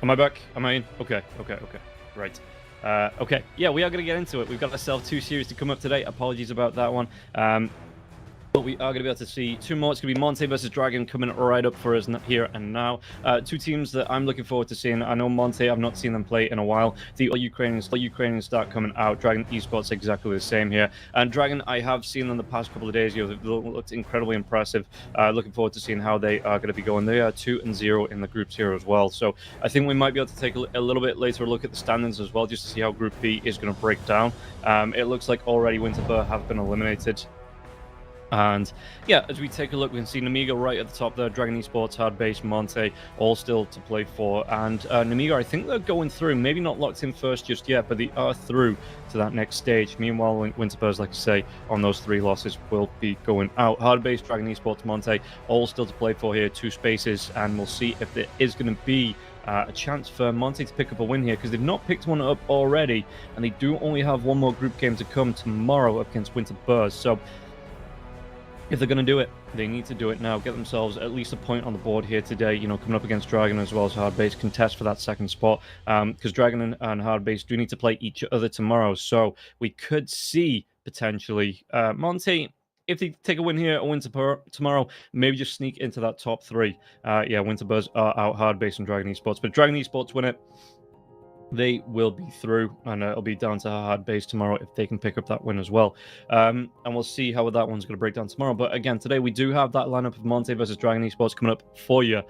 Am I back? Am I in? Okay. Right. Okay. Yeah, we are going to get into it. We've got ourselves 2 series to come up today. Apologies about that one. But we are going to be able to see 2 more. It's going to be Monte versus Dragon coming right up for us here and now. 2 teams that I'm looking forward to seeing. I know Monte, I've not seen them play in a while. The All-Ukrainians start coming out. Dragon Esports exactly the same here. And Dragon, I have seen them the past couple of days. They've looked incredibly impressive. Looking forward to seeing how they are going to be going. They are 2-0 in the groups here as well. So I think we might be able to take a little bit later look at the standings as well, just to see how Group B is going to break down. It looks like already Winterthur have been eliminated. And yeah, as we take a look, we can see Nemiga right at the top there, Dragon Esports, Hardbase, Monte, all still to play for. And Nemiga, I think they're going through, maybe not locked in first just yet, but they are through to that next stage. Meanwhile, Winterthur, like I say, on those 3 losses will be going out. Hardbase, Dragon Esports, Monte, all still to play for here, 2 spaces, and we'll see if there is going to be a chance for Monte to pick up a win here, because they've not picked one up already, and they do only have 1 more group game to come tomorrow up against Winterthur. So if they're going to do it, they need to do it now. Get themselves at least a point on the board here today, coming up against Dragon as well as Hardbase, contest for that 2nd spot, because Dragon and Hardbase do need to play each other tomorrow. So we could see potentially Monte, if they take a win here or win tomorrow, maybe just sneak into that top 3. Yeah, Winterthur are out, Hardbase and Dragon Esports. But Dragon Esports win it, they will be through, and it'll be down to Hardbase tomorrow if they can pick up that win as well. And we'll see how that one's going to break down tomorrow. But again, today we do have that lineup of Monte versus Dragon Esports coming up for you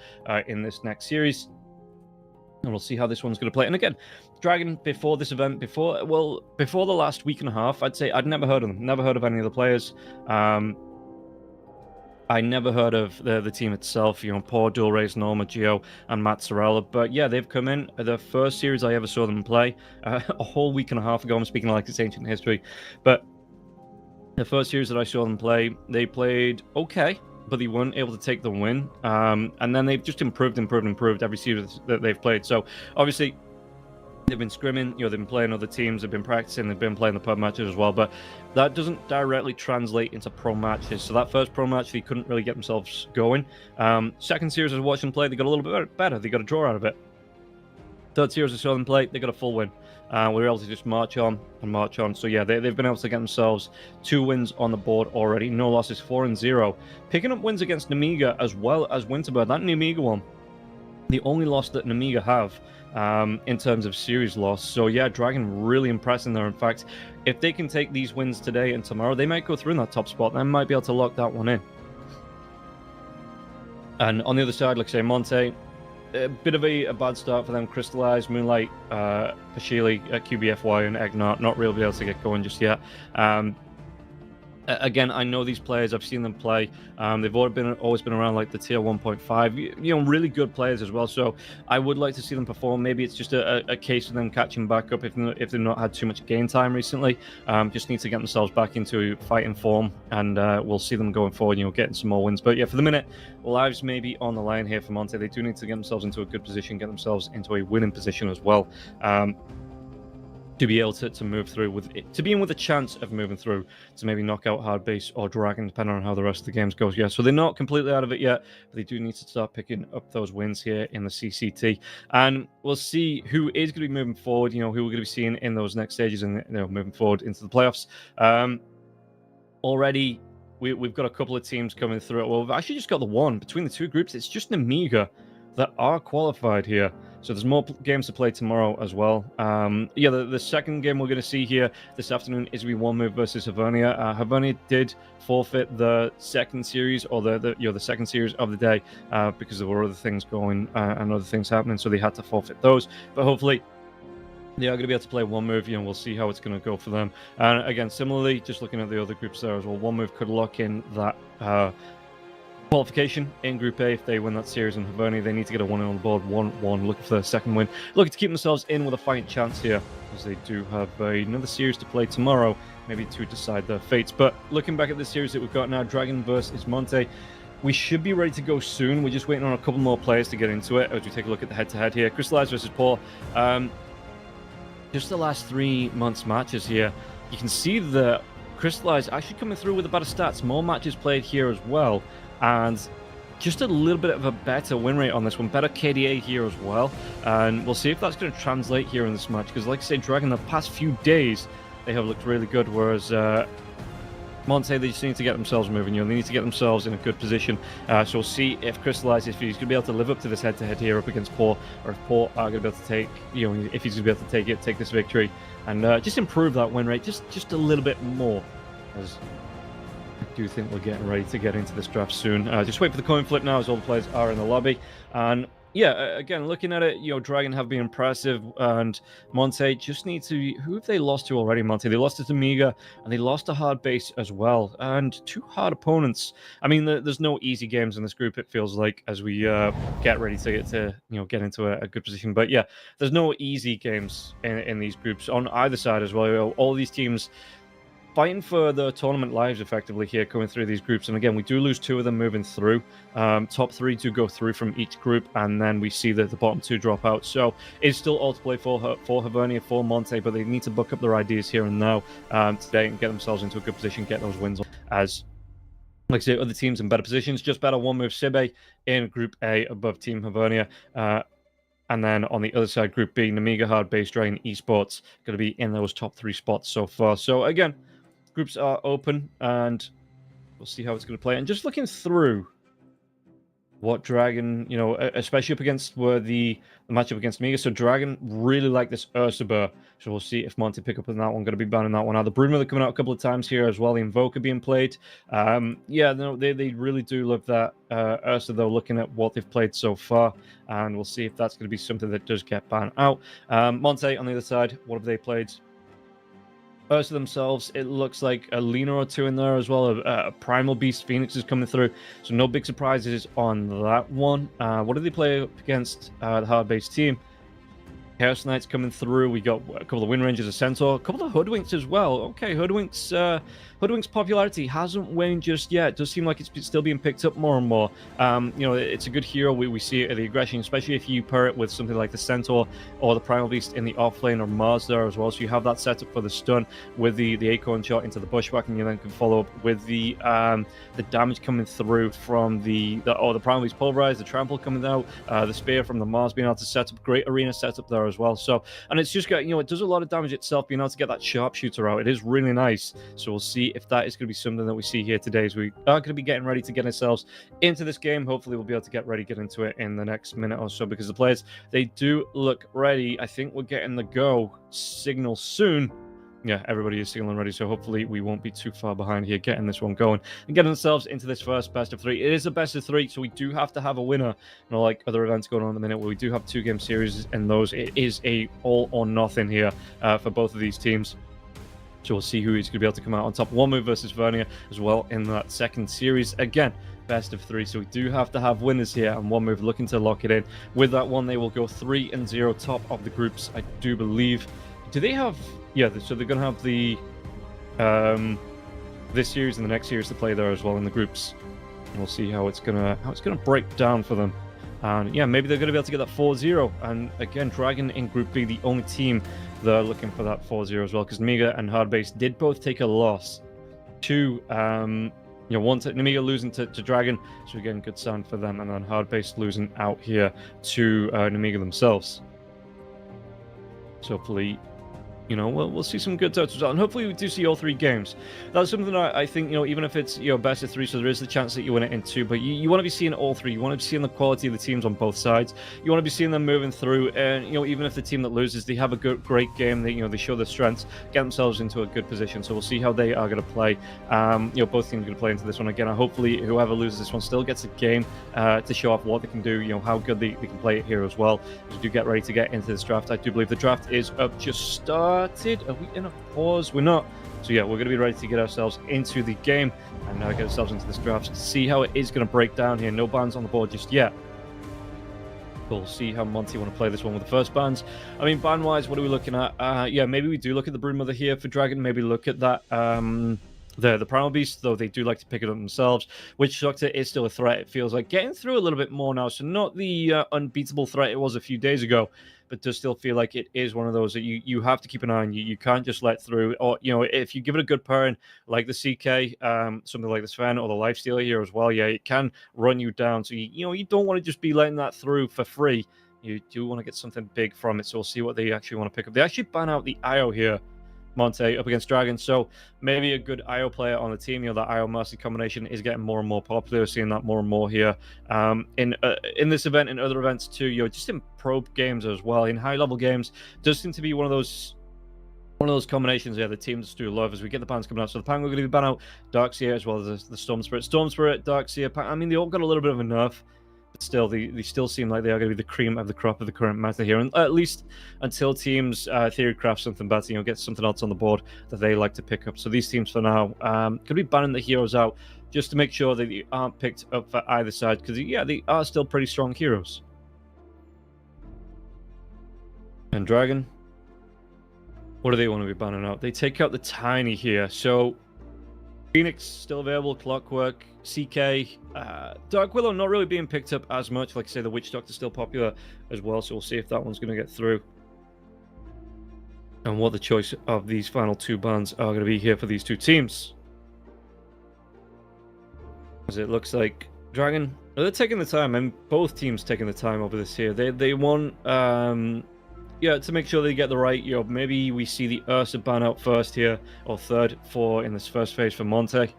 in this next series. And we'll see how this one's going to play. And again, Dragon, before this event, before the last week and a half, I'd say I'd never heard of them. Never heard of any of the players. I never heard of the team itself, Paul, Dulrace, Norma, Gio, and Matt Sorella. But yeah, they've come in. The first series I ever saw them play, a whole week and a half ago, I'm speaking like it's ancient history. But the first series that I saw them play, they played okay, but they weren't able to take the win. And then they've just improved every series that they've played. So obviously, they've been scrimming, they've been playing other teams, they've been practicing, they've been playing the pub matches as well, but that doesn't directly translate into pro matches. So that first pro match, they couldn't really get themselves going. Second series I was watching play, they got a little bit better, they got a draw out of it. Third series I saw them play, they got a full win. We were able to just march on. So yeah, they've been able to get themselves 2 wins on the board already, no losses, 4-0. Picking up wins against Nemiga as well as Winterthur. That Nemiga one, the only loss that Nemiga have in terms of series loss. So yeah, Dragon really impressing there. In fact, if they can take these wins today and tomorrow, they might go through in that top spot. They might be able to lock that one in. And on the other side, like I say, Monte, a bit of a bad start for them. Crystallize, Moonlight, Pashili, QBFY, and Eggnart not really be able to get going just yet. Again, I know these players. I've seen them play. They've always been around like the tier 1.5. Really good players as well. So I would like to see them perform. Maybe it's just a case of them catching back up if they've not had too much game time recently. Just need to get themselves back into fighting form, and we'll see them going forward. Getting some more wins. But yeah, for the minute, lives may be on the line here for Monte. They do need to get themselves into a good position, get themselves into a winning position as well. To be able to move through to be in with a chance of moving through to maybe knock out Hardbase or Dragon, depending on how the rest of the games goes. Yeah, so they're not completely out of it yet, but they do need to start picking up those wins here in the CCT, and we'll see who is going to be moving forward. Who we're going to be seeing in those next stages, and moving forward into the playoffs. Already, we've got a couple of teams coming through. Well, we've actually just got the one between the 2 groups. It's just Nemiga that are qualified here. So there's more games to play tomorrow as well. Yeah, the second game we're going to see here this afternoon is going to be One Move versus Hivernia. Hivernia did forfeit the second series, or the second series of the day, because there were other things going and other things happening, so they had to forfeit those. But hopefully, they are going to be able to play One Move. We'll see how it's going to go for them. And again, similarly, just looking at the other groups there as well, One Move could lock in that qualification in Group A if they win that series. In Hivernia, they need to get a 1 on the board, 1-1, looking for their second win, looking to keep themselves in with a fighting chance here, as they do have another series to play tomorrow, maybe to decide their fates. But looking back at this series that we've got now, Dragon versus Monte, we should be ready to go soon. We're just waiting on a couple more players to get into it as we take a look at the head-to-head here. Crystallize versus Paul. Just the last 3 months matches here, you can see the Crystallize actually coming through with a better stats, more matches played here as well. And just a little bit of a better win rate on this one, better KDA here as well, and we'll see if that's going to translate here in this match, because like I say, Dragon, the past few days, they have looked really good, whereas Monte, they just need to get themselves moving. They need to get themselves in a good position. So we'll see if Crystallizes, if he's going to be able to live up to this head-to-head here up against Poor, or if Poor are going to be able to take, if he's going to be able to take this victory, and just improve that win rate just a little bit more, as I do think we're getting ready to get into this draft soon. Just wait for the coin flip now, as all the players are in the lobby, and yeah, again, looking at it, Dragon have been impressive, and Monte just need to... Who have they lost to already, Monte? They lost to Amiga, and they lost to Hard Base as well, and 2 hard opponents. I mean, there's no easy games in this group, it feels like, as we get ready to get into a good position. But yeah, there's no easy games in these groups on either side as well. All these teams fighting for the tournament lives effectively here, coming through these groups. And again, we do lose 2 of them moving through. Top 3 do go through from each group, and then we see that the bottom 2 drop out. So it's still all to play for Hibernia, for Monte, but they need to buck up their ideas here and now today and get themselves into a good position, get those wins, as like I say, other teams in better positions. Just better 1 move Sibe in Group A above Team Hibernia. And then on the other side, Group B, Namiga, Hard Base, Dragon, Esports, going to be in those top 3 spots so far. So again, groups are open, and we'll see how it's going to play. And just looking through what Dragon, especially up against the matchup against Amiga. So Dragon really like this Ursaba. So we'll see if Monte pick up on that one. Going to be banning that one out. The Broodmother coming out a couple of times here as well. The Invoker being played. Yeah, no, they really do love that Ursa, though, looking at what they've played so far. And we'll see if that's going to be something that does get banned out. Monte, on the other side, what have they played? Ursa themselves, it looks like a Lina or 2 in there as well. A Primal Beast Phoenix is coming through, so no big surprises on that one. What did they play up against the Hard Base team? Chaos Knights coming through. We got a couple of Wind Rangers, a Centaur, a couple of Hoodwinks as well. Okay, Hoodwink's popularity hasn't waned just yet. It does seem like it's still being picked up more and more. It's a good hero. We see it at the aggression, especially if you pair it with something like the Centaur or the Primal Beast in the off lane, or Mars there as well. So you have that setup for the stun with the Acorn shot into the bushwhack, and you then can follow up with the damage coming through from the Primal Beast Pulverize, the Trample coming out, the Spear from the Mars being able to set up great arena setup there as well. So, and it's just got, it does a lot of damage itself, being able to get that sharpshooter out. It is really nice. So we'll see if that is going to be something that we see here today, as we are going to be getting ready to get ourselves into this game. Hopefully we'll be able to get into it in the next minute or so, because the players, they do look ready. I think we're getting the go signal soon. Yeah, everybody is signaling ready, so hopefully we won't be too far behind here, getting this one going and getting ourselves into this first best of 3. It is a best of 3, so we do have to have a winner. Like other events going on in the minute, where we do have 2-game series, and those, it is a all or nothing here for both of these teams. So we'll see who is going to be able to come out on top. 1 move versus Vernia as well in that second series. Again, best of 3, so we do have to have winners here, and 1 move looking to lock it in. With that one, they will go 3-0 top of the groups, I do believe. Do they have... Yeah, so they're going to have the this series and the next series to play there as well in the groups. And we'll see how it's gonna break down for them. And yeah, maybe they're going to be able to get that 4-0. And again, Dragon in Group B, the only team that are looking for that 4-0 as well, because Namiga and Hard Base did both take a loss to Namiga losing to Dragon, so again, good sign for them, and then Hard Base losing out here to Namiga themselves. So hopefully, we'll see some good totals, and hopefully we do see all 3 games. That's something that I think, even if it's best of 3, so there is the chance that you win it in 2, but you want to be seeing all 3. You want to be seeing the quality of the teams on both sides. You want to be seeing them moving through, and even if the team that loses, they have a great game. They show their strengths, get themselves into a good position. So we'll see how they are going to play. Both teams are going to play into this one again. And hopefully, whoever loses this one still gets a game to show off what they can do. How good they can play it here as well. As we do get ready to get into this draft, I do believe the draft is up, just started. Are we in a pause? We're not. So yeah, we're going to be ready to get ourselves into the game and get ourselves into this draft to see how it is going to break down here. No bans on the board just yet. We'll see how Monty want to play this one with the first bans. I mean, ban-wise, what are we looking at? Yeah, maybe we do look at the Broodmother here for Dragon. Maybe look at that The Primal Beast, though, they do like to pick it up themselves. Witch Doctor is still a threat, it feels like. Getting through a little bit more now, so not the unbeatable threat it was a few days ago, but does still feel like it is one of those that you have to keep an eye on. You can't just let through. Or, if you give it a good pairing, like the CK, something like the Sven or the Lifestealer here as well, yeah, it can run you down. So, you don't want to just be letting that through for free. You do want to get something big from it, so we'll see what they actually want to pick up. They actually ban out the IO here, Monte up against Dragon, so maybe a good IO player on the team. That IO Mercy combination is getting more and more popular. We're seeing that more and more here in this event, in other events too. Just in pro games as well, in high level games, does seem to be one of those combinations the teams do love as we get the bans coming out. So the Pang, we're going to be ban out Darkseer as well as the Storm Spirit, Darkseer. I mean, they all got a little bit of a nerf. But still, they still seem like they are going to be the cream of the crop of the current meta here, and at least until teams theory craft something better, get something else on the board that they like to pick up. So these teams for now could be banning the heroes out just to make sure that they aren't picked up for either side, because they are still pretty strong heroes. And Dragon, what do they want to be banning out? They take out the Tiny here, so Phoenix still available, Clockwork, CK, Dark Willow not really being picked up as much. Like I say, the Witch Doctor still popular as well, so we'll see if that one's going to get through. And what the choice of these final two bans are going to be here for these two teams. As it looks like Dragon, they're taking the time, and both teams taking the time over this here. They want to make sure they get the right, maybe we see the Ursa ban out first here, or third in this first phase for Monte.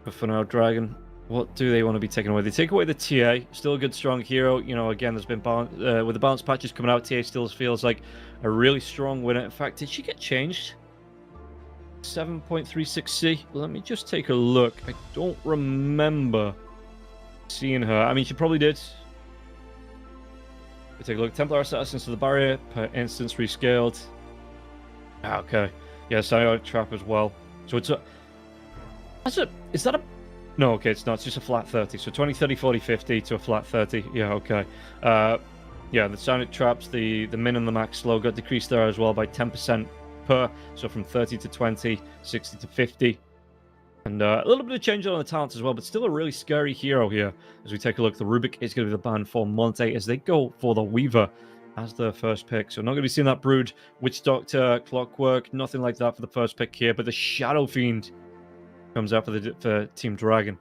But for now, Dragon, what do they want to be taking away? They take away the TA, still a good, strong hero. Again, there's been with the balance patches coming out, TA still feels like a really strong winner. In fact, did she get changed? 7.36C? Let me just take a look. I don't remember seeing her. I mean, she probably did. We take a look. Templar Assassins to the barrier per instance rescaled. Okay. Yeah, Silent Trap as well. So it's is that a... No, okay, it's not. It's just a flat 30. So 20, 30, 40, 50 to a flat 30. Yeah, okay. Yeah, the Silent Traps, the min and the max slow got decreased there as well by 10% per. So from 30 to 20, 60 to 50. And a little bit of change on the talents as well, but still a really scary hero here. As we take a look, the Rubik is going to be the ban for Monte as they go for the Weaver as their first pick. So not going to be seeing that Brood, Witch Doctor, Clockwork, nothing like that for the first pick here. But the Shadow Fiend comes out for Team Dragon.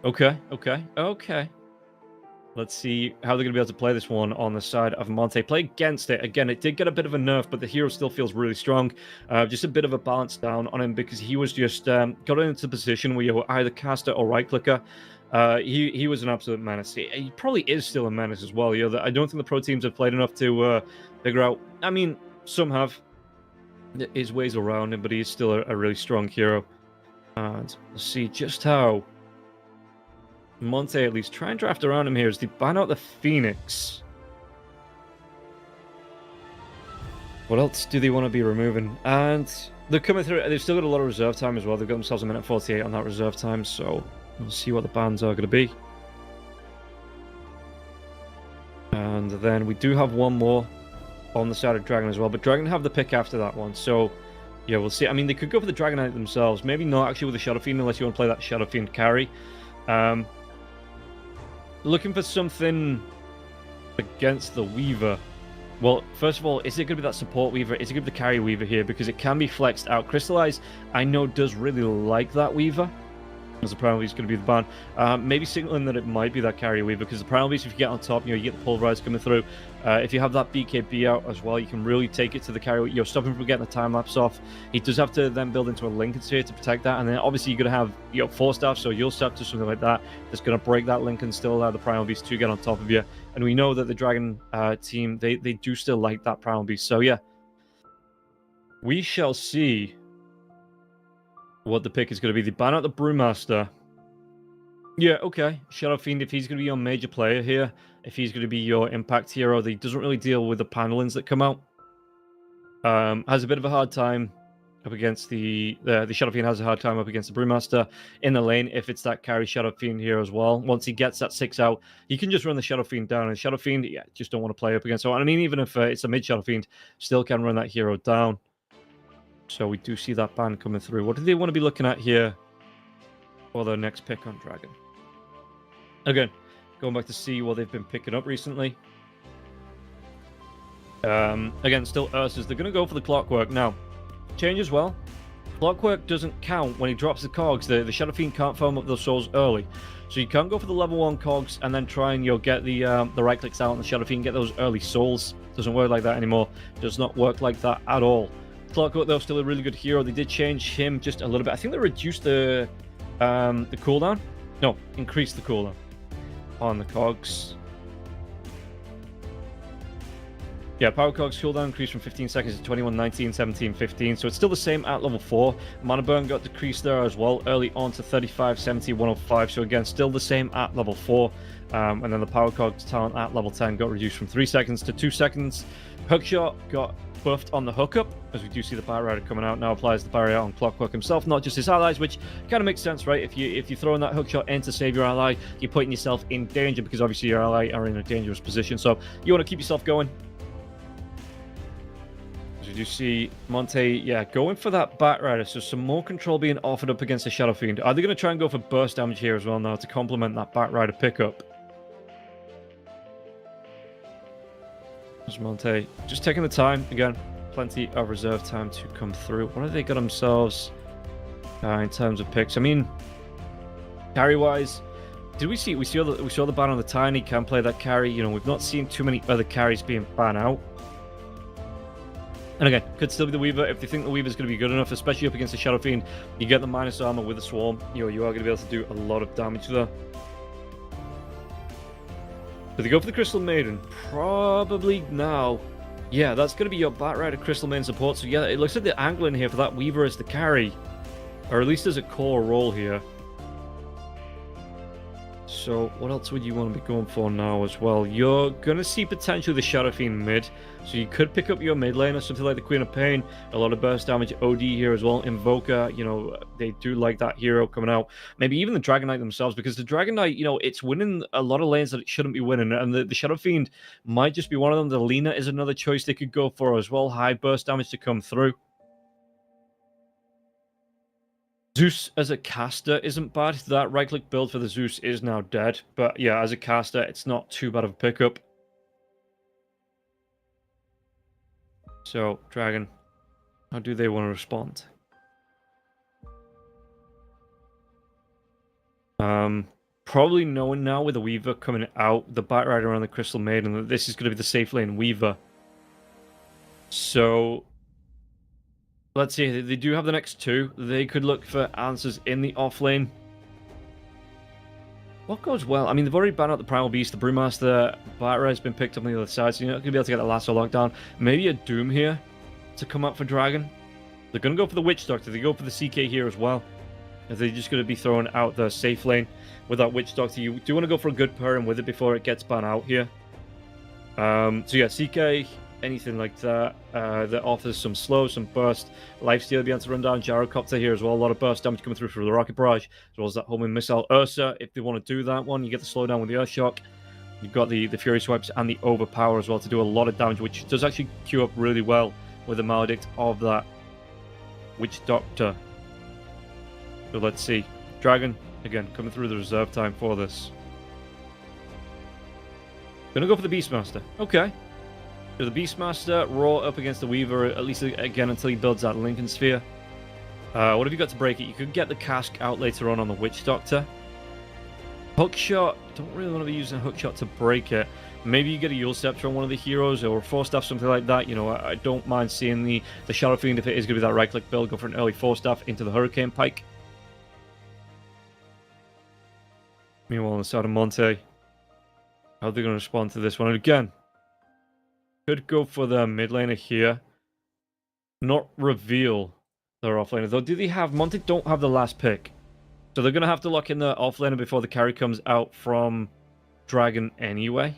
Okay. Let's see how they're going to be able to play this one on the side of Monte. Play against it. Again, it did get a bit of a nerf, but the hero still feels really strong. Just a bit of a balance down on him because he was just got into a position where you were either caster or right-clicker. He was an absolute menace. He probably is still a menace as well. I don't think the pro teams have played enough to figure out. I mean, some have his ways around him, but he's still a really strong hero. And let's see just how Monte at least try and draft around him here as they ban out the Phoenix. What else do they want to be removing? And they're coming through. They've still got a lot of reserve time as well. They've got themselves a minute 48 on that reserve time, so we'll see what the bans are going to be. And then we do have one more on the side of Dragon as well, but Dragon have the pick after that one, so yeah, we'll see. I mean, they could go for the Dragonite themselves. Maybe not actually with the Shadow Fiend unless you want to play that Shadow Fiend carry. Looking for something against the Weaver. Well, first of all, is it going to be that support Weaver? Is it going to be the carry Weaver here? Because it can be flexed out. Crystallize, I know, does really like that Weaver. As the Primal Beast is going to be the ban. Maybe signaling that it might be that carry Weaver, because the Primal Beast, if you get on top, you get the Pulverize coming through. If you have that BKB out as well, you can really take it to the carry. You're stopping from getting the time lapse off. He does have to then build into a Lincoln Sphere to protect that, and then obviously you're going to have 4 staff, so you'll step to something like that that's going to break that Lincoln, still allow the Primal Beast to get on top of you. And we know that the Dragon team, they do still like that Primal Beast. So yeah, we shall see what the pick is going to be. They ban out the Brewmaster. Yeah, okay. Shadow Fiend, if he's going to be your major player here, if he's going to be your impact hero, he doesn't really deal with the panelings that come out. Has a bit of a hard time up against the Shadow Fiend has a hard time up against the Brewmaster in the lane if it's that carry Shadow Fiend here as well. Once he gets that 6 out, he can just run the Shadow Fiend down, and Shadow Fiend, yeah, just don't want to play up against. So I mean, even if it's a mid Shadow Fiend, still can run that hero down. So we do see that ban coming through. What do they want to be looking at here for their next pick on Dragon? Again, going back to see what they've been picking up recently. Again, still Ursus. They're going to go for the Clockwork. Now, change as well. Clockwork doesn't count when he drops the cogs. The Shadow Fiend can't farm up those souls early. So you can't go for the level 1 cogs and then try and get the right clicks out on the Shadow Fiend, get those early souls. Doesn't work like that anymore. Does not work like that at all. Clockwork, though, still a really good hero. They did change him just a little bit. I think they reduced the cooldown. No, increased the cooldown on the cogs. Yeah, power cogs cooldown increased from 15 seconds to 21, 19, 17, 15. So it's still the same at level 4. Mana burn got decreased there as well, early on to 35, 70, 105. So again, still the same at level 4. And then the power cogs talent at level 10 got reduced from 3 seconds to 2 seconds. Hookshot got buffed on the hookup, as we do see the Batrider coming out now. Applies the barrier on Clockwork himself, not just his allies, which kind of makes sense, right? If you're throwing that hookshot in to save your ally, you're putting yourself in danger because obviously your ally are in a dangerous position. So you want to keep yourself going. You see Monte, yeah, going for that Batrider, so some more control being offered up against the Shadow Fiend. Are they going to try and go for burst damage here as well now to complement that Batrider pickup? There's Monte just taking the time, again, plenty of reserve time to come through. What have they got themselves in terms of picks? I mean, carry-wise, did we saw the ban on the Tiny, can play that carry. You know, we've not seen too many other carries being banned out. And again, could still be the Weaver. If they think the Weaver's going to be good enough, especially up against the Shadow Fiend, you get the minus armor with the Swarm. You are going to be able to do a lot of damage there. But they go for the Crystal Maiden. Probably now. Yeah, that's going to be your Batrider Crystal Maiden support. So yeah, it looks like the angle in here for that Weaver is the carry. Or at least there's a core role here. So what else would you want to be going for now as well? You're going to see potentially the Shadow Fiend mid. So you could pick up your mid lane or something like the Queen of Pain. A lot of burst damage OD here as well. Invoker, you know, they do like that hero coming out. Maybe even the Dragon Knight themselves, because the Dragon Knight, you know, it's winning a lot of lanes that it shouldn't be winning. And the Shadow Fiend might just be one of them. The Lina is another choice they could go for as well. High burst damage to come through. Zeus as a caster isn't bad. That right-click build for the Zeus is now dead. But yeah, as a caster, it's not too bad of a pickup. So, Dragon, how do they want to respond? Probably knowing now with the Weaver coming out, the Batrider on the Crystal Maiden, that this is going to be the safe lane Weaver. So, let's see, they do have the next two. They could look for answers in the off lane. What goes well? I mean, they've already banned out the Primal Beast. The Brewmaster Batrider has been picked up on the other side, so you're not going to be able to get the Lasso Lockdown. Maybe a Doom here to come up for Dragon. They're going to go for the Witch Doctor. They go for the CK here as well. If they're just going to be throwing out the safe lane with that Witch Doctor. You do want to go for a good pairing with it before it gets banned out here. So yeah, CK, anything like that that offers some slow, some burst. Lifesteal be able to run down. Gyrocopter here as well. A lot of burst damage coming through the Rocket Barrage, as well as that homing missile. Ursa, if they want to do that one, you get the slowdown with the Earth Shock. You've got the Fury Swipes and the Overpower as well to do a lot of damage, which does actually queue up really well with the Maledict of that Witch Doctor. So let's see. Dragon, again, coming through the reserve time for this. Gonna go for the Beastmaster. Okay. So the Beastmaster, Raw up against the Weaver, at least again until he builds that Lincoln Sphere. What have you got to break it? You could get the Cask out later on the Witch Doctor. Hookshot, don't really want to be using Hookshot to break it. Maybe you get a Yule Scepter on one of the heroes or Force Staff, something like that. You know, I don't mind seeing the Shadow Fiend, if it is going to be that right-click build, go for an early Force Staff into the Hurricane Pike. Meanwhile, on the side of Monte, how are they going to respond to this one? And again, could go for the mid laner here. Not reveal their offlaner. Though, do they have... Monte don't have the last pick. So they're going to have to lock in the offlaner before the carry comes out from Dragon anyway.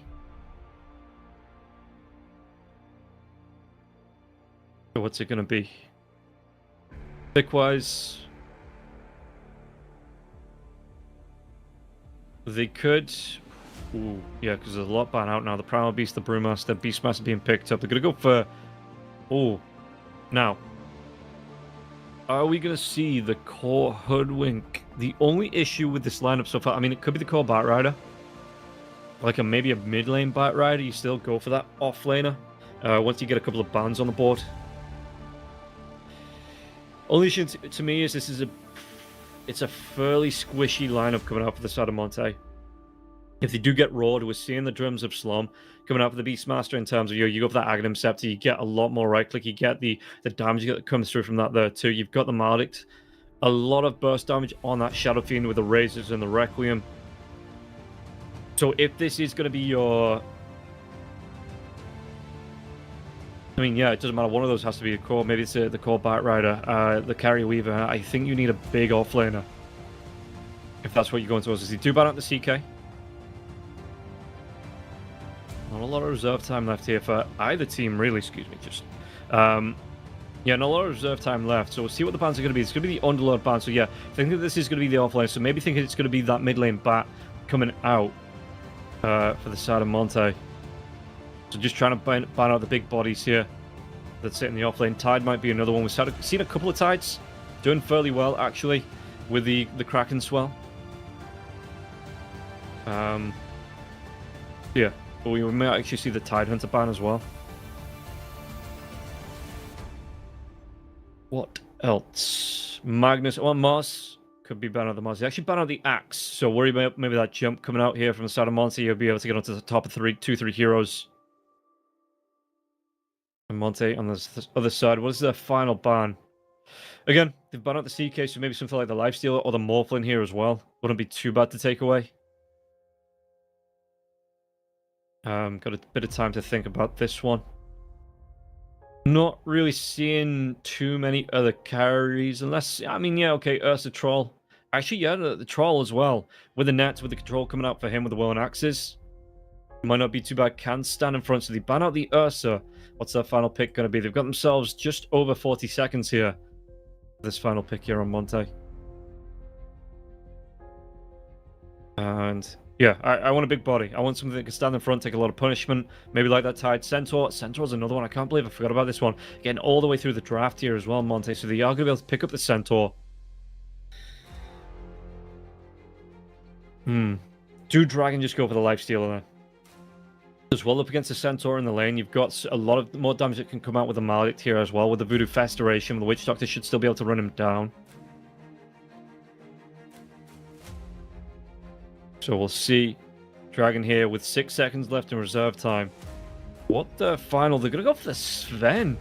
So what's it going to be? Pick-wise... They could... Ooh, yeah, because there's a lot banned out now. The Primal Beast, the Brewmaster, Beastmaster being picked up. They're going to go for... Oh, now. are we going to see the core Hoodwink? The only issue with this lineup so far, I mean, it could be the core Batrider. Like maybe a mid lane Batrider, you still go for that offlaner once you get a couple of bans on the board. Only issue to me is it's a fairly squishy lineup coming out for the side of Monte. If they do get roared, we're seeing the drums of Slum coming out for the Beastmaster in terms of you go for that Aghanim Scepter, you get a lot more right click, you get the damage that comes through from that there too. You've got the Maledict, a lot of burst damage on that Shadow Fiend with the Razors and the Requiem. So if this is going to be your... I mean, yeah, it doesn't matter. One of those has to be a core. Maybe it's the core Batrider, the Carrier Weaver. I think you need a big offlaner if that's what you're going towards. Is he do ban out the CK? Not a lot of reserve time left here for either team, really. Excuse me, just... yeah, not a lot of reserve time left, so we'll see what the bans are going to be. It's going to be the Underlord ban, so yeah, I think that this is going to be the offlane, so maybe thinking it's going to be that mid lane bat coming out for the side of Monte. So just trying to ban out the big bodies here that sit in the offlane. Tide might be another one. We've seen a couple of Tides doing fairly well, actually, with the Kraken Swell. Yeah, but we might actually see the Tide Hunter ban as well. What else? Magnus, well, Mars could be banned out the Mars. He actually banned out the Axe, so worry about maybe that jump coming out here from the side of Monte. You'll be able to get onto the top of 2-3 heroes. And Monte on the other side. What is their final ban? Again, they've banned out the CK, so maybe something like the Lifestealer or the Morphlin here as well. Wouldn't be too bad to take away. Got a bit of time to think about this one. Not really seeing too many other carries, unless, I mean, yeah, okay, Ursa Troll. Actually, yeah, the Troll as well. With the nets, with the control coming out for him with the Whirling Axes. Might not be too bad. Can stand in front, so they ban out the Ursa. What's their final pick going to be? They've got themselves just over 40 seconds here. This final pick here on Monte. And... yeah, I want a big body. I want something that can stand in front, take a lot of punishment. Maybe like that Tide Centaur. Centaur's another one. I can't believe I forgot about this one. Getting all the way through the draft here as well, Monte. So they are going to be able to pick up the Centaur. Do Dragon just go for the Lifestealer then? As well up against the Centaur in the lane, you've got a lot of more damage that can come out with the Maledict here as well. With the Voodoo Festeration, the Witch Doctor should still be able to run him down. So we'll see Dragon here with 6 seconds left in reserve time. What the final? They're going to go for the Sven.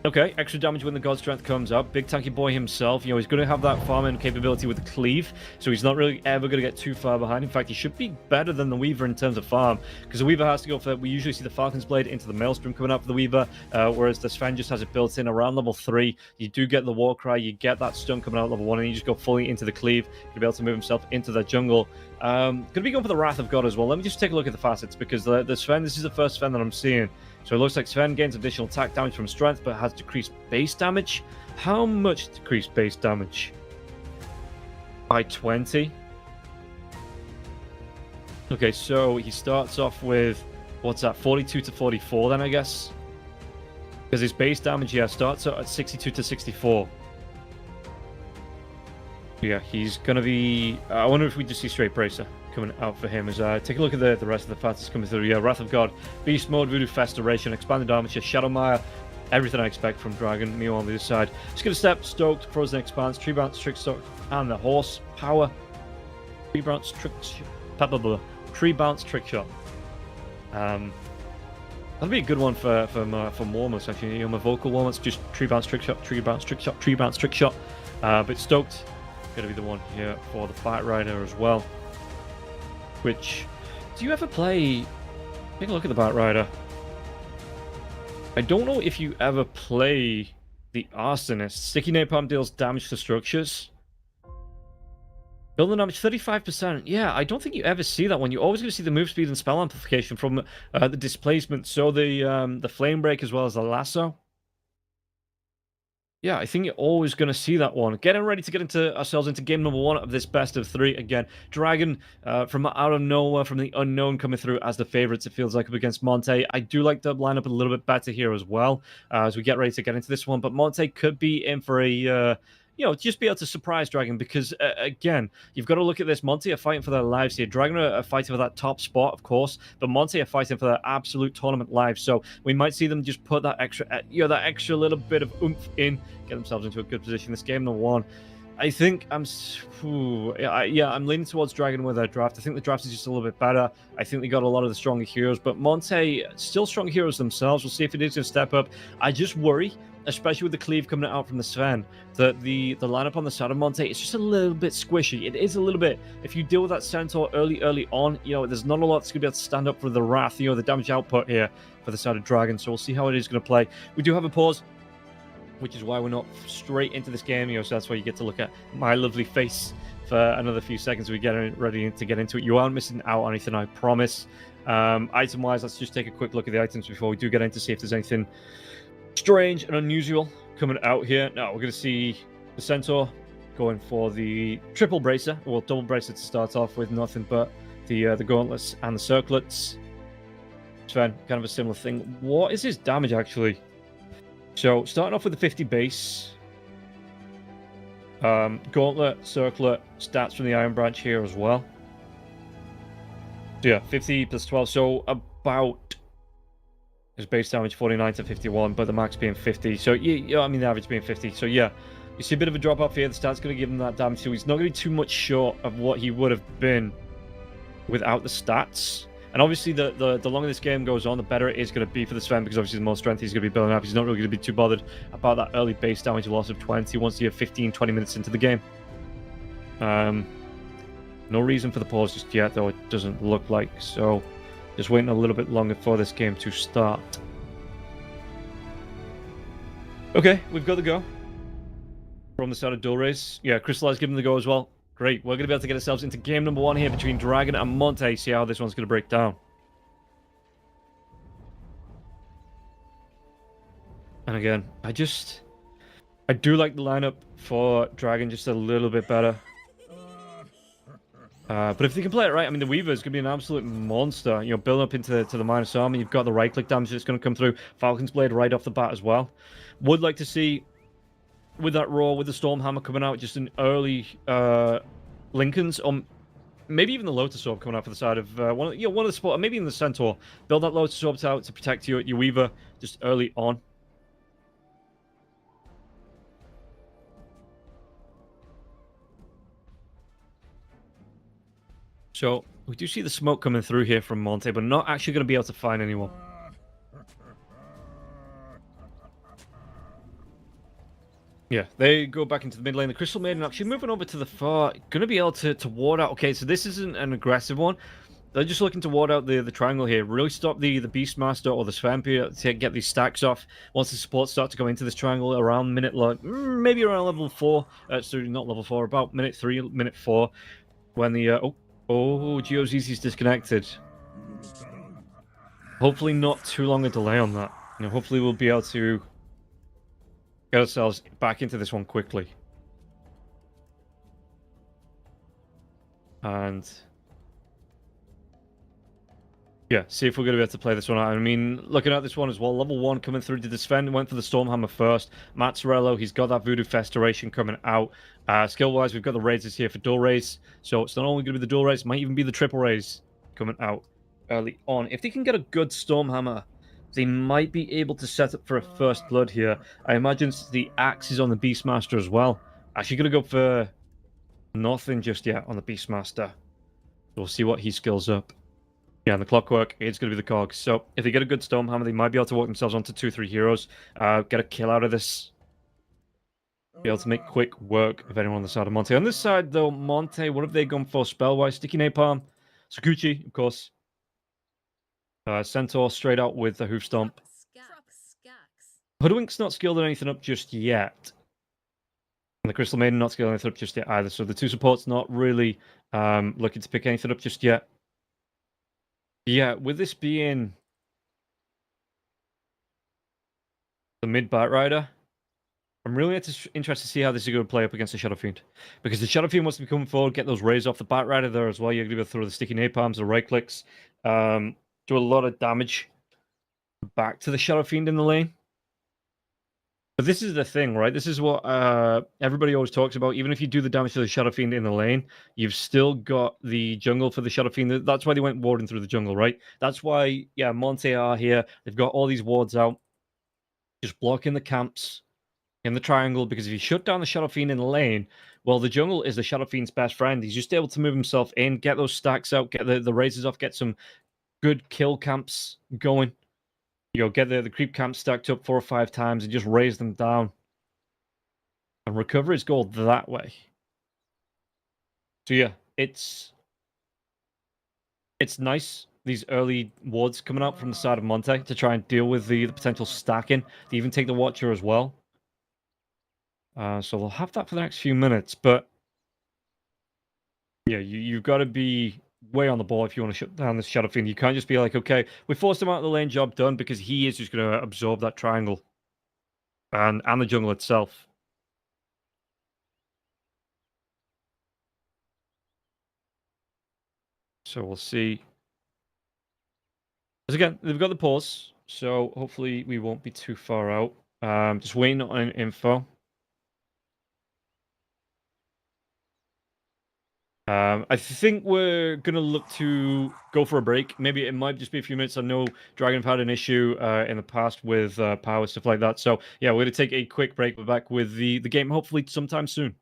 Okay, extra damage when the God Strength comes up. Big tanky boy himself. You know, he's going to have that farming capability with the Cleave, so he's not really ever going to get too far behind. In fact, he should be better than the Weaver in terms of farm, because the Weaver has to go for... we usually see the Falcon's Blade into the Maelstrom coming up for the Weaver, whereas the Sven just has it built in around level 3. You do get the Warcry, you get that stun coming out at level 1, and you just go fully into the Cleave. You'll be able to move himself into the jungle. Going to be going for the Wrath of God as well. Let me just take a look at the facets, because the Sven, this is the first Sven that I'm seeing. So it looks like Sven gains additional attack damage from strength, but has decreased base damage. How much decreased base damage? By 20. Okay, so he starts off with, what's that, 42 to 44 then, I guess? Because his base damage, yeah, starts at 62 to 64. Yeah, he's going to be... I wonder if we just see straight Bracer coming out for him. As take a look at the rest of the facets coming through. Yeah, Wrath of God, Beast Mode, Voodoo Festeration, Expanded Armature, Shadowmire, everything I expect from Dragon. Me on the other side. Just going to step, Stoked, Frozen Expanse, Tree Bounce, Trick Stock, and the Horse Power. Tree Bounce, Trick Shot. Tree Bounce, Trick Shot. That'll be a good one for warm-ups, actually. You know, my vocal warm-ups, just Tree Bounce, Trick Shot, Tree Bounce, Trick Shot, Tree Bounce, Trick Shot. But Stoked, going to be the one here for the Batrider as well. Which, do you ever play... take a look at the Batrider. I don't know if you ever play the Arsonist. Sticky Napalm deals damage to structures. Building damage 35%. Yeah, I don't think you ever see that one. You're always going to see the move speed and spell amplification from the displacement. So the Flame Break as well as the Lasso. Yeah, I think you're always going to see that one. Getting ready to get into ourselves into game number 1 of this best of 3. Again, Dragon from out of nowhere, from the unknown, coming through as the favorites, it feels like, up against Monte. I do like the lineup a little bit better here as well as we get ready to get into this one. But Monte could be in for a, just be able to surprise Dragon because, again, you've got to look at this. Monte are fighting for their lives here. Dragon are fighting for that top spot, of course, but Monte are fighting for their absolute tournament lives. So we might see them just put that extra, that extra little bit of oomph in, get themselves into a good position. This game number 1. I think I'm leaning towards Dragon with their draft. I think the draft is just a little bit better. I think they got a lot of the stronger heroes, but Monte still strong heroes themselves. We'll see if it is going to step up. I just worry, especially with the cleave coming out from the Sven, that the lineup on the side of Monte is just a little bit squishy. It is a little bit. If you deal with that Centaur early on, there's not a lot that's going to be able to stand up for the Wrath, the damage output here for the side of Dragon. So we'll see how it is going to play. We do have a pause, which is why we're not straight into this game, so that's why you get to look at my lovely face for another few seconds. We get ready to get into it. You aren't missing out on anything, I promise. Item-wise, let's just take a quick look at the items before we do get into see if there's anything strange and unusual coming out here. Now, we're going to see the Centaur going for the triple bracer, well, double bracer to start off with, nothing but the gauntlets and the circlets. Sven, kind of a similar thing. What is his damage, actually? So, starting off with the 50 base, gauntlet, circlet, stats from the Iron Branch here as well. So yeah, 50 plus 12, so about his base damage 49 to 51, but the max being 50. So yeah, I mean the average being 50. So yeah, you see a bit of a drop off here. The stat's going to give him that damage, so he's not going to be too much short of what he would have been without the stats. And obviously, the longer this game goes on, the better it is going to be for the Sven, because obviously the more strength he's going to be building up. He's not really going to be too bothered about that early base damage loss of 20 once you have 15, 20 minutes into the game. No reason for the pause just yet, though it doesn't look like. So just waiting a little bit longer for this game to start. Okay, we've got the go. From the side of Dual Race. Yeah, Crystallize giving the go as well. Great, we're going to be able to get ourselves into game number 1 here between Dragon and Monte. See how this one's going to break down. And again, I do like the lineup for Dragon just a little bit better. But if they can play it right, I mean, the Weaver is going to be an absolute monster. Building up into the minus armor. You've got the right-click damage that's going to come through. Falcon's Blade right off the bat as well. Would like to see, with that Roar, with the Stormhammer coming out, just an early Lincolns, or maybe even the Lotus Orb coming out for the side of one of the support, maybe even the Centaur. Build that Lotus Orb out to protect your Weaver just early on. So we do see the smoke coming through here from Monte, but not actually going to be able to find anyone. Yeah, they go back into the mid lane. The Crystal Maiden actually moving over to the far, going to be able to ward out. Okay, so this isn't an aggressive one. They're just looking to ward out the triangle here. Really stop the Beastmaster or the Svampir to get these stacks off. Once the supports start to go into this triangle around minute, maybe around level 4. Sorry, not level 4, about minute 3, minute 4. When the, GeoZZ's disconnected. Hopefully not too long a delay on that. Hopefully we'll be able to get ourselves back into this one quickly. And yeah, see if we're going to be able to play this one out. I mean, looking at this one as well, level 1 coming through to defend, went for the Stormhammer first. Mazzarello, he's got that Voodoo Festeration coming out. Skill-wise, we've got the Razors here for dual raise. So it's not only going to be the dual raise, might even be the triple raise coming out early on. If they can get a good Stormhammer, they might be able to set up for a first blood here. I imagine the axe is on the Beastmaster as well. Actually going to go for nothing just yet on the Beastmaster. We'll see what he skills up. Yeah, and the Clockwork, it's going to be the cogs. So if they get a good Stormhammer, they might be able to work themselves onto 2-3 heroes. Get a kill out of this. Be able to make quick work of anyone on the side of Monte. On this side, though, Monte, what have they gone for spell-wise? Sticky Napalm. Sakuchi, of course. Centaur straight out with the Hoof Stomp. Hoodwink's not skilled anything up just yet. And the Crystal Maiden not skilled anything up just yet either. So the two supports not really looking to pick anything up just yet. Yeah, with this being the mid Bat Rider, I'm really interested to see how this is going to play up against the Shadow Fiend. Because the Shadow Fiend wants to be coming forward, get those rays off the bat right there as well. You're going to throw the sticky napalms, the right clicks, do a lot of damage back to the Shadow Fiend in the lane. But this is the thing, right? This is what everybody always talks about. Even if you do the damage to the Shadow Fiend in the lane, you've still got the jungle for the Shadow Fiend. That's why they went warding through the jungle, right? That's why, yeah, Monte are here. They've got all these wards out, just blocking the camps in the triangle. Because if you shut down the Shadow Fiend in the lane, well, the jungle is the Shadow Fiend's best friend. He's just able to move himself in, get those stacks out, get the razors off, get some good kill camps going. Get the creep camps stacked up 4 or 5 times and just raise them down and recover his gold that way. So yeah, it's nice, these early wards coming out from the side of Monte to try and deal with the potential stacking. They even take the Watcher as well. So we'll have that for the next few minutes, but yeah, you've got to be way on the ball if you want to shut down this Shadow Fiend. You can't just be like, okay, we forced him out of the lane, job done, because he is just going to absorb that triangle and the jungle itself. So we'll see. Because again, they've got the pause, so hopefully we won't be too far out. Just waiting on info. I think we're gonna look to go for a break. Maybe it might just be a few minutes. I know Dragon have had an issue in the past with power stuff like that. So yeah, we're gonna take a quick break. We're back with the game hopefully sometime soon.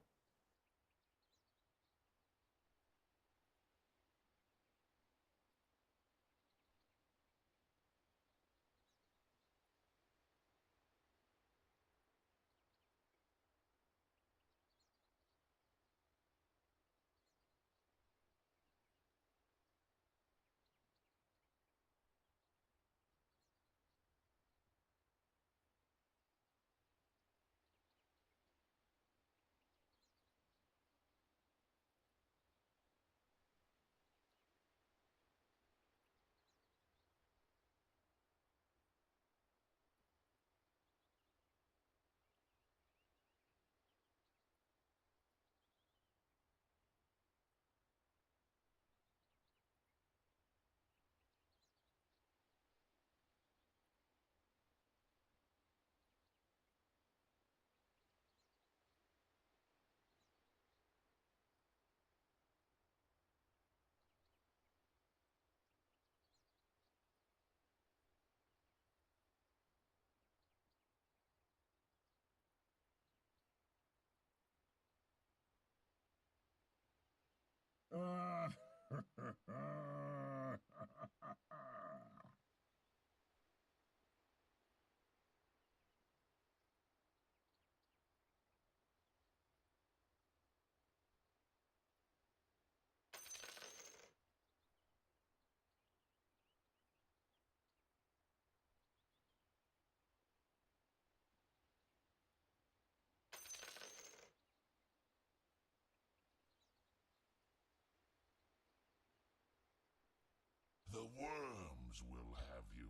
The worms will have you.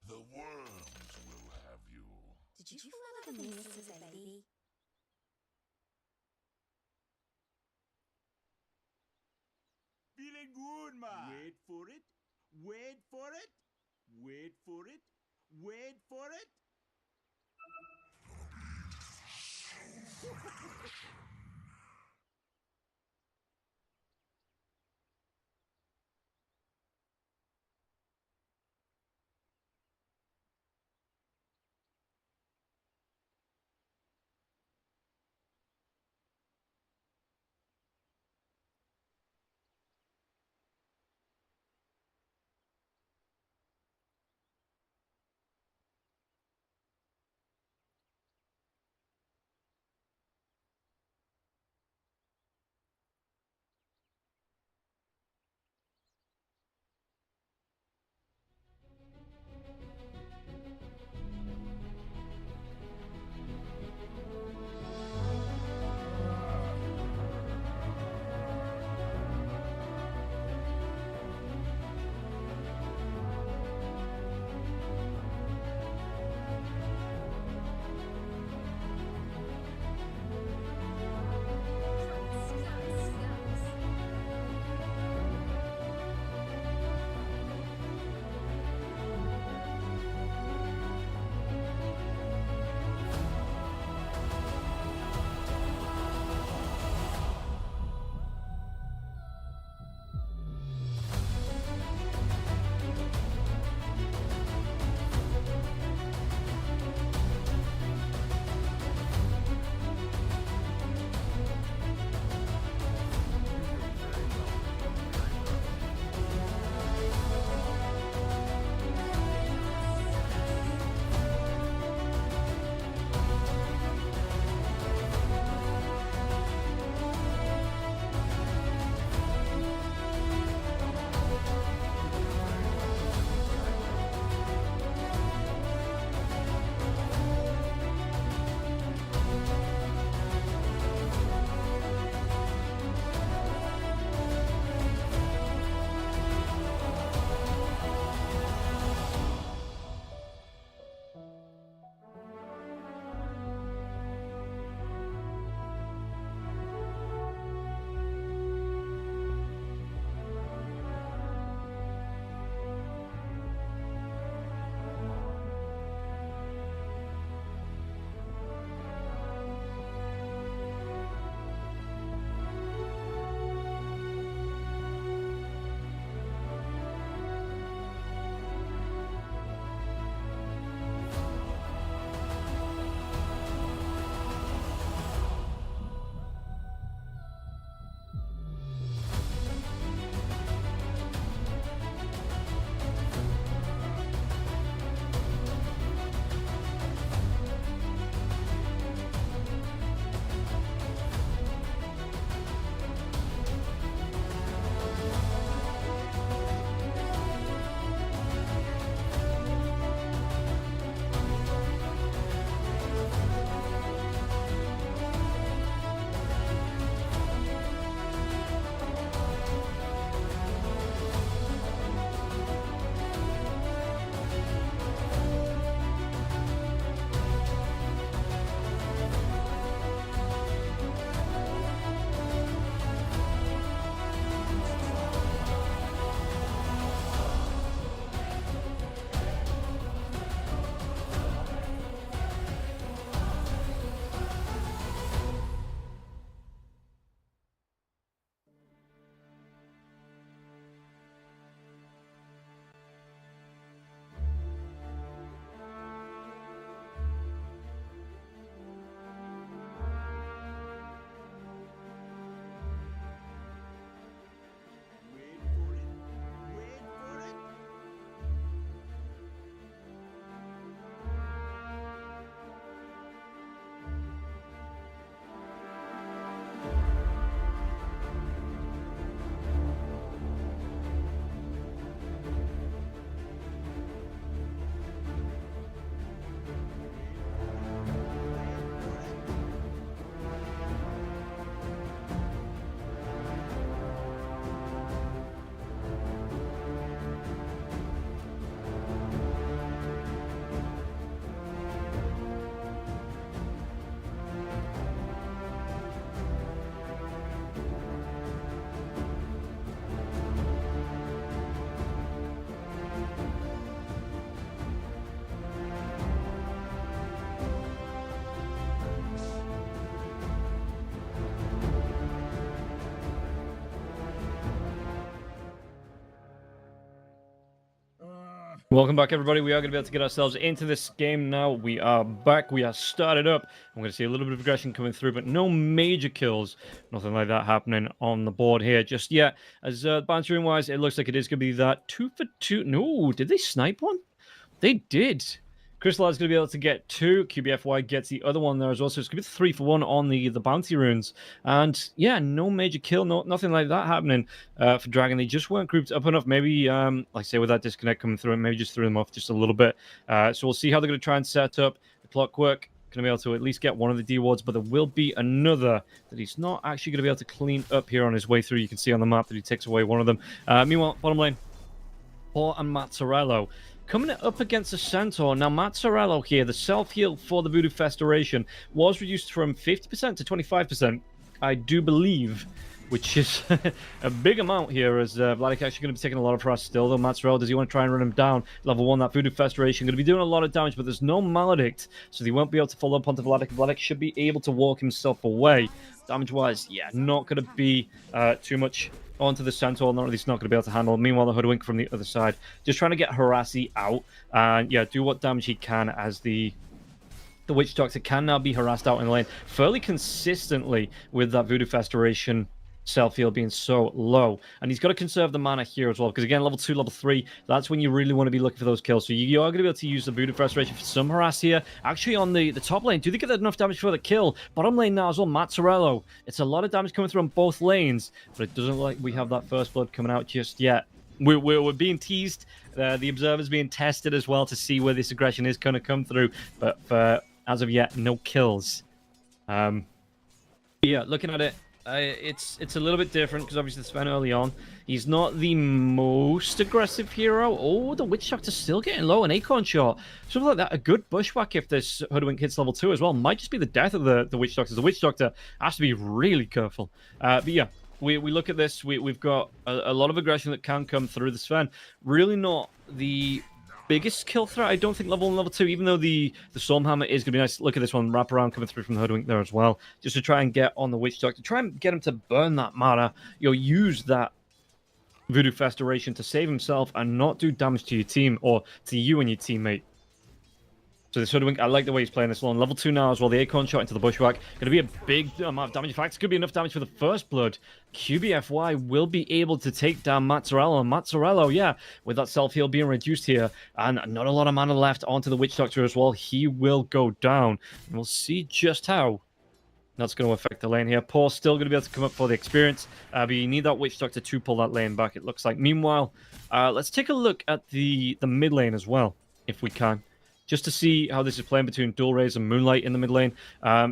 The worms will have you. Did you follow the moose as a baby? Feeling good, ma. Wait for it. Wait for it. Wait for it. Wait for it. Welcome back, everybody. We are going to be able to get ourselves into this game now. We are back. We are started up. I'm going to see a little bit of aggression coming through, but no major kills. Nothing like that happening on the board here just yet. As bantering-wise, it looks like it is going to be that 2 for 2. No, did they snipe one? They did. Crystal is going to be able to get 2. QBFY gets the other one there as well. So it's going to be 3 for 1 on the bounty runes. And yeah, no major kill, nothing like that happening for Dragon. They just weren't grouped up enough. Maybe, like I say, with that disconnect coming through, maybe just threw them off just a little bit. So we'll see how they're going to try and set up the clockwork. Going to be able to at least get one of the D wards, but there will be another that he's not actually going to be able to clean up here on his way through. You can see on the map that he takes away one of them. Meanwhile, bottom lane, Paul and Mazzarello coming up against the Centaur. Now, Mazzarello here, the self-heal for the Voodoo Festoration was reduced from 50% to 25%, I do believe, which is a big amount here, as Vladik actually going to be taking a lot of harass still, though. Mazzarello, does he want to try and run him down? Level 1, that Voodoo Festoration, going to be doing a lot of damage, but there's no Maledict, so he won't be able to follow up onto Vladik. Vladik should be able to walk himself away. Damage-wise, yeah, not going to be too much onto the Centaur, not really, not going to be able to handle. Meanwhile, the Hoodwink from the other side, just trying to get Harassi out, and yeah, do what damage he can, as the Witch Doctor can now be harassed out in the lane fairly consistently with that Voodoo Festoration self-heal being so low. And he's got to conserve the mana here as well, because again, level 2, level 3, that's when you really want to be looking for those kills. So you are going to be able to use the Voodoo Restoration for some harass here. Actually, on the top lane, do they get enough damage for the kill? Bottom lane now as well, Mazzarello. It's a lot of damage coming through on both lanes, but it doesn't look like we have that first blood coming out just yet. We're being teased. The observer's being tested as well to see where this aggression is going to come through, but as of yet, no kills. Yeah, looking at it, it's a little bit different because obviously Sven early on, he's not the most aggressive hero. Oh, the Witch Doctor's still getting low, an Acorn shot, something like that. A good bushwhack if this Hoodwink hits level 2 as well might just be the death of the Witch Doctor. The Witch Doctor has to be really careful. But yeah, we look at this. We've got a lot of aggression that can come through the Sven. Really not the biggest kill threat, I don't think, level 1 and level 2, even though the Stormhammer is going to be nice. Look at this one, wrap around coming through from the Hoodwink there as well, just to try and get on the Witch Doctor, try and get him to burn that mana, use that Voodoo Festoration to save himself and not do damage to your team or to you and your teammate. So this Hoodwink, I like the way he's playing this one. Level 2 now as well, the Acorn shot into the Bushwhack. Going to be a big amount of damage. In fact, it's going to be enough damage for the first blood. QBFY will be able to take down Mazzarello. And Mazzarello, yeah, with that self-heal being reduced here, and not a lot of mana left onto the Witch Doctor as well, he will go down. And we'll see just how that's going to affect the lane here. Paul's still going to be able to come up for the experience, but you need that Witch Doctor to pull that lane back, it looks like. Meanwhile, let's take a look at the mid lane as well, if we can, just to see how this is playing between Dual Rays and Moonlight in the mid lane,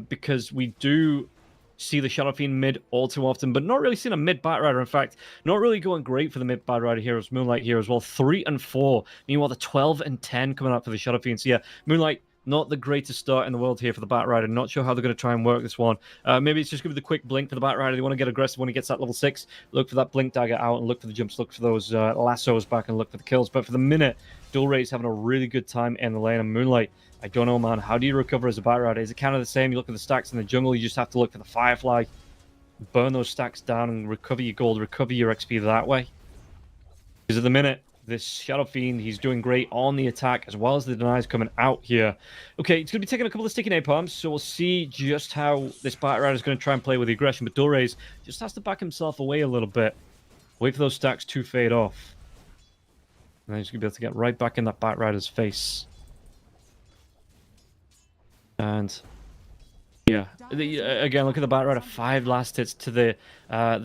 because we do see the Shadow Fiend mid all too often, but not really seeing a mid Batrider. In fact, not really going great for the mid Batrider heroes. Moonlight here as well, 3 and 4. Meanwhile, the 12 and 10 coming out for the Shadow Fiend. So yeah, Moonlight, not the greatest start in the world here for the Batrider. Not sure how they're going to try and work this one. Maybe it's just going to be the quick blink for the Batrider. They want to get aggressive when he gets that level 6. Look for that blink dagger out and look for the jumps. Look for those lassos back and look for the kills. But for the minute, Dual Ray's having a really good time in the lane. And Moonlight, I don't know, man. How do you recover as a Batrider? Is it kind of the same? You look at the stacks in the jungle. You just have to look for the Firefly. Burn those stacks down and recover your gold. Recover your XP that way. Because at the minute, this Shadow Fiend, he's doing great on the attack, as well as the denies coming out here. Okay, it's going to be taking a couple of sticky napalms, so we'll see just how this Batrider is going to try and play with the aggression. But Dual Rays just has to back himself away a little bit. Wait for those stacks to fade off. And then he's going to be able to get right back in that Batrider's face. And yeah, again, look at the Batrider. 5 last hits to the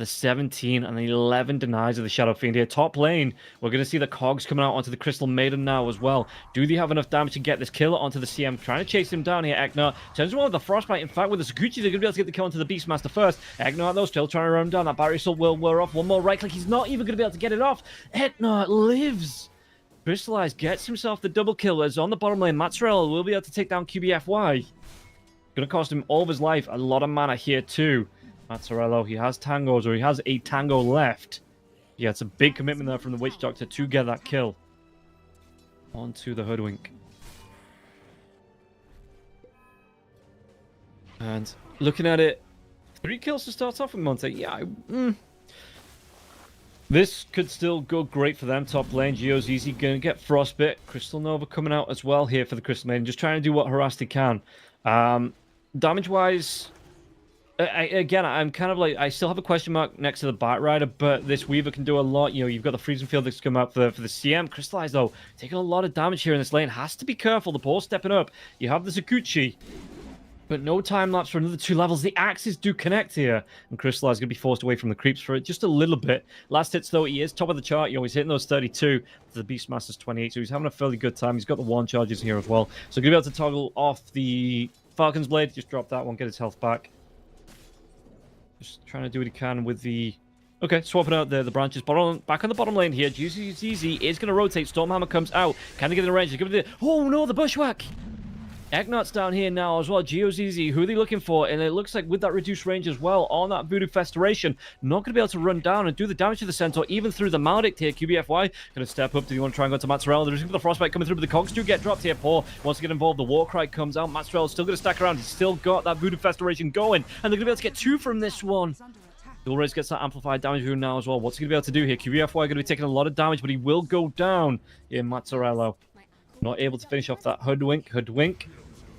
17 and the 11 denies of the Shadow Fiend here. Top lane, we're going to see the cogs coming out onto the Crystal Maiden now as well. Do they have enough damage to get this kill onto the CM? Trying to chase him down here. Eknar turns around with the Frostbite. In fact, with the Sakuchi, they're going to be able to get the kill onto the Beastmaster first. Eknar, though, still trying to run him down. That Barrier Assault will wear off. One more right click. He's not even going to be able to get it off. Eknar lives. Crystallize gets himself the double kill. As on the bottom lane, Mazzarello will be able to take down QBFY. Going to cost him all of his life. A lot of mana here too. Mazzarello, he has tangos, or he has a tango left. Yeah, it's a big commitment there from the Witch Doctor to get that kill. Onto the Hoodwink. And looking at it, 3 kills to start off with Monte. Yeah, This could still go great for them. Top lane, Geo's easy. Gonna get Frostbit. Crystal Nova coming out as well here for the Crystal Maiden. Just trying to do what Harassed can. Damage-wise, again, I'm kind of like, I still have a question mark next to the Batrider, but this Weaver can do a lot. You know, you've got the Freezing Field that's come out for the CM. Crystallize, though, taking a lot of damage here in this lane. Has to be careful. The ball stepping up. You have the Zakuchi, but no time lapse for another 2 levels. The axes do connect here, and Crystallize is going to be forced away from the creeps for it just a little bit. Last hits, though, he is top of the chart. You know, he's hitting those 32. The Beastmaster's 28, so he's having a fairly good time. He's got the 1 charges here as well. So going to be able to toggle off the Falcon's Blade. Just drop that one, get his health back. Just trying to do what he can with the... Okay, swapping out the branches. Back on the bottom lane here. Juicy ZZ is going to rotate. Stormhammer comes out. Can they get in the range? Oh, no, the Bushwhack! Eknot's down here now as well. GeoZZ, who are they looking for? And it looks like with that reduced range as well on that Voodoo Festeration, not going to be able to run down and do the damage to the Centaur, even through the Maledict here. QBFY going to step up. Do you want to try and go to Mozzarella? There's the Frostbite coming through, but the Cogs do get dropped here. Paul wants to get involved. The Warcry comes out. Mozzarella still going to stack around. He's still got that Voodoo Festeration going, and they're going to be able to get 2 from this one. Dulrez gets that amplified damage rune now as well. What's he going to be able to do here? QBFY going to be taking a lot of damage, but he will go down here. Mozzarella not able to finish off that Hoodwink.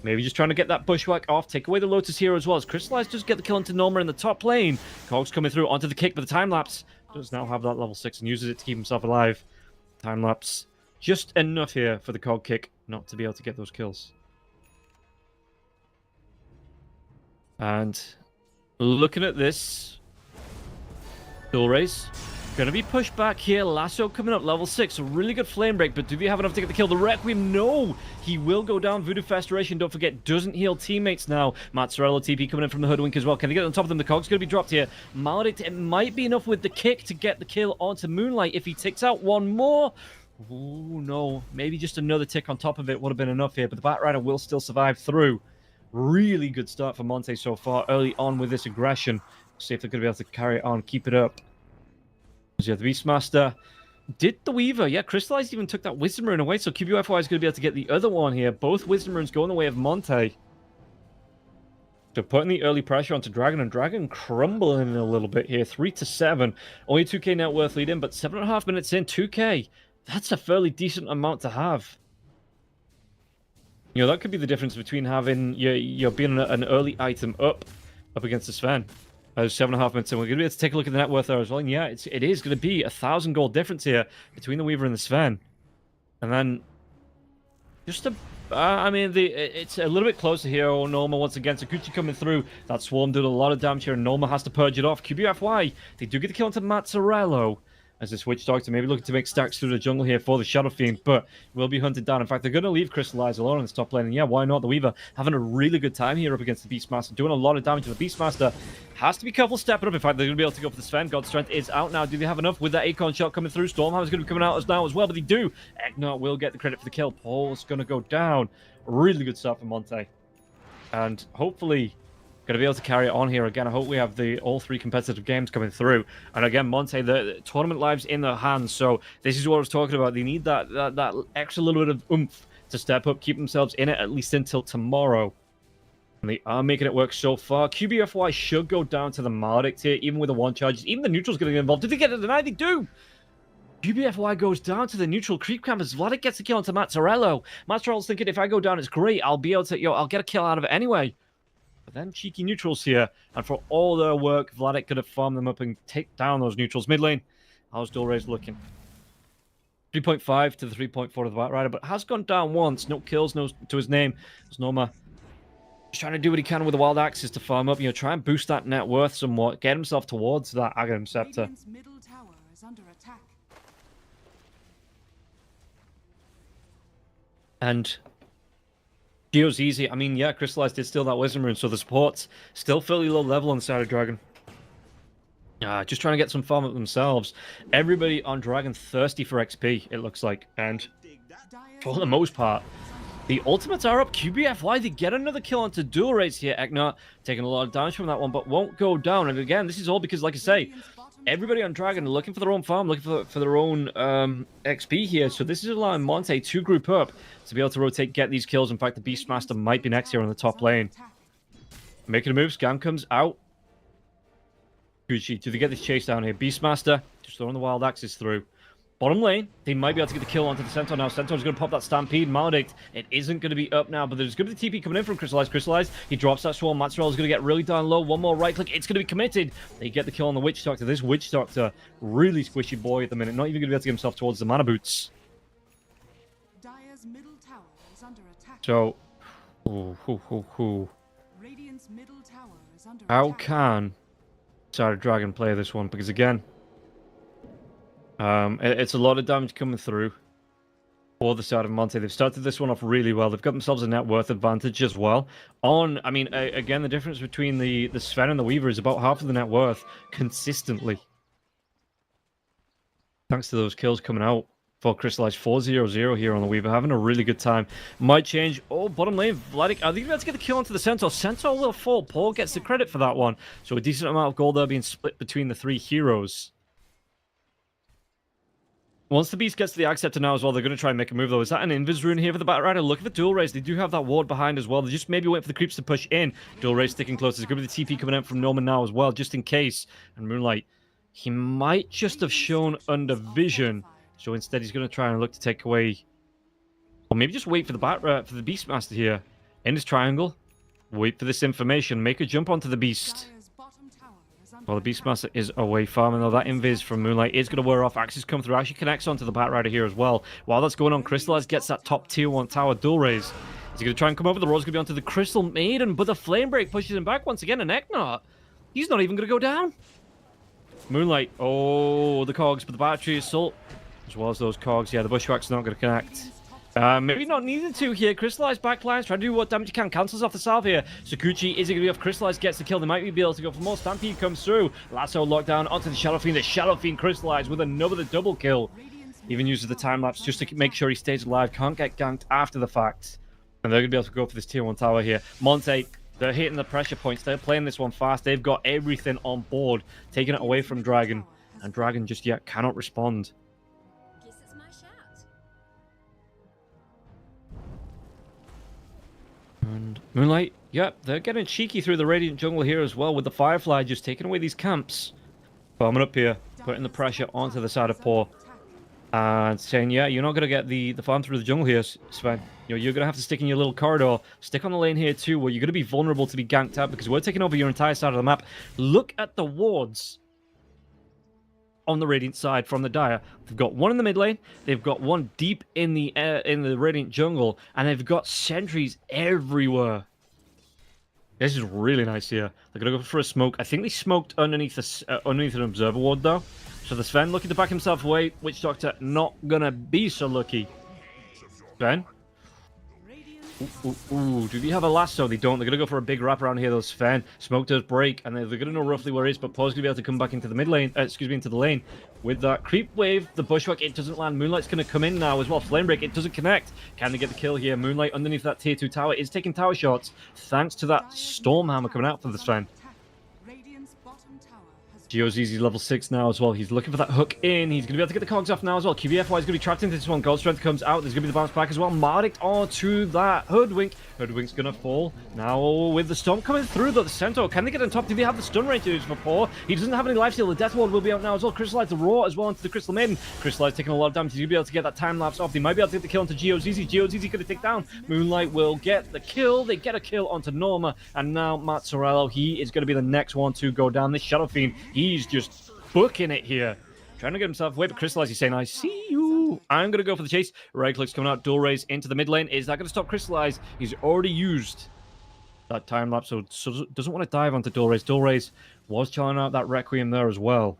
Maybe just trying to get that Bushwhack off. Take away the Lotus here as well. As Crystallize does get the kill into Norma in the top lane. Cogs coming through onto the kick, but the time-lapse does now have that level 6 and uses it to keep himself alive. Time-lapse just enough here for the Cog kick not to be able to get those kills. And looking at this, Dulrez going to be pushed back here. Lasso coming up, level 6. A really good flame break, but do they have enough to get the kill? The Requiem, no! He will go down. Voodoo Festeration, don't forget, doesn't heal teammates now. Mozzarella TP coming in from the Hoodwink as well. Can they get on top of them? The Cog's going to be dropped here. Maledict, it might be enough with the kick to get the kill onto Moonlight. If he ticks out one more... Ooh, no. Maybe just another tick on top of it would have been enough here, but the Batrider will still survive through. Really good start for Monte so far, early on with this aggression. See if they're going to be able to carry it on, keep it up. Yeah, the Beastmaster did the Weaver. Yeah, Crystallize even took that Wisdom Rune away, so QBFY is going to be able to get the other one here. Both Wisdom Runes going the way of Monte. So putting the early pressure onto Dragon, and Dragon crumbling a little bit here. 3-7. Only 2k net worth lead in, but 7.5 minutes in, 2k. That's a fairly decent amount to have. You know, that could be the difference between having you're being an early item up against the Sven. 7.5 minutes in. We're going to be able to take a look at the net worth there as well. And yeah, it is going to be 1,000 gold difference here between the Weaver and the Sven. And then just I mean, it's a little bit closer here. Oh, Norma once again. Sakuchi coming through. That Swarm did a lot of damage here, and Norma has to purge it off. QBFY, they do get the kill into Mazzarello as the Switch Doctor, maybe looking to make stacks through the jungle here for the Shadow Fiend, but will be hunted down. In fact, they're going to leave Crystallize alone in the top lane, and yeah, why not? The Weaver having a really good time here up against the Beastmaster, doing a lot of damage to the Beastmaster. Has to be careful stepping up. In fact, they're going to be able to go for the Sven. God's Strength is out now. Do they have enough with that Acorn shot coming through? Stormhammer's going to be coming out now as well, but they do. Eknot will get the credit for the kill. Paul's going to go down. Really good stuff for Monte. And hopefully going to be able to carry it on here again. I hope we have all 3 competitive games coming through. And again, Monte, the tournament lives in their hands. So this is what I was talking about. They need that extra little bit of oomph to step up, keep themselves in it at least until tomorrow. And they are making it work so far. QBFY should go down to the Maledict here, even with the 1 charges. Even the neutral's going to get involved. Did they get it denied? They do! QBFY goes down to the neutral creep camp as Vladik gets a kill onto Mazzarello. Mazzarello's thinking, if I go down, it's great. I'll be able to, I'll get a kill out of it anyway. But then cheeky neutrals here, and for all their work, Vladik could have farmed them up and take down those neutrals. Mid lane, how's Dulrez looking? 3.5 to the 3.4 of the Batrider, but has gone down once. No kills, no to his name. There's Norma just trying to do what he can with the Wild Axes to farm up, try and boost that net worth somewhat, get himself towards that Aghanim Scepter. Middle tower is under attack. And Geo's easy. I mean, yeah, Crystallized did steal that Wisdom Rune, so the support's still fairly low level on the side of Dragon. Just trying to get some farm up themselves. Everybody on Dragon thirsty for XP, it looks like. And for the most part, the ultimates are up. QBFY, they get another kill onto dual rates here. Eknot taking a lot of damage from that one, but won't go down. And again, this is all because, like I say, everybody on Dragon looking for their own farm, looking for their own XP here. So this is allowing Monte to group up to be able to rotate, get these kills. In fact, the Beastmaster might be next here on the top lane. Making a move, Scam comes out. Gucci, do they get this chase down here? Beastmaster, just throwing the wild axes through. Bottom lane, they might be able to get the kill onto the Centaur now. Centaur's going to pop that Stampede. Maledict, it isn't going to be up now, but there's going to be the TP coming in from Crystallize. Crystallize, he drops that Swarm. Maxwell's going to get really down low. One more right click, it's going to be committed. They get the kill on the Witch Doctor. This Witch Doctor, really squishy boy at the minute. Not even going to be able to get himself towards the Mana Boots. Dire's middle tower is under attack. So, Radiant's middle tower is under how attack. can Side Dragon play this one? Because again, it's a lot of damage coming through for the side of Monte. They've started this one off really well. They've got themselves a net worth advantage as well. Again, the difference between the Sven and the Weaver is about half of the net worth consistently. Thanks to those kills coming out for Crystallized. 4-0-0 here on the Weaver. Having a really good time. Might change. Oh, bottom lane. Vladik, are they about to get the kill onto the Centaur? Centaur will fall. Paul gets the credit for that one. So a decent amount of gold there being split between the three heroes. Once the Beast gets to the Acceptor now as well, they're going to try and make a move, though. Is that an Invis rune here for the Batrider? Look at the dual race. They do have that ward behind as well. They just maybe wait for the creeps to push in. Dual race sticking close. There's going to be the TP coming out from Norman now as well, just in case. And Moonlight, he might just have shown under vision. So instead, he's going to try and look to take away... Or maybe just wait for the for the Beastmaster here. In his triangle. Wait for this information. Make a jump onto the Beast. Dire's bottom tower is under Well, the attack. Beastmaster is away farming, though. That Invis from Moonlight is going to wear off. Axes come through. Actually connects onto the Batrider here as well. While that's going on, Crystallize gets that top tier 1 tower dual raise. Is he going to try and come over? The roll's going to be onto the Crystal Maiden, but the Flame Break pushes him back once again. And Eknart, he's not even going to go down. Moonlight, oh, the cogs, but the battery assault, as well as those cogs. Yeah, the Bushwhack's not going to connect. Maybe not needed to here. Crystallized backlines, trying to do what damage he can. Cancels off the salve here. Sakuchi, is it going to be off? Crystallized gets the kill. They might be able to go for more. Stampede comes through. Lasso lockdown onto the Shadow Fiend. The Shadow Fiend Crystallized with another double kill. Even uses the time lapse just to make sure he stays alive. Can't get ganked after the fact. And they're going to be able to go for this tier 1 tower here. Monte, they're hitting the pressure points. They're playing this one fast. They've got everything on board. Taking it away from Dragon. And Dragon just yet cannot respond. Guess it's my shout. And Moonlight, yep, they're getting cheeky through the Radiant Jungle here as well with the Firefly just taking away these camps. Farming up here, putting the pressure onto the side of Paw. And saying, yeah, you're not going to get the farm through the jungle here, Sven. You're going to have to stick in your little corridor. Stick on the lane here too, where you're going to be vulnerable to be ganked out because we're taking over your entire side of the map. Look at the wards on the Radiant side from the Dire. They've got one in the mid lane, they've got one deep in the Radiant jungle, and they've got sentries everywhere. This is really nice here. They're going to go for a smoke. I think they smoked underneath an observer ward though. So the Sven looking to back himself away. Witch Doctor not going to be so lucky. Sven? Ooh, do they have a lasso? They don't. They're going to go for a big wrap around here, though. Sven. Smoke does break, and they're going to know roughly where he is, but Paul's going to be able to come back into the mid lane, into the lane. With that creep wave, the Bushwhack, it doesn't land. Moonlight's going to come in now as well. Flame Break, it doesn't connect. Can they get the kill here? Moonlight underneath that tier 2 tower is taking tower shots, thanks to that Storm Hammer coming out for the Sven. Radiant's bottom tower has GeoZ's level 6 now as well. He's looking for that hook in. He's going to be able to get the cogs off now as well. QBFY is going to be trapped into this one. Gold Strength comes out. There's going to be the bounce back as well. Maledict onto that Hoodwink. Hoodwink's going to fall. Now with the Storm coming through, though, the Centaur, can they get on top? Do they have the stun range to use for Paw? He doesn't have any lifesteal. The Death Ward will be out now as well. Crystallize the Roar as well into the Crystal Maiden. Crystallize taking a lot of damage. He's going to be able to get that time lapse off. They might be able to get the kill onto GeoZZ. GeoZZ going to take down. Moonlight will get the kill. They get a kill onto Norma. And now Mazzarello, he is going to be the next one to go down. This Shadow Fiend, he's just booking it here. Trying to get himself away, but Crystallize, he's saying, I see you. I'm going to go for the chase. Right click's coming out. Dual raise into the mid lane. Is that going to stop Crystallize? He's already used that time lapse, so doesn't want to dive onto Dual raise. Dual raise was trying out that Requiem there as well.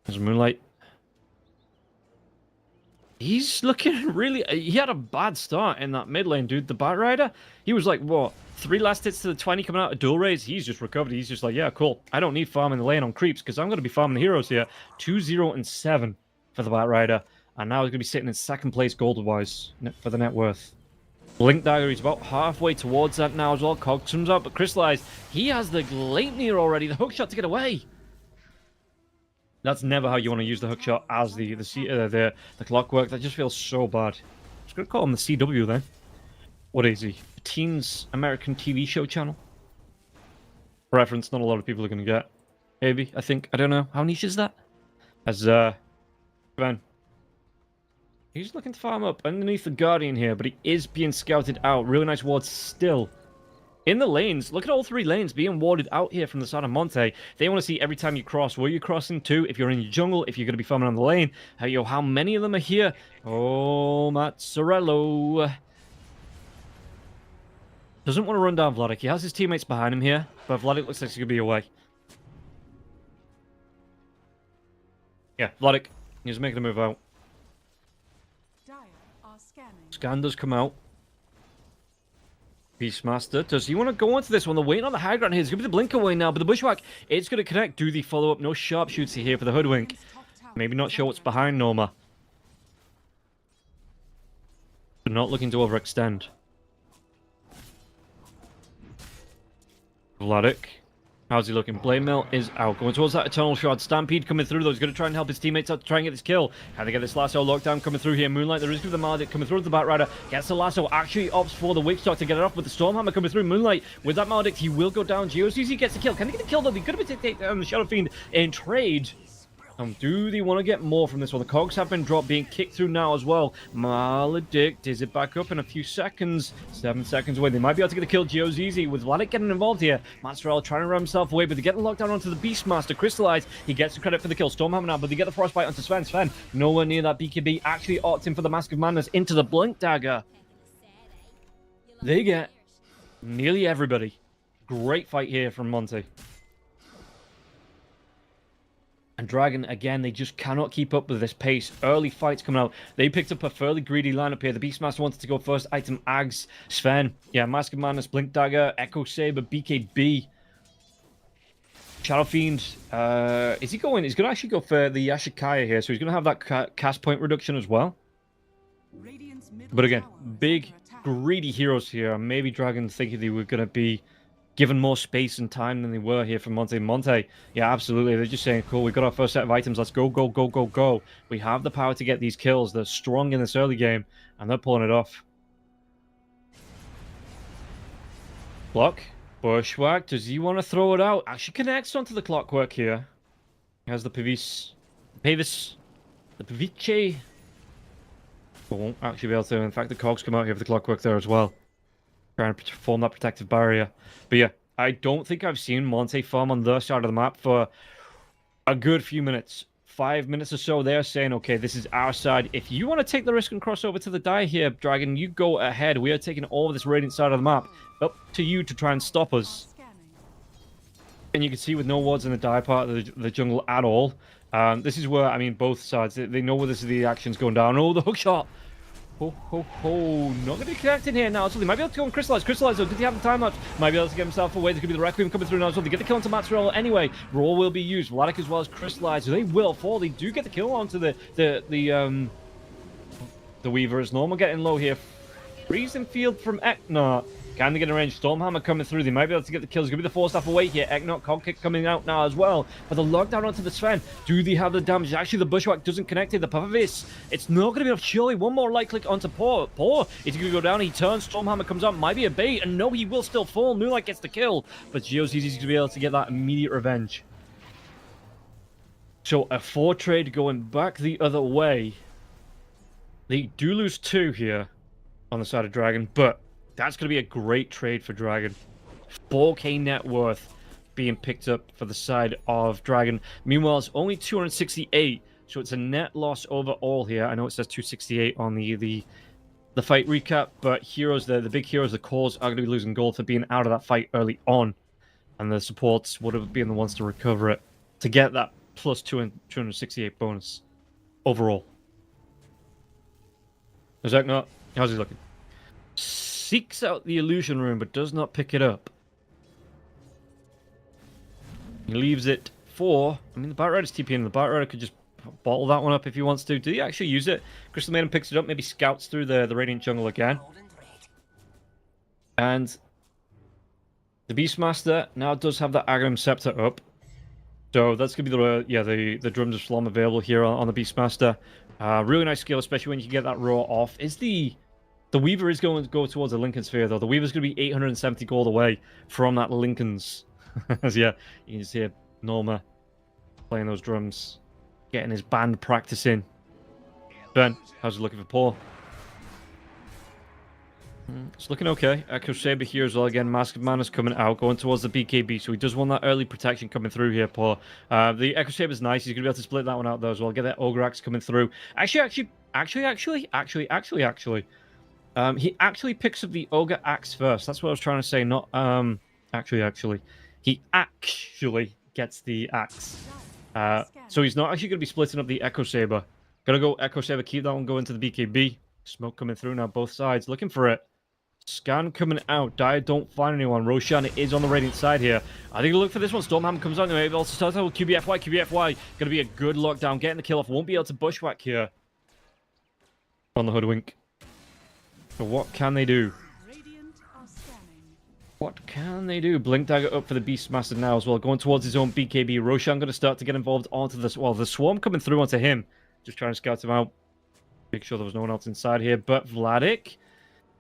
There's Moonlight. He's looking really... He had a bad start in that mid lane, dude. The Batrider, he was like, what, 3 last hits to the 20 coming out of dual raise? He's just recovered. He's just like, yeah, cool. I don't need farming the lane on creeps because I'm going to be farming the heroes here. 2-0-7 for the Batrider. And now he's going to be sitting in second place gold-wise for the net worth. Blink Dagger, he's about halfway towards that now as well. Cog comes out, but Crystallized, he has the Gleipnir already. The hookshot to get away. That's never how you want to use the hookshot as the clockwork. That just feels so bad. I'm just going to call him the CW then. What is he? A teens American TV show channel? reference not a lot of people are going to get. Maybe, I think. I don't know. How niche is that? As, Ben. He's looking to farm up underneath the Guardian here, but he is being scouted out. Really nice ward still. In the lanes, look at all 3 lanes being warded out here from the side of Monte. They want to see every time you cross where you're crossing to, if you're in your jungle, if you're going to be farming on the lane. How many of them are here? Oh, Mazzarello. Doesn't want to run down Vladik. He has his teammates behind him here, but Vladik looks like he's going to be away. Yeah, Vladik. He's making a move out. Dire are scanning. Scan does come out. Beastmaster, does he want to go into this one? They're waiting on the high ground here. It's going to be the blink away now, but the bushwhack, it's going to connect. Do the follow-up? No sharpshooter here for the Hoodwink. Top tower Maybe not is sure what's under behind Norma. But not looking to overextend. Vladik. How's he looking? Blade Mill is out. Going towards that Eternal Shard. Stampede coming through, though. He's going to try and help his teammates out to try and get this kill. Can they get this lasso lockdown coming through here? Moonlight, there is the Maledict coming through with the Batrider. Gets the lasso. Actually opts for the Witch Talk to get it off with the Stormhammer coming through. Moonlight with that Maledict. He will go down. GeoCZ gets the kill. Can they get the kill, though? They could have been taking the Shadow Fiend in trade. Do they want to get more from this one? The cogs have been dropped, being kicked through now as well. Maledict, is it back up in a few seconds? 7 seconds away. They might be able to get a kill. GeoZZ with Vladik getting involved here. Mazzarello trying to run himself away, but they get the lockdown onto the Beastmaster. Crystallize, he gets the credit for the kill. Stormhammer now, but they get the Frostbite onto Sven. Sven, nowhere near that BKB. Actually opting for the Mask of Madness into the Blink Dagger. They get nearly everybody. Great fight here from Monty. And Dragon, again, they just cannot keep up with this pace. Early fights coming out. They picked up a fairly greedy lineup here. The Beastmaster wanted to go first. Item Ags, Sven. Yeah, Mask of Madness, Blink Dagger, Echo Saber, BKB. Shadow Fiend. Is he going? He's going to actually go for the Ashikaya here. So he's going to have that cast point reduction as well. Radiant's middle But again, tower is big, under attack. greedy heroes here. Maybe Dragon thinking they were going to be given more space and time than they were here from Monte. Monte, yeah, absolutely. They're just saying, cool, we've got our first set of items. Let's go, go, go, go, go. We have the power to get these kills. They're strong in this early game, and they're pulling it off. Block. Bushwhack. Does he want to throw it out? Actually connects onto the Clockwork here. He has the Pavis. The Pavice. But won't actually be able to. In fact, the cogs come out here for the Clockwork there as well. Trying to form that protective barrier. But yeah, I don't think I've seen Monte farm on their side of the map for a good few minutes. 5 minutes or so. They're saying, okay, this is our side. If you want to take the risk and cross over to the die here, Dragon, you go ahead. We are taking all of this Radiant side of the map. Up to you to try and stop us. Scanning. And you can see with no wards in the die part of the jungle at all. This is where, I mean, both sides, they know where this is the action's going down. Oh, the hook shot. Ho, ho, ho. Not going to be connected here now. So they might be able to go and crystallize. Crystallize, though. Did he have the time lapse? Might be able to get himself away. There could be the Requiem coming through now. So they get the kill onto Mazzarello anyway. Roar will be used. Vladik as well as crystallize. So they will fall. They do get the kill onto the Weaver as normal. Getting low here. Freezing field from Eknot. Can they get a range? Stormhammer coming through. They might be able to get the kills. Going to be the Force Staff away here. Eknot, Cog Kick coming out now as well. But the lockdown onto the Sven. Do they have the damage? Actually, the Bushwhack doesn't connect it. The Pavis. It's not going to be enough. Surely one more light click onto Poor. Poor is going to go down. He turns. Stormhammer comes up. Might be a bait. And no, he will still fall. Moonlight gets the kill. But GeoCZ is going to be able to get that immediate revenge. So a 4 trade going back the other way. They do lose 2 here on the side of Dragon, but that's going to be a great trade for Dragon. 4k net worth being picked up for the side of Dragon. Meanwhile, it's only 268, so it's a net loss overall here. I know it says 268 on the fight recap, but heroes, the big heroes, the cores, are going to be losing gold for being out of that fight early on. And the supports would have been the ones to recover it, to get that plus 268 bonus overall. Is that not? How's he looking? Seeks out the illusion room, but does not pick it up. He leaves it for... I mean, the Batrider's TPing. The Batrider could just bottle that one up if he wants to. Did he actually use it? Crystal Maiden picks it up, maybe scouts through the Radiant Jungle again. And the Beastmaster now does have the Aghanim Scepter up. So that's going to be the Drums of Shalom available here on the Beastmaster. Really nice skill, especially when you can get that roar off. Is the Weaver is going to go towards the Lincoln Sphere, though. The Weaver's going to be 870 gold away from that Lincoln's As yeah, you can just hear Norma playing those drums, getting his band practicing. Ben, how's it looking for Paul? It's looking okay. Echo Saber here as well. Again, Mask of Manners coming out, going towards the BKB. So he does want that early protection coming through here, Paul. The Echo Saber's nice. He's going to be able to split that one out though as well. Get that Ogre Axe coming through. Actually. He actually picks up the Ogre Axe first. That's what I was trying to say. Not, actually. He actually gets the Axe. So he's not actually going to be splitting up the Echo Saber. Gonna go Echo Saber, keep that one going to the BKB. Smoke coming through now, both sides. Looking for it. Scan coming out. Dire don't find anyone. Roshan is on the Radiant side here. I think look for this one. Stormhammer comes out. Maybe also starts out with QBFY. QBFY gonna be a good lockdown. Getting the kill off. Won't be able to bushwhack here. On the Hoodwink. So what can they do? Radiant are scanning. What can they do? Blink Dagger up for the Beastmaster now as well. Going towards his own BKB. Roshan gonna start to get involved onto this. Well, the Swarm coming through onto him. Just trying to scout him out. Make sure there was no one else inside here. But Vladik.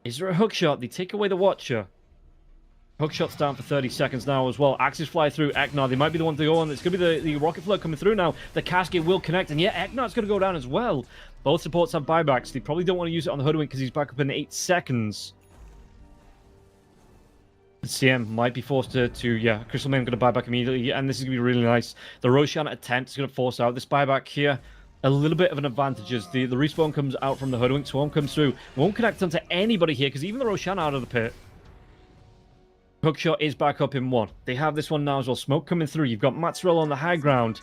Is there a hookshot? They take away the Watcher. Hookshot's down for 30 seconds now as well. Axes fly through Eknar. They might be the one to go on. It's going to be the Rocket Flood coming through now. The Cascade will connect. And yeah, Eknar's going to go down as well. Both supports have buybacks. They probably don't want to use it on the Hoodwink because he's back up in 8 seconds. The CM might be forced to yeah, Crystal Man going to buy back immediately. And this is going to be really nice. The Roshan attempt is going to force out this buyback here. A little bit of an advantage as the respawn comes out from the Hoodwink. Swarm comes through. Won't connect onto anybody here because even the Roshan out of the pit. Hookshot is back up in 1. They have this one now as well. Smoke coming through. You've got Maxwell on the high ground.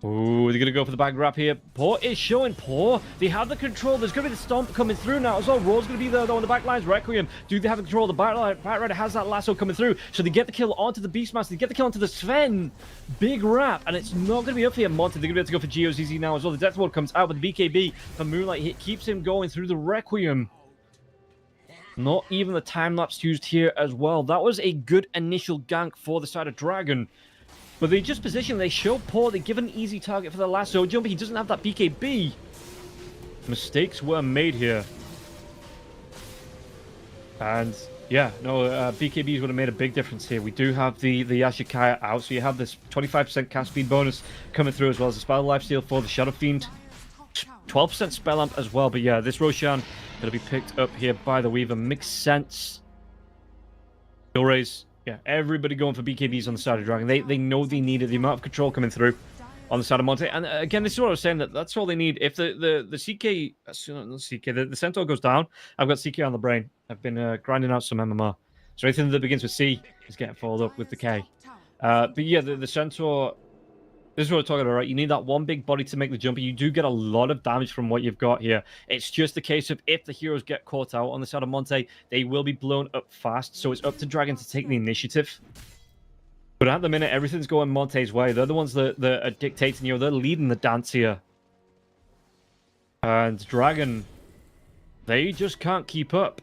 Ooh, they're going to go for the back wrap here. Poor is showing Poor. They have the control. There's going to be the stomp coming through now as well. Roar's going to be there though on the back lines. Requiem. Do they have the control? The Batrider has that lasso coming through. So they get the kill onto the Beastmaster. They get the kill onto the Sven. Big wrap. And it's not going to be up here. Monty. They're going to be able to go for GeoZZ now as well. The Death Ward comes out with the BKB. The Moonlight hit keeps him going through the Requiem. Not even the time-lapse used here as well. That was a good initial gank for the side of Dragon. But they just position, they show Paul, they give an easy target for the lasso jump. He doesn't have that BKB. Mistakes were made here. And yeah, no, BKBs would have made a big difference here. We do have the Ashikaya out, so you have this 25% cast speed bonus coming through as well as the Spell Lifesteal for the Shadow Fiend. 12% Spell Amp as well, but yeah, this Roshan going to be picked up here by the Weaver. Makes sense. Kill raise. Yeah, everybody going for BKBs on the side of Dragon. They know they needed the amount of control coming through on the side of Monte. And again, this is what I was saying, that's all they need. If the the Centaur goes down, I've got CK on the brain. I've been grinding out some MMR. So anything that begins with C is getting followed up with the K. But yeah, the Centaur, this is what we're talking about, right? You need that one big body to make the jump. You do get a lot of damage from what you've got here. It's just a case of if the heroes get caught out on the side of Monte, they will be blown up fast. So it's up to Dragon to take the initiative. But at the minute, everything's going Monte's way. They're the ones that are dictating, they're leading the dance here. And Dragon, they just can't keep up.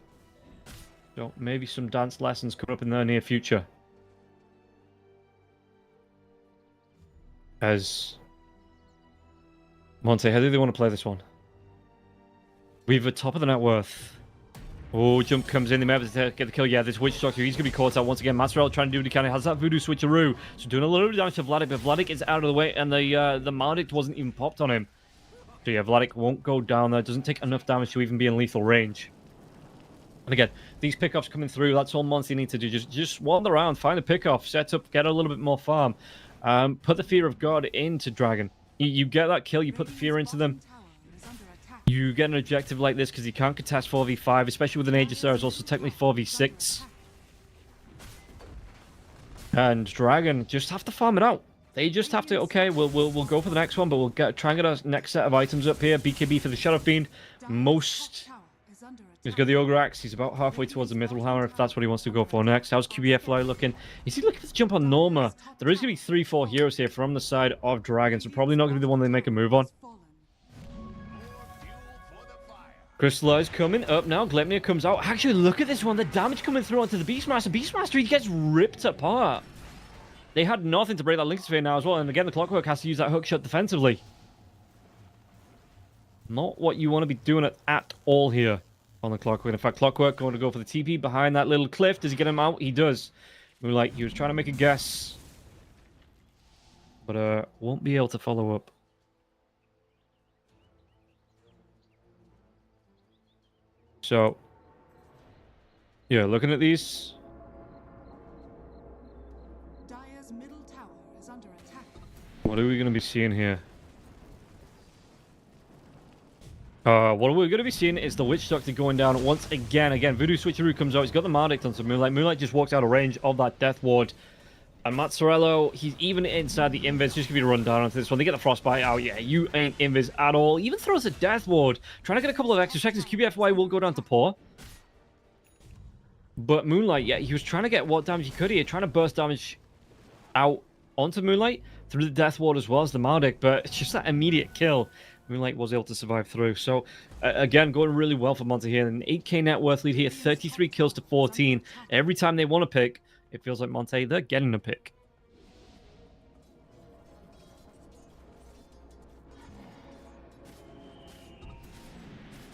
So maybe some dance lessons coming up in the near future. As Monte, how do they want to play this one? We've a top of the net worth. Oh, jump comes in. They may have to get the kill. Yeah, this Witch Doctor, he's going to be caught out once again. Masrel trying to do what he can. He has that Voodoo Switcheroo. So doing a little bit of damage to Vladik, but Vladik is out of the way, and the Maledict wasn't even popped on him. So yeah, Vladik won't go down there. Doesn't take enough damage to even be in lethal range. And again, these pickoffs coming through, that's all Monty need to do. Just wander around, find a pickoff, set up, get a little bit more farm. Put the Fear of God into Dragon. You get that kill, you put the fear into them. You get an objective like this because you can't contest 4v5, especially with an Aegis there. It's also technically 4v6. And Dragon just have to farm it out. They just have to, okay, we'll go for the next one, but we'll try and get our next set of items up here. BKB for the Shadow Fiend. He's got the Ogre Axe. He's about halfway towards the Mithril Hammer, if that's what he wants to go for next. How's QBFY looking? Is he looking for the jump on Norma? There is going to be 3-4 heroes here from the side of Dragon, so probably not going to be the one they make a move on. Crystallize coming up now. Glepnir comes out. Actually, look at this one. The damage coming through onto the Beastmaster. Beastmaster, he gets ripped apart. They had nothing to break that Link Sphere now as well. And again, the Clockwork has to use that hookshot defensively. Not what you want to be doing at all here on the Clockwork. In fact, Clockwork going to go for the TP behind that little cliff. Does he get him out? He does. Moonlight, he was trying to make a guess. But won't be able to follow up. So, yeah, looking at these. Dire's middle tower is under attack. What are we going to be seeing here? What we're going to be seeing is the Witch Doctor going down once again. Again, Voodoo Switcheroo comes out. He's got the Maledict on some Moonlight. Moonlight just walks out of range of that Death Ward. And Mazzarello, he's even inside the Invis. Just going to be run down onto this one. They get the Frostbite out. Yeah, you ain't Invis at all. Even throws a Death Ward. Trying to get a couple of extra seconds. QBFY will go down to Paw. But Moonlight, yeah, he was trying to get what damage he could here. Trying to burst damage out onto Moonlight through the Death Ward as well as the Maledict. But it's just that immediate kill. Moonlight was able to survive through. So, again, going really well for Monte here. An 8k net worth lead here. 33 kills to 14. Every time they want to pick, it feels like Monte, they're getting a pick.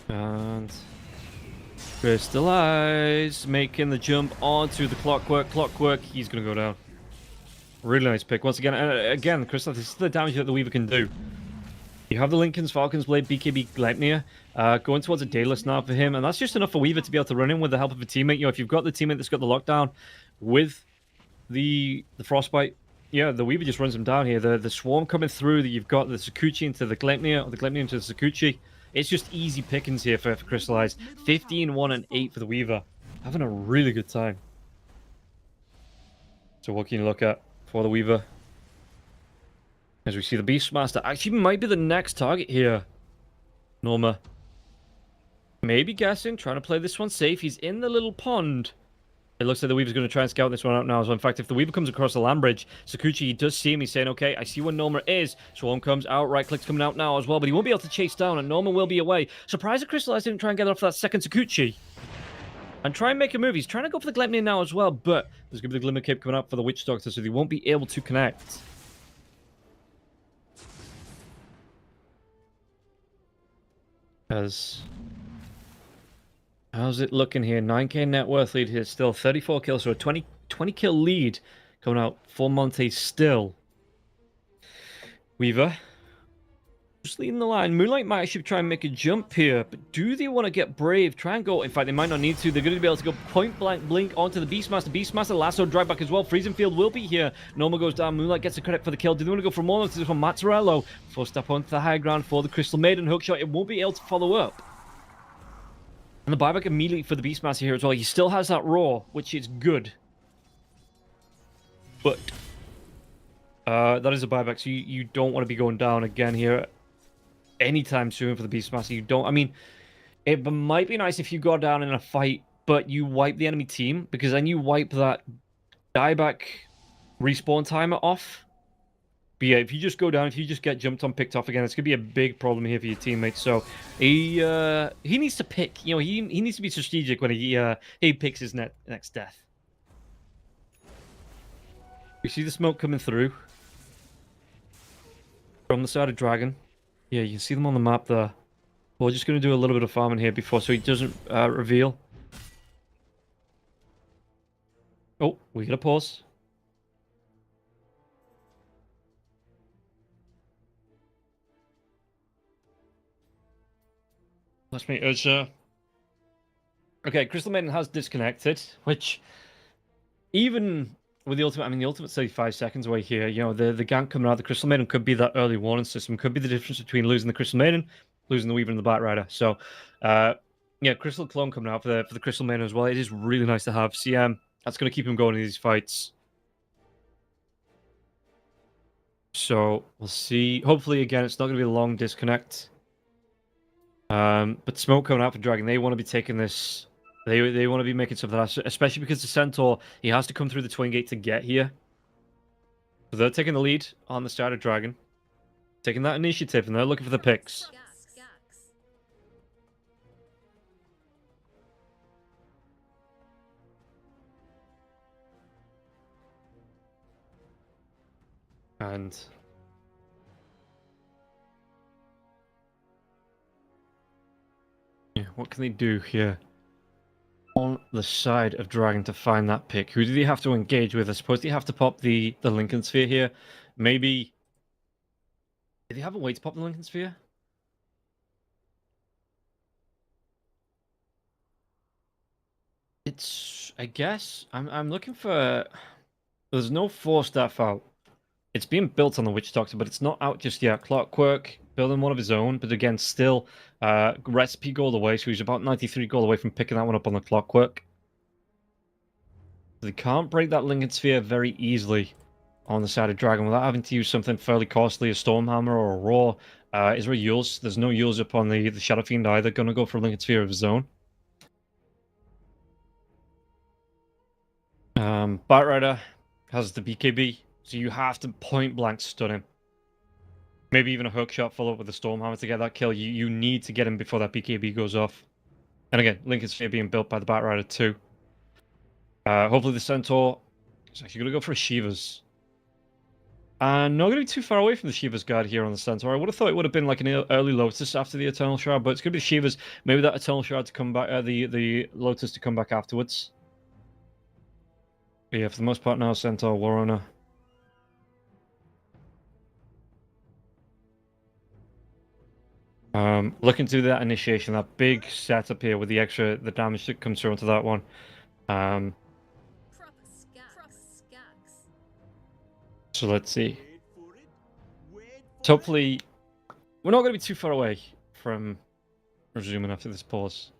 And Crystallize making the jump onto the Clockwork. Clockwork, he's going to go down. Really nice pick. Once again, again, Crystallize, this is the damage that the Weaver can do. You have the Lincoln's Falcon's Blade, BKB Gleipnir, going towards a Daedalus now for him, and that's just enough for Weaver to be able to run in with the help of a teammate. You know, if you've got the teammate that's got the lockdown with the Frostbite, yeah, the Weaver just runs him down here. The Swarm coming through, that you've got the Sakuchi into the Gleipnir, or the Gleipnir into the Sakuchi. It's just easy pickings here for Crystallize. 15, 1, and 8 for the Weaver. Having a really good time. So what can you look at for the Weaver? As we see the Beastmaster actually might be the next target here. Norma. Maybe guessing, trying to play this one safe. He's in the little pond. It looks like the Weaver's going to try and scout this one out now. So in fact, if the Weaver comes across the land bridge, Sakuchi, he does see him. He's saying, okay, I see where Norma is. Swarm comes out, right click's coming out now as well, but he won't be able to chase down, and Norma will be away. Surprised that Crystallize didn't try and get off that second Sakuchi. And try and make a move. He's trying to go for the Gleipnir now as well, but there's going to be the Glimmer Cape coming up for the Witch Doctor, so they won't be able to connect. How's it looking here? 9k net worth lead here still. 34 kills, so a 20 kill lead coming out for Monte still. Weaver just leading the line. Moonlight might actually try and make a jump here, but do they want to get brave? Try and go. In fact, they might not need to. They're going to be able to go point blank blink onto the Beastmaster. Beastmaster lasso drive back as well. Freezing Field will be here. Norma goes down. Moonlight gets the credit for the kill. Do they want to go for more to this one? Mazzarello forced up onto the high ground for the Crystal Maiden hookshot. It won't be able to follow up. And the buyback immediately for the Beastmaster here as well. He still has that roar, which is good. But that is a buyback, so you don't want to be going down again here anytime soon for the Beastmaster. You don't. I mean, it might be nice if you go down in a fight, but you wipe the enemy team, because then you wipe that dieback respawn timer off. But yeah, if you just go down, if you just get jumped on, picked off again, it's gonna be a big problem here for your teammates. So he needs to pick. You know, he needs to be strategic when he picks his next death. You see the smoke coming through from the side of Dragon. Yeah, you can see them on the map there. We're just going to do a little bit of farming here before, so he doesn't reveal. Oh, we got a pause. Let's meet Ursa. Okay, Crystal Maiden has disconnected, which even with the ultimate, I mean, the ultimate's 35 seconds away here. You know, the gank coming out of the Crystal Maiden could be that early warning system. Could be the difference between losing the Crystal Maiden, losing the Weaver and the Bat Rider. So, yeah, Crystal Clone coming out for the Crystal Maiden as well. It is really nice to have. CM, that's going to keep him going in these fights. So, we'll see. Hopefully, again, it's not going to be a long disconnect. But smoke coming out for Dragon. They want to be taking this. They want to be making something else, especially because the Centaur, he has to come through the Twin Gate to get here. So they're taking the lead on the start of Dragon. Taking that initiative, and they're looking for the picks. And yeah, what can they do here? On the side of Dragon to find that pick. Who did he have to engage with? I suppose he have to pop the Lincoln Sphere here. Maybe... Did he have a way to pop the Lincoln Sphere? It's... I guess... I'm looking for... There's no 4-staff out. It's being built on the Witch Doctor, but it's not out just yet. Clockwork building one of his own, but again, still recipe gold away, so he's about 93 gold away from picking that one up on the Clockwork. They can't break that Lincoln Sphere very easily on the side of Dragon without having to use something fairly costly, a Stormhammer or a Roar. Is there a Yules? There's no Yules up on the Shadow Fiend either. Gonna go for a Lincoln Sphere of his own. Batrider has the BKB, so you have to point blank stun him. Maybe even a hook shot follow up with a Stormhammer to get that kill. You need to get him before that BKB goes off. And again, Lincoln Sphere being built by the Batrider too. Hopefully the Centaur is actually going to go for a Shiva's. And not going to be too far away from the Shiva's guard here on the Centaur. I would have thought it would have been like an early Lotus after the Eternal Shroud, but it's going to be Shiva's. Maybe that Eternal Shroud to come back, the Lotus to come back afterwards. But yeah, for the most part now, Centaur, Warrunner. Looking to that initiation, that big setup here with the damage that comes through onto that one. Proper skunks. So let's see. Wait for it. Wait for So hopefully, we're not going to be too far away from resuming after this pause.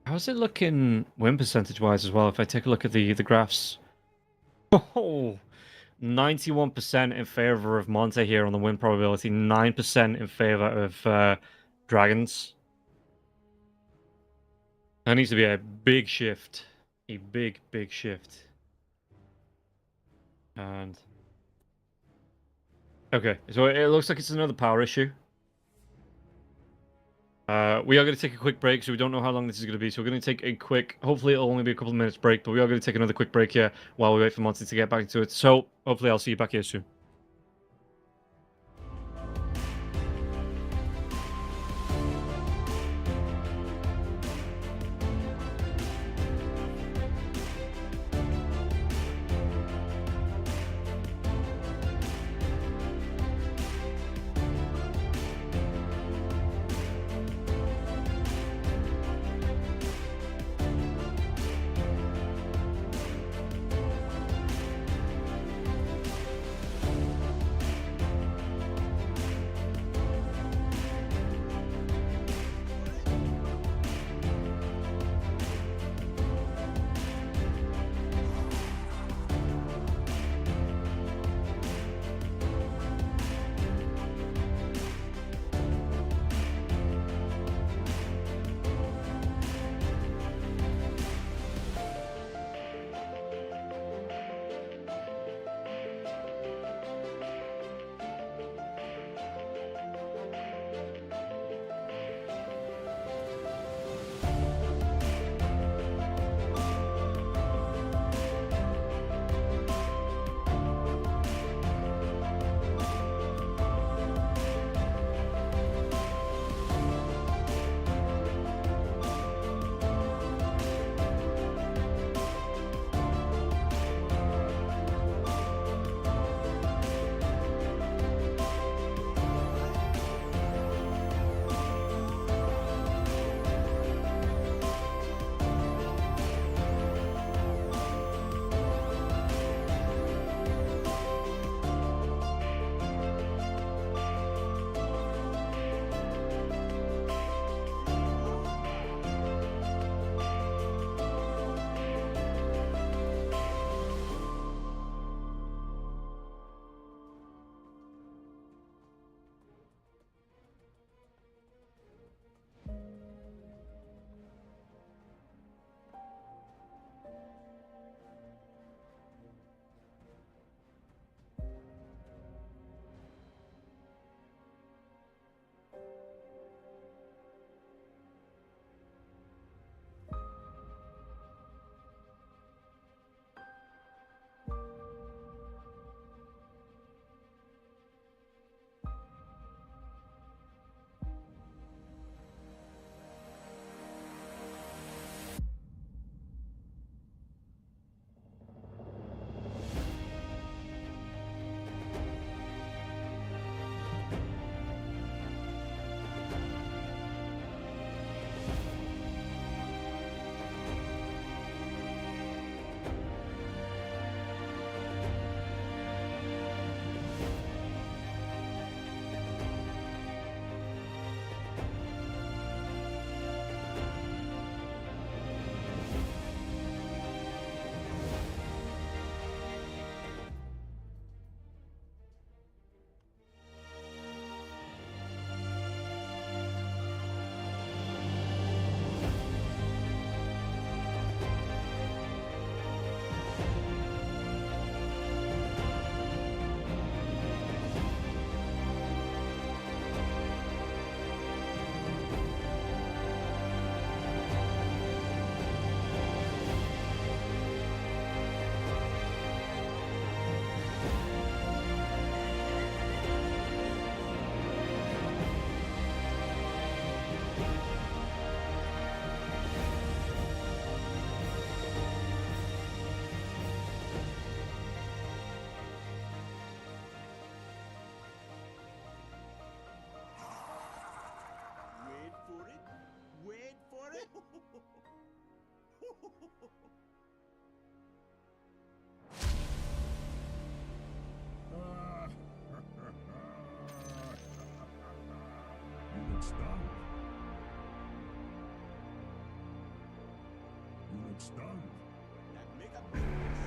How's it looking win percentage-wise as well? If I take a look at the graphs. Oh, 91% in favor of Monte here on the win probability, 9% in favor of Dragons. That needs to be a big shift. A big shift. And... Okay, so it looks like it's another power issue. We are going to take a quick break, so we don't know how long this is going to be. So we're going to take a quick, hopefully it'll only be a couple of minutes break, but we are going to take another quick break here while we wait for Monty to get back into it. So hopefully I'll see you back here soon. You look stunned. You look stunned. That make a big mess.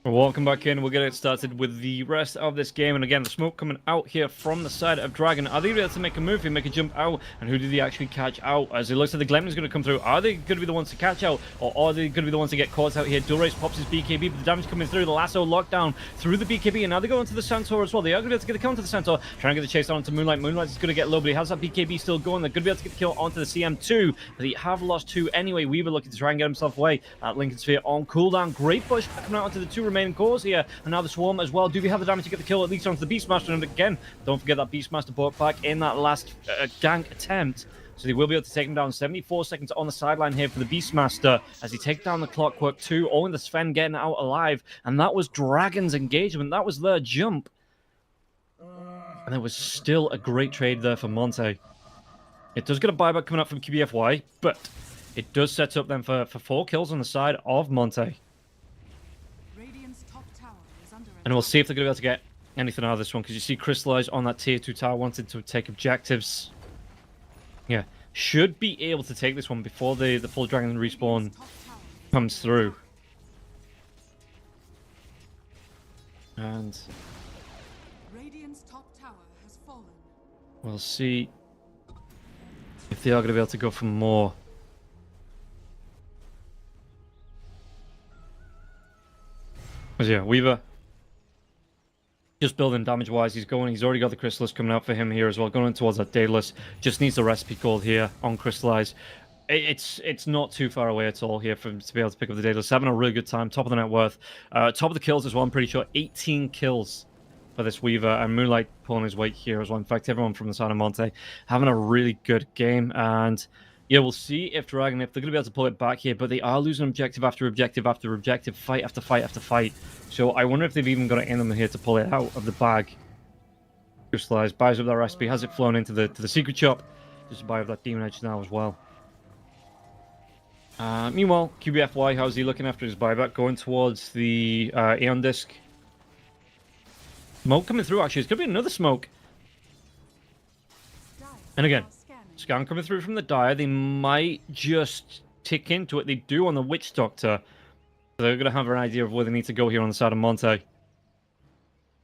Welcome back in. We'll get it started with the rest of this game. And again, the smoke coming out here from the side of Dragon. Are they able to make a move here, make a jump out? And who did he actually catch out? As it looks like the Glemling's going to come through. Are they going to be the ones to catch out? Or are they going to be the ones to get caught out here? Dulrace pops his BKB, but the damage coming through. The lasso lockdown through the BKB. And now they go into the Centaur as well. They are going to be able to get the kill onto the Centaur. Trying to get the chase down onto Moonlight. Moonlight is going to get low, but he has that BKB still going. They're going to be able to get the kill onto the CM2. But they have lost 2 anyway. Weaver looking to try and get himself away. That Lincoln Sphere on cooldown. Great push coming out onto the 2 remaining cores here. And now the Swarm as well. Do we have the damage to get the kill at least onto the Beastmaster? And again, don't forget that Beastmaster brought back in that last gank attempt. So they will be able to take him down. 74 seconds on the sideline here for the Beastmaster as he takes down the Clockwork 2. Only the Sven getting out alive. And that was Dragon's engagement. That was their jump. And there was still a great trade there for Monte. It does get a buyback coming up from QBFY, but it does set up then for 4 kills on the side of Monte. And we'll see if they're going to be able to get anything out of this one, because you see Crystallize on that tier 2 tower wanted to take objectives. Yeah, should be able to take this one before the full Dragon respawn comes through. And Radiant's top tower has fallen. we'll see if they are going to be able to go for more. But yeah, Weaver just building damage-wise. He's already got the Chrysalis coming out for him here as well. Going towards that Daedalus. Just needs the recipe called here on Crystallize. It's not too far away at all here for him to be able to pick up the Daedalus. Having a really good time. Top of the net worth. Top of the kills as well, I'm pretty sure. 18 kills for this Weaver. And Moonlight pulling his weight here as well. In fact, everyone from the side of Monte having a really good game. And yeah, we'll see if Dragon, if they're going to be able to pull it back here, but they are losing objective after objective after objective, fight after fight after fight. So I wonder if they've even got it in them here to pull it out of the bag. Crystallize, buys up that recipe, has it flown into the secret shop. Just to buy up that Demon Edge now as well. Meanwhile, QBFY, how's he looking after his buyback? Going towards the Aeon Disc. Smoke coming through, actually. It's going to be another smoke. And again, scan coming through from the Dire. They might just tick into it. They do on the Witch Doctor. So they're going to have an idea of where they need to go here on the side of Monte.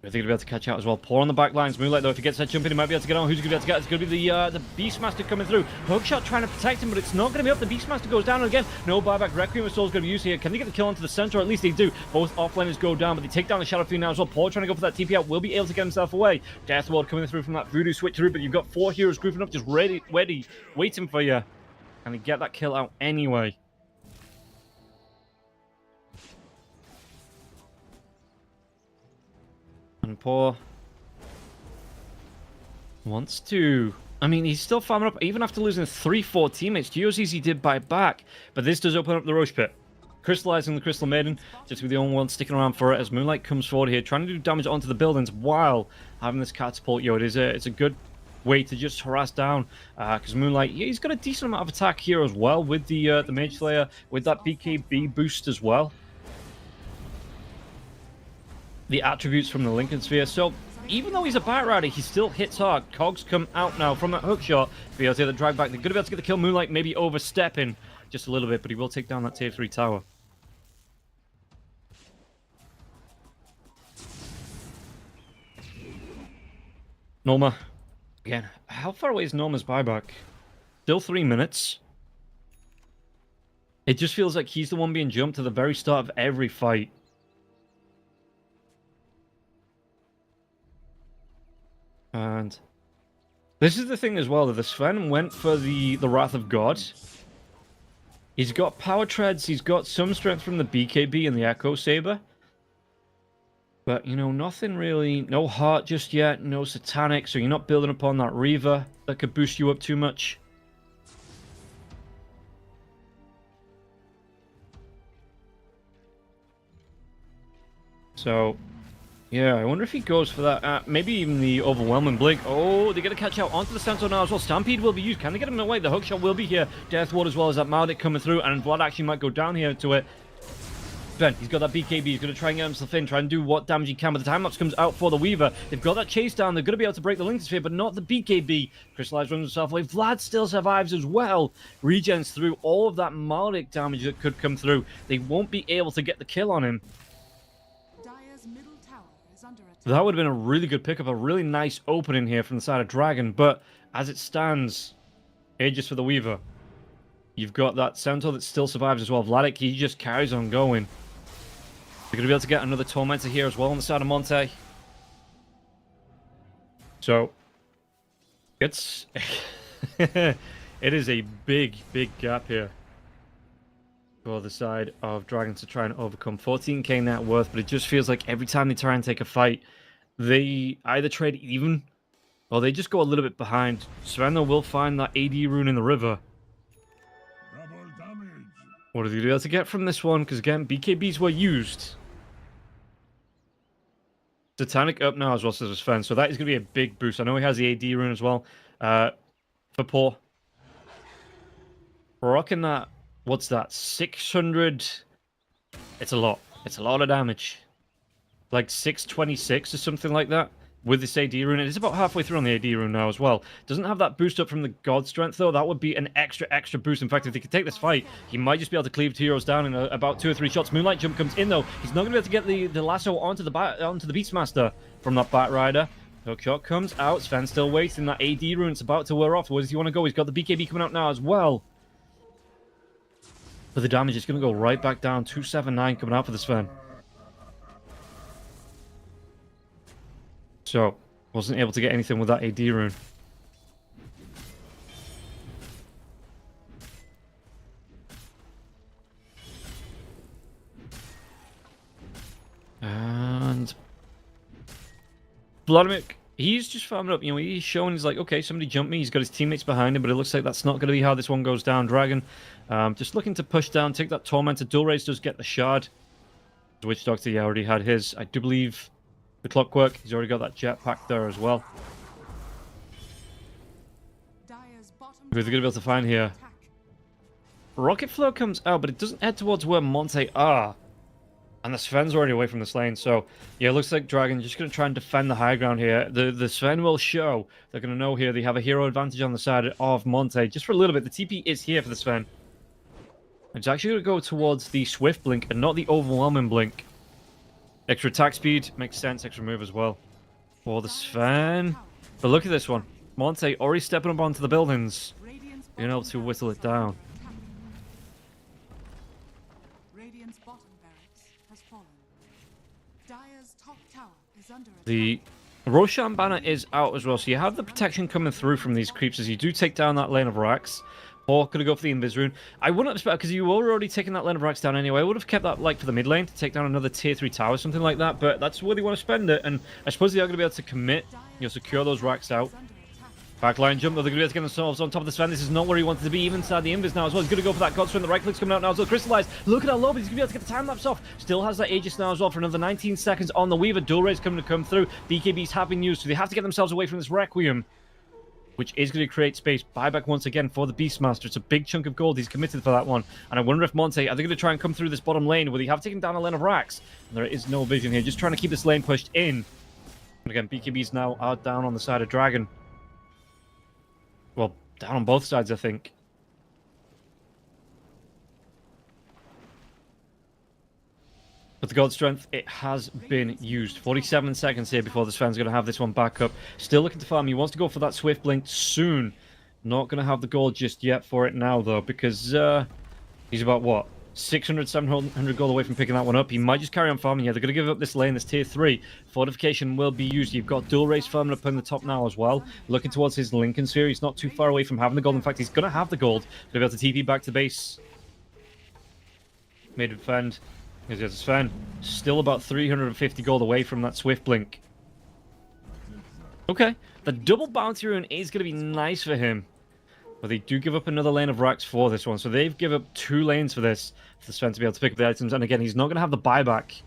They're going to be able to catch out as well. Pour on the back lines. Moonlight, though, if he gets that jump in, he might be able to get on. Who's going to be able to get it? It's going to be the Beastmaster coming through. Hookshot trying to protect him, but it's not going to be up. The Beastmaster goes down again. No buyback. Requiem of Soul's going to be used here. Can they get the kill onto the center? At least they do. Both offlaners go down, but they take down the Shadow Fiend now as well. Paul trying to go for that TP out. Will be able to get himself away. Death Ward coming through from that Voodoo switch through, but you've got 4 heroes grouping up, just ready, waiting for you. And they get that kill out anyway. And Paul wants to... I mean, he's still farming up, even after losing 3-4 teammates. Geozis he did buy back, but this does open up the Roche Pit. Crystallizing the Crystal Maiden, just to be the only one sticking around for it as Moonlight comes forward here, trying to do damage onto the buildings while having this catapult. Yo, it's a good way to just harass down, because Moonlight, yeah, he's got a decent amount of attack here as well with the Mage Slayer, with that BKB boost as well. The attributes from the Lincoln Sphere, so even though he's a Bat Rider, he still hits hard. Cogs come out now from that hook shot. Be able to get the drag back. They're going to be able to get the kill. Moonlight maybe overstepping just a little bit, but he will take down that tier 3 tower. Norma. Again, how far away is Norma's buyback? Still 3 minutes. It just feels like he's the one being jumped to the very start of every fight. And this is the thing as well, that the Sven went for the Wrath of God. He's got power treads, he's got some strength from the BKB and the Echo Saber. But, you know, nothing really, no heart just yet, no satanic, so you're not building upon that Reaver that could boost you up too much. So, yeah, I wonder if he goes for that. Maybe even the Overwhelming Blink. Oh, they're going to catch out onto the Centaur now as well. Stampede will be used. Can they get him away? The hookshot will be here. Death Ward as well as that Maldic coming through. And Vlad actually might go down here to it. Ben, he's got that BKB. He's going to try and get himself in. Try and do what damage he can. But the time-lapse comes out for the Weaver. They've got that chase down. They're going to be able to break the Link Sphere, but not the BKB. Crystallize runs himself away. Vlad still survives as well. Regens through all of that Maldic damage that could come through. They won't be able to get the kill on him. That would have been a really good pickup, a really nice opening here from the side of Dragon, but as it stands, Aegis for the Weaver. You've got that Centaur that still survives as well. Vladic, he just carries on going. They're going to be able to get another Tormentor here as well on the side of Monte. So, it's... it is a big, big gap here for the side of Dragon to try and overcome. 14k net worth, but it just feels like every time they try and take a fight, they either trade even, or they just go a little bit behind. Sven will find that AD rune in the river. Double damage. What are they able to get from this one? Because again, BKBs were used. Satanic up now as well, says Sven. So that is going to be a big boost. I know he has the AD rune as well. For Poor. We're rocking that. What's that? 600. It's a lot. It's a lot of damage. Like 626 or something like that with this AD rune. It is about halfway through on the AD rune now as well. Doesn't have that boost up from the God Strength though. That would be an extra boost. In fact, if they could take this fight, he might just be able to cleave 2 heroes down in about 2 or 3 shots. Moonlight Jump comes in though. He's not going to be able to get the lasso onto the Beastmaster from that Bat Rider. Hookshot comes out. Sven's still waiting. That AD rune's about to wear off. Where does he want to go? He's got the BKB coming out now as well. But the damage is going to go right back down. 279 coming out for the Sven. So, wasn't able to get anything with that AD rune. And Vladimir, he's just farming up. You know, he's showing, he's like, okay, somebody jumped me. He's got his teammates behind him, but it looks like that's not going to be how this one goes down. Dragon, just looking to push down, take that Tormentor. Dual Race does get the shard. Witch Doctor, he already had his. I do believe the Clockwork, he's already got that jetpack there as well. Who are they going to be able to find here? Rocket Flow comes out, but it doesn't head towards where Monte are. And the Sven's already away from this lane, so yeah, it looks like Dragon just going to try and defend the high ground here. The Sven will show. They're going to know here they have a hero advantage on the side of Monte, just for a little bit. The TP is here for the Sven. It's actually going to go towards the Swift Blink and not the Overwhelming Blink. Extra attack speed makes sense, extra move as well for the Sven. But look at this one. Monte already stepping up onto the buildings, being able to whittle it down. The Roshan banner is out as well, so you have the protection coming through from these creeps as you do take down that lane of Rax. Or could have go for the Invis rune. I wouldn't have expected, because you were already taking that lane of Rax down anyway. I would have kept that like for the mid lane to take down another tier 3 tower, something like that. But that's where they want to spend it, and I suppose they are going to be able to commit, you know, secure those Rax out. Backline jump, though, they're going to be able to get themselves on top of the Sven. This is not where he wanted to be, even inside the Invis now as well. He's going to go for that God Swing. The right click's coming out now as well. Crystallize. Look at how low, but he's going to be able to get the time lapse off. Still has that Aegis now as well for another 19 seconds on the Weaver. Dual Rays coming to come through. BKBs have been used, so they have to get themselves away from this Requiem, which is going to create space. Buyback once again for the Beastmaster. It's a big chunk of gold he's committed for that one. And I wonder if Monte, are they going to try and come through this bottom lane where they have taken down a lane of Rax? And there is no vision here. Just trying to keep this lane pushed in. And again, BKBs now are down on the side of Dragon. Well, down on both sides, I think. But the God Strength, it has been used. 47 seconds here before this fan's going to have this one back up. Still looking to farm. He wants to go for that Swift Blink soon. Not going to have the gold just yet for it now, though, because he's about, what, 600, 700 gold away from picking that one up. He might just carry on farming here. They're going to give up this lane, this tier 3. Fortification will be used. You've got Dual Race farming up in the top now as well. Looking towards his Lincoln sphere. He's not too far away from having the gold. In fact, he's going to have the gold. Going to be able to TP back to base. Made it defend. Here's Sven. Still about 350 gold away from that Swift Blink. Okay. The double bounty rune is going to be nice for him. But they do give up another lane of racks for this one. So they've given up 2 lanes for this. For Sven to be able to pick up the items. And again, he's not going to have the buyback.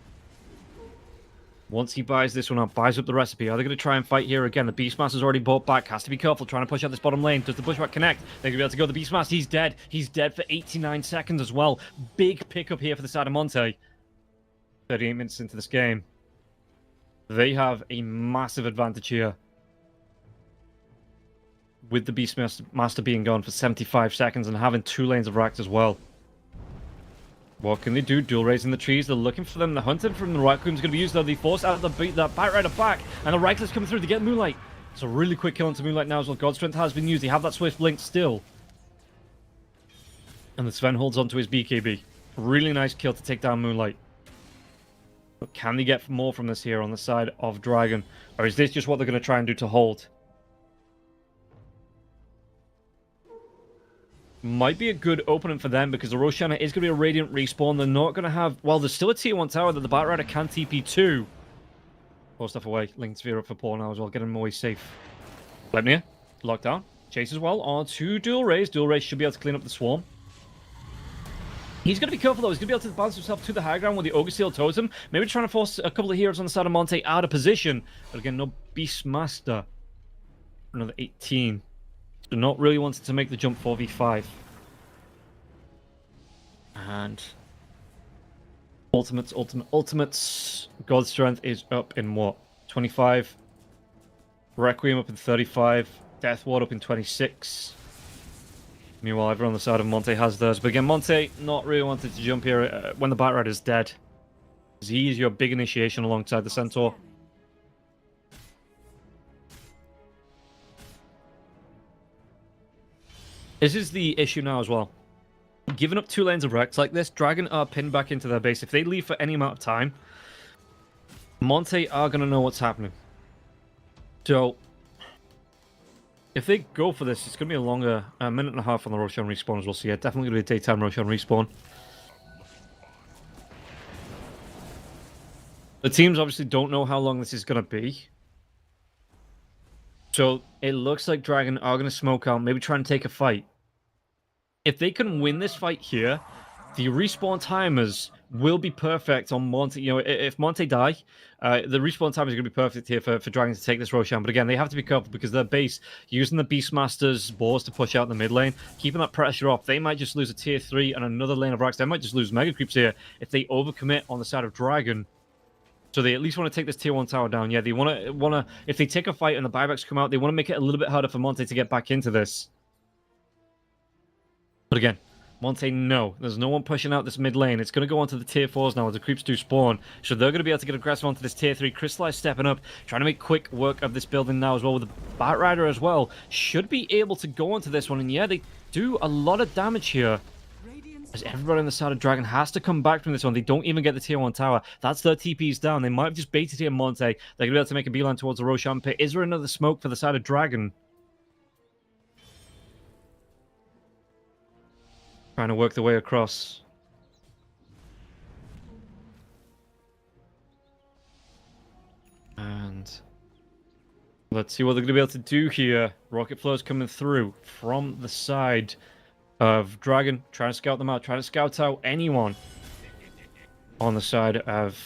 Once he buys this one up, buys up the recipe. Are they going to try and fight here again? The Beastmaster's already bought back. Has to be careful trying to push out this bottom lane. Does the pushback connect? They're going to be able to go. The Beastmaster, he's dead. He's dead for 89 seconds as well. Big pickup here for the side of Monte. 38 minutes into this game. They have a massive advantage here. With the Beastmaster being gone for 75 seconds and having 2 lanes of racks as well. What can they do? Dual raising the trees. They're looking for them. The hunting from the Raccoon's going to be used, though. They force out that Bite Rider back. And the Rycler's coming through to get Moonlight. It's a really quick kill into Moonlight now as well. God Strength has been used. They have that Swift Blink still. And the Sven holds onto his BKB. Really nice kill to take down Moonlight. But can they get more from this here on the side of Dragon? Or is this just what they're going to try and do to hold? Might be a good opening for them because the Roshana is going to be a Radiant respawn. They're not going to have... Well, there's still a tier 1 tower that the Bat Rider can TP to. Pull stuff away. Link Sphere up for Paul now as well. Get him away safe. Lemnia, locked down. Chase as well on 2 Dual Rays. Dual Rays should be able to clean up the swarm. He's going to be careful, though. He's going to be able to bounce himself to the high ground with the Ogre Seal Totem. Maybe trying to force a couple of heroes on the side of Monte out of position. But again, no Beastmaster. Another 18. So not really wanting to make the jump 4v5. And... Ultimates. God Strength is up in what? 25. Requiem up in 35. Death Ward up in 26. Meanwhile, everyone on the side of Monte has theirs. But again, Monte not really wanted to jump here when the Bat Rider's dead. He is your big initiation alongside the Centaur. This is the issue now as well. Giving up 2 lanes of Rex like this, Dragon are pinned back into their base. If they leave for any amount of time, Monte are going to know what's happening. So, if they go for this, it's going to be a longer, minute and a half on the Roshan respawn as well. So yeah, definitely going to be a daytime Roshan respawn. The teams obviously don't know how long this is going to be. So, it looks like Dragon are going to smoke out, maybe try and take a fight. If they can win this fight here, the respawn timers will be perfect on Monte. You know, if Monte die, the respawn timers are going to be perfect here for Dragon to take this Roshan. But again, they have to be careful because their base, using the Beastmaster's boars to push out the mid lane, keeping that pressure off, they might just lose a tier 3 and another lane of racks. They might just lose Mega Creeps here if they overcommit on the side of Dragon. So they at least want to take this tier 1 tower down. Yeah, they want to. If they take a fight and the buybacks come out, they want to make it a little bit harder for Monte to get back into this. But again, Monte, no. There's no one pushing out this mid lane. It's going to go onto the tier 4s now as the creeps do spawn. So they're going to be able to get aggressive onto this tier 3. Crystallize stepping up, trying to make quick work of this building now as well with the Bat Rider as well. Should be able to go onto this one. And yeah, they do a lot of damage here. As everybody on the side of Dragon has to come back from this one. They don't even get the tier 1 tower. That's their TPs down. They might have just baited here Monte. They're going to be able to make a beeline towards the Roshan pit. Is there another smoke for the side of Dragon? Trying to work their way across. And let's see what they're going to be able to do here. Rocket Flow's coming through from the side of Dragon. Trying to scout them out. Trying to scout out anyone on the side of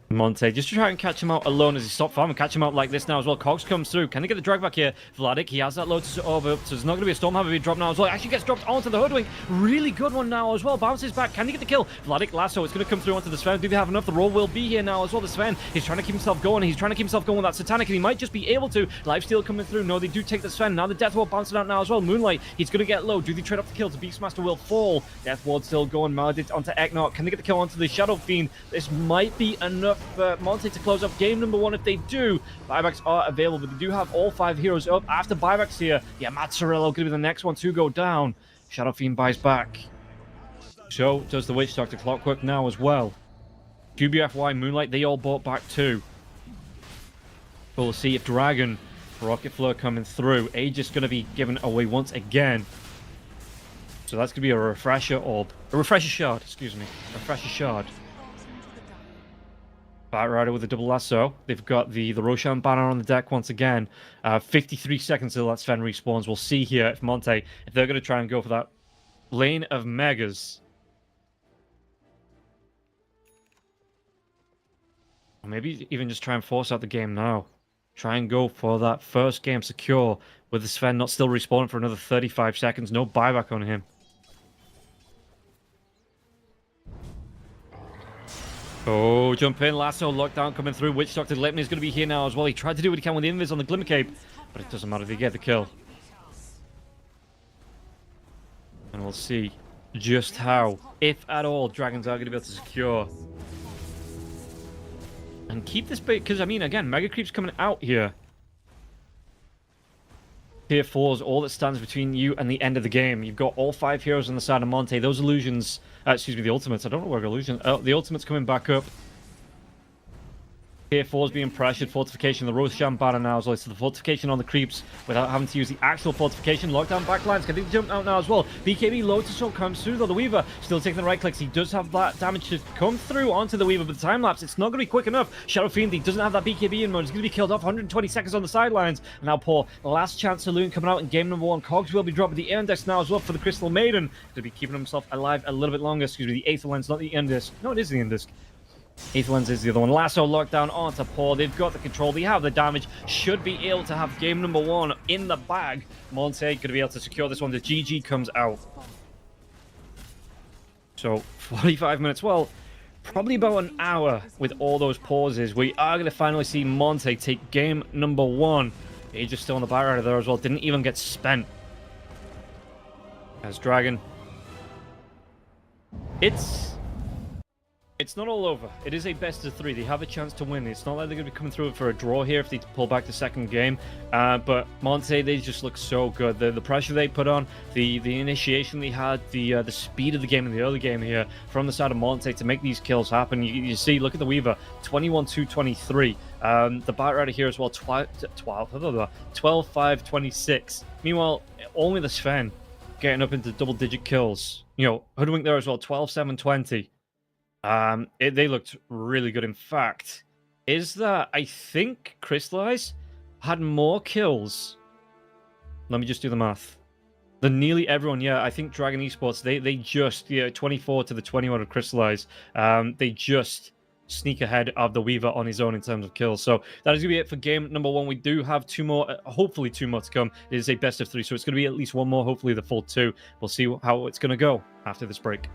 Monte just to try and catch him out alone as he stopped farming. Catch him out like this now as well. Cogs comes through. Can they get the drag back here? Vladik, he has that Lotus over, so there's not going to be a Stormhammer being dropped now as well. Actually gets dropped onto the Hoodwink. Really good one now as well. Bounces back. Can he get the kill? Vladik lasso. It's going to come through onto the Sven. Do they have enough? The roll will be here now as well. The Sven, he's trying to keep himself going. He's trying to keep himself going with that Satanic, and he might just be able to. Lifesteal coming through. No, they do take the Sven. Now the Death Ward bouncing out now as well. Moonlight, he's going to get low. Do they trade off the kill? To Beastmaster will fall. Death Ward still going. Maledit onto Eknot. Can they get the kill onto the Shadow Fiend? This might be enough for Monte to close up game number 1. If they do, buybacks are available. They do have all 5 heroes up after buybacks here. Yeah, Mazzarello going to be the next one to go down. Shadow Fiend buys back. So does the Witch Doctor. Clockwork now as well. QBFY, Moonlight, they all bought back too. But we'll see if Dragon, Rocket Flare coming through. Aegis going to be given away once again. So that's going to be a Refresher Orb. A Refresher Shard, excuse me. Refresher Shard. Batrider with a double lasso. They've got the Roshan banner on the deck once again. 53 seconds till that Sven respawns. We'll see here if Monte, if they're going to try and go for that lane of Megas. Or maybe even just try and force out the game now. Try and go for that first game secure with the Sven not still respawning for another 35 seconds. No buyback on him. Oh, jump in, lasso, lockdown coming through. Witch Doctor Lepney is going to be here now as well. He tried to do what he can with the invis on the Glimmer Cape, but it doesn't matter if they get the kill. And we'll see just how, if at all, Dragons are going to be able to secure. And keep this bait, because, I mean, again, Mega Creep's coming out here. Tier 4 is all that stands between you and the end of the game. You've got all 5 heroes on the side of Monte. Those illusions, excuse me, the ultimates. I don't know where illusions. Oh, the ultimate's coming back up. Tier 4 is being pressured. Fortification, the Roshan banner now as well. So the fortification on the creeps without having to use the actual fortification. Lockdown backlines. Can they jump out now as well? BKB Lotus Soul comes through though. The Weaver still taking the right clicks. He does have that damage to come through onto the Weaver, but the time lapse, it's not going to be quick enough. Shadow Fiend, he doesn't have that BKB in mode. He's going to be killed off. 120 seconds on the sidelines. And now poor last chance saloon coming out in game number 1. Cogs will be dropping the index now as well for the Crystal Maiden. To be keeping himself alive a little bit longer. Excuse me, the Aether Lens, not the Indisc. No, it is the Indisc. Aether Lens is the other one. Lasso lockdown onto Paul. They've got the control. They have the damage. Should be able to have game number 1 in the bag. Monte going to be able to secure this one. The GG comes out. So 45 minutes. Well, probably about an hour with all those pauses. We are going to finally see Monte take game number 1. He's just still on the Batrider there as well. Didn't even get spent. As Dragon. It's not all over. It is a best of 3. They have a chance to win. It's not like they're going to be coming through for a draw here if they pull back the second game. But Monte, they just look so good. The pressure they put on, the initiation they had, the speed of the game in the early game here from the side of Monte to make these kills happen. You see, look at the Weaver, 21-2-23. The Batrider here as well, 12-5-26. Meanwhile, only the Sven getting up into double-digit kills. You know, Hoodwink there as well, 12-7-20. They looked really good. In fact, is that I think Crystallize had more kills. Let me just do the math. Than nearly everyone. Yeah, I think Dragon Esports, they just 24 to the 21 of Crystallize. They just sneak ahead of the Weaver on his own in terms of kills. So that is gonna be it for game number 1. We do have 2 more, hopefully 2 more to come. It is a best of 3, so it's gonna be at least 1 more, hopefully the full 2. We'll see how it's gonna go after this break.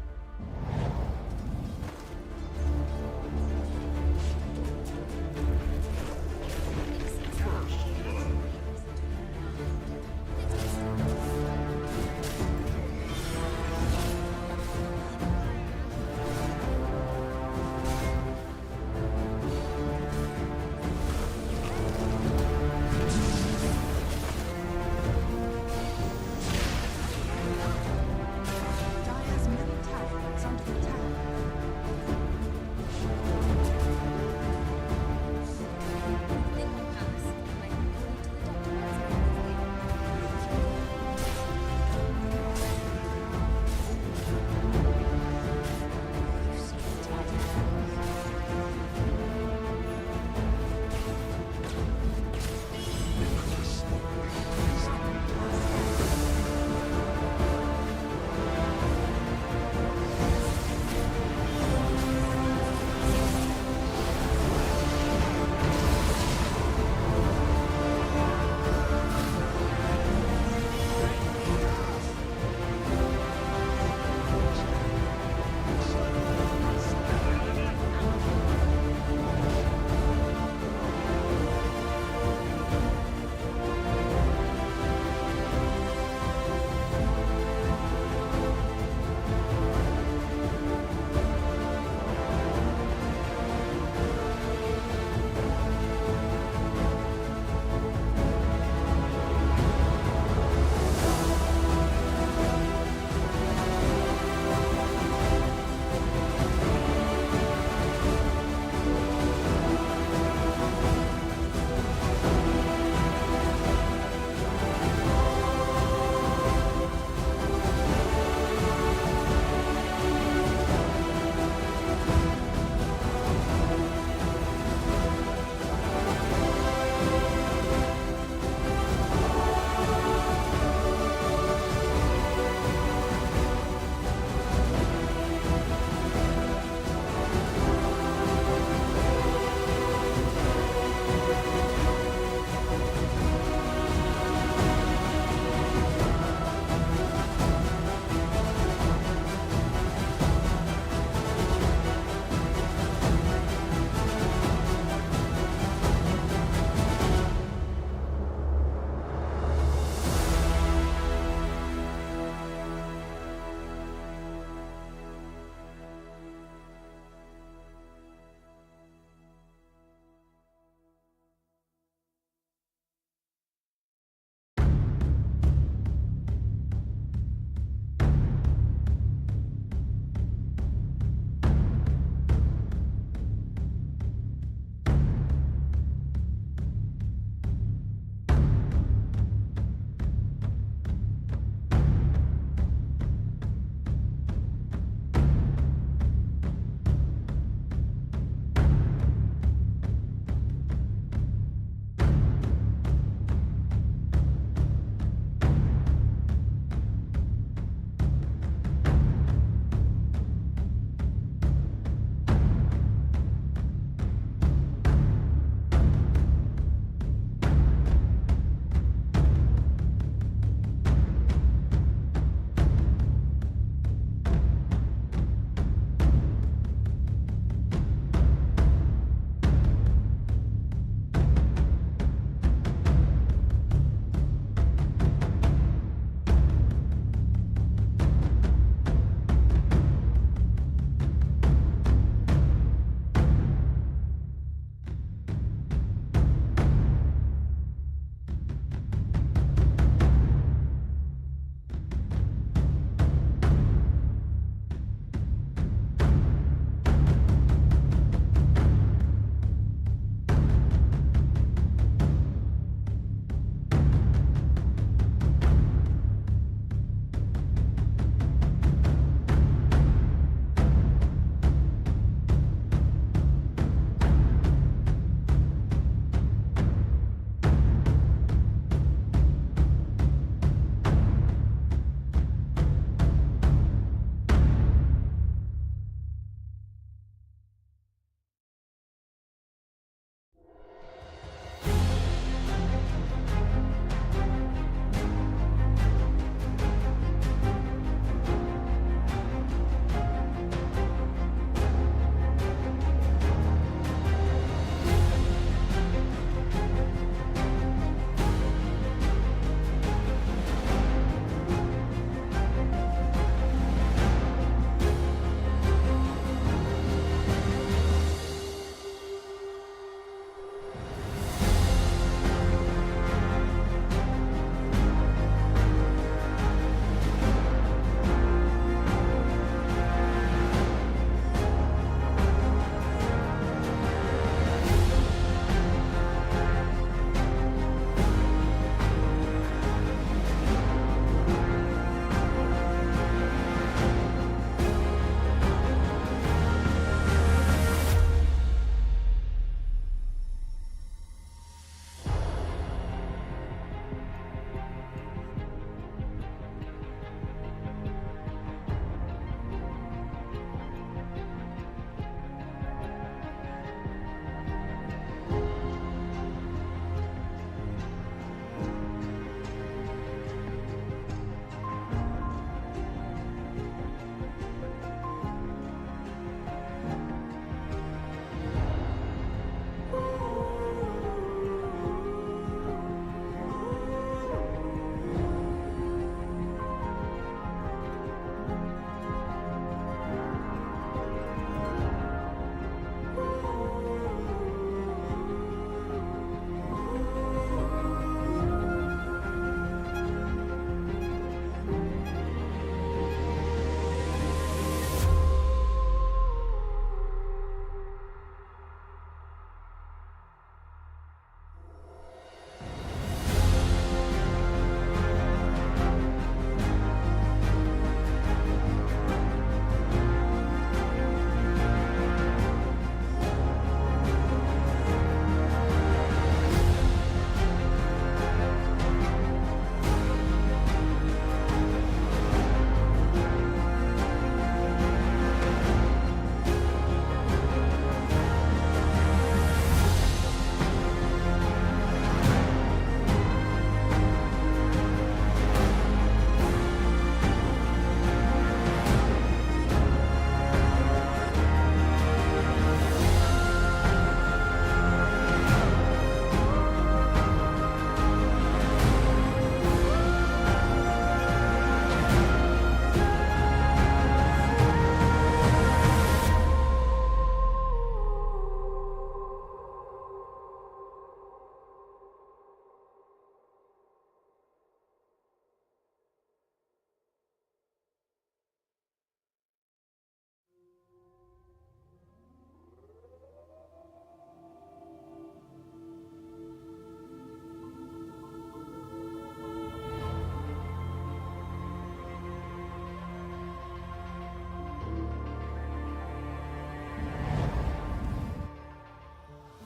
Dire's middle tower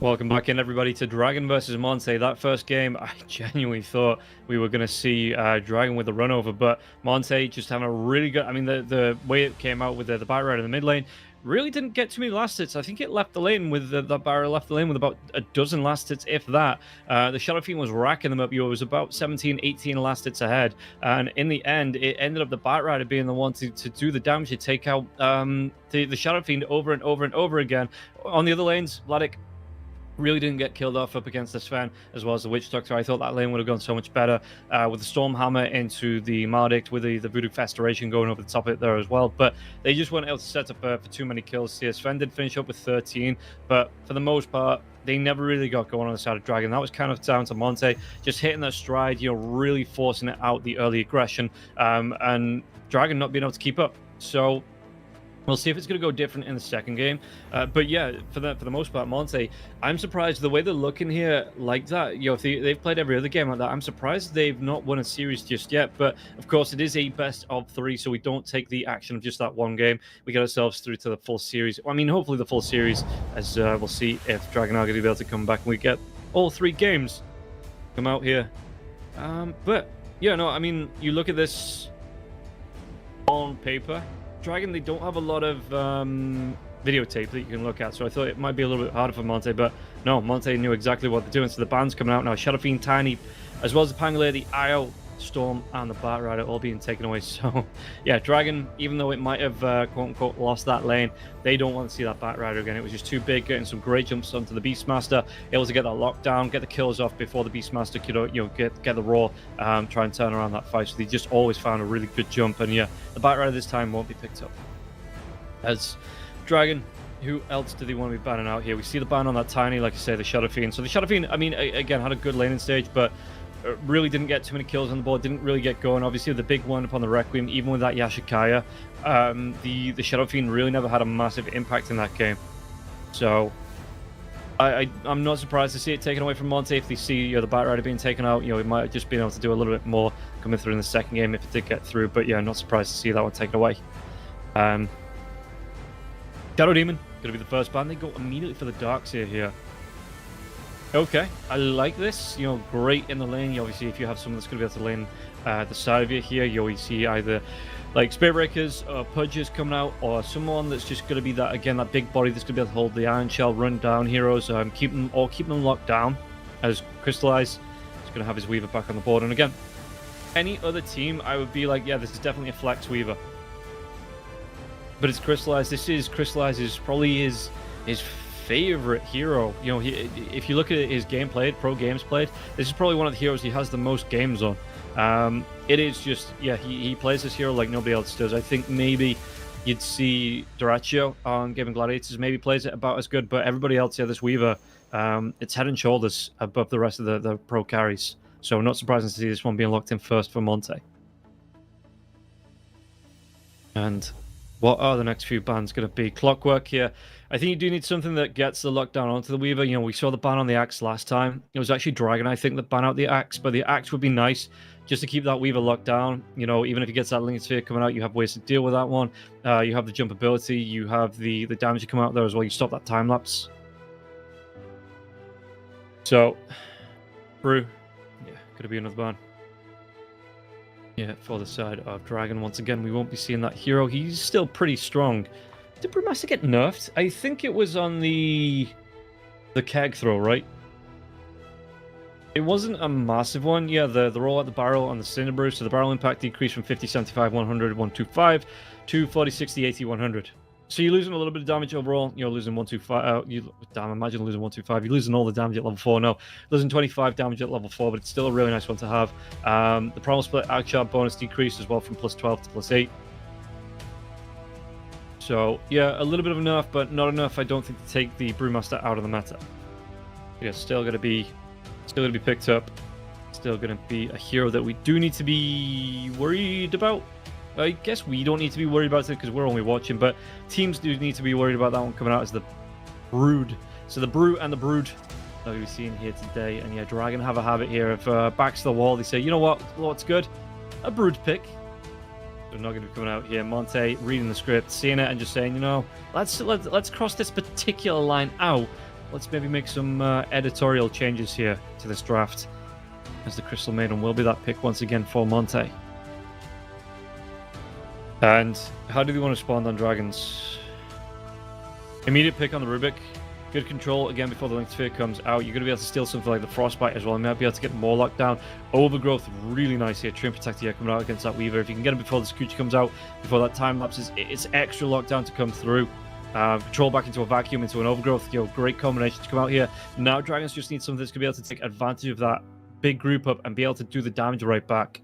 Welcome back in, everybody, to Dragon versus Monte. That first game, I genuinely thought we were going to see Dragon with a run over, but Monte just having a really good... I mean, the way it came out with the Bat Rider in the mid lane really didn't get too many last hits. I think it left the lane with... the Barrier left the lane with about a dozen last hits, if that. The Shadow Fiend was racking them up. It was about 17, 18 last hits ahead. And in the end, it ended up the Bat Rider being the one to do the damage, to take out the Shadow Fiend over and over and over again. On the other lanes, Vladik really didn't get killed off up against the Sven as well as the Witch Doctor. I thought that lane would have gone so much better with the Storm Hammer into the Maledict, with the Voodoo Festeration going over the top of it there as well. But they just weren't able to set up for too many kills here. Sven did finish up with 13, but for the most part, they never really got going on the side of Dragon. That was kind of down to Monte just hitting their stride, really forcing it out, the early aggression, and Dragon not being able to keep up. So we'll see if it's going to go different in the second game. But yeah, for the most part, Monte, I'm surprised the way they're looking here like that. If they've played every other game like that, I'm surprised they've not won a series just yet. But of course, it is a best of 3, so we don't take the action of just that one game. We get ourselves through to the full series. I mean, hopefully the full series, as we'll see if Dragon are going to be able to come back and we get all 3 games come out here. But yeah, no, I mean, you look at this on paper, Dragon, they don't have a lot of videotape that you can look at, so I thought it might be a little bit harder for Monte, but no, Monte knew exactly what they're doing. So the band's coming out now. Shadow Fiend, Tiny, as well as the Pangolier, the Io, Storm, and the Bat Rider all being taken away. So yeah, Dragon, even though it might have quote-unquote lost that lane, they don't want to see that Bat Rider again. It was just too big, getting some great jumps onto the Beastmaster, able to get that lockdown, get the kills off before the Beastmaster could get the roar, try and turn around that fight. So they just always found a really good jump, and yeah, the Bat Rider this time won't be picked up. As Dragon, who else do they want to be banning out here? We see the ban on that Tiny, like I say, the Shadow Fiend. So the Shadow Fiend, I mean, again, had a good laning stage, but really didn't get too many kills on the board, didn't really get going. Obviously, the big one upon the Requiem, even with that Yashikaya, the Shadow Fiend really never had a massive impact in that game. So I'm not surprised to see it taken away from Monte. If they see the Bat Rider being taken out, it might have just been able to do a little bit more coming through in the second game if it did get through. But yeah, not surprised to see that one taken away. Shadow Demon, going to be the first ban. They go immediately for the Darkseer here. Okay, I like this. Great in the lane. Obviously, if you have someone that's going to be able to lane the side of you here, you always see either like Spirit Breakers or Pudges coming out, or someone that's just going to be that, again, that big body that's going to be able to hold the Iron Shell, run down heroes, keep them locked down. As Crystallize is going to have his Weaver back on the board. And again, any other team, I would be like, yeah, this is definitely a flex Weaver. But it's Crystallize. This is Crystallize's probably his favorite hero. If you look at his game played, pro games played, this is probably one of the heroes he has the most games on. It is just, yeah, he plays this hero like nobody else does. I think maybe you'd see Duraccio on Game of Gladiators, maybe plays it about as good, but everybody else, yeah, this Weaver, it's head and shoulders above the rest of the pro carries. So not surprising to see this one being locked in first for Monte. And what are the next few bans going to be? Clockwork here. I think you do need something that gets the lockdown onto the Weaver. We saw the ban on the Axe last time. It was actually Dragon, I think, that ban out the Axe, but the Axe would be nice just to keep that Weaver locked down. Even if he gets that Link Sphere coming out, you have ways to deal with that one. You have the jump ability, you have the damage to come out there as well. You stop that time lapse. So, Brew, yeah, could be another ban. Yeah, for the side of Dragon. Once again, we won't be seeing that hero. He's still pretty strong. Did Brewmaster get nerfed? I think it was on the keg throw, right? It wasn't a massive one. Yeah, the roll at the barrel on the Cinderbrew. So the barrel impact decreased from 50, 75, 100, 125 to 40, 60, 80, 100. So you're losing a little bit of damage overall. You're losing 125. Damn, imagine losing 125. You're losing all the damage at level 4. No, losing 25 damage at level 4, but it's still a really nice one to have. The Primal Split Arc bonus decreased as well from plus 12 to plus 8. So yeah, a little bit of a nerf, but not enough, I don't think, to take the Brewmaster out of the meta. Yeah, still gonna be picked up. Still gonna be a hero that we do need to be worried about. I guess we don't need to be worried about it because we're only watching, but teams do need to be worried about that one coming out as the Brood. So the Brew and the Brood that we've seen here today. And yeah, Dragon have a habit here of backs to the wall. They say, you know what's good? A Brood pick. They're not going to be coming out here. Monte reading the script, seeing it, and just saying, let's cross this particular line out let's maybe make some editorial changes here to this draft, as the Crystal Maiden will be that pick once again for Monte. And how do we want to spawn on dragons? Immediate pick on the Rubik. Good control again before the Linked Sphere comes out. You're going to be able to steal something like the Frostbite as well. You might be able to get more lockdown. Overgrowth, really nice here. Trim Protect here coming out against that Weaver. If you can get it before the Sakuchi comes out, before that time lapses, it's extra lockdown to come through. Control back into a vacuum, into an Overgrowth. Great combination to come out here. Now dragons just need something that's going to be able to take advantage of that big group up and be able to do the damage right back.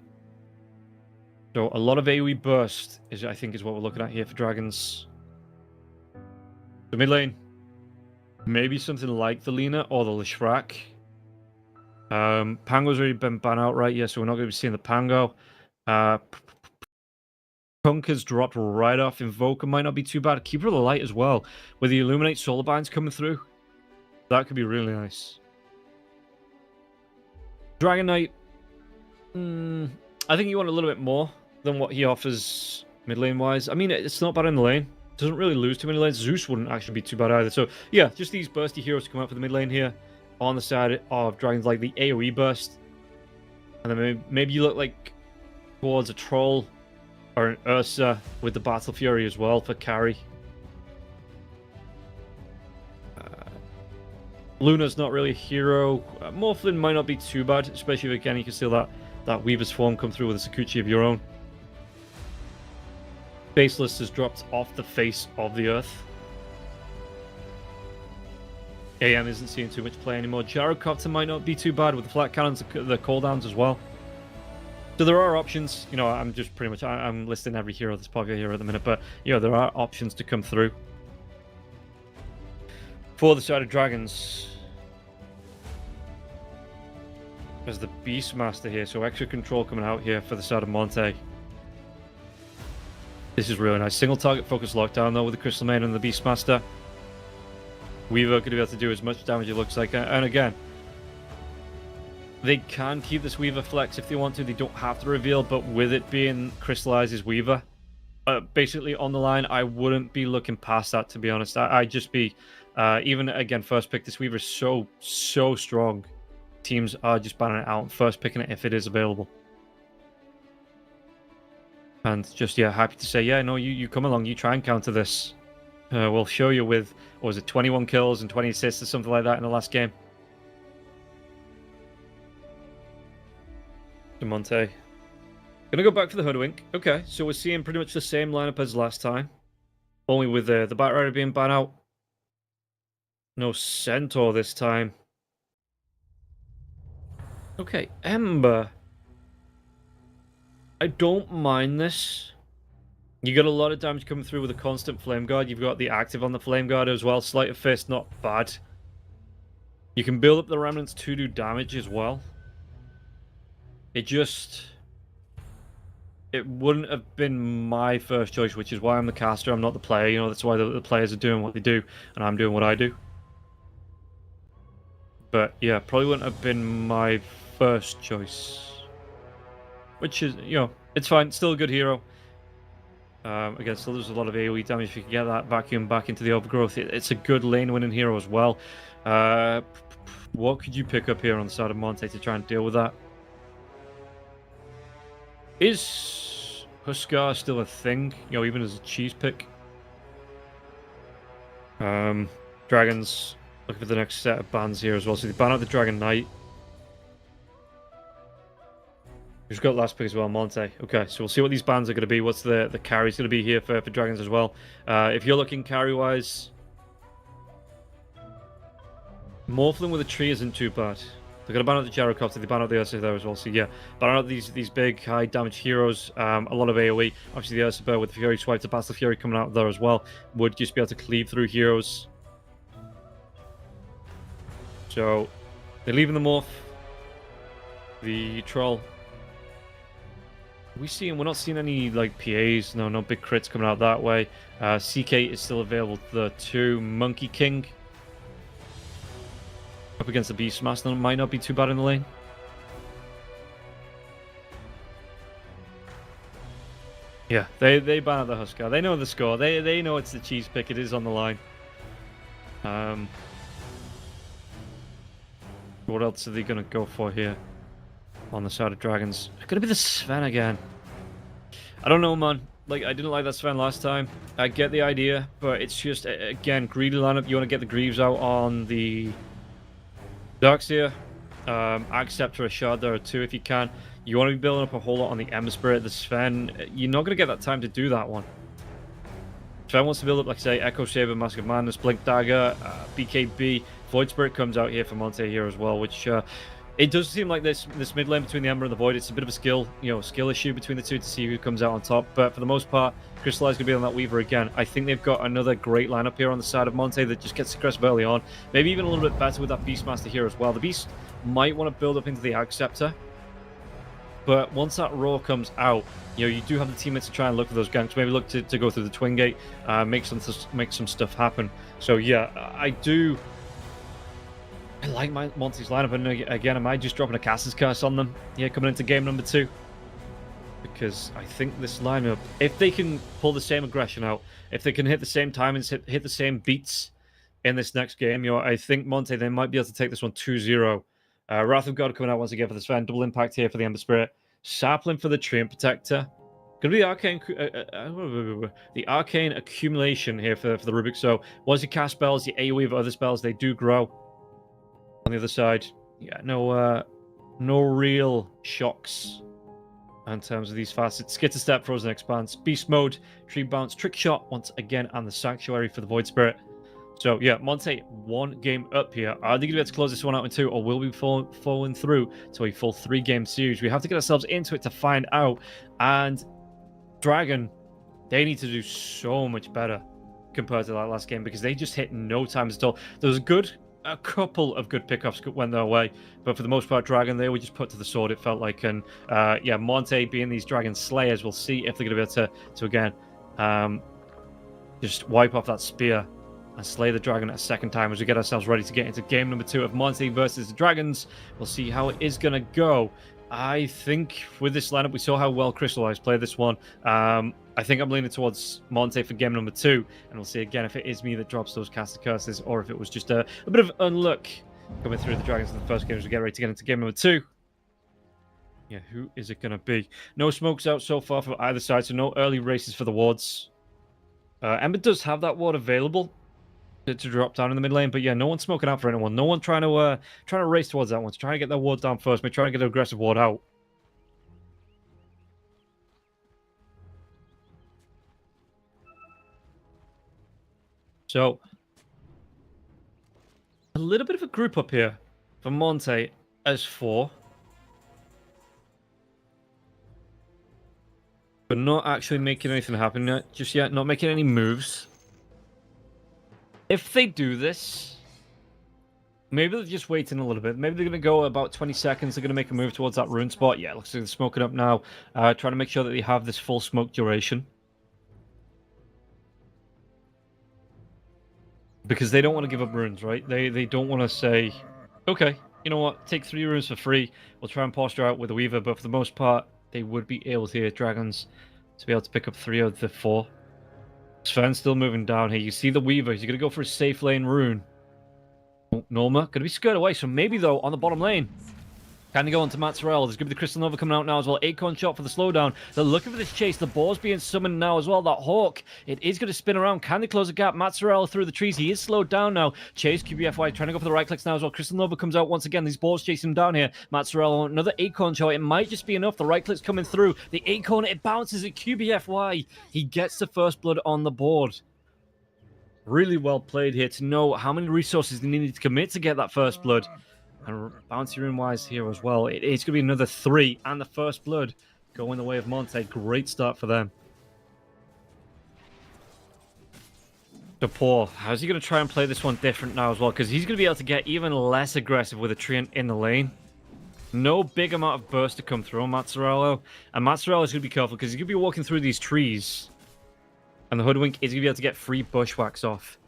So a lot of AoE burst I think is what we're looking at here for dragons. The mid lane. Maybe something like the Lina or the Lishrak. Pango's already been banned outright, yeah, so we're not going to be seeing the Pango. Punk has dropped right off. Invoker might not be too bad. Keeper of the Light as well. With the Illuminate Solar Binds coming through. That could be really nice. Dragon Knight. I think you want a little bit more than what he offers mid lane wise. I mean, it's not bad in the lane. Doesn't really lose too many lanes. Zeus wouldn't actually be too bad either. So, yeah, just these bursty heroes to come out for the mid lane here. On the side of dragons, like the AoE burst. And then maybe you look like towards a Troll or an Ursa with the Battle Fury as well for carry. Luna's not really a hero. Morphlin might not be too bad, especially if, again, you can steal that Weaver's form come through with a Sakuchi of your own. Faceless has dropped off the face of the earth. AM isn't seeing too much play anymore. Gyrocopter might not be too bad with the flat cannons, the cooldowns as well. So there are options. You know, I'm just pretty much, I'm listing every hero that's popular here at the minute, but, you know, there are options to come through. For the side of dragons, there's the Beastmaster here, so extra control coming out here for the side of Monte. This is really nice. Single target focus lockdown though with the Crystal Maiden and the Beastmaster. Weaver could be able to do as much damage it looks like. And again, they can keep this Weaver flex if they want to. They don't have to reveal, but with it being Crystallizes Weaver, basically on the line, I wouldn't be looking past that, to be honest. I'd just be, even again, first pick. This Weaver is so strong. Teams are just banning it out and first picking it if it is available. And just, yeah, happy to say, yeah, no, you come along, you try and counter this. We'll show you with, what was it, 21 kills and 20 assists or something like that in the last game. Monte. Gonna go back for the Hoodwink. Okay, so we're seeing pretty much the same lineup as last time. Only with the Batrider being banned out. No Centaur this time. Okay, Ember. I don't mind this. You got a lot of damage coming through with a constant Flame Guard. You've got the active on the Flame Guard as well. Sleight of Fist, not bad. You can build up the Remnants to do damage as well. It wouldn't have been my first choice, which is why I'm the caster. I'm not the player. You know, that's why the players are doing what they do, and I'm doing what I do. But yeah, probably wouldn't have been my first choice. Which is, you know, it's fine. Still a good hero. Again, still there's a lot of AoE damage. If you can get that vacuum back into the Overgrowth, it's a good lane-winning hero as well. What could you pick up here on the side of Monte to try and deal with that? Is Huskar still a thing? You know, even as a cheese pick? Dragons, looking for the next set of bans here as well. So they ban out the Dragon Knight. We've got last pick as well, Monte. Okay, so we'll see what these bans are going to be. What's the carries going to be here for dragons as well. If you're looking carry-wise, Morphlin with a tree isn't too bad. They're going to ban out the Gyrocopter, they ban out the Ursa there as well. So yeah, ban out these big high damage heroes, a lot of AoE. Obviously the Ursa Bear with the Fury Swipe, the Battle Fury coming out there as well, would just be able to cleave through heroes. So they're leaving the Morph, the Troll. We're not seeing any like PAs, no big crits coming out that way. CK is still available to the 2. Monkey King up against the Beastmaster might not be too bad in the lane. Yeah, they ban out the Huskar. They know the score. They know it's the cheese pick. It is on the line. What else are they going to go for here on the side of Dragons? It's going to be the Sven again. I don't know, man. Like, I didn't like that Sven last time. I get the idea, but it's just, again, greedy lineup. You want to get the Greaves out on the Darkseer. Accept or a Shard there too if you can. You want to be building up a whole lot on the Ember Spirit. The Sven, you're not going to get that time to do that one. Sven wants to build up, like I say, Echo Saber, Mask of Madness, Blink Dagger, BKB. Void Spirit comes out here for Monte here as well, which it does seem like this mid lane between the Ember and the Void, it's a bit of a skill issue between the two to see who comes out on top. But for the most part, Crystallize going to be on that Weaver again. I think they've got another great lineup here on the side of Monte that just gets aggressive early on. Maybe even a little bit better with that Beastmaster here as well. The Beast might want to build up into the Acceptor. But once that Roar comes out, you do have the teammates to try and look for those ganks. Maybe look to go through the Twin Gate, make some stuff happen. So yeah, I like Monty's lineup, and again, am I just dropping a Caster's Curse on them here coming into game number 2? Because I think this lineup, if they can pull the same aggression out, if they can hit the same timings, hit the same beats in this next game, I think Monte, they might be able to take this one 2-0. Wrath of God coming out once again for the Sven. Double impact here for the Ember Spirit. Sapling for the Treant Protector. Gonna be the arcane accumulation here for the Rubik. So once you cast spells, your AoE of other spells, they do grow. On the other side, yeah, no real shocks in terms of these facets. Skitter Step, Frozen Expanse, Beast Mode, Tree Bounce, Trick Shot once again, and the Sanctuary for the Void Spirit. So yeah, Monte, one game up here. Are they going to be able to close this one out in 2, or will we be falling through to a full 3-game series? We have to get ourselves into it to find out. And Dragon, they need to do so much better compared to that last game, because they just hit no times at all. There was a couple of good pickups went their way, but for the most part, Dragon, they were just put to the sword, it felt like. And yeah, Monte being these Dragon Slayers, we'll see if they're going to be able to again, just wipe off that spear and slay the dragon a second time as we get ourselves ready to get into game number 2 of Monte versus the Dragons. We'll see how it is going to go. I think with this lineup, we saw how well Crystallize played this one. I think I'm leaning towards Monte for game number 2, and we'll see again if it is me that drops those Caster Curses, or if it was just a bit of unluck coming through the Dragons in the first game as we get ready to get into game number 2. Yeah, who is it going to be? No smokes out so far for either side, so no early races for the wards. Ember does have that ward available to drop down in the mid lane, but yeah, no one's smoking out for anyone. No one trying to race towards that one, trying to get their ward down first, but trying to get an aggressive ward out. So a little bit of a group up here for Monte as 4, but not actually making anything happen just yet. Not making any moves. If they do this, maybe they're just waiting a little bit. Maybe they're going to go about 20 seconds. They're going to make a move towards that rune spot. Yeah, looks like they're smoking up now. Trying to make sure that they have this full smoke duration. Because they don't want to give up runes, right? They don't want to say, okay, you know what, take 3 runes for free. We'll try and posture out with a Weaver. But for the most part, they would be able to, Dragons, to be able to pick up 3 of the 4. Sven's still moving down here. You see the Weaver. He's going to go for a safe lane rune. Norma going to be scared away. So maybe, though, on the bottom lane, can they go on to Matzerel? There's going to be the Crystal Nova coming out now as well. Acorn shot for the slowdown. They're looking for this chase. The boar's being summoned now as well. That Hawk, it is going to spin around. Can they close the gap? Matzerel through the trees. He is slowed down now. Chase, QBFY, trying to go for the right clicks now as well. Crystal Nova comes out once again. These boars chasing him down here. Matzerel, another Acorn shot. It might just be enough. The right clicks coming through. The Acorn, it bounces at QBFY. He gets the first blood on the board. Really well played here to know how many resources they needed to commit to get that first blood. And bounty rune wise here as well, it's going to be another 3, and the first blood going the way of Monte. Great start for them. So Paul, how's he going to try and play this one different now as well? Because he's going to be able to get even less aggressive with a Treant in the lane. No big amount of burst to come through on Mazzarello. And Mazzarello is going to be careful because he's going to be walking through these trees. And the Hoodwink is going to be able to get free bushwhacks off.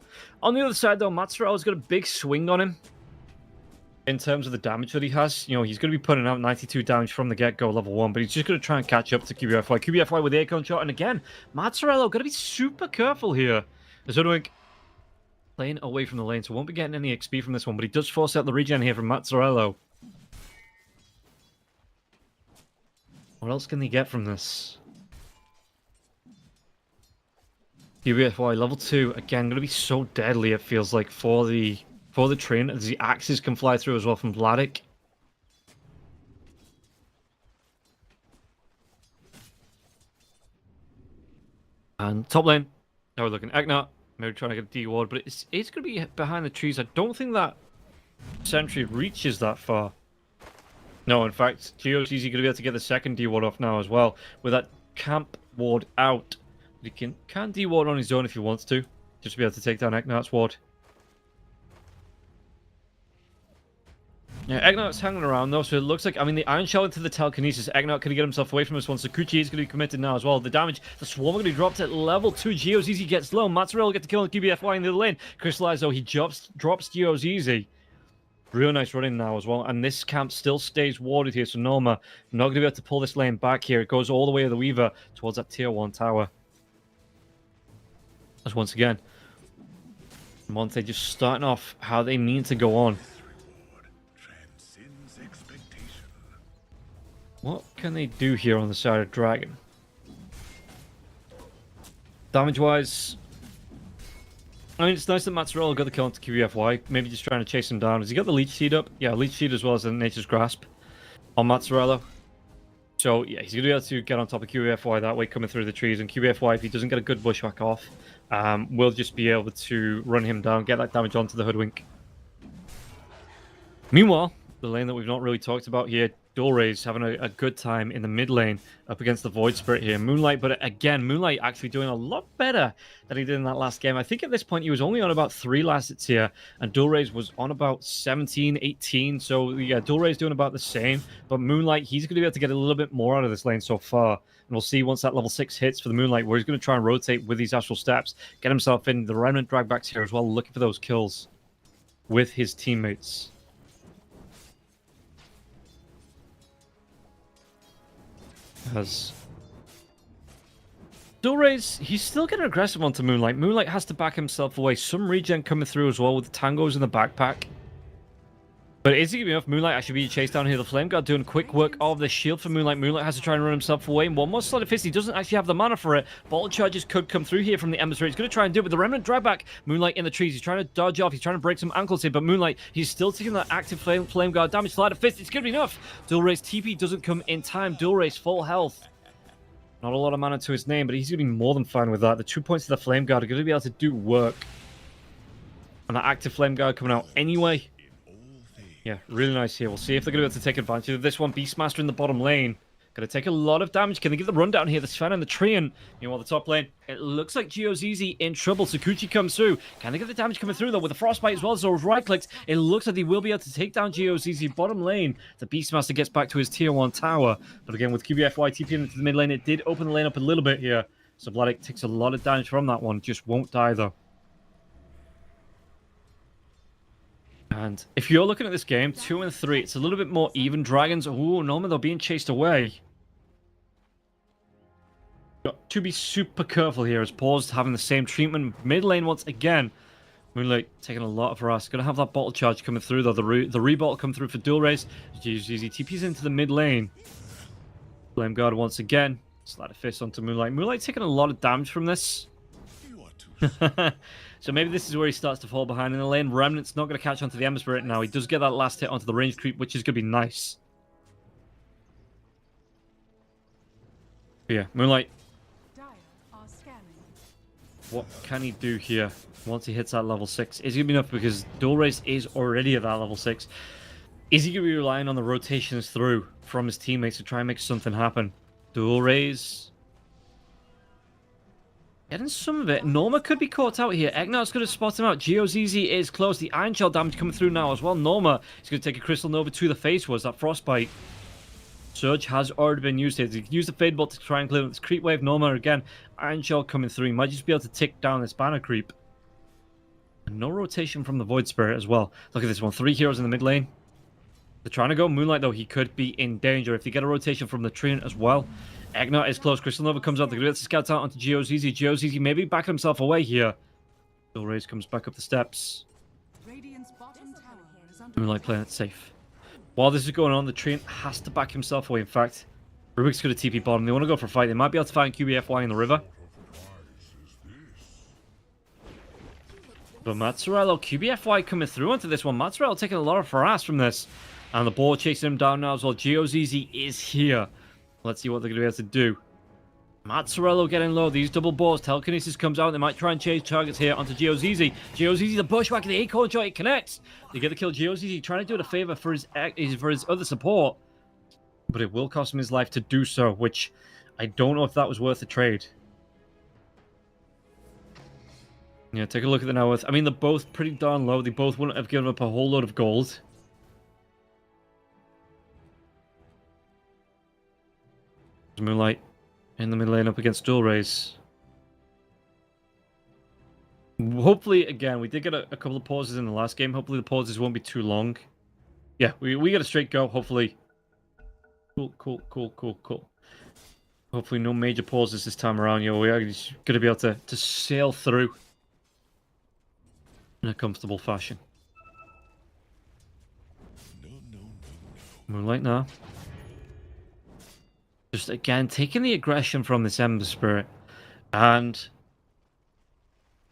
On the other side though, Mazzarello's got a big swing on him. In terms of the damage that he has, he's going to be putting out 92 damage from the get-go, level 1, but he's just going to try and catch up to QBFY. QBFY with the Acorn shot, and again, Mazzarello going to be super careful here. The Hoodwink playing away from the lane, so won't be getting any XP from this one, but he does force out the regen here from Mazzarello. What else can they get from this? UBFY level 2, again, going to be so deadly, it feels like, for the train, as the axes can fly through as well from Vladik. And top lane, now we're looking at Eknat, maybe trying to get a D-ward, but it's going to be behind the trees. I don't think that sentry reaches that far. No, in fact, Geo's easy going to be able to get the second D-ward off now as well, with that camp ward out. He can D-ward on his own if he wants to, just to be able to take down Eknat's ward. Yeah, Eknat's hanging around though, so it looks like, I mean, the Iron Shell into the telekinesis. Eknat can get himself away from this one, so Kuchi is going to be committed now as well. The damage, the swarm are going to be dropped at level 2. Geo's easy gets low. Mazzarello will get the kill on QBFY in the lane. Crystallize though, he drops Geo's easy. Real nice running now as well, and this camp still stays warded here, so Norma not going to be able to pull this lane back here. It goes all the way to the Weaver towards that tier 1 tower. As once again, Monte just starting off how they mean to go on. What can they do here on the side of Dragon? Damage-wise, I mean, it's nice that Mazzarello got the kill onto QBFY. Maybe just trying to chase him down. Has he got the Leech Seed up? Yeah, Leech Seed as well as the Nature's Grasp on Mazzarello. So, yeah, he's going to be able to get on top of QBFY that way, coming through the trees. And QBFY, if he doesn't get a good bushwhack off, will just be able to run him down, get that damage onto the Hoodwink. Meanwhile, the lane that we've not really talked about here, Doray's having a good time in the mid lane up against the Void Spirit here. Moonlight, but again, Moonlight actually doing a lot better than he did in that last game. I think at this point he was only on about 3 last hits here, and Doray's was on about 17, 18. So yeah, Doray's doing about the same, but Moonlight, he's going to be able to get a little bit more out of this lane so far. And we'll see once that level 6 hits for the Moonlight, where he's going to try and rotate with these Astral Steps, get himself in the Remnant dragbacks here as well, looking for those kills with his teammates. As Doray's, he's still getting aggressive onto Moonlight. Moonlight has to back himself away. Some regen coming through as well with the tangos in the backpack. But is he going to be enough? Moonlight actually being chased down here. The Flame Guard doing quick work of the shield for Moonlight. Moonlight has to try and run himself away. And one more Sleight of Fist. He doesn't actually have the mana for it. Bottle charges could come through here from the Ember Spirit. He's going to try and do it with the Remnant dragback. Moonlight in the trees. He's trying to dodge off. He's trying to break some ankles here. But Moonlight, he's still taking that active Flame Guard damage. Sleight of Fist. It's going to be enough. Dulray's TP doesn't come in time. Dulray's full health. Not a lot of mana to his name, but he's going to be more than fine with that. The 2 points of the Flame Guard are going to be able to do work. And that active Flame Guard coming out anyway. Yeah, really nice here. We'll see if they're going to be able to take advantage of this one. Beastmaster in the bottom lane. Going to take a lot of damage. Can they get the rundown here? The Sven and the Treant. Meanwhile, the top lane, it looks like Geozizi in trouble. Sakuchi comes through. Can they get the damage coming through, though, with the Frostbite as well? So right-clicked. It looks like they will be able to take down Geozizi bottom lane. The Beastmaster gets back to his tier 1 tower. But again, with QBFY TPing into the mid lane, it did open the lane up a little bit here. So Vladik takes a lot of damage from that one. Just won't die, though. And if you're looking at this game, 2 and 3, it's a little bit more even. Dragons, oh, Norman, they're being chased away. Got to be super careful here as Paused having the same treatment. Mid lane once again. Moonlight taking a lot of harass. Going to have that bottle charge coming through, though. The rebottle coming through for dual race. Easy TP's into the mid lane. Flame Guard once again. Sleight of Fist onto Moonlight. Moonlight taking a lot of damage from this. So maybe this is where he starts to fall behind in the lane. Remnant's not going to catch onto the Ember Spirit now. He does get that last hit onto the range creep, which is going to be nice. But yeah, Moonlight. What can he do here once he hits that level 6? Is he going to be enough? Because Dual Race is already at that level 6. Is he going to be relying on the rotations through from his teammates to try and make something happen? Dual Race. Getting some of it. Norma could be caught out here. Eknat's going to spot him out. Geozizi is close. The Iron Shell damage coming through now as well. Norma is going to take a Crystal Nova to the face. Was that Frostbite? Surge has already been used here. He can use the Fade Bolt to try and clear this creep wave. Norma again. Iron Shell coming through. He might just be able to tick down this banner creep. And no rotation from the Void Spirit as well. Look at this one. 3 heroes in the mid lane. They're trying to go Moonlight, though. He could be in danger if they get a rotation from the Treant as well. Eknat is close. Crystal Nova comes out. They're going to get the scouts out onto Geozizi. Geozizi maybe back himself away here. Still Rays comes back up the steps. Radiant's bottom tower is under Moonlight playing it safe. While this is going on, the train has to back himself away. In fact, Rubik's got a TP bottom. They want to go for a fight. They might be able to find QBFY in the river. But Mazzarello, QBFY coming through onto this one. Mazzarello taking a lot of harass from this. And the ball chasing him down now as well. GeoZZ is here. Let's see what they're going to be able to do. Mazzarello getting low. These double balls. Telekinesis comes out. They might try and chase targets here onto GeoZZ. GeoZZ, the bushwhack, the acorn shot. It connects. They get the kill. GeoZZ trying to do it a favor for his other support. But it will cost him his life to do so, which I don't know if that was worth the trade. Yeah, take a look at the net worth. I mean, they're both pretty darn low. They both wouldn't have given up a whole load of gold. Moonlight in the mid lane up against Dual Rays. Hopefully, again, we did get a couple of pauses in the last game. Hopefully the pauses won't be too long. Yeah, we get a straight go, hopefully. Cool. Hopefully no major pauses this time around. We are going to be able to sail through in a comfortable fashion. Moonlight now. Just again taking the aggression from this Ember Spirit, and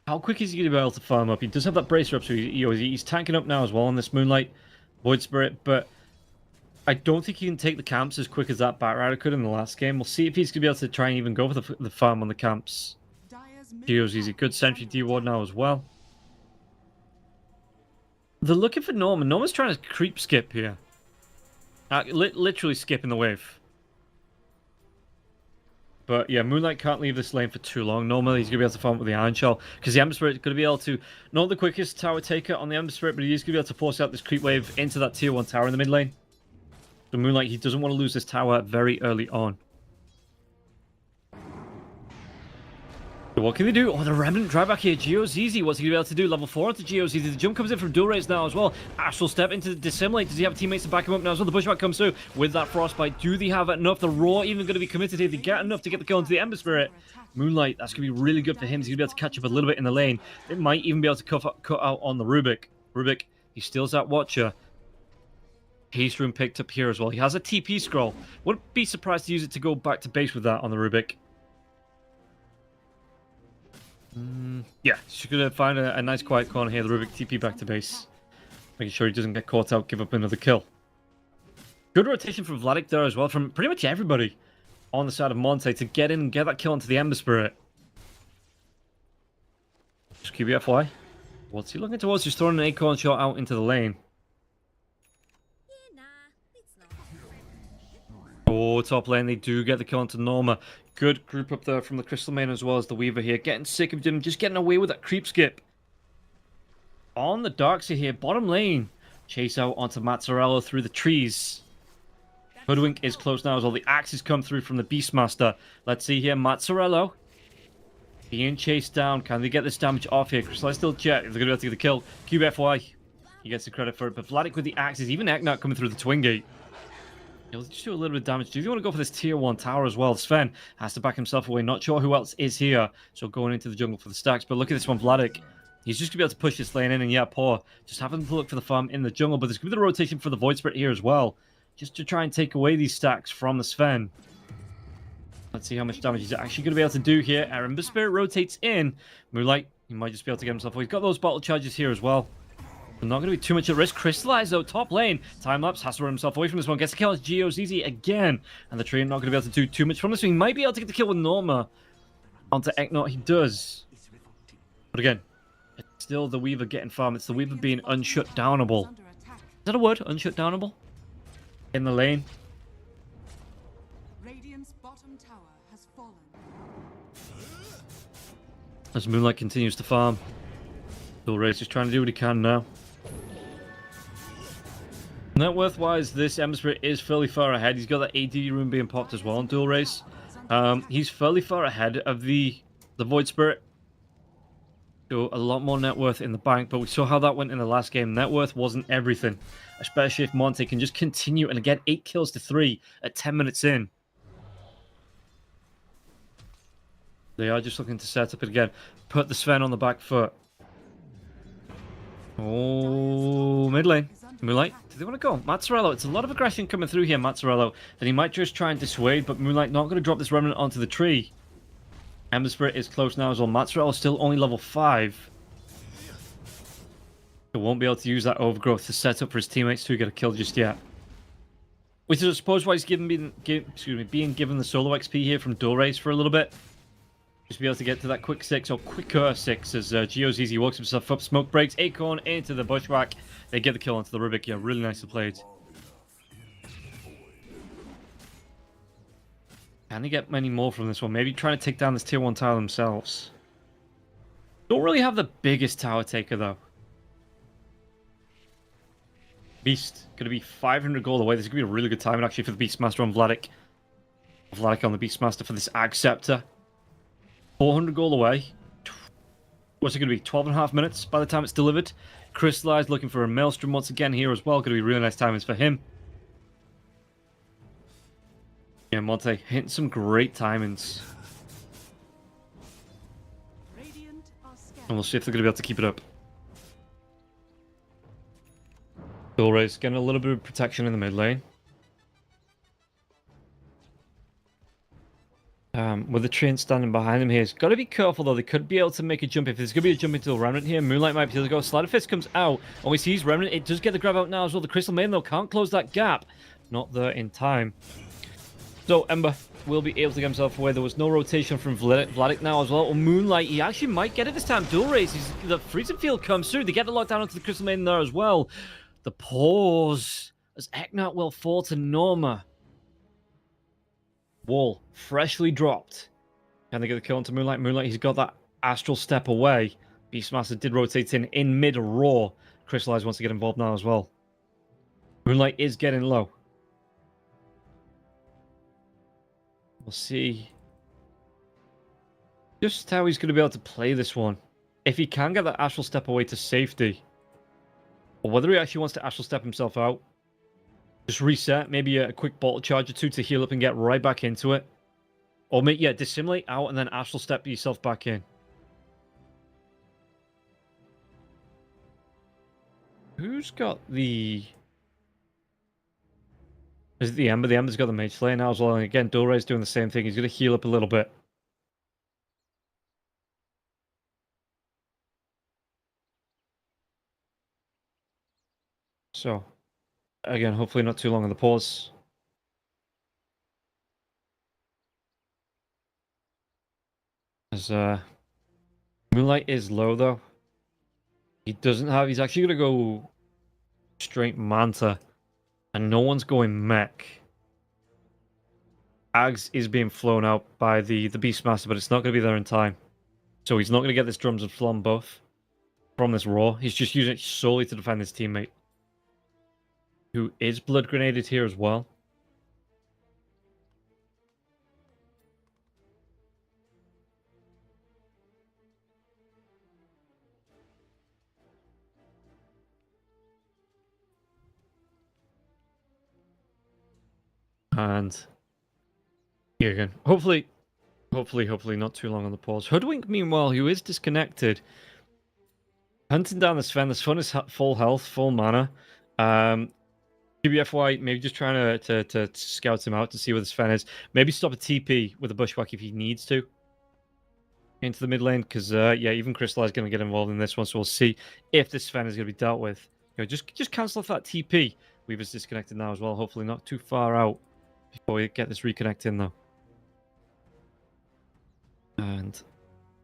how quick is he going to be able to farm up? He does have that bracer up, so he's tanking up now as well on this Moonlight Void Spirit, but I don't think he can take the camps as quick as that Batrider could in the last game. We'll see if he's going to be able to try and even go for the farm on the camps. Geo's a good sentry D-Ward now as well. They're looking for Norma. Norma's trying to creep skip here. Literally skipping the wave. But yeah, Moonlight can't leave this lane for too long. Normally he's going to be able to farm with the Iron Shell, because the Ember Spirit is going to be able to, not the quickest tower taker on the Ember Spirit, but he is going to be able to force out this creep wave into that tier 1 tower in the mid lane. So Moonlight, he doesn't want to lose this tower very early on. So what can they do? Oh, the Remnant drive back here. GeoZZ, what's he going to be able to do? Level 4 onto GeoZZ. The jump comes in from Dual Rays now as well. Astral Step into the Dissimulate. Does he have teammates to back him up now as well? The Bushwhack comes through with that Frostbite. Do they have enough? The Roar even going to be committed here. They get enough to get the kill into the Ember Spirit. Moonlight, that's going to be really good for him. He's going to be able to catch up a little bit in the lane. It might even be able to cut out on the Rubik. Rubik, he steals that Watcher. Haste Rune picked up here as well. He has a TP scroll. Wouldn't be surprised to use it to go back to base with that on the Rubik. Yeah, she's going to find a nice quiet corner here. The Rubik TP back to base. Making sure he doesn't get caught out, give up another kill. Good rotation from Vladik there as well, from pretty much everybody on the side of Monte to get in and get that kill onto the Ember Spirit. Just QBFY. What's he looking towards? Just throwing an acorn shot out into the lane. Yeah, nah, it's not. Oh, top lane, they do get the kill onto Norma. Good group up there from the Crystal Main as well as the Weaver here. Getting sick of him, just getting away with that creep skip. On the Darkseid here, bottom lane. Chase out onto Mazzarello through the trees. Hoodwink is close now as well. The axes come through from the Beastmaster. Let's see here, Mazzarello being chased down. Can they get this damage off here? Celestial Jet, if they're going to be able to get the kill. QBFY, he gets the credit for it. But Vladik with the axes, even Eknat coming through the Twin Gate. He'll just do a little bit of damage. Do you want to go for this tier 1 tower as well? Sven has to back himself away. Not sure who else is here. So going into the jungle for the stacks. But look at this one, Vladik. He's just going to be able to push this lane in. And yeah, poor. Just having to look for the farm in the jungle. But there's going to be the rotation for the Void Spirit here as well. Just to try and take away these stacks from the Sven. Let's see how much damage he's actually going to be able to do here. Ember Spirit rotates in. Moonlight, he might just be able to get himself away. He's got those bottle charges here as well. Not going to be too much at risk. Crystallize, though, top lane. Time-lapse has to run himself away from this one. Gets the kill as GeoZZ again. And the train not going to be able to do too much from this one. He might be able to get the kill with Norma. Onto Eknot, he does. But again, it's still the Weaver getting farm. It's the Weaver being unshutdownable. Is that a word? Unshutdownable? In the lane. Radiant's bottom tower has fallen. As Moonlight continues to farm. Dual Rays is trying to do what he can now. Net worth wise, this Ember Spirit is fairly far ahead. He's got that AD rune being popped as well on Dual Rays. He's fairly far ahead of the Void Spirit. So a lot more net worth in the bank, but we saw how that went in the last game. Net worth wasn't everything, especially if Monte can just continue and get 8 kills to 3 at 10 minutes in. They are just looking to set up it again. Put the Sven on the back foot. Oh, mid lane. Moonlight, do they want to go? Mazzarello, it's a lot of aggression coming through here, Mazzarello. Then he might just try and dissuade, but Moonlight not going to drop this Remnant onto the tree. Ember Spirit is close now as well. Mazzarello still only level 5. He won't be able to use that overgrowth to set up for his teammates to get a kill just yet. Which is, I suppose, why he's being given the solo XP here from Dores for a little bit. Just be able to get to that quick 6 or quicker 6 as GeoZZ walks himself up. Smoke breaks, Acorn into the bushwhack. They get the kill onto the Rubik. Yeah, really nicely played. Can they get many more from this one? Maybe trying to take down this tier 1 tower themselves. Don't really have the biggest tower taker though. Beast, going to be 500 gold away. This is going to be a really good timing actually for the Beastmaster on Vladik. Vladik on the Beastmaster for this Ag Scepter. 400 gold away. What's it going to be? 12.5 minutes by the time it's delivered. Crystallized looking for a Maelstrom once again here as well. Going to be really nice timings for him. Yeah, Monte hitting some great timings. And we'll see if they're going to be able to keep it up. Dores getting a little bit of protection in the mid lane. With the train standing behind him here, he's got to be careful though. They could be able to make a jump. If there's going to be a jump into the Remnant here, Moonlight might be able to go. Sleight of Fist comes out, and we see his Remnant. It does get the grab out now as well. The Crystal Maiden though can't close that gap. Not there in time. So Ember will be able to get himself away. There was no rotation from Vladik now as well. Or Moonlight, he actually might get it this time. Dual race, the freezing field comes through. They get the lockdown onto the Crystal Maiden there as well. The pause as Eknat will fall to Norma. Wall freshly dropped. Can they get the kill onto Moonlight? Moonlight, he's got that astral step away. Beastmaster did rotate in mid-raw. Crystallize wants to get involved now as well. Moonlight is getting low. We'll see just how he's going to be able to play this one. If he can get that astral step away to safety. Or whether he actually wants to astral step himself out. Just reset, maybe a quick bottle charge or two to heal up and get right back into it. Or, yeah, dissimulate out and then astral step yourself back in. Who's got the... Is it the Ember? The Ember's got the Mage Slayer now as well. And again, Dore's doing the same thing. He's going to heal up a little bit. So... Again, hopefully not too long on the pause. As Moonlight is low though. He doesn't have, he's actually gonna go straight Manta. And no one's going mech. Ags is being flown out by the Beastmaster, but it's not gonna be there in time. So he's not gonna get this Drums and Flam buff from this Raw. He's just using it solely to defend his teammate. Who is blood grenaded here as well. And here again. Hopefully not too long on the pause. Hoodwink, meanwhile, who is disconnected. Hunting down the Sven. The Sven is full health, full mana. QBFY, maybe just trying to scout him out to see where the Sven is. Maybe stop a TP with a Bushwhack if he needs to. Into the mid lane, because, yeah, even Crystal is going to get involved in this one, so we'll see if this Sven is going to be dealt with. You know, just cancel off that TP. Weaver's disconnected now as well, hopefully not too far out before we get this reconnect in, though. And,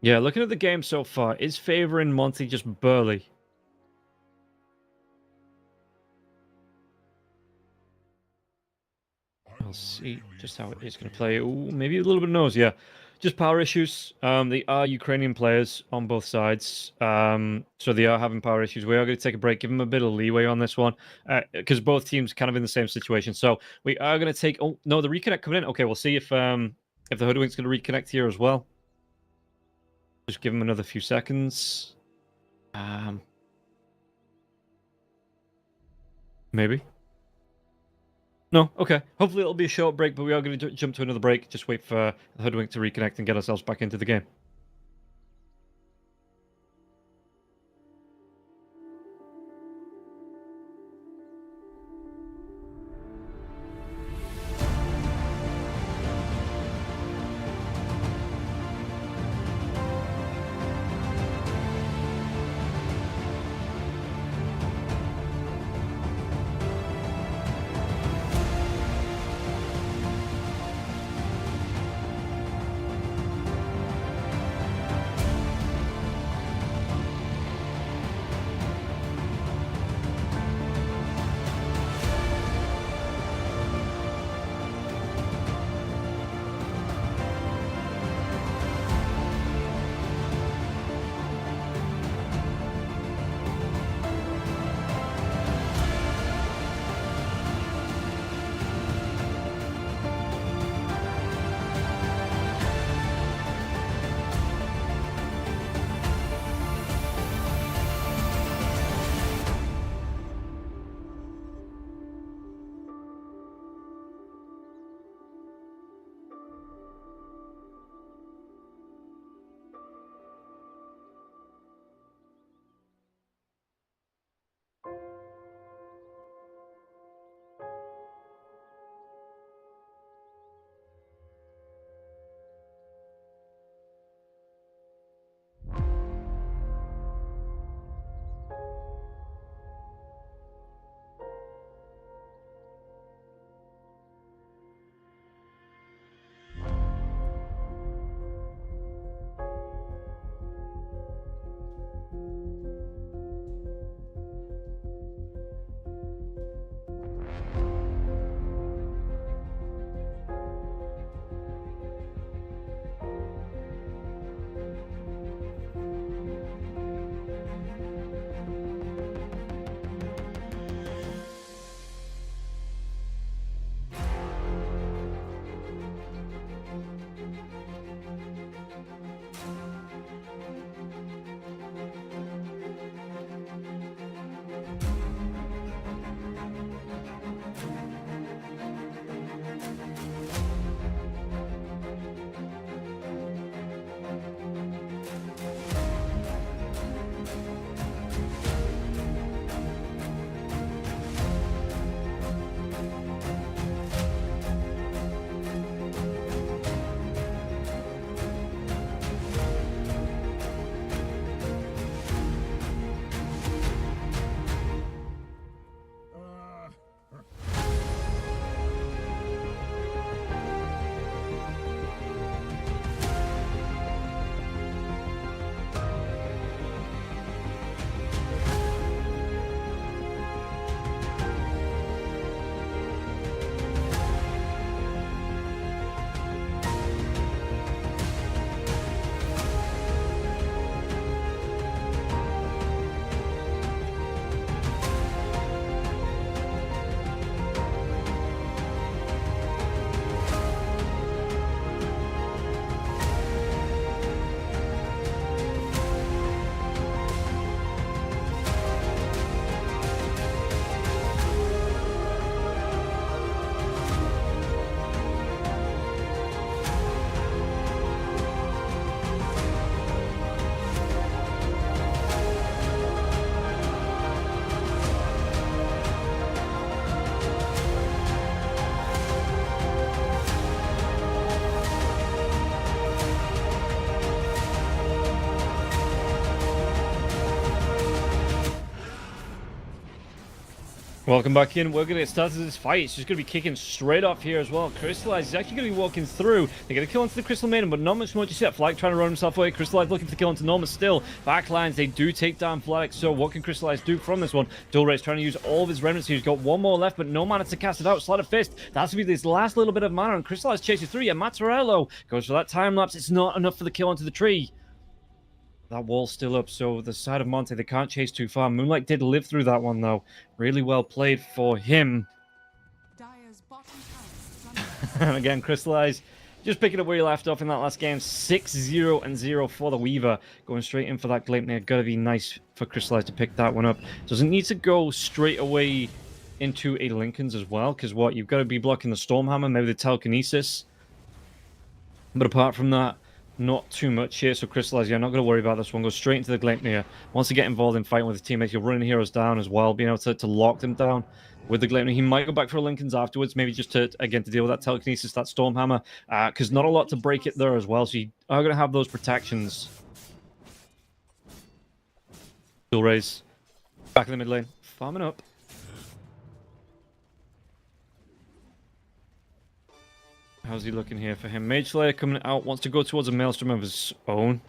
yeah, looking at the game so far, is favouring Monty just barely. I'll see just how it is going to play. Ooh, maybe a little bit of nose, yeah. Just power issues. They are Ukrainian players on both sides. So they are having power issues. We are going to take a break, give them a bit of leeway on this one. Because both teams kind of in the same situation. So we are going to take... Oh, no, the reconnect coming in. Okay, we'll see if the Hoodwink's going to reconnect here as well. Just give them another few seconds. Maybe. No, okay. Hopefully it'll be a short break, but we are going to jump to another break. Just wait for the Hoodwink to reconnect and get ourselves back into the game. Welcome back in. We're going to get started this fight. It's just going to be kicking straight off here as well. Crystallize is actually going to be walking through. They're going to kill into the Crystal Maiden, but not much more. You see that Flag trying to run himself away. Crystallize looking for the kill into Norma still. Backlines, they do take down Flag. So what can Crystallize do from this one? Dulray's trying to use all of his remnants. He's got one more left, but no mana to cast it out. Sleight of Fist. That's going to be this last little bit of mana, and Crystallize chases through. Yeah, Matarello goes for that time lapse. It's not enough for the kill onto the tree. That wall's still up, so the side of Monte, they can't chase too far. Moonlight did live through that one, though. Really well played for him. Dire's bottom tower is under And again, Crystallize just picking up where he left off in that last game. 6-0 and 0 for the Weaver. Going straight in for that Gleipnir. Gotta be nice for Crystallize to pick that one up. Doesn't need to go straight away into a Lincoln's as well, because what? You've got to be blocking the Stormhammer, maybe the Telekinesis. But apart from that, not too much here, so Crystallize, yeah, not going to worry about this one. Go straight into the Gleipnir. Once you get involved in fighting with his teammates, you're running heroes down as well, being able to lock them down with the Gleipnir. He might go back for Lincoln's afterwards, maybe just to, again, to deal with that Telekinesis, that Stormhammer, because not a lot to break it there as well, so you are going to have those protections. Dual raise. Back in the mid lane. Farming up. How's he looking here for him? Mage Slayer coming out, wants to go towards a Maelstrom of his own.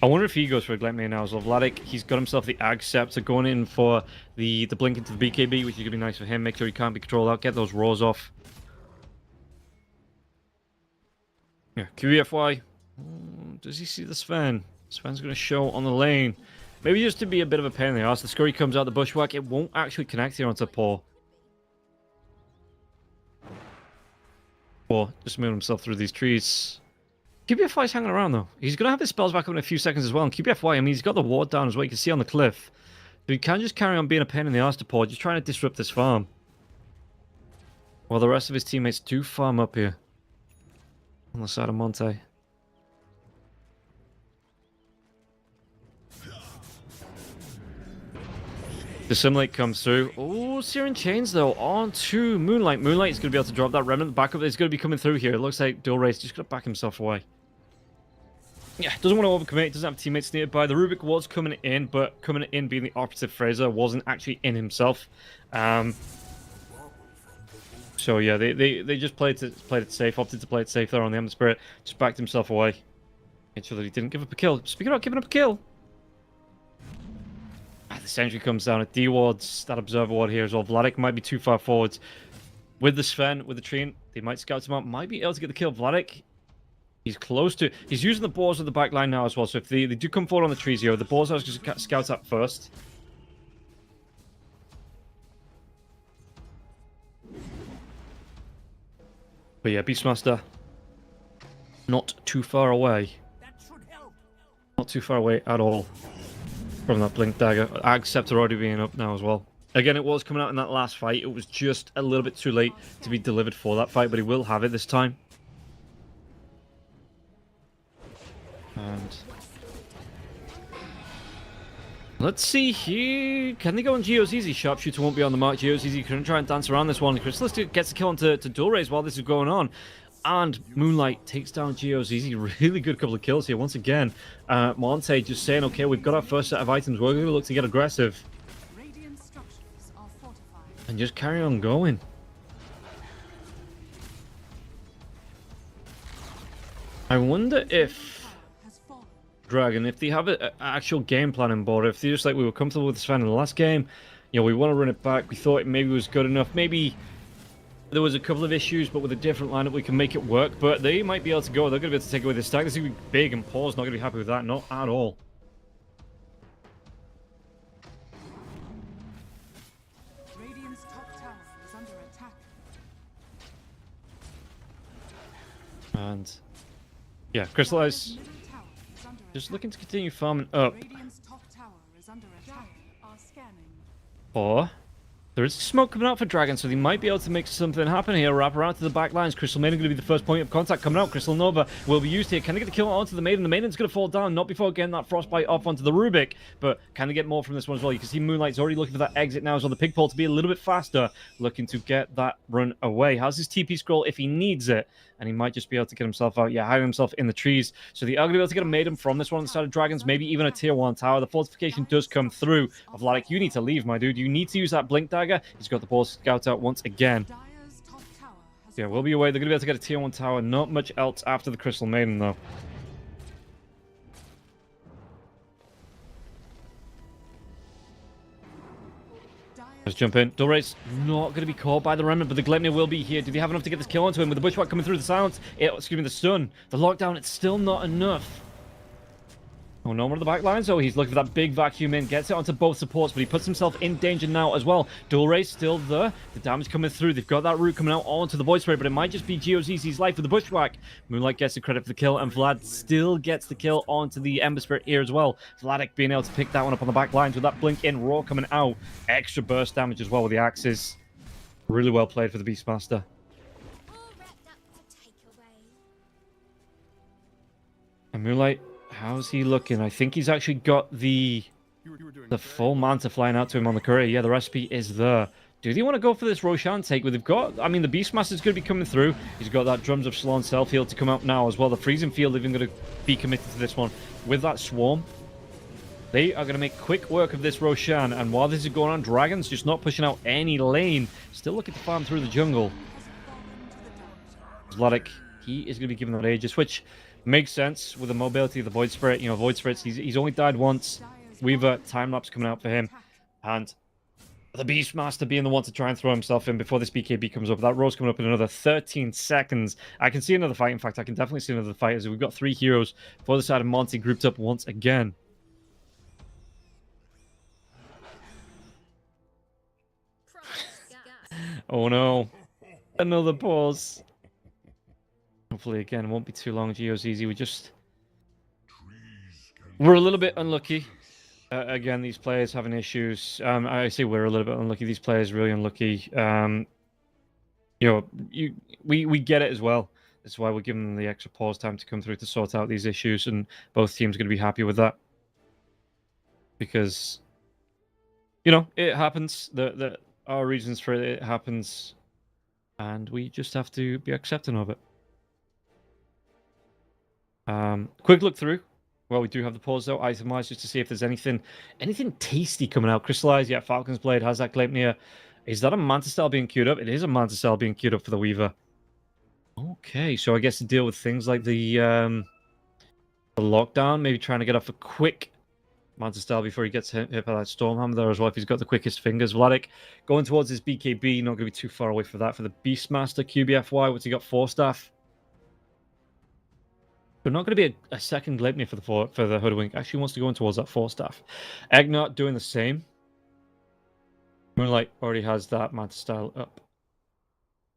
I wonder if he goes for a Gleipnir now as well. Vladik, he's got himself the Ag Scepter, going in for the blink into the BKB, which is going to be nice for him. Make sure he can't be controlled out, get those roars off. Yeah, QEFY. Does he see the Sven? Sven's going to show on the lane. Maybe just to be a bit of a pain in the arse. The Scurry comes out the bushwhack. It won't actually connect here onto Paul. Or just move himself through these trees. QBFY is hanging around though. He's going to have his spells back up in a few seconds as well. And QBFY, I mean, he's got the ward down as well. You can see on the cliff. So he can just carry on being a pain in the arse to Paul, just trying to disrupt this farm. While the rest of his teammates do farm up here. On the side of Monte. The Simulate comes through. Oh, Searing Chains, though, on to Moonlight. Moonlight is going to be able to drop that Remnant. Backup is going to be coming through here. It looks like Dulray's just going to back himself away. Yeah, doesn't want to overcommit. Doesn't have teammates nearby. The Rubik was coming in, but coming in being the operative Fraser wasn't actually in himself. So, yeah, they just played it safe. Opted to play it safe there on the Ember Spirit. Just backed himself away. Made sure that he didn't give up a kill. Speaking of giving up a kill. The sentry comes down. It dewards that observer ward here as well. Vladik might be too far forwards. With the Sven, with the Treant, they might scout him out. Might be able to get the kill. Vladik, he's close to... He's using the boars of the back line now as well. So if they do come forward on the trees here, the boars are going to scout up first. But yeah, Beastmaster, not too far away. Not too far away at all from that Blink Dagger. Ag Scepter already being up now as well. Again, it was coming out in that last fight. It was just a little bit too late to be delivered for that fight, but he will have it this time. And let's see here. Can they go on Geo's Easy? Sharpshooter won't be on the mark. Geo's Easy couldn't try and dance around this one. Crystallis gets a kill onto Dulray's while this is going on. And Moonlight takes down Geo's Easy. Really good couple of kills here. Once again, Monte just saying, okay, we've got our first set of items. We're going to look to get aggressive. Radiant structures are fortified. And just carry on going. I wonder if Has fallen. Dragon, if they have an actual game plan on board, if they're just like, we were comfortable with Sven in the last game, you know, we want to run it back, we thought it maybe was good enough, maybe there was a couple of issues, but with a different lineup we can make it work, but they might be able to go, they're going to be able to take away the stack. This is going to be big, and Paul's not going to be happy with that, not at all. Radiant's top tower is under attack. And yeah, Crystallize Middle tower is under just attack. looking to continue farming up. Radiant's top tower is under attack. Are scanning. Or there is smoke coming out for Dragon, so they might be able to make something happen here. Wrap around to the back lines. Crystal Maiden going to be the first point of contact coming out. Crystal Nova will be used here. Can they get the kill onto the Maiden? The Maiden's going to fall down, not before getting that Frostbite off onto the Rubik. But can they get more from this one as well? You can see Moonlight's already looking for that exit now as well. The Pigpole to be a little bit faster, looking to get that run away. How's his TP scroll if he needs it? And he might just be able to get himself out. Yeah, hide himself in the trees. So they are going to be able to get a Maiden from this one on the side of Dragons, maybe even a tier 1 tower. The fortification does come through. Of Vladik, you need to leave, my dude. You need to use that Blink Dagger dagger. He's got the ball scout out once again. Dire's top tower has Yeah, we'll be away. They're going to be able to get a tier 1 tower. Not much else after the Crystal Maiden, though. Let's jump in. Dulre's not going to be caught by the Remnant, but the Gleipnir will be here. Do they have enough to get this kill onto him? With the Bushwhack coming through the silence, excuse me, the stun, the lockdown, it's still not enough. Oh, no more of the back lines. Oh, he's looking for that big vacuum in. Gets it onto both supports, but he puts himself in danger now as well. Dulre's still there. The damage coming through. They've got that root coming out onto the Void Spirit, but it might just be GeoZZ's life with the Bushwhack. Moonlight gets the credit for the kill, and Vlad still gets the kill onto the Ember Spirit here as well. Vladik being able to pick that one up on the back lines with that blink in. Raw coming out. Extra burst damage as well with the axes. Really well played for the Beastmaster. All wrapped up for takeaway. And Moonlight, how's he looking? I think he's actually got the full Manta flying out to him on the courier. Yeah, the recipe is there. Do they want to go for this Roshan take? Well, they've got, I mean, the Beastmaster's going to be coming through. He's got that Drums of Shalon self-heal to come out now as well. The Freezing Field even going to be committed to this one with that Swarm. They are going to make quick work of this Roshan. And while this is going on, Dragon's just not pushing out any lane. Still looking to farm through the jungle. Vladik, he is going to be given that Aegis, which makes sense with the mobility of the Void Spirit. You know, Void Spirits, he's only died once. Weaver, time-lapse coming out for him. And the Beastmaster being the one to try and throw himself in before this BKB comes up. That Rose coming up in another 13 seconds. I can see another fight. In fact, I can definitely see another fight as we've got 3 heroes for the side of Monty grouped up once again. Oh no. Another pause. Hopefully, again, it won't be too long. GeoZZ, we're a little bit unlucky. Again, these players having issues. I say we're a little bit unlucky. These players really unlucky. You know, we get it as well. That's why we're giving them the extra pause time to come through to sort out these issues, and both teams are going to be happy with that. Because, you know, it happens. There are reasons for it. It happens. And we just have to be accepting of it. Quick look through. Well, we do have the pause though, itemized, just to see if there's anything tasty coming out. Crystallized, yeah, Falcon's Blade has that Gleipnir. Is that a Manta Style being queued up? It is a Manta Style being queued up for the Weaver. Okay, so I guess to deal with things like the lockdown, maybe trying to get off a quick Manta Style before he gets hit by that Stormhammer there as well, if he's got the quickest fingers. Vladik going towards his BKB, not going to be too far away for that. For the Beastmaster, QBFY, what's he got? 4 staff. But not going to be a second Gleipnir for the Hoodwink. Actually wants to go in towards that 4 staff. Egnot doing the same. Moonlight already has that Manta Style up.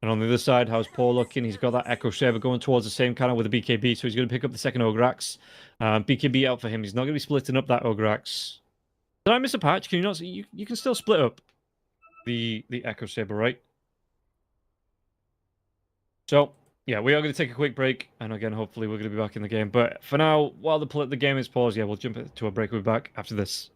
And on the other side, how's Paul looking? He's got that Echo Saber going towards the same kind of with the BKB, so he's going to pick up the second Ograx. BKB out for him. He's not going to be splitting up that Ograx. Did I miss a patch? Can you not see? You can still split up the Echo Saber, right? So yeah, we are going to take a quick break, and again, hopefully we're going to be back in the game. But for now, while the game is paused, yeah, we'll jump to a break. We'll be back after this.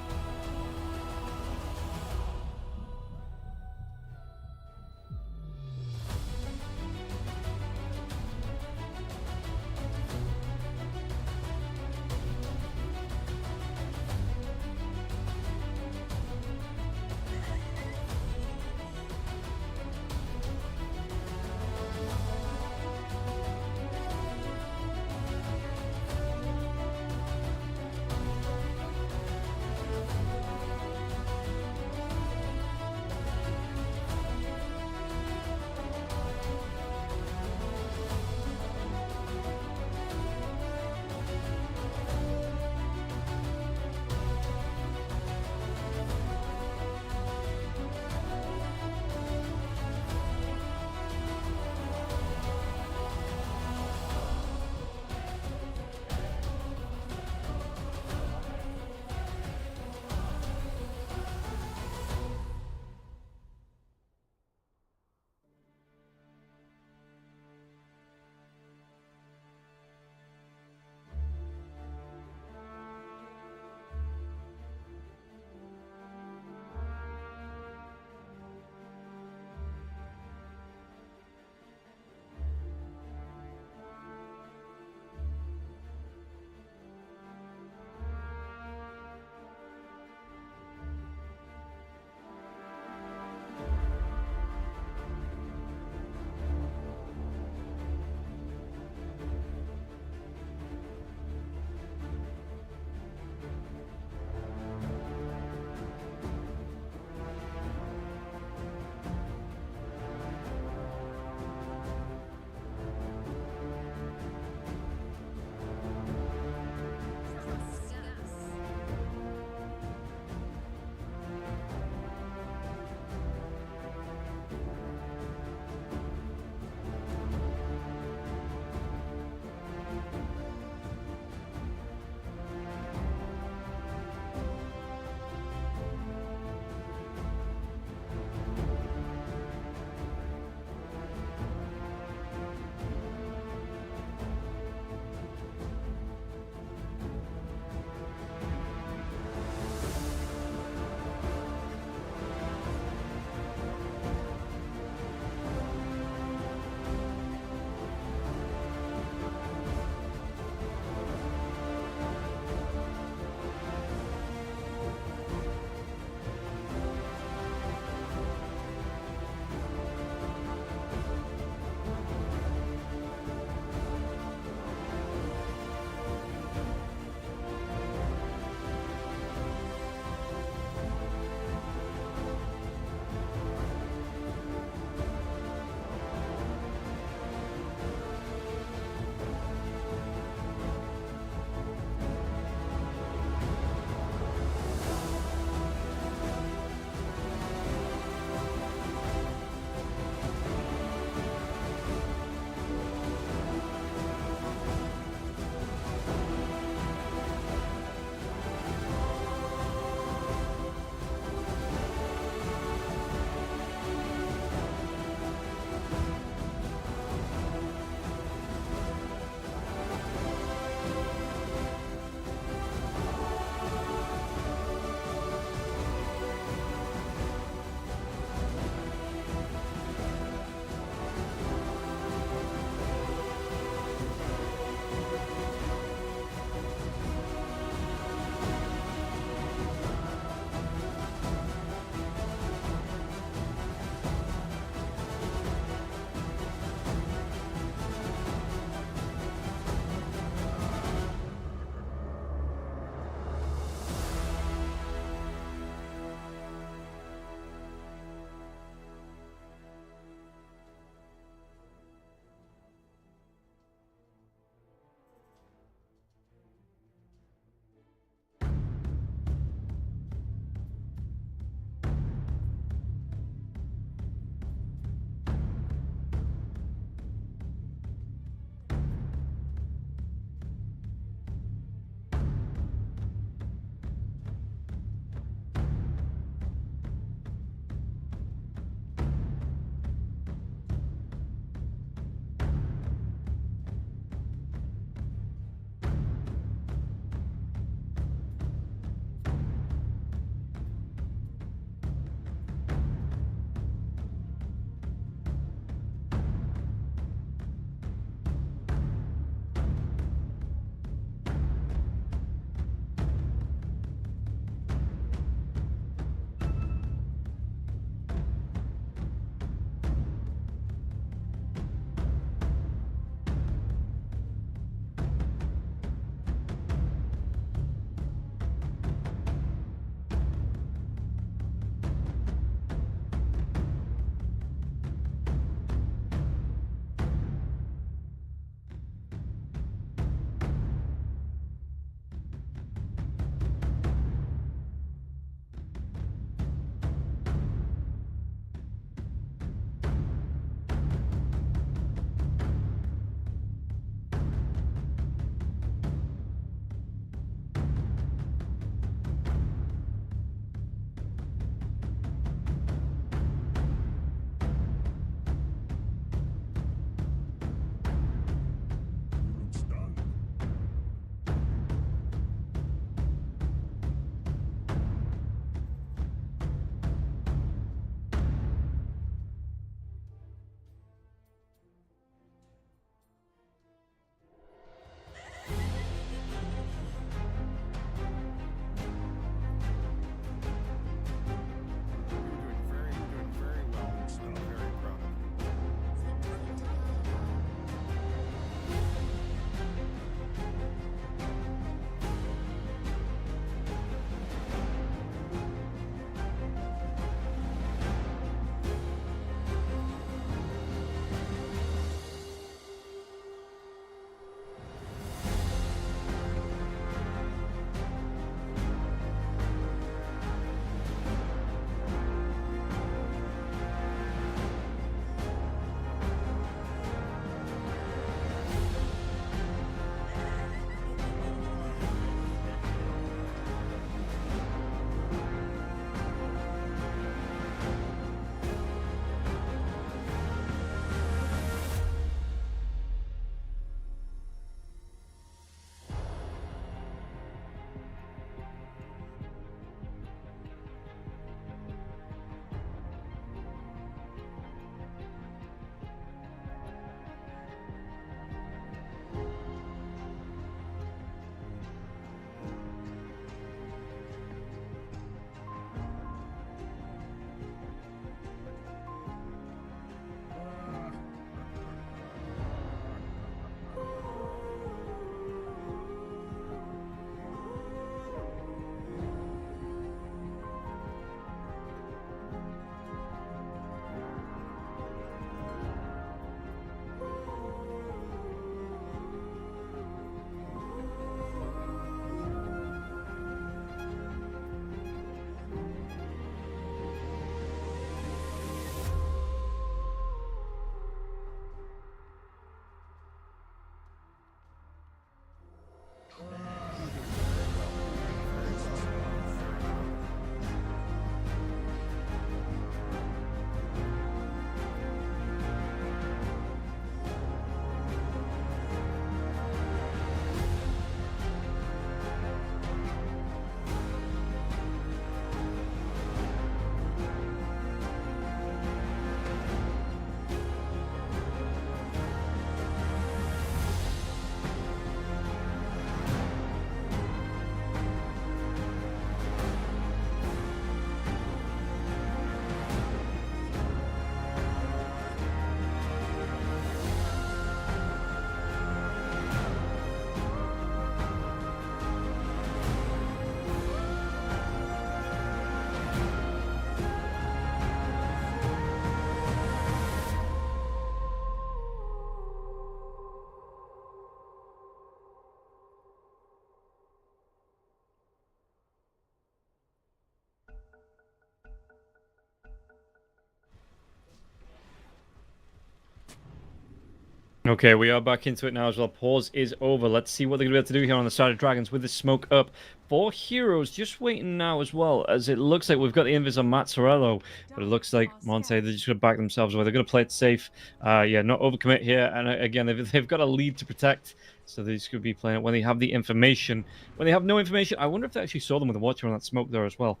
Okay, we are back into it now as well. Pause is over. Let's see what they're going to be able to do here on the side of Dragons with the smoke up. 4 heroes just waiting now as well, as it looks like we've got the invis on Mazzarello, but it looks like Monte, they're just going to back themselves away. They're going to play it safe. Yeah, not overcommit here. And again, they've got a lead to protect, so they're just going to be playing it when they have the information. When they have no information, I wonder if they actually saw them with the Watcher on that smoke there as well.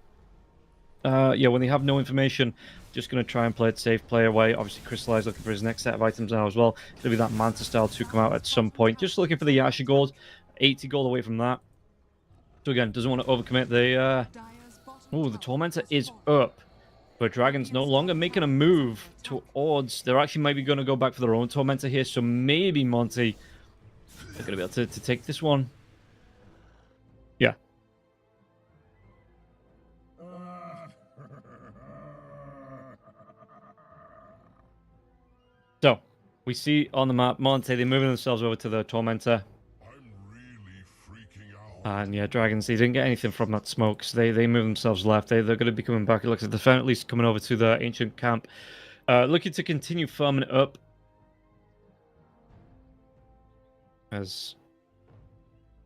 Yeah, when they have no information, just going to try and play it safe, play away. Obviously, Crystallize looking for his next set of items now as well. It's going to be that Manta style to come out at some point. Just looking for the Yasha gold. 80 gold away from that. So again, doesn't want to overcommit. The Tormentor is up. But Dragon's no longer making a move towards... They're actually maybe going to go back for their own Tormentor here. So maybe Monty... They're going to be able to take this one. Yeah. So, we see on the map, Monte, they're moving themselves over to the Tormentor. I'm really freaking out. And yeah, Dragons, they didn't get anything from that smoke, so they move themselves left. They're going to be coming back. It looks like they're at least coming over to the ancient camp. Looking to continue farming up. As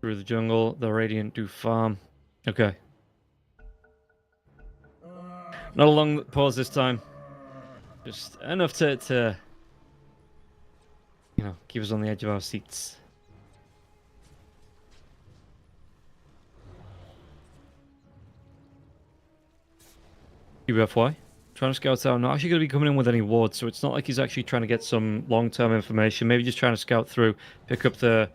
through the jungle, the Radiant do farm. Okay. Not a long pause this time. Just enough to you know, keep us on the edge of our seats. UFY. Trying to scout out. Not actually going to be coming in with any wards, so it's not like he's actually trying to get some long-term information. Maybe just trying to scout through, pick up the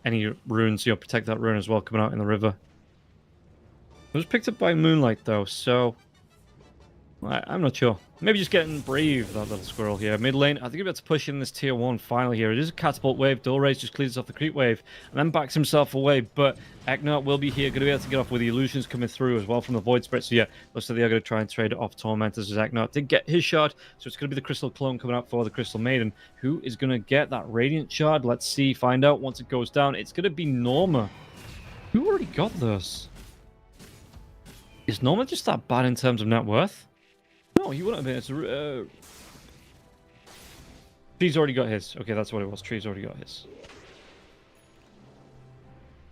any runes, you know, protect that rune as well coming out in the river. It was picked up by Moonlight though, so I'm not sure. Maybe just getting brave, that little squirrel here. Mid lane, I think we're about to push in this tier 1 finally here. It is a catapult wave. Dolraze just clears off the creep wave and then backs himself away. But Eknart will be here, going to be able to get off with the illusions coming through as well from the Void Spirit. So yeah, looks like they are going to try and trade it off Tormentors as Eknart did get his shard. So it's going to be the Crystal Clone coming out for the Crystal Maiden. Who is going to get that Radiant shard? Let's see, find out once it goes down. It's going to be Norma. Who already got this? Is Norma just that bad in terms of net worth? No, he wouldn't have been. It's Tree's already got his. Okay, that's what it was. Tree's already got his.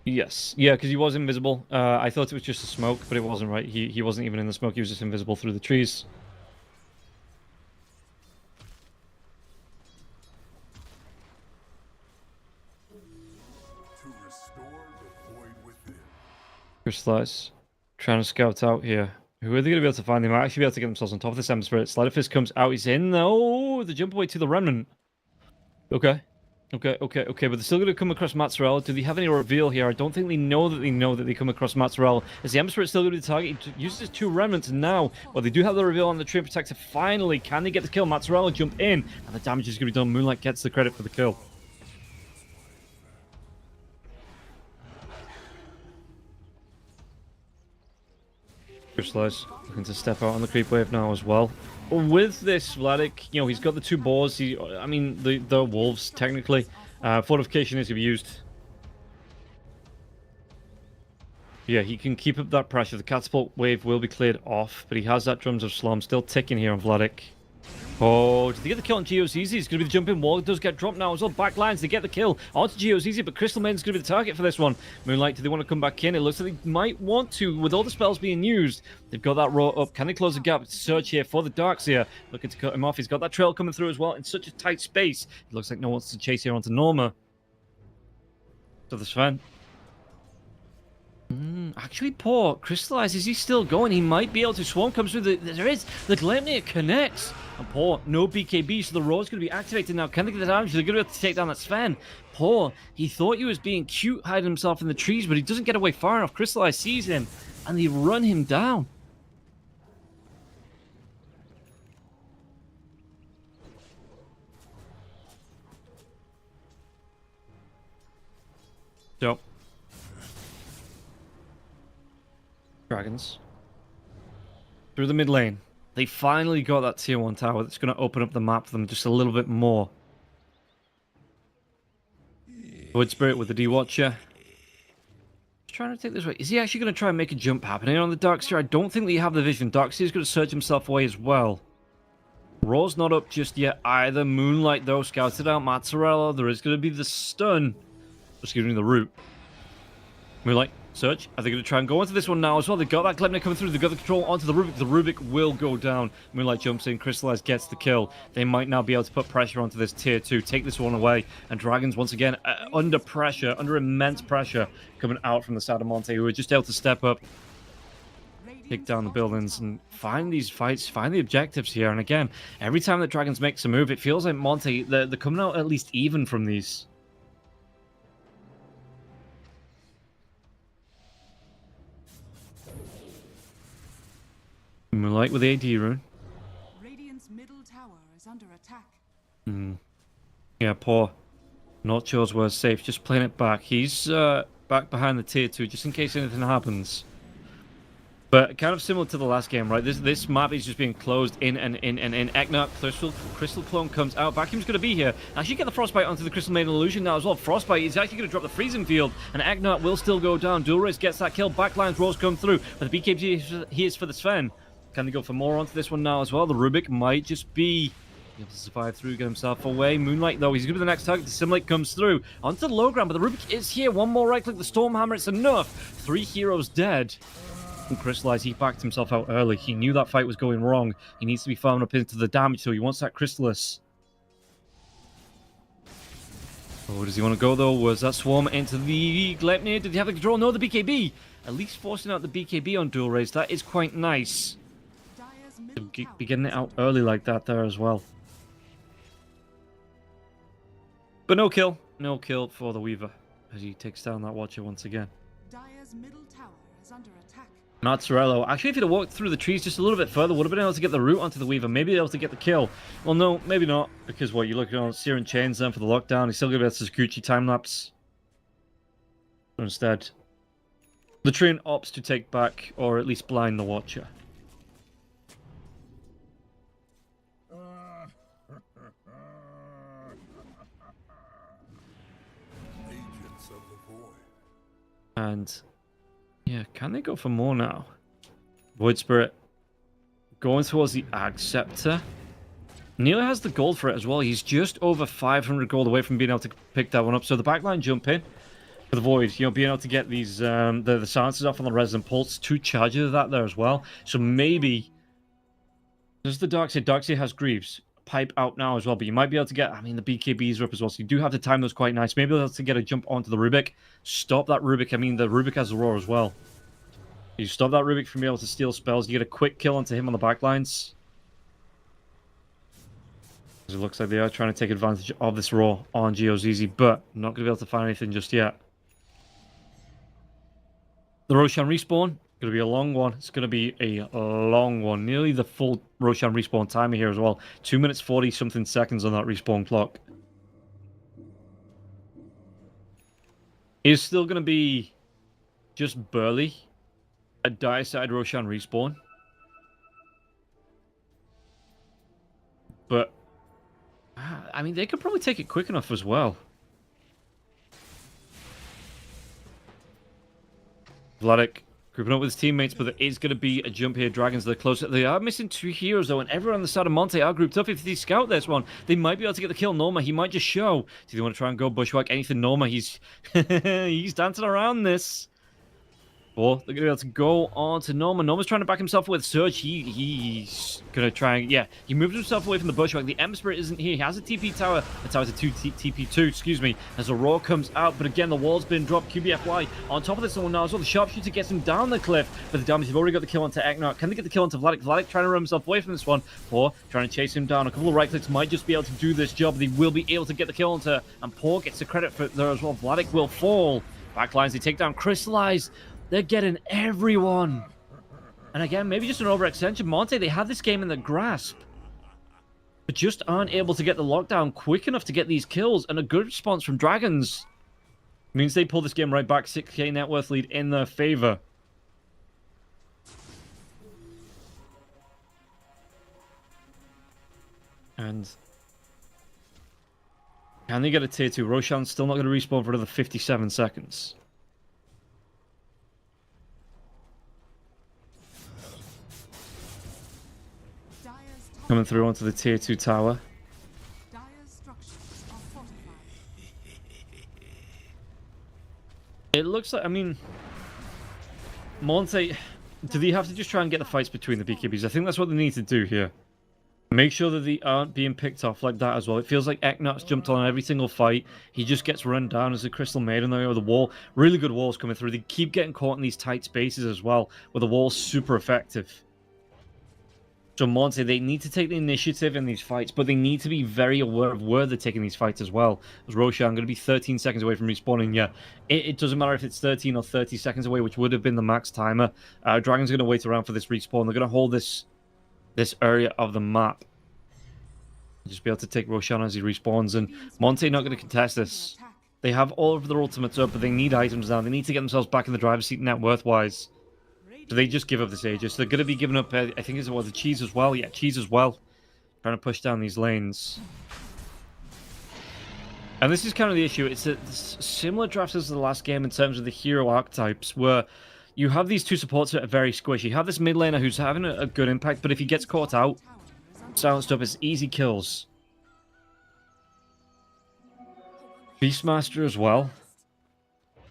Yes. Yeah, because he was invisible. I thought it was just a smoke, but it wasn't, right? He wasn't even in the smoke. He was just invisible through the trees. To restore the void within. Crystallize. Trying to scout out here. Who are they going to be able to find? They might actually be able to get themselves on top of this Ember Spirit. Sleight of Fist comes out. He's in. Oh, the jump away to the Remnant. Okay. Okay. But they're still going to come across Mazzarello. Do they have any reveal here? I don't think they know that they come across Mazzarello. Is the Ember Spirit still going to be the target? He uses his 2 Remnants now. Well, they do have the reveal on the Treant Protector. Finally, can they get the kill? Mazzarello jump in. And the damage is going to be done. Moonlight gets the credit for the kill. Crystallize looking to step out on the creep wave now as well. With this, Vladik, you know, he's got the 2 boars. I mean, the wolves, technically. Fortification is to be used. Yeah, he can keep up that pressure. The catapult wave will be cleared off, but he has that Drums of Slum still ticking here on Vladik. Oh, did they get the kill on Geozizi? It's going to be the jump-in wall. It does get dropped now as well. Backlines, they get the kill onto Geozizi, but Crystal Maiden's going to be the target for this one. Moonlight, do they want to come back in? It looks like they might want to, with all the spells being used. They've got that roar up. Can they close the gap? Search here for the Darkseer. Looking to cut him off. He's got that trail coming through as well in such a tight space. It looks like no one wants to chase here onto Norma. So the Sven. Actually, poor Crystallize, is he still going? He might be able to. Swarm comes through. There is. The Gleipnir connects. And poor, no BKB, so the roar's going to be activated now. Can they get the damage? They're going to be able to take down that Sven. Poor, he thought he was being cute, hiding himself in the trees, but he doesn't get away far enough. Crystallize sees him, and they run him down. So, Dragons through the mid lane. They finally got that tier 1 tower that's going to open up the map for them just a little bit more. Void Spirit with the D-Watcher. Just trying to take this way. Is he actually going to try and make a jump happen here on the Darkseer? I don't think that you have the vision. Darkseer's going to search himself away as well. Raw's not up just yet either. Moonlight, though, scouted out Mozzarella. There is going to be the stun. Excuse me, the root. Moonlight, search. Are they going to try and go onto this one now as well? They've got that Gleipnir coming through. They've got the control onto the Rubik. The Rubik will go down. Moonlight jumps in. Crystallize gets the kill. They might now be able to put pressure onto this tier 2. Take this one away. And Dragons, once again, under pressure, under immense pressure, coming out from the side of Monte, who are just able to step up, kick down the buildings, and find these fights, find the objectives here. And again, every time that Dragons makes a move, it feels like Monte, they're coming out at least even from these. Moonlight with the AD rune. Radiant's middle tower is under attack. Yeah, poor. Not sure where safe. Just playing it back. He's back behind the tier 2, just in case anything happens. But kind of similar to the last game, right? This map is just being closed in and in and in. Eknut, Crystal Clone comes out. Vacuum's going to be here. Actually get the Frostbite onto the Crystal Maiden Illusion now as well. Frostbite is actually going to drop the Freezing Field, and Eknut will still go down. Dual Race gets that kill. Backlines Rose come through. But the BKB he is for the Sven. Can they go for more onto this one now as well? The Rubik might just be able to survive through, get himself away. Moonlight, though, he's going to be the next target. The Simulate comes through. Onto the low ground, but the Rubik is here. One more right click. The Stormhammer, it's enough. 3 heroes dead. And Crystallize, he backed himself out early. He knew that fight was going wrong. He needs to be farming up into the damage, so he wants that Crystallis. Oh, does he want to go, though? Was that Swarm into the Gleipnir? Did he have the control? No, the BKB. At least forcing out the BKB on Dual Race. That is quite nice. Dire's To middle tower be getting it is out under early like that there as well. But no kill. No kill for the Weaver as he takes down that Watcher once again. Dire's middle tower is under attack. Mazzarello. Actually, if he'd have walked through the trees just a little bit further, would have been able to get the root onto the Weaver. Maybe able to get the kill. Well, no, maybe not. Because what, you're looking on Searing Chains then for the lockdown. He's still going to be able to Sakuchi time-lapse. So instead, the train opts to take back, or at least blind the Watcher. Agents of the void. And yeah, can they go for more now? Void Spirit going towards the Ag Scepter. Neil has the gold for it as well. He's just over 500 gold away from being able to pick that one up. So the backline jump in for the Void, you know, being able to get these the silencers off on the Resonant Pulse, 2 charges of that there as well. So maybe does the Darkseid? Darkseid has Greaves. Pipe out now as well, but you might be able to get, I mean, the BKBs are up as well, so you do have to time those quite nice. Maybe able to get a jump onto the Rubik. Stop that Rubik. I mean, the Rubik has the Roar as well. You stop that Rubik from being able to steal spells. You get a quick kill onto him on the backlines. It looks like they are trying to take advantage of this Roar on GeoZZ, but not going to be able to find anything just yet. The Roshan respawn. Going to be a long one. It's going to be a long one. Nearly the full Roshan respawn timer here as well. 2 minutes 40 something seconds on that respawn clock. Is still going to be just barely a Dire-side Roshan respawn. But I mean, they could probably take it quick enough as well. Vladik grouping up with his teammates, but there is going to be a jump here. Dragons, they're closer. They are missing 2 heroes, though, and everyone on the side of Monte are grouped up. If they scout this one, they might be able to get the kill. Norma, he might just show. Do they want to try and go bushwhack anything? Norma, he's he's dancing around this. Or they're going to be able to go on to Norma. Norma's trying to back himself with Surge. He's going to try and... Yeah, he moved himself away from the bushwhack. The Ember Spirit isn't here. He has a TP tower. A tower to TP2, excuse me. As the Roar comes out. But again, the wall's been dropped. QBFY on top of this one now as well. The Sharpshooter gets him down the cliff. But the damage, they've already got the kill onto Eknut. Can they get the kill onto Vladik? Vladik trying to run himself away from this one. Or trying to chase him down. A couple of right clicks might just be able to do this job. They will be able to get the kill onto... And Poor gets the credit for it there as well. Vladik will fall. Backlines, they take down Crystallize. They're getting everyone. And again, maybe just an overextension. Monte, they have this game in the grasp, but just aren't able to get the lockdown quick enough to get these kills. And a good response from Dragons means they pull this game right back. 6k net worth lead in their favor. And can they get a tier 2? Roshan's still not going to respawn for another 57 seconds. Dire's Coming through onto the tier 2 tower. Dire's structures are fortified. It looks like, I mean, Monte, do they have to just try and get the fights between the BKBs? I think that's what they need to do here. Make sure that they aren't being picked off like that as well. It feels like Eknat's jumped on every single fight. He just gets run down as a Crystal Maiden there with the wall. Really good walls coming through. They keep getting caught in these tight spaces as well, where the wall's super effective. So Monte, they need to take the initiative in these fights, but they need to be very aware of where they're taking these fights as well. As Roshan going to be 13 seconds away from respawning. Yeah, it doesn't matter if it's 13 or 30 seconds away, which would have been the max timer. Dragon's going to wait around for this respawn. They're going to hold this area of the map. Just be able to take Roshan as he respawns, and Monte not going to contest this. They have all of their ultimates up, but they need items now. They need to get themselves back in the driver's seat net worth-wise. So they just give up this Aegis. They're going to be giving up, I think it's the cheese as well. Yeah, cheese as well. Trying to push down these lanes. And this is kind of the issue. It's a similar draft as the last game in terms of the hero archetypes, where you have these two supports that are very squishy. You have this mid laner who's having a good impact, but if he gets caught out, silenced up, it's easy kills. Beastmaster as well.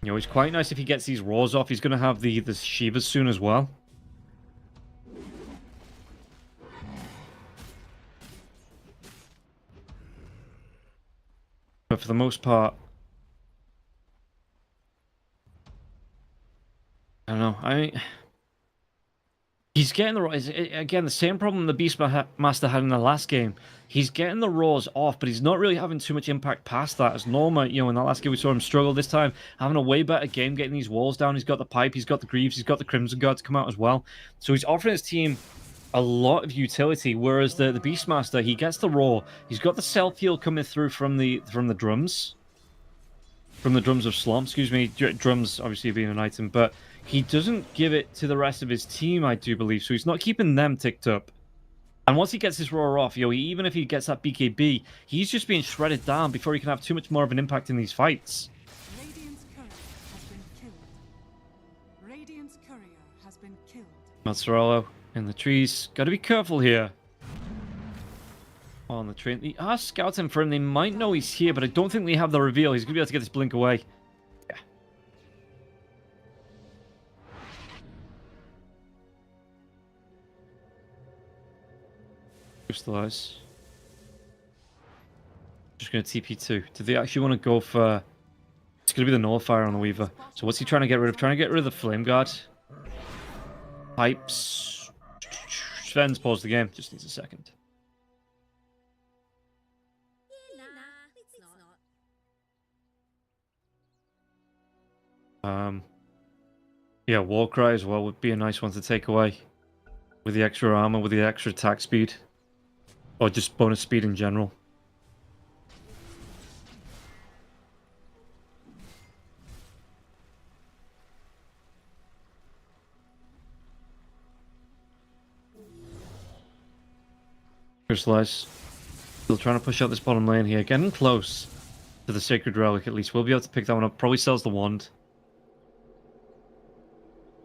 You know, it's quite nice if he gets these roars off. He's going to have the Shivas soon as well. But for the most part, I don't know. He's getting again the same problem the Beastmaster had in the last game. He's getting the roars off, but he's not really having too much impact past that. As Norma, you know, in that last game we saw him struggle. This time, having a way better game, getting these walls down. He's got the pipe, he's got the Greaves, he's got the Crimson Guard to come out as well. So he's offering his team a lot of utility. Whereas the Beastmaster, he gets the roar. He's got the self heal coming through from the drums. From the drums of Slom, excuse me. Drums obviously being an item, but he doesn't give it to the rest of his team, I do believe. So he's not keeping them ticked up. And once he gets this roar off, yo, even if he gets that BKB, he's just being shredded down before he can have too much more of an impact in these fights. Radiant's courier has been killed. Radiant's courier has been killed. Mazzarello in the trees. Got to be careful here. On the train. They are scouting for him. They might know he's here, but I don't think they have the reveal. He's going to be able to get this blink away. Yeah. Crystallize. Just going to TP2. Do they actually want to go for... It's going to be the Nullifier on the Weaver. So what's he trying to get rid of? Trying to get rid of the Flame Guard. Pipes. Sven's paused the game. Just needs a second. Yeah, Warcry as well would be a nice one to take away. With the extra armor, with the extra attack speed. Or just bonus speed in general. Crystallize. Still trying to push out this bottom lane here. Getting close to the Sacred Relic at least. We'll be able to pick that one up. Probably sells the wand.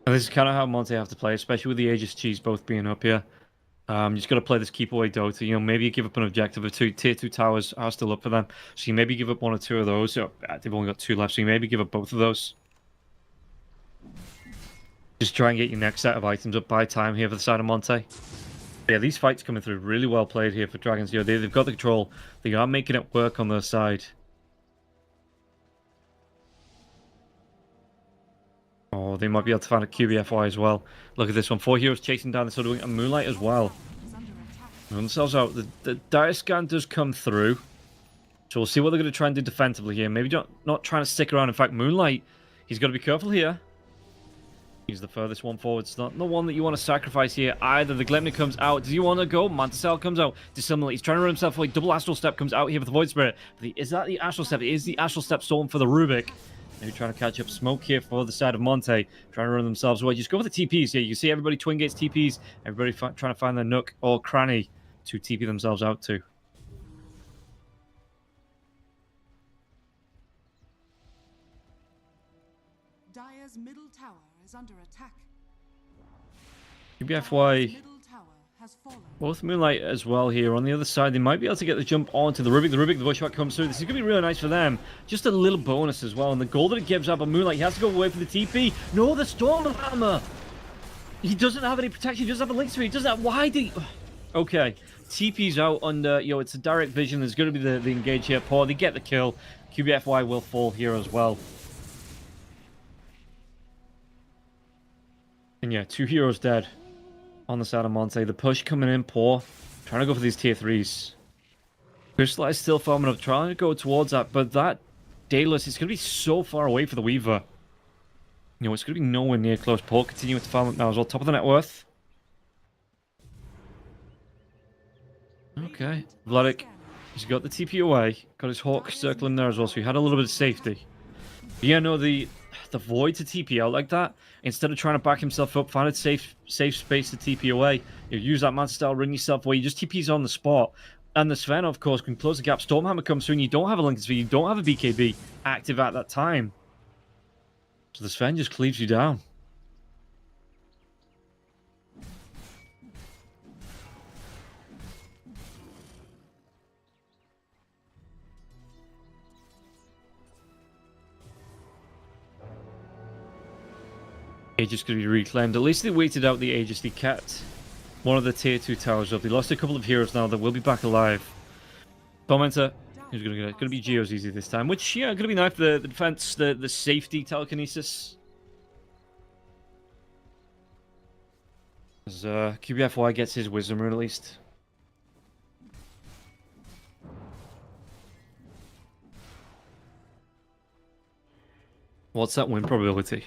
And this is kind of how Monte have to play, especially with the Aegis cheese both being up here. You just got to play this keep away Dota. You know, maybe you give up an objective or two. Tier 2 towers are still up for them. So you maybe give up one or two of those. So, they've only got 2 left, so you maybe give up both of those. Just try and get your next set of items up by time here for the side of Monte. But yeah, these fights coming through really well played here for Dragons. You know, they've got the control. They are making it work on their side. Oh, they might be able to find a QBFY as well. Look at this one. 4 heroes chasing down the Soda Wing and Moonlight as well. Run themselves out. The dire scan does come through. So we'll see what they're going to try and do defensively here. Maybe not trying to stick around. In fact, Moonlight, he's got to be careful here. He's the furthest one forward. It's not the one that you want to sacrifice here either. The Glemnir comes out. Does he want to go? Manticell comes out. Dissimulate. He's trying to run himself away. Double Astral Step comes out here with the Void Spirit. But is that the Astral Step? It is the Astral Step stolen for the Rubik. They're trying to catch up smoke here for the side of Monte. Trying to run themselves away. Just go for the TPs here. You see everybody Twin Gates TPs. Everybody trying to find their nook or cranny to TP themselves out to. Dire's middle tower is under attack. QBFY. Middle tower has has fallen. Both Moonlight as well here. On the other side, they might be able to get the jump onto the Rubik. The Bushwhack comes through. This is going to be really nice for them. Just a little bonus as well. And the gold that it gives out, but Moonlight, he has to go away for the TP. No, the Stormhammer! He doesn't have any protection. He doesn't have a link to it. He doesn't have... Why did he... Okay. TP's out under... It's a direct vision. There's going to be the engage here. Paw, they get the kill. QBFY will fall here as well. And yeah, 2 heroes dead on the side of Monte. The push coming in, Paw. Trying to go for these tier 3s. Crystallize still farming up, trying to go towards that. But that Daedalus is going to be so far away for the Weaver. It's going to be nowhere near close. Paul continuing to farm up now as well. Top of the net worth. Okay. Vladik, he's got the TP away. Got his Hawk circling there as well, so he had a little bit of safety. But yeah, no, the Void to TP out like that, instead of trying to back himself up, find a safe space to TP away. You use that Manta style, ring yourself away. You just TP's on the spot. And the Sven, of course, can close the gap. Stormhammer comes through and you don't have a Lincoln Sphere. You don't have a BKB active at that time. So the Sven just cleaves you down. Aegis going to be reclaimed. At least they waited out the Aegis. They kept one of the tier 2 towers up. They lost a couple of heroes now that will be back alive. Tormentor, who's going to get it? Going to be Geo's easy this time. Which, yeah, going to be nice for the defense, the safety telekinesis. As QBFY gets his Wisdom Rune at least. What's that win probability?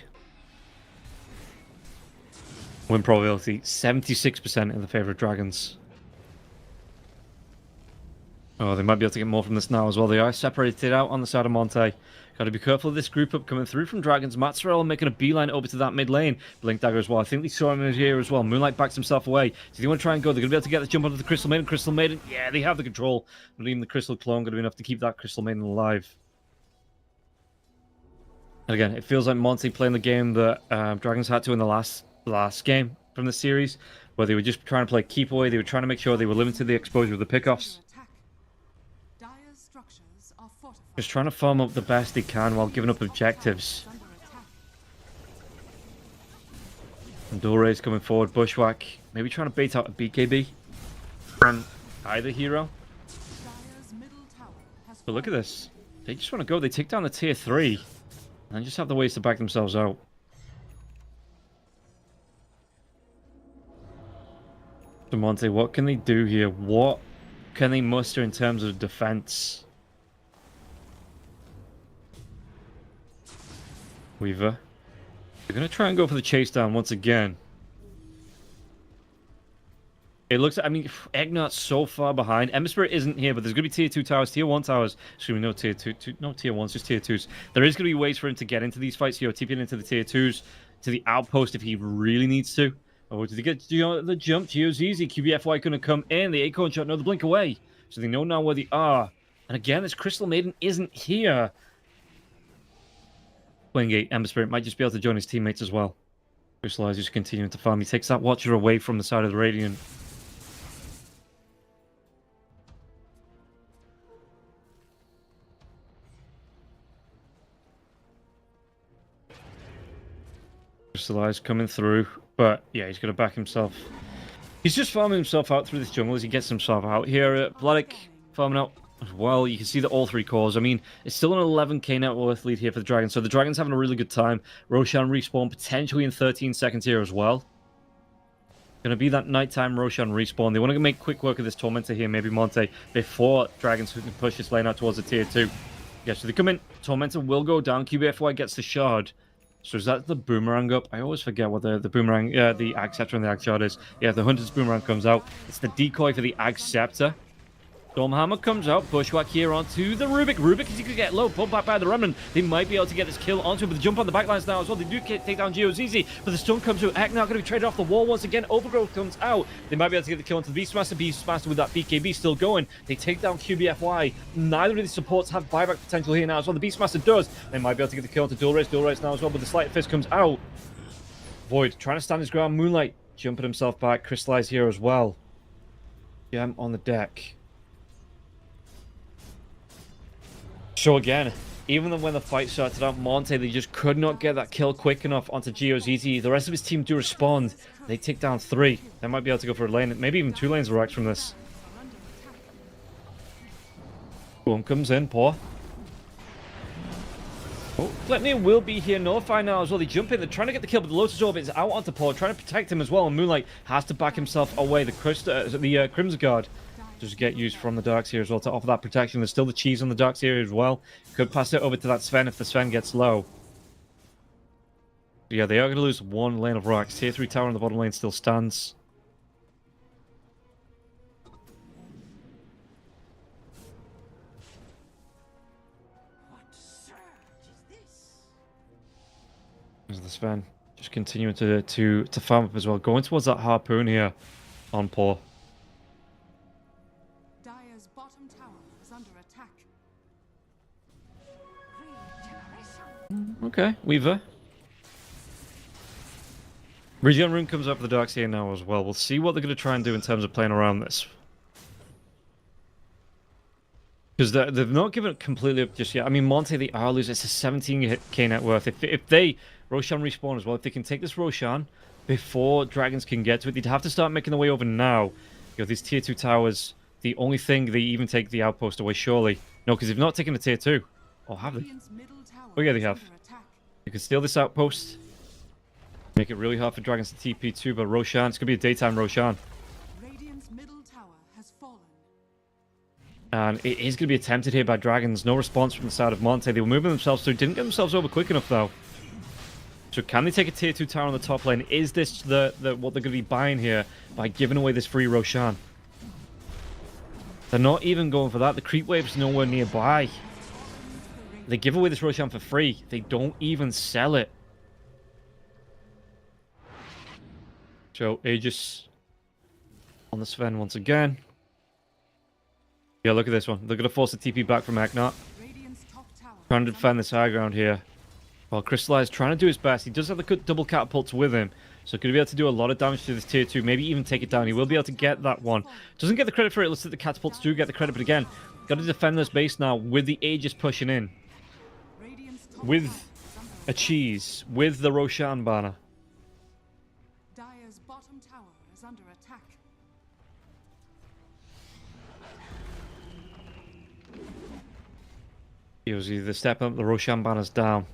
Win probability 76% in the favor of Dragons. Oh, they might be able to get more from this now as well. They are separated out on the side of Monte. Got to be careful of this group up coming through from Dragons. Matzerell making a beeline over to that mid lane. Blink Dagger as well. I think they saw him here as well. Moonlight backs himself away. So they want to try and go. They're going to be able to get the jump onto the Crystal Maiden. Crystal Maiden, yeah, they have the control. But even the Crystal Clone going to be enough to keep that Crystal Maiden alive. And again, it feels like Monte playing the game that Dragons had to in the last game from the series, where they were just trying to play keep away. They were trying to make sure they were limited the exposure of the pickoffs. Just trying to farm up the best they can while giving up objectives. And Dore's coming forward. Bushwhack maybe trying to bait out a BKB from either hero. But look at this. They just want to go. They take down the tier 3 and then just have the ways to back themselves out. So Monte, what can they do here? What can they muster in terms of defense? Weaver. They're going to try and go for the chase down once again. It looks, I mean, Egnar's so far behind. Ember Spirit isn't here, but there's going to be tier 2 towers, tier 1 towers. Excuse me, no tier 2, no tier 1s, just tier 2s. There is going to be ways for him to get into these fights here, TPing into the tier 2s, to the outpost if he really needs to. Oh, did he get the jump? Geo's easy. QBFY going to come in. The Acorn shot, no, the blink away. So they know now where they are. And again, this Crystal Maiden isn't here. Playing Ember Spirit might just be able to join his teammates as well. Crystallize just continuing to farm. He takes that Watcher away from the side of the Radiant. Crystallize coming through. But yeah, he's going to back himself. He's just farming himself out through this jungle as he gets himself out here. Vladik farming out as well. You can see that all 3 cores. I mean, it's still an 11k net worth lead here for the Dragons. So the Dragons having a really good time. Roshan respawn potentially in 13 seconds here as well. Going to be that nighttime Roshan respawn. They want to make quick work of this Tormentor here, maybe Monte, before Dragons can push this lane out towards the tier 2. Yeah, so they come in. Tormentor will go down. QBFY gets the shard. So is that the boomerang up? I always forget what the boomerang, the Ag Scepter and the Ag Shard is. Yeah, the Hunter's boomerang comes out. It's the decoy for the Ag Scepter. Stormhammer comes out. Bushwhack here onto the Rubik. Rubik is going to get low. Pulled back by the Remnant. They might be able to get this kill onto him, but the jump on the backlines now as well. They do take down Geo's easy, but the stun comes through. Eknar going to be traded off the wall once again. Overgrowth comes out. They might be able to get the kill onto the Beastmaster. Beastmaster with that BKB still going. They take down QBFY. Neither of these supports have buyback potential here now as well. The Beastmaster does. They might be able to get the kill onto Dulrace. Dulrace now as well, but the Sleight of Fist comes out. Void trying to stand his ground. Moonlight jumping himself back. Crystallize here as well. Gem on the deck. So again, even when the fight started out, Monte, they just could not get that kill quick enough onto GeoZZ. The rest of his team do respond. They take down 3. They might be able to go for a lane, maybe even 2 lanes of Rex from this. Boom comes in, Paw. Oh, Gleipnir will be here, notified now as well. They jump in, they're trying to get the kill, but the Lotus Orb is out onto Paw, trying to protect him as well, and Moonlight has to back himself away. The Crimson Guard does get used from the Darks here as well to offer that protection. There's still the cheese on the Darks here as well. Could pass it over to that Sven if the Sven gets low. But yeah, they are going to lose 1 lane of rocks. Tier 3 tower in the bottom lane still stands. What surge is this? There's the Sven just continuing to farm up as well. Going towards that harpoon here on Paw. Dire's bottom tower is under attack. Okay, Weaver. Regen Rune comes up for the Darks here now as well. We'll see what they're going to try and do in terms of playing around this. Because they've not given it completely up just yet. I mean, Monte, they are losing. It's a 17k net worth. If they, Roshan respawn as well, if they can take this Roshan before Dragons can get to it, they'd have to start making their way over now. You know, these tier 2 towers, the only thing they even take the outpost away, surely. No, because they've not taken the tier 2. Or have they? Oh yeah, they have. You can steal this outpost. Make it really hard for Dragons to TP too, but Roshan, it's going to be a daytime Roshan. Radiant's middle tower has fallen. And it is going to be attempted here by Dragons. No response from the side of Monte. They were moving themselves through. Didn't get themselves over quick enough, though. So can they take a tier 2 tower on the top lane? Is this the what they're going to be buying here by giving away this free Roshan? They're not even going for that. The creep wave's nowhere nearby. They give away this Roshan for free. They don't even sell it. So Aegis on the Sven once again. Yeah, look at this one. They're going to force the TP back from Eknat. Trying to defend this high ground here. While Crystallize trying to do his best. He does have the double catapults with him. So could be able to do a lot of damage to this tier 2. Maybe even take it down. He will be able to get that one. Doesn't get the credit for it. Looks like the catapults do get the credit. But again, got to defend this base now with the Aegis pushing in. With a cheese. With the Roshan banner. Dire's bottom tower is under attack. He was either stepping up, the Roshan banner's down.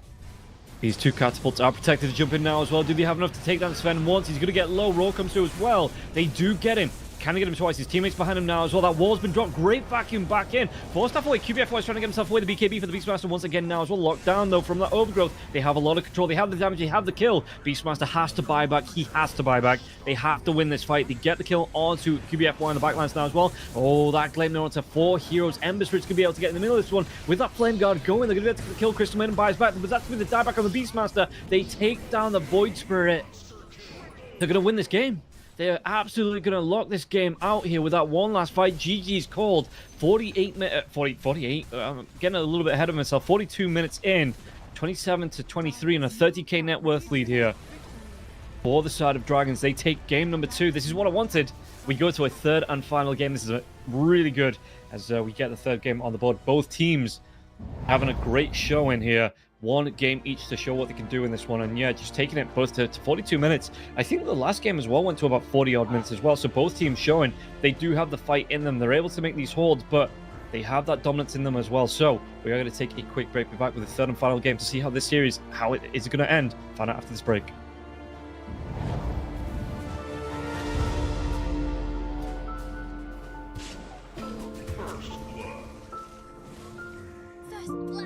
These 2 catapults are protected to jump in now as well. Do they have enough to take down Sven once? He's going to get low. Roar comes through as well. They do get him. Can they get him twice? His teammates behind him now as well. That wall's been dropped. Great vacuum back in. Forced half away. QBF is trying to get himself away. The BKB for the Beastmaster once again now as well. Locked down though from that overgrowth. They have a lot of control. They have the damage. They have the kill. Beastmaster has to buy back. He has to buy back. They have to win this fight. They get the kill onto QBFY in the backlines now as well. Oh, that Gleipnir onto 4 heroes. Ember Spirit's going to be able to get in the middle of this one. With that Flame Guard going, they're going to be able to kill Crystal Maiden and buys back. But that's going to be the dieback on the Beastmaster. They take down the Void Spirit. They're going to win this game. They are absolutely going to lock this game out here with that one last fight. GG's called. 48 minutes, 48, I'm getting a little bit ahead of myself. 42 minutes in, 27 to 23 and a 30k net worth lead here. For the side of Dragons, they take game number 2. This is what I wanted. We go to a 3rd and final game. This is really good as we get the 3rd game on the board. Both teams having a great showing here. 1 game each to show what they can do in this one. And yeah, just taking it both to 42 minutes. I think the last game as well went to about 40 odd minutes as well. So both teams showing they do have the fight in them. They're able to make these holds, but they have that dominance in them as well. So we are going to take a quick break. Be back with the 3rd and final game to see how this series, how it is going to end. Find out after this break. First blood.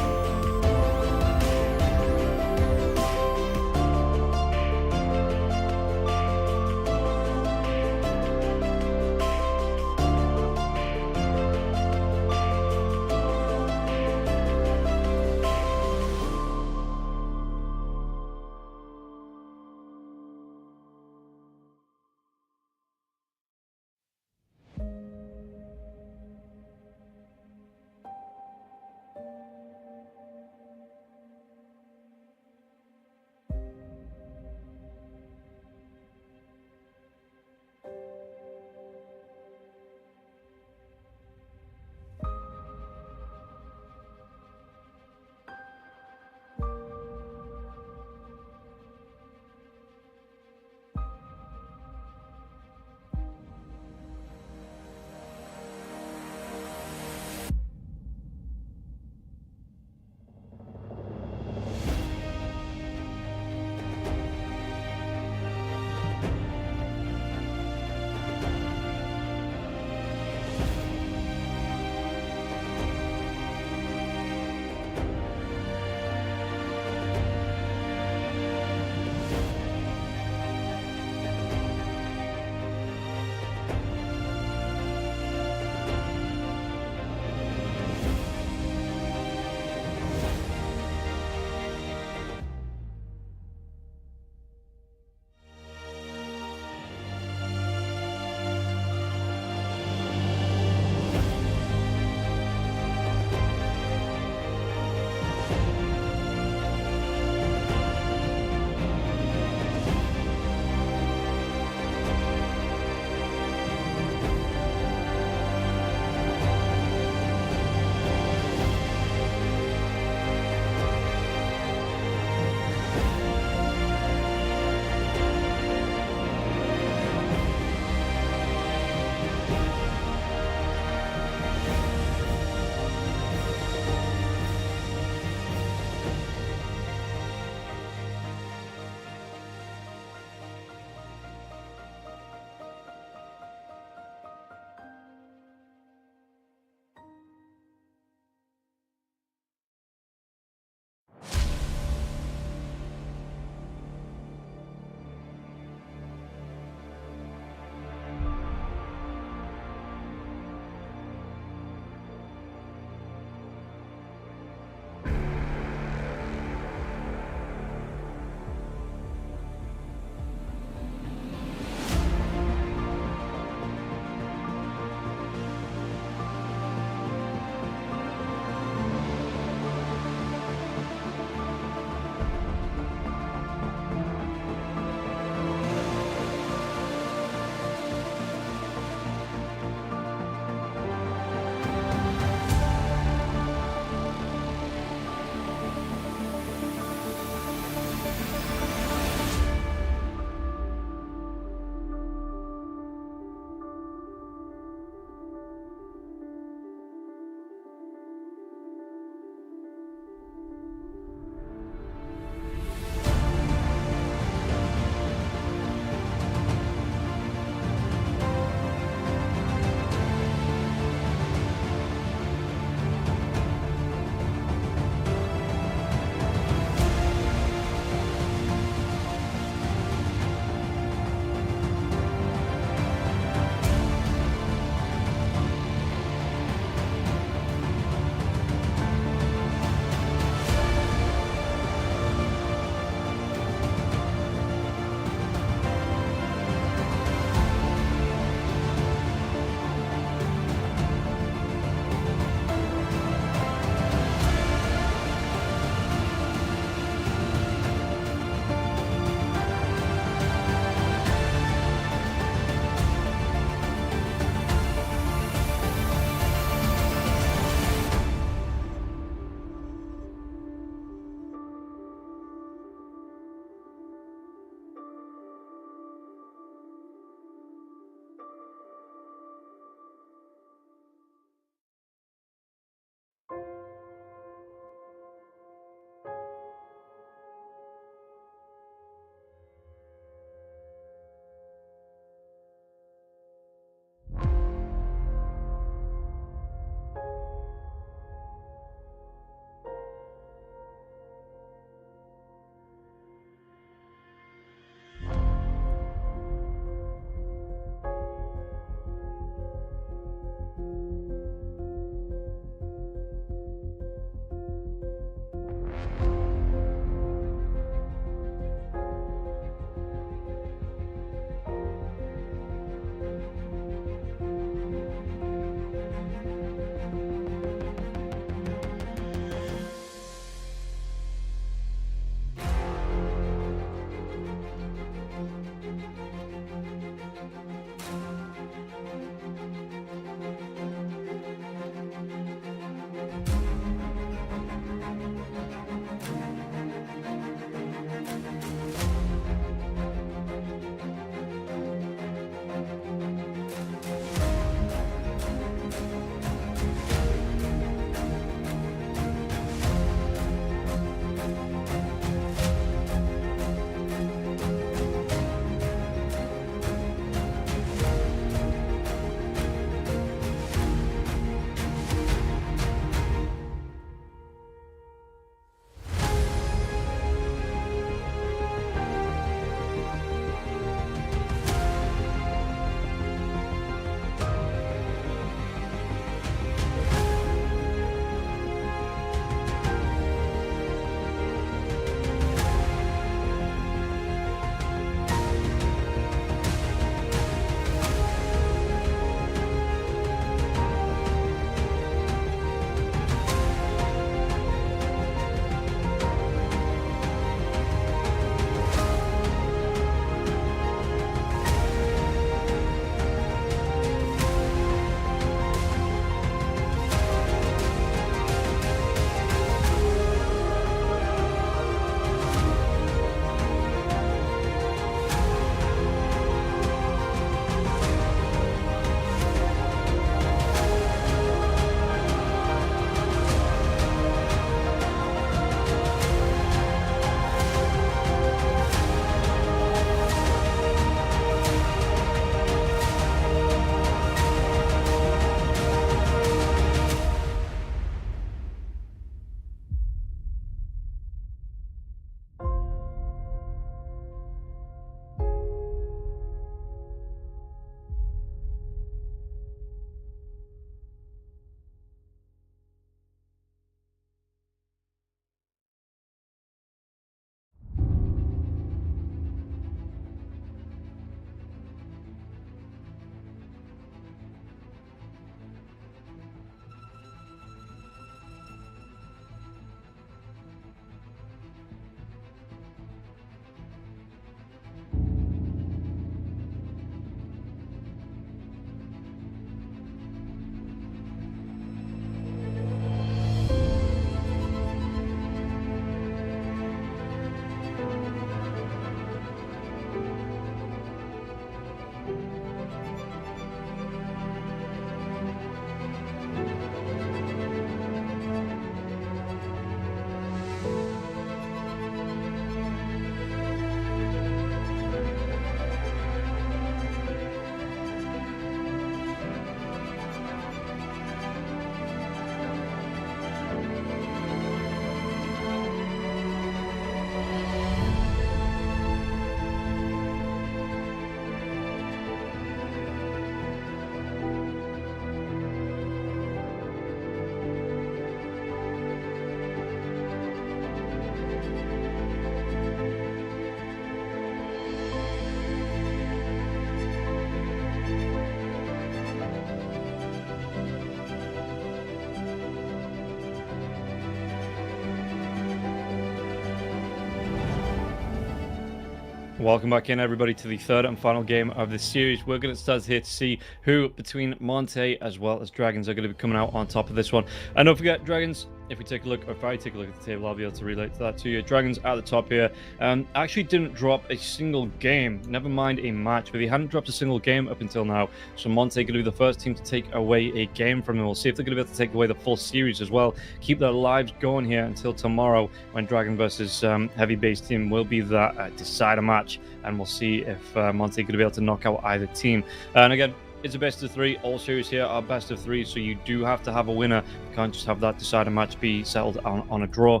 Welcome back in, everybody, to the third and final game of this series. We're going to start here to see who between Monte as well as Dragons are going to be coming out on top of this one. And don't forget, Dragons, if we take a look, or if I take a look at the table, I'll be able to relate to that to you. Dragons at the top here actually didn't drop a single game, never mind a match, but they hadn't dropped a single game up until now. So Monte going to be the first team to take away a game from them. We'll see if they're going to be able to take away the full series as well. Keep their lives going here until tomorrow, when Dragon versus Heavy Base Team will be that decider match. And we'll see if Monte going to be able to knock out either team. And again, it's a best of three. All series here are best of three, so you do have to have a winner. You can't just have that decider match be settled on a draw.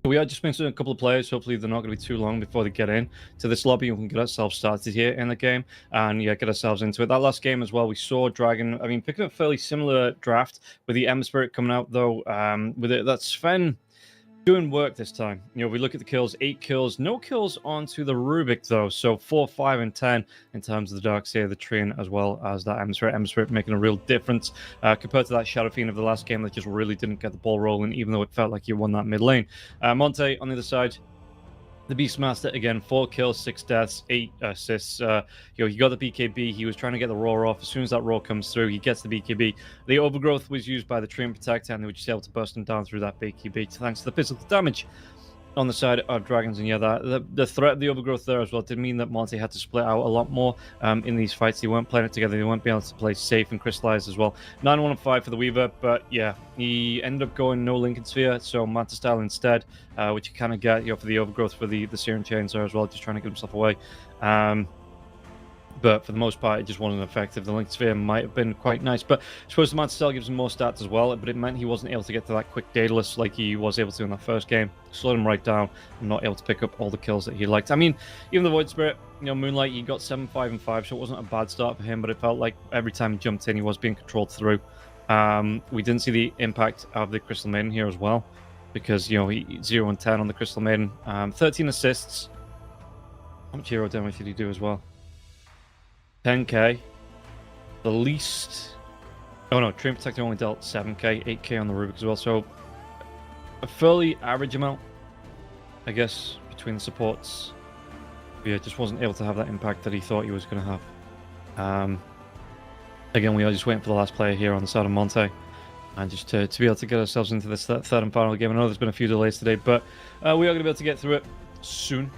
We are just missing a couple of players. Hopefully they're not going to be too long before they get in to this lobby. We can get ourselves started here in the game and yeah, get ourselves into it. That last game as well, we saw Dragon, picking up a fairly similar draft with the M Spirit coming out though. With it, that's Sven doing work this time. You know, we look at the kills, 8 kills, no kills onto the Rubik though. So 4, 5, and 10 in terms of the Darkseer, the Train, as well as that M Spirit making a real difference compared to that Shadow Fiend of the last game that just really didn't get the ball rolling, even though it felt like you won that mid lane. Monte on the other side, the Beastmaster again, 4 kills, 6 deaths, 8 assists. He got the BKB. He was trying to get the roar off. As soon as that roar comes through, he gets the BKB. The Overgrowth was used by the Train Protector, and they were just able to burst him down through that BKB thanks to the physical damage on the side of Dragons. And yeah, the threat of the Overgrowth there as well did mean that Monte had to split out a lot more in these fights. They weren't playing it together. They weren't being able to play safe and crystallize as well. 9-1 and 5 for the Weaver, but yeah, he ended up going no Lincoln Sphere, so Manta Style instead, which you kind of get, for the Overgrowth for the Searing Chains there as well, just trying to get himself away. But for the most part, it just wasn't effective. The Link Sphere might have been quite nice, but I suppose the Manta Style gives him more stats as well, but it meant he wasn't able to get to that quick Daedalus like he was able to in that first game. Slowed him right down and not able to pick up all the kills that he liked. Even the Void Spirit, Moonlight, he got 7, 5, and 5, so it wasn't a bad start for him, but it felt like every time he jumped in, he was being controlled through. We didn't see the impact of the Crystal Maiden here as well, because, he 0 and 10 on the Crystal Maiden. 13 assists. How much hero damage did he do as well? 10k. The least... Oh no, Train Protector only dealt 7k, 8k on the Rubik as well, so a fairly average amount, I guess, between the supports. But yeah, just wasn't able to have that impact that he thought he was going to have. Again, we are just waiting for the last player here on the side of Monte, and just to be able to get ourselves into this third and final game. I know there's been a few delays today, but we are going to be able to get through it soon.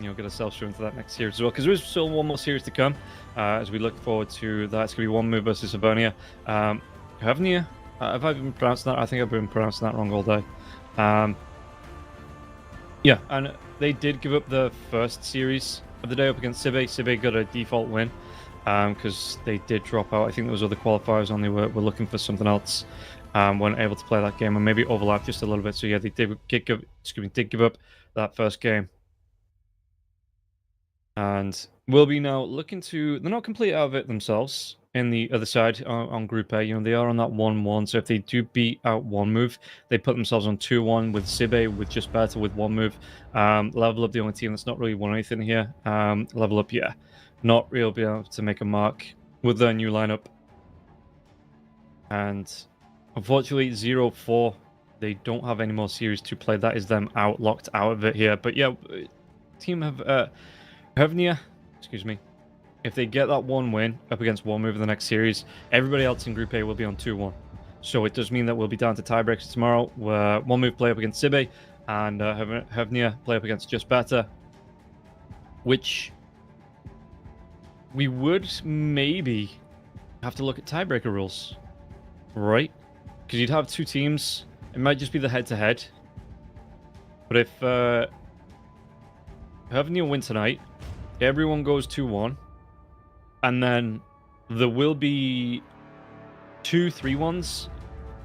Get ourselves through into that next series as well, because there is still one more series to come as we look forward to that. It's going to be One Move versus Hibernia. Hibernia? Have I been pronouncing that? I think I've been pronouncing that wrong all day. Yeah, and they did give up the first series of the day up against Sibe. Sibe got a default win because they did drop out. I think there was other qualifiers on. They were looking for something else. Weren't able to play that game, and maybe overlap just a little bit. So yeah, they did give up that first game. And will be now looking to... They're not completely out of it themselves in the other side on Group A. They are on that 1-1. So if they do beat out One Move, they put themselves on 2-1 with Sibe, with just better with One Move. Level Up, the only team that's not really won anything here. Level Up, yeah. Not really be able to make a mark with their new lineup. And unfortunately, 0-4. They don't have any more series to play. That is them locked out of it here. But yeah, team have... Hevnia, excuse me, if they get that one win up against One Move in the next series, everybody else in Group A will be on 2-1. So it does mean that we'll be down to tiebreaks tomorrow, where One Move play up against Sibe, and Hevnia play up against Just Better, which we would maybe have to look at tiebreaker rules, right? Because you'd have 2 teams. It might just be the head-to-head. But if Hevnia win tonight, everyone goes 2-1, and then there will be 2 3-1s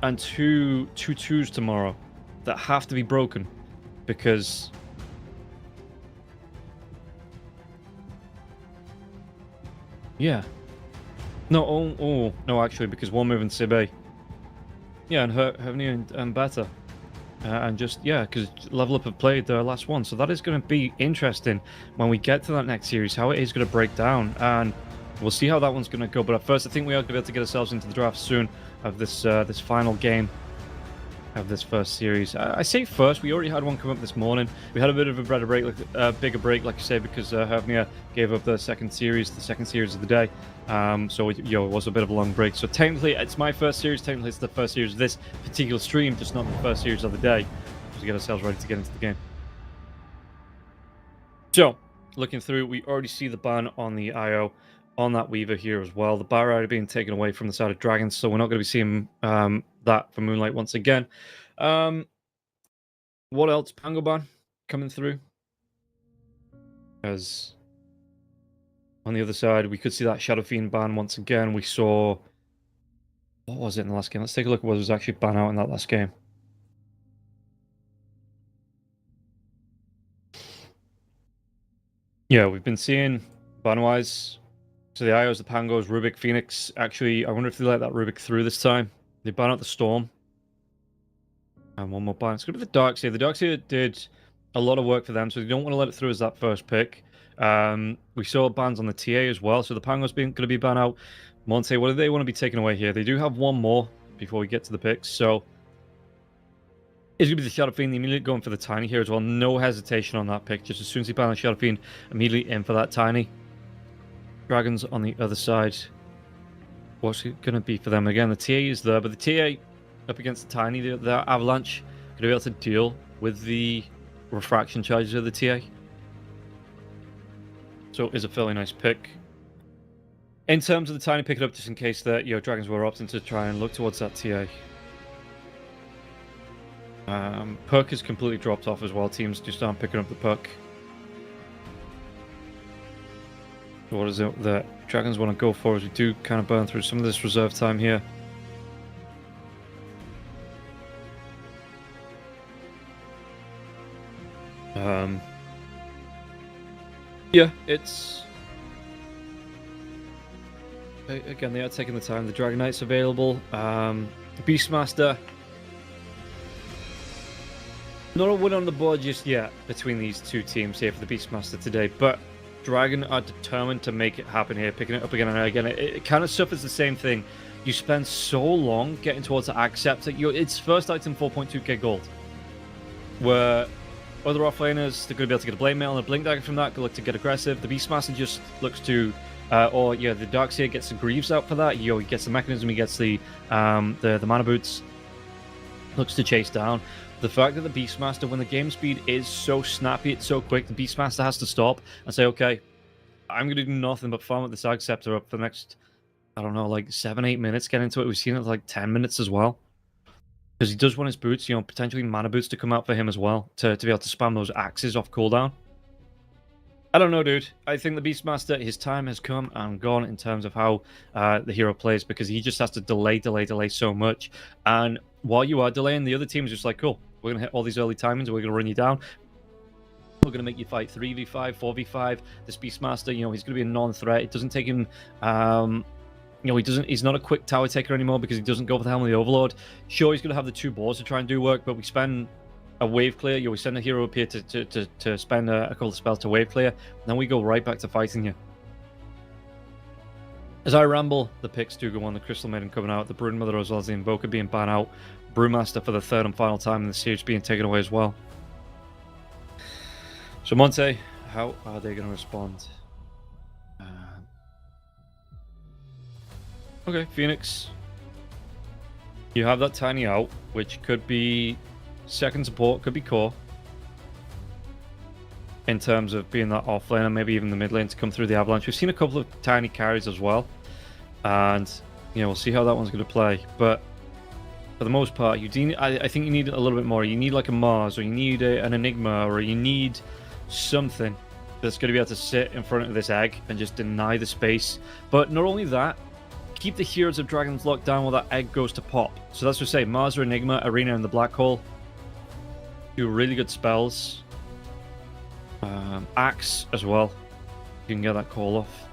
and 2 2-2s tomorrow that have to be broken, because yeah, no, no, actually, because One Move and Sibe, yeah, and Hevnia and Better. And just, yeah, because Level Up have played their last one. So that is going to be interesting when we get to that next series, how it is going to break down. And we'll see how that one's going to go. But at first, I think we are going to be able to get ourselves into the draft soon of this this final game of this first series. I say first, we already had one come up this morning. We had a bit of a bigger break, like you say, because Hermia gave up the second series of the day. So it was a bit of a long break. So technically, it's my first series. Technically, it's the first series of this particular stream, just not the first series of the day. To get ourselves ready to get into the game. So, looking through, we already see the ban on the IO on that Weaver here as well. The bar already being taken away from the side of Dragons, so we're not going to be seeing that for Moonlight once again. What else? Pango ban coming through. As on the other side, we could see that Shadow Fiend ban once again. We saw... What was it in the last game? Let's take a look at what was actually banned out in that last game. Yeah, we've been seeing ban-wise. So the IOs, the Pangos, Rubik, Phoenix. Actually, I wonder if they let that Rubik through this time. They ban out the Storm. And one more ban. It's going to be the Darkseer. The Darkseer did a lot of work for them, so they don't want to let it through as that first pick. We saw bans on the TA as well, so the Pangos going to be banned out. Monte, what do they want to be taken away here? They do have one more before we get to the picks, so... It's going to be the Shadow Fiend, immediately going for the Tiny here as well. No hesitation on that pick. Just as soon as he banned the Shadow Fiend, immediately in for that Tiny. Dragons on the other side. What's it going to be for them? Again, the TA is there, but the TA up against the Tiny, the Avalanche, going to be able to deal with the refraction charges of the TA. So it is a fairly nice pick. In terms of the Tiny, pick it up just in case that Dragons were opting to try and look towards that TA. Puck has completely dropped off as well. Teams just aren't picking up the puck. What is it that Dragons want to go for as we do kind of burn through some of this reserve time here? Yeah, it's... Again, they are taking the time. The Dragon Knight's available. Beastmaster... Not a win on the board just yet between these two teams here for the Beastmaster today, but Dragon are determined to make it happen here, picking it up again and again. It kind of suffers the same thing. You spend so long getting towards the Accept that its first item 4.2k gold, where other offlaners, they're going to be able to get a Blade Mail and a Blink Dagger from that, look to get aggressive. The Beastmaster just looks to, the Darkseer gets the Greaves out for that. He gets the Mechanism, he gets the Mana Boots, looks to chase down. The fact that the Beastmaster, when the game speed is so snappy, it's so quick, the Beastmaster has to stop and say, okay, I'm going to do nothing but farm with this Ag Scepter up for the next, I don't know, like 7-8 minutes, get into it. We've seen it like 10 minutes as well. Because he does want his boots, potentially Mana Boots to come out for him as well, to be able to spam those axes off cooldown. I don't know, dude. I think the Beastmaster, his time has come and gone in terms of how the hero plays, because he just has to delay so much. And while you are delaying, the other team is just like, cool, we're going to hit all these early timings, and we're going to run you down. We're going to make you fight 3v5, 4v5. This Beastmaster, he's going to be a non-threat. It doesn't take him... he's not a quick tower taker anymore because he doesn't go for the Helm of the Overlord. Sure, he's going to have the 2 boards to try and do work, but we spend a wave clear. We send a hero up here to spend a couple of spells to wave clear, and then we go right back to fighting you. As I ramble, the picks do go on. The Crystal Maiden coming out, the Brood Mother as well as the Invoker being banned out, Brewmaster for the 3rd and final time, and the Siege being taken away as well. So Monte, how are they going to respond? Okay, Phoenix. You have that Tiny out, which could be second support, could be core. In terms of being that off lane and maybe even the mid lane to come through the Avalanche. We've seen a couple of Tiny carries as well. And, we'll see how that one's going to play. But for the most part, I think you need a little bit more. You need like a Mars, or you need an Enigma, or you need something that's going to be able to sit in front of this egg and just deny the space. But not only that, keep the Heroes of Dragons locked down while that egg goes to pop. So that's what I say, Mars or Enigma, Arena, and the Black Hole. Do really good spells. Axe as well. You can get that call off.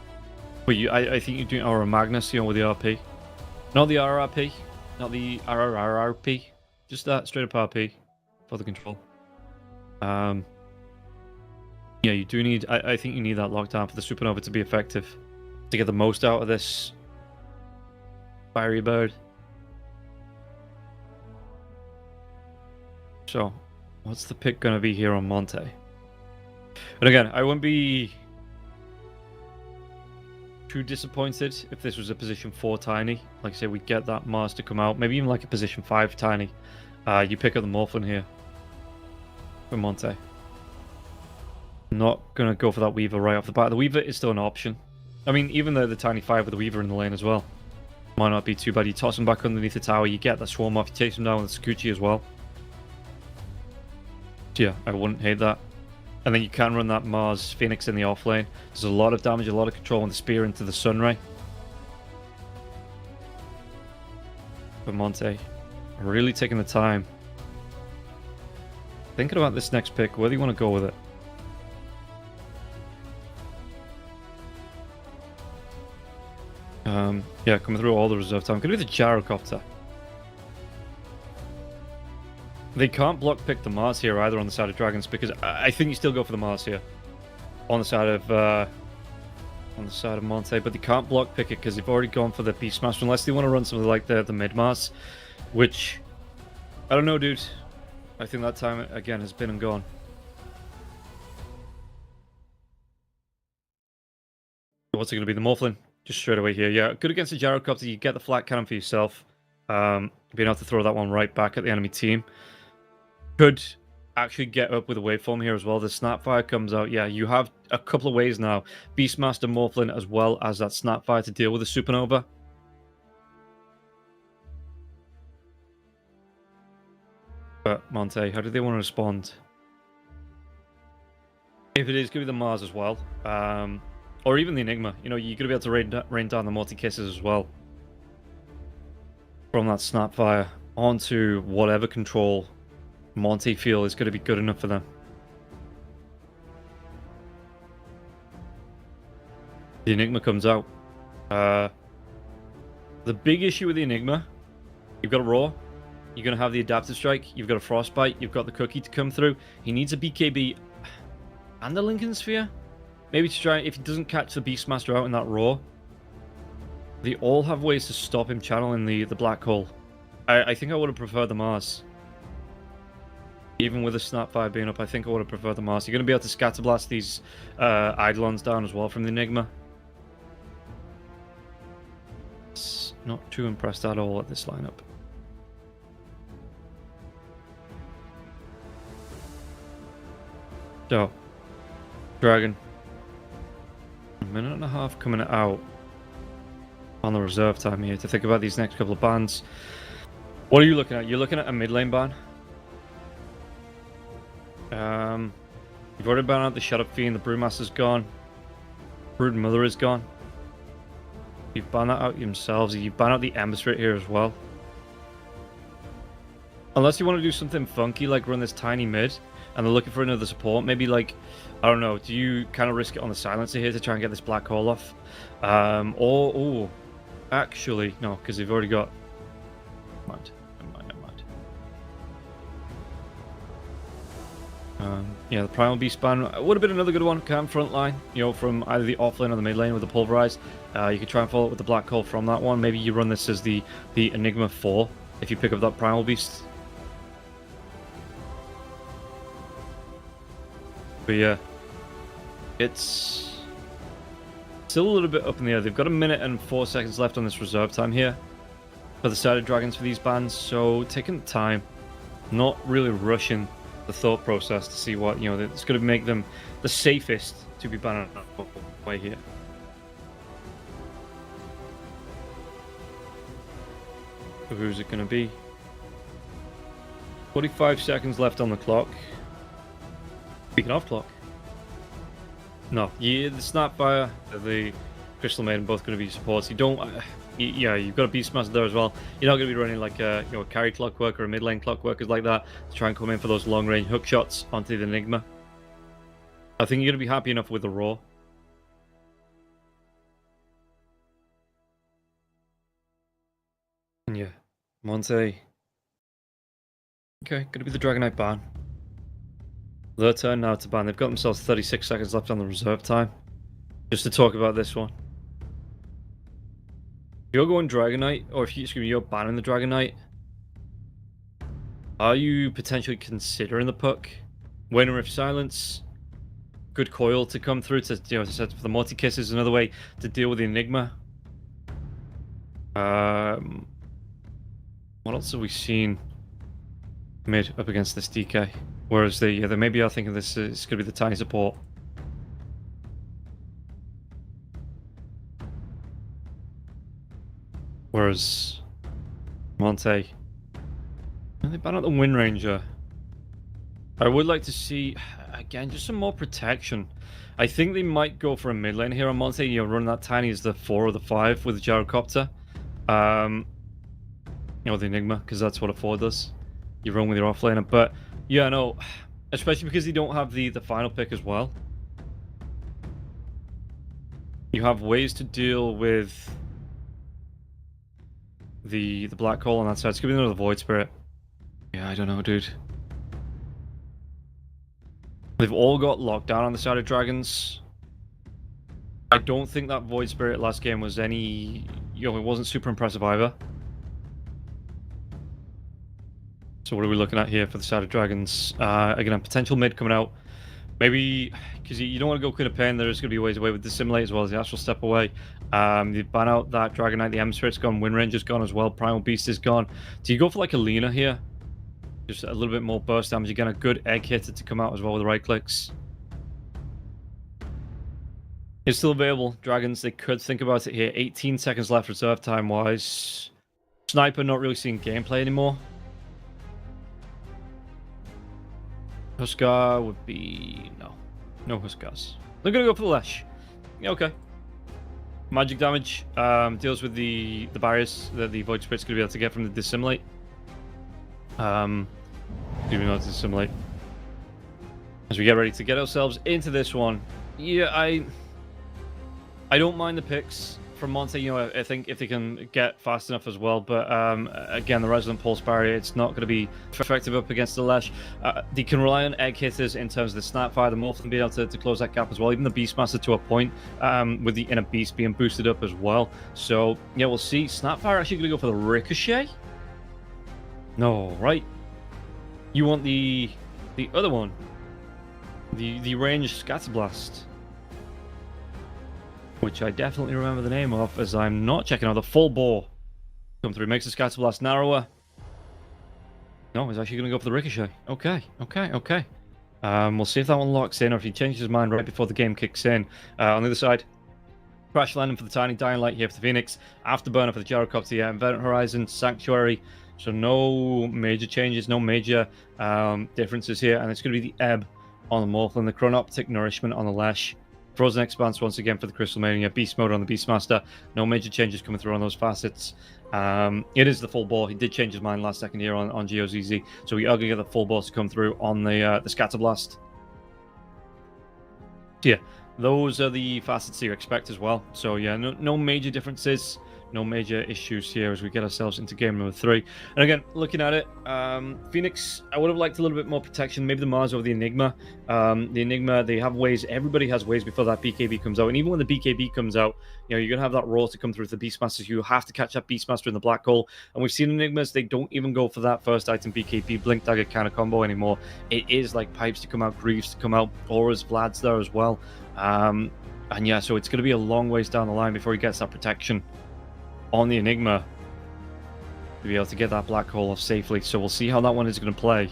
But I think you're doing Aura Magnus, with the RP. Not the RRP, not the RRRP. Just that straight up RP for the control. Yeah, you do need... I think you need that lockdown for the Supernova to be effective. To get the most out of this Fiery Bird. So, what's the pick going to be here on Monte? And again, I wouldn't be too disappointed if this was a position 4 tiny. Like I say, we get that Mars to come out. Maybe even like a position 5 tiny. You pick up the Morphlin here for Monte. Not going to go for that Weaver right off the bat. The Weaver is still an option. I mean, even the tiny 5 with the Weaver in the lane as well. Might not be too bad. You toss him back underneath the tower. You get the Swarm off. You chase him down with the Sakuchi as well. So yeah, I wouldn't hate that. And then you can run that Mars Phoenix in the off lane. There's a lot of damage, a lot of control on the spear into the Sunray. But Monte, really taking the time. Thinking about this next pick, where do you want to go with it? Yeah, coming through all the reserve time. Could be the Gyrocopter. They can't block pick the Mars here either on the side of Dragons, because I think you still go for the Mars here on the side of Monte, but they can't block pick it because they've already gone for the Beastmaster unless they want to run something like the mid Mars, which I don't know, dude. I think that time again has been and gone. What's it going to be? The Morphlin just straight away here. Yeah, good against the Gyrocopter. You get the flat cannon for yourself. Being able to throw that one right back at the enemy team. Could actually get up with a waveform here as well. The Snapfire comes out. Yeah, you have a couple of ways now. Beastmaster, Morphlin, as well as that Snapfire to deal with the Supernova. But Monte, how do they want to respond? If it is going to be the Mars as well, or even the Enigma, you know, you're going to be able to rain down the multi-kisses as well. From that Snapfire onto whatever control Monte feel is going to be good enough for them. The Enigma comes out. The big issue with the Enigma, you've got a Roar, you're going to have the Adaptive Strike, you've got a Frostbite, you've got the Cookie to come through. He needs a BKB and the Lincoln Sphere. Maybe to try, if he doesn't catch the Beastmaster out in that Roar, they all have ways to stop him channeling the Black Hole. I think I would have preferred the Mars. Even with the Snapfire being up, I think I would have preferred the Mars. You're going to be able to Scatterblast these Eidolons down as well from the Enigma. Not too impressed at all at this lineup. So, Dragon. A minute and a half coming out on the reserve time here to think about these next couple of bans. What are you looking at? You're looking at a mid lane ban. You've already banned out the Shut Up Fiend, the Brewmaster's gone. Brood Mother is gone. You've banned that out yourselves. You've banned out the Ember Spirit here as well. Unless you want to do something funky like run this tiny mid and they're looking for another support, maybe like, I don't know, do you kind of risk it on the Silencer here to try and get this Black Hole off? Or actually, no, because they've already got... Never mind. Yeah, the Primal Beast ban would have been another good one. Camp front line, you know, from either the off lane or the mid lane with the Pulverize. You could try and follow it with the Black Hole from that one. Maybe you run this as the Enigma 4 if you pick up that Primal Beast. But yeah, it's still a little bit up in the air. They've got a minute and 4 seconds left on this reserve time here for the side of Dragons for these bans, so taking the time, not really rushing the thought process to see what, you know, it's going to make them the safest to be banned away here. So who's it going to be? 45 seconds left on the clock. Speaking of clock. No, yeah, the Snapfire, the Crystal Maiden, both going to be supports. You don't... yeah, you've got a Beastmaster there as well. You're not going to be running like a, you know, a carry Clockwork or a mid lane Clockworkers like that to try and come in for those long range hook shots onto the Enigma. I think you're going to be happy enough with the Roar. And yeah, Monte. Okay, going to be the Dragonite ban. Their turn now to ban. They've got themselves 36 seconds left on the reserve time. Just to talk about this one. You're going Dragonite, or if you, excuse me, you're banning the Dragonite. Are you potentially considering the puck? Winner of silence. Good coil to come through to, as I said, for the multi-kiss is another way to deal with the Enigma. What else have we seen mid up against this DK? Whereas they maybe are thinking this is going to be the tiny support. Whereas Monte, they ban out the Wind Ranger. I would like to see, again, just some more protection. I think they might go for a mid lane here on Monte, run that tiny as the 4 or the 5 with the gyrocopter. The Enigma, because that's what a 4 does. You run with your offlaner. But, yeah, no, especially because you don't have the final pick as well. You have ways to deal with the black hole on that side. It's going to be another Void Spirit. Yeah, I don't know, dude. They've all got locked down on the side of dragons. I don't think that Void Spirit last game was any... it wasn't super impressive either. So what are we looking at here for the side of dragons? Again, a potential mid coming out. Maybe, because you don't want to go Queen of Pain, there's going to be ways away with Dissimulate as well as the Astral Step away. They ban out that Dragon Knight, the M Spirit's gone, Wind Ranger's gone as well, Primal Beast is gone. Do you go for like a Lena here? Just a little bit more burst damage. Again, a good egg hitter to come out as well with the right clicks. It's still available. Dragons, they could think about it here. 18 seconds left reserve time-wise. Sniper not really seeing gameplay anymore. Huskar would be... No Huskars. They're going to go for the Lesh. Yeah, okay. Magic damage deals with the barriers that the Void Spirit's going to be able to get from the Dissimulate. Even though it's Dissimulate. As we get ready to get ourselves into this one. Yeah, I don't mind the picks from Monte. I think if they can get fast enough as well. But again, the Resonant Pulse barrier, it's not going to be effective up against the Lesh. They can rely on egg hitters in terms of the Snapfire, the Morphin being able to close that gap as well. Even the Beastmaster to a point, with the Inner Beast being boosted up as well. So yeah, we'll see. Snapfire actually going to go for the Ricochet. No, right? You want the other one, the ranged Scatterblast, which I definitely remember the name of, as I'm not checking out the full bore. Come through, makes the Scatterblast narrower. No, he's actually going to go for the Ricochet. Okay. We'll see if that one locks in, or if he changes his mind right before the game kicks in. On the other side, Crash Landing for the Tiny, Dying Light here for the Phoenix, Afterburner for the Gyrocopter, yeah, Inverted Horizon, Sanctuary. So no major changes, no major differences here, and it's going to be the Ebb on the Morphlin, the Chronoptic Nourishment on the Lesh, Frozen Expanse once again for the Crystal Mania, Beast Mode on the Beastmaster. No major changes coming through on those facets. It is the full ball. He did change his mind last second here on GeoZZ, so we are going to get the full ball to come through on the Scatterblast. Yeah, those are the facets you expect as well. So yeah, no major differences. No major issues here as we get ourselves into game number 3. And again, looking at it, Phoenix, I would have liked a little bit more protection. Maybe the Mars over the Enigma. The Enigma, they have ways. Everybody has ways before that BKB comes out. And even when the BKB comes out, you're going to have that roar to come through with the Beastmasters. You have to catch that Beastmaster in the black hole. And we've seen Enigmas, they don't even go for that first item BKB, Blink Dagger kind of combo anymore. It is like Pipes to come out, Greaves to come out, Auras, Vlad's there as well. And yeah, so it's going to be a long ways down the line before he gets that protection on the Enigma to be able to get that black hole off safely. So we'll see how that one is going to play.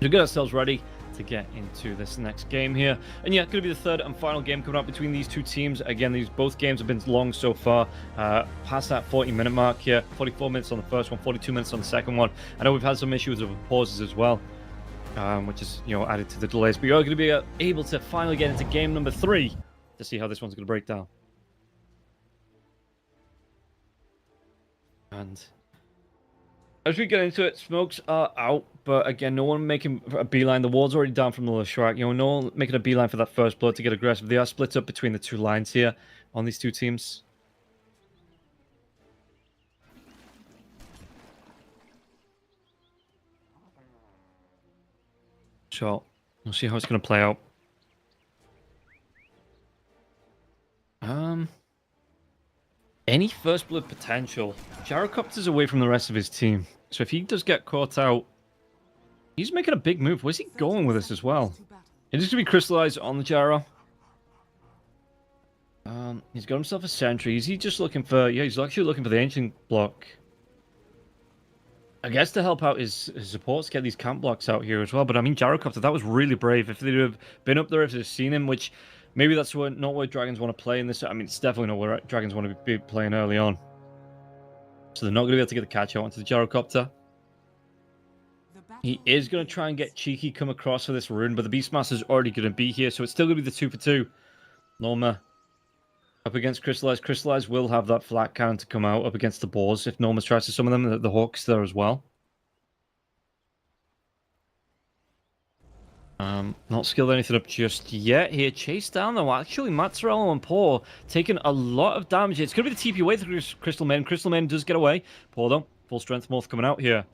We'll get ourselves ready to get into this next game here. And yeah, it's going to be the third and final game coming up between these two teams. Again, both games have been long so far, past that 40-minute mark here. 44 minutes on the first one, 42 minutes on the second one. I know we've had some issues with pauses as well, which is added to the delays. But you're going to be able to finally get into game number 3 to see how this one's going to break down. And as we get into it, smokes are out, but again, no one making a beeline. The ward's already down from the Leshrac. No one making a beeline for that first blood to get aggressive. They are split up between the two lines here on these two teams. So we'll see how it's going to play out. any first blood potential. Gyrocopter's away from the rest of his team. So if he does get caught out, he's making a big move. Where's he going with this as well? It is going to be crystallized on the Gyro. He's got himself a sentry. Is he just looking for... Yeah, he's actually looking for the ancient block. I guess to help out his supports, get these camp blocks out here as well. But I mean, Gyrocopter, that was really brave. If they'd have been up there, if they'd seen him, which maybe that's not where Dragons want to play in this. I mean, it's definitely not where Dragons want to be playing early on. So they're not going to be able to get the catch out onto the Gyrocopter. He is going to try and get cheeky, come across for this rune, but the Beastmaster's already going to be here, so it's still going to be the 2 for 2. Norma up against Crystallize. Crystallize will have that flat cannon to come out up against the boars if Norma tries to summon them. The Hawk's there as well. Not skilled anything up just yet here. Chased down though. Actually, Mazzarello and Paw taking a lot of damage. It's going to be the TP away through Crystal Maiden. Crystal Maiden does get away. Paw though, full strength morph coming out here.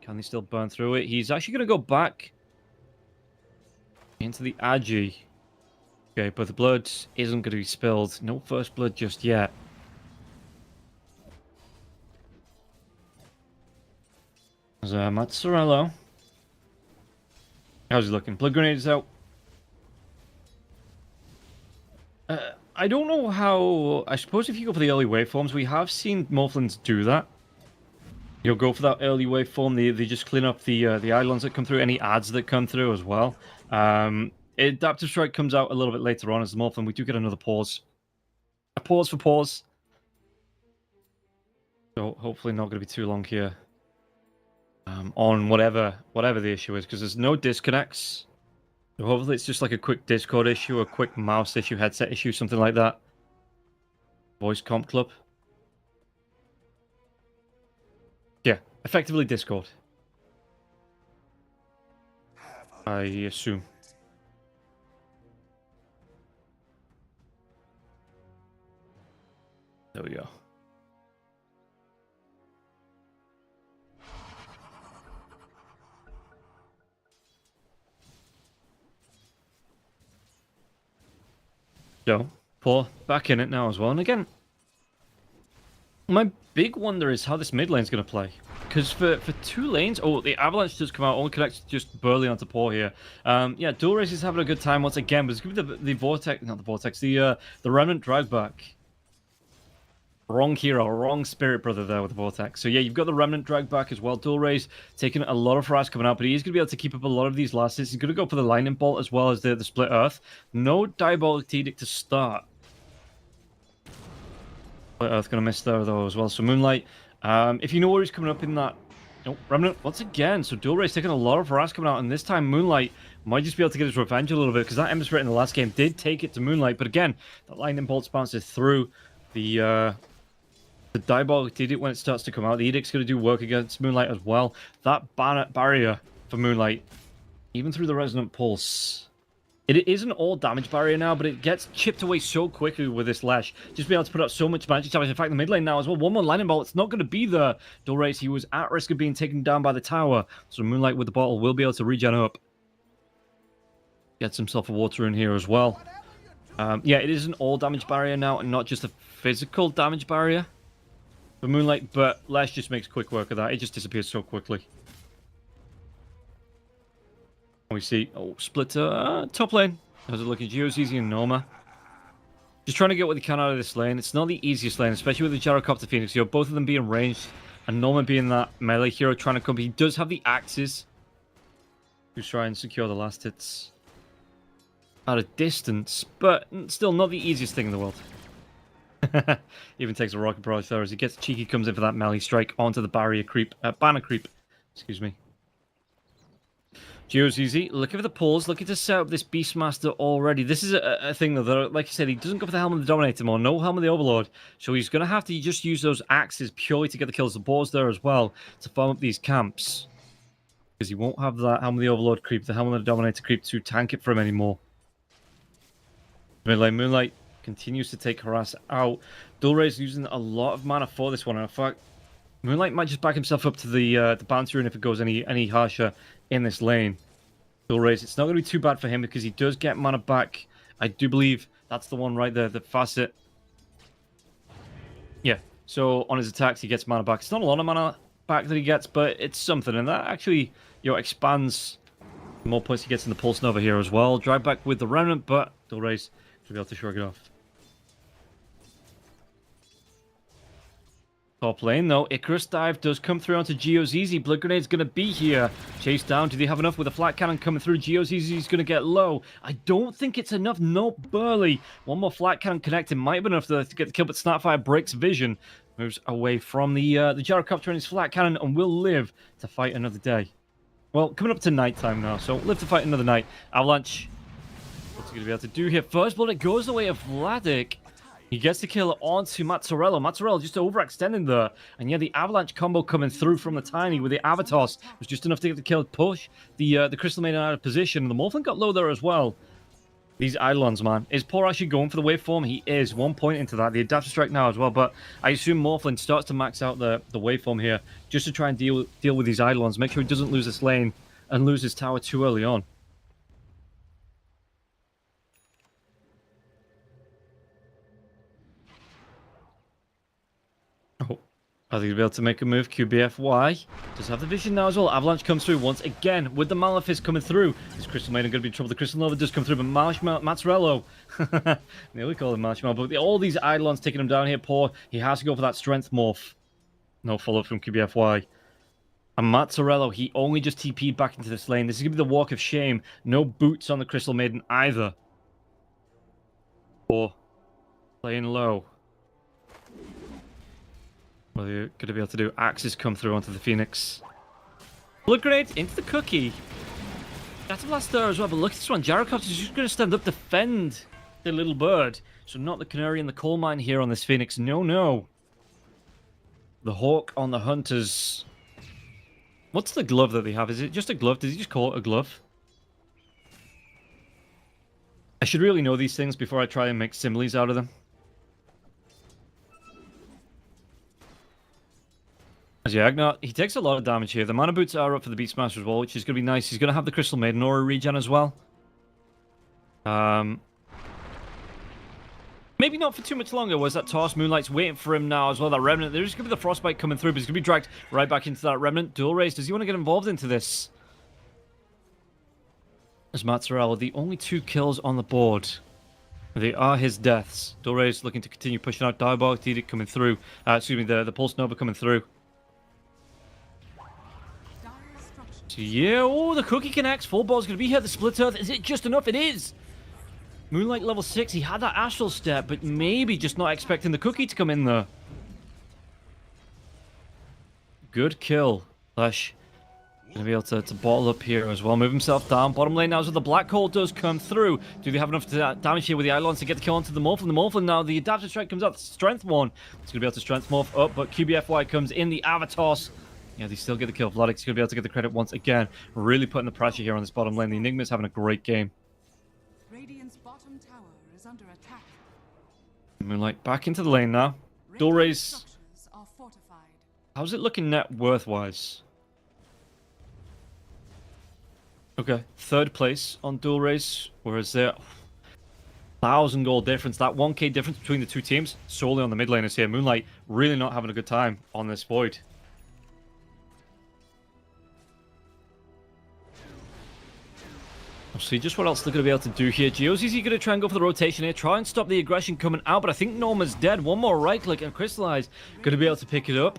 Can they still burn through it? He's actually going to go back into the Agi. Okay, but the blood isn't going to be spilled. No first blood just yet. There's Mazzarello. How's he looking? Blood grenades out. I don't know how... I suppose if you go for the early waveforms, we have seen Morphlins do that. You'll go for that early waveform. They just clean up the islands that come through, any ads that come through as well. Adaptive Strike comes out a little bit later on as the Morphlin. We do get another pause. A pause for pause. So hopefully not going to be too long here. On whatever the issue is, because there's no disconnects. So hopefully it's just like a quick Discord issue, a quick mouse issue, headset issue, something like that. Voice Comp Club. Yeah, effectively Discord. I assume. There we go. So, Paw back in it now as well. And again, my big wonder is how this mid lane's going to play. Because for 2 lanes... Oh, the Avalanche does come out. Only connects just barely onto Paw here. Yeah, Dual Race is having a good time once again. But it's going to be the Vortex... Not the Vortex. The Remnant drag back. Wrong hero, wrong Spirit Brother there with the Vortex. So yeah, you've got the Remnant drag back as well. Dual Race taking a lot of harass coming out, but he's going to be able to keep up a lot of these last hits. He's going to go for the Lightning Bolt as well as the Split Earth. No Diabolic Edict to start. Split Earth going to miss there though as well. So Moonlight, if you know where he's coming up in that... Oh, Remnant once again. So Dual Race taking a lot of harass coming out, and this time Moonlight might just be able to get his revenge a little bit, because that Ember Spirit in the last game did take it to Moonlight, but again, that Lightning Bolt bounces through the Diabolic Edict when it starts to come out. The Edict's going to do work against Moonlight as well. That barrier for Moonlight, even through the Resonant Pulse, it is an all damage barrier now, but it gets chipped away so quickly with this Lash. Just be able to put up so much magic damage. In fact, the mid lane now as well. One more Lightning Bolt. It's not going to be the Dual Race. He was at risk of being taken down by the tower. So Moonlight with the bottle will be able to regen up. Gets himself a water in here as well. Yeah, it is an all damage barrier now, and not just a physical damage barrier for Moonlight, but Lash just makes quick work of that. It just disappears so quickly. We see, Splitter, top lane. How's it looking? Geozizi and Norma. Just trying to get what they can out of this lane. It's not the easiest lane, especially with the Gyrocopter Phoenix. You know, both of them being ranged, and Norma being that melee hero trying to come. He does have the axes to try and secure the last hits at a distance, but still not the easiest thing in the world. Even takes a rocket barrage there as he gets cheeky, comes in for that melee strike onto the barrier creep, banner creep, excuse me. Geozizi looking for the pulls, looking to set up this Beastmaster already. This is a thing though, like I said, he doesn't go for the Helm of the Dominator more, no Helm of the Overlord, so he's going to have to just use those axes purely to get the kills. The boars there as well to farm up these camps, because he won't have that Helm of the Overlord creep, the Helm of the Dominator creep to tank it for him anymore. Mid lane Moonlight continues to take harass out. Dual Race using a lot of mana for this one, and in fact, Moonlight might just back himself up to the bounty rune if it goes any harsher in this lane. Dual Race, it's not going to be too bad for him because he does get mana back. I do believe that's the one right there, the facet. Yeah. So on his attacks, he gets mana back. It's not a lot of mana back that he gets, but it's something, and that actually, expands the more points he gets in the Pulse Nova here as well. Drive back with the Remnant, but Dulre's should be able to shrug it off. Top lane, though. Icarus Dive does come through onto GeoZZ. Blood Grenade's going to be here. Chase down. Do they have enough with a flat cannon coming through? GeoZZ's going to get low. I don't think it's enough. No, Burley. One more flat cannon connected. Might have been enough to get the kill, but Snapfire breaks vision. Moves away from the Gyrocopter and his flat cannon and will live to fight another day. Well, coming up to nighttime now, so live to fight another night. Avalanche. What's he going to be able to do here? First blood, it goes the way of Vladik. He gets the kill onto Mazzarello. Mazzarello just overextending there. And yeah, the Avalanche combo coming through from the Tiny with the Avatos was just enough to get the kill, push the Crystal Maiden out of position. And the Morphin got low there as well. These Eidolons, man. Is Poor actually going for the waveform? He is. 1 point into that. The Adaptive Strike now as well. But I assume Morphin starts to max out the waveform here just to try and deal with these Eidolons. Make sure he doesn't lose this lane and lose his tower too early on. Are they going to be able to make a move? QBFY does have the vision now as well. Avalanche comes through once again with the Malefice coming through. Is Crystal Maiden going to be in trouble? The Crystal Nova does come through, but Mazzarello. Nearly call him Marshmallow. But all these Eidolons taking him down here. Poor. He has to go for that Strength Morph. No follow-up from QBFY. And Mazzarello, he only just TP'd back into this lane. This is going to be the walk of shame. No boots on the Crystal Maiden either. Poor. Playing low. What are you going to be able to do? Axes come through onto the Phoenix. Blood Grenade into the Cookie. That's a blast there as well, but look at this one. Gyrocopter is just going to stand up, defend the little bird. So not the Canary in the coal mine here on this Phoenix. No, no. The Hawk on the Hunters. What's the glove that they have? Is it just a glove? Did he just call it a glove? I should really know these things before I try and make similes out of them. Yeah, he takes a lot of damage here. The mana boots are up for the Beast Smasher as well, which is going to be nice. He's going to have the Crystal Maiden Aura regen as well. Maybe not for too much longer. Was that Toss? Moonlight's waiting for him now as well. That Remnant. There's going to be the Frostbite coming through, but he's going to be dragged right back into that Remnant. Dual Race. Does he want to get involved into this? As Mazzarello, the only 2 kills on the board. They are his deaths. Dual Race looking to continue pushing out. Diabolic Edict coming through. Excuse me, the Pulse Nova coming through. So yeah, oh, the Cookie connects. Full ball's going to be here. The Split Earth. Is it just enough? It is. Moonlight level 6. He had that Astral Step, but maybe just not expecting the Cookie to come in there. Good kill. Lash going to be able to bottle up here as well. Move himself down. Bottom lane now, so the Black Hole does come through. Do they have enough damage here with the Eidolons to get the kill onto the Morphin? The Morphin now, the Adaptive Strike comes up. Strength 1. It's going to be able to Strength Morph up, but QBFY comes in. The Avatos. Yeah, they still get the kill. Vladik's going to be able to get the credit once again. Really putting the pressure here on this bottom lane. The Enigma's having a great game. Radiant's bottom tower is under attack. Moonlight back into the lane now. Dual Race. Structures are fortified. How's it looking net worth-wise? Okay, 3rd place on Dual Race. Whereas there... 1,000 gold difference. That 1k difference between the 2 teams solely on the mid laners here. Moonlight really not having a good time on this Void. See just what else they're going to be able to do here. GeoZZ going to try and go for the rotation here. Try and stop the aggression coming out. But I think Norma's dead. One more right click and Crystallize going to be able to pick it up.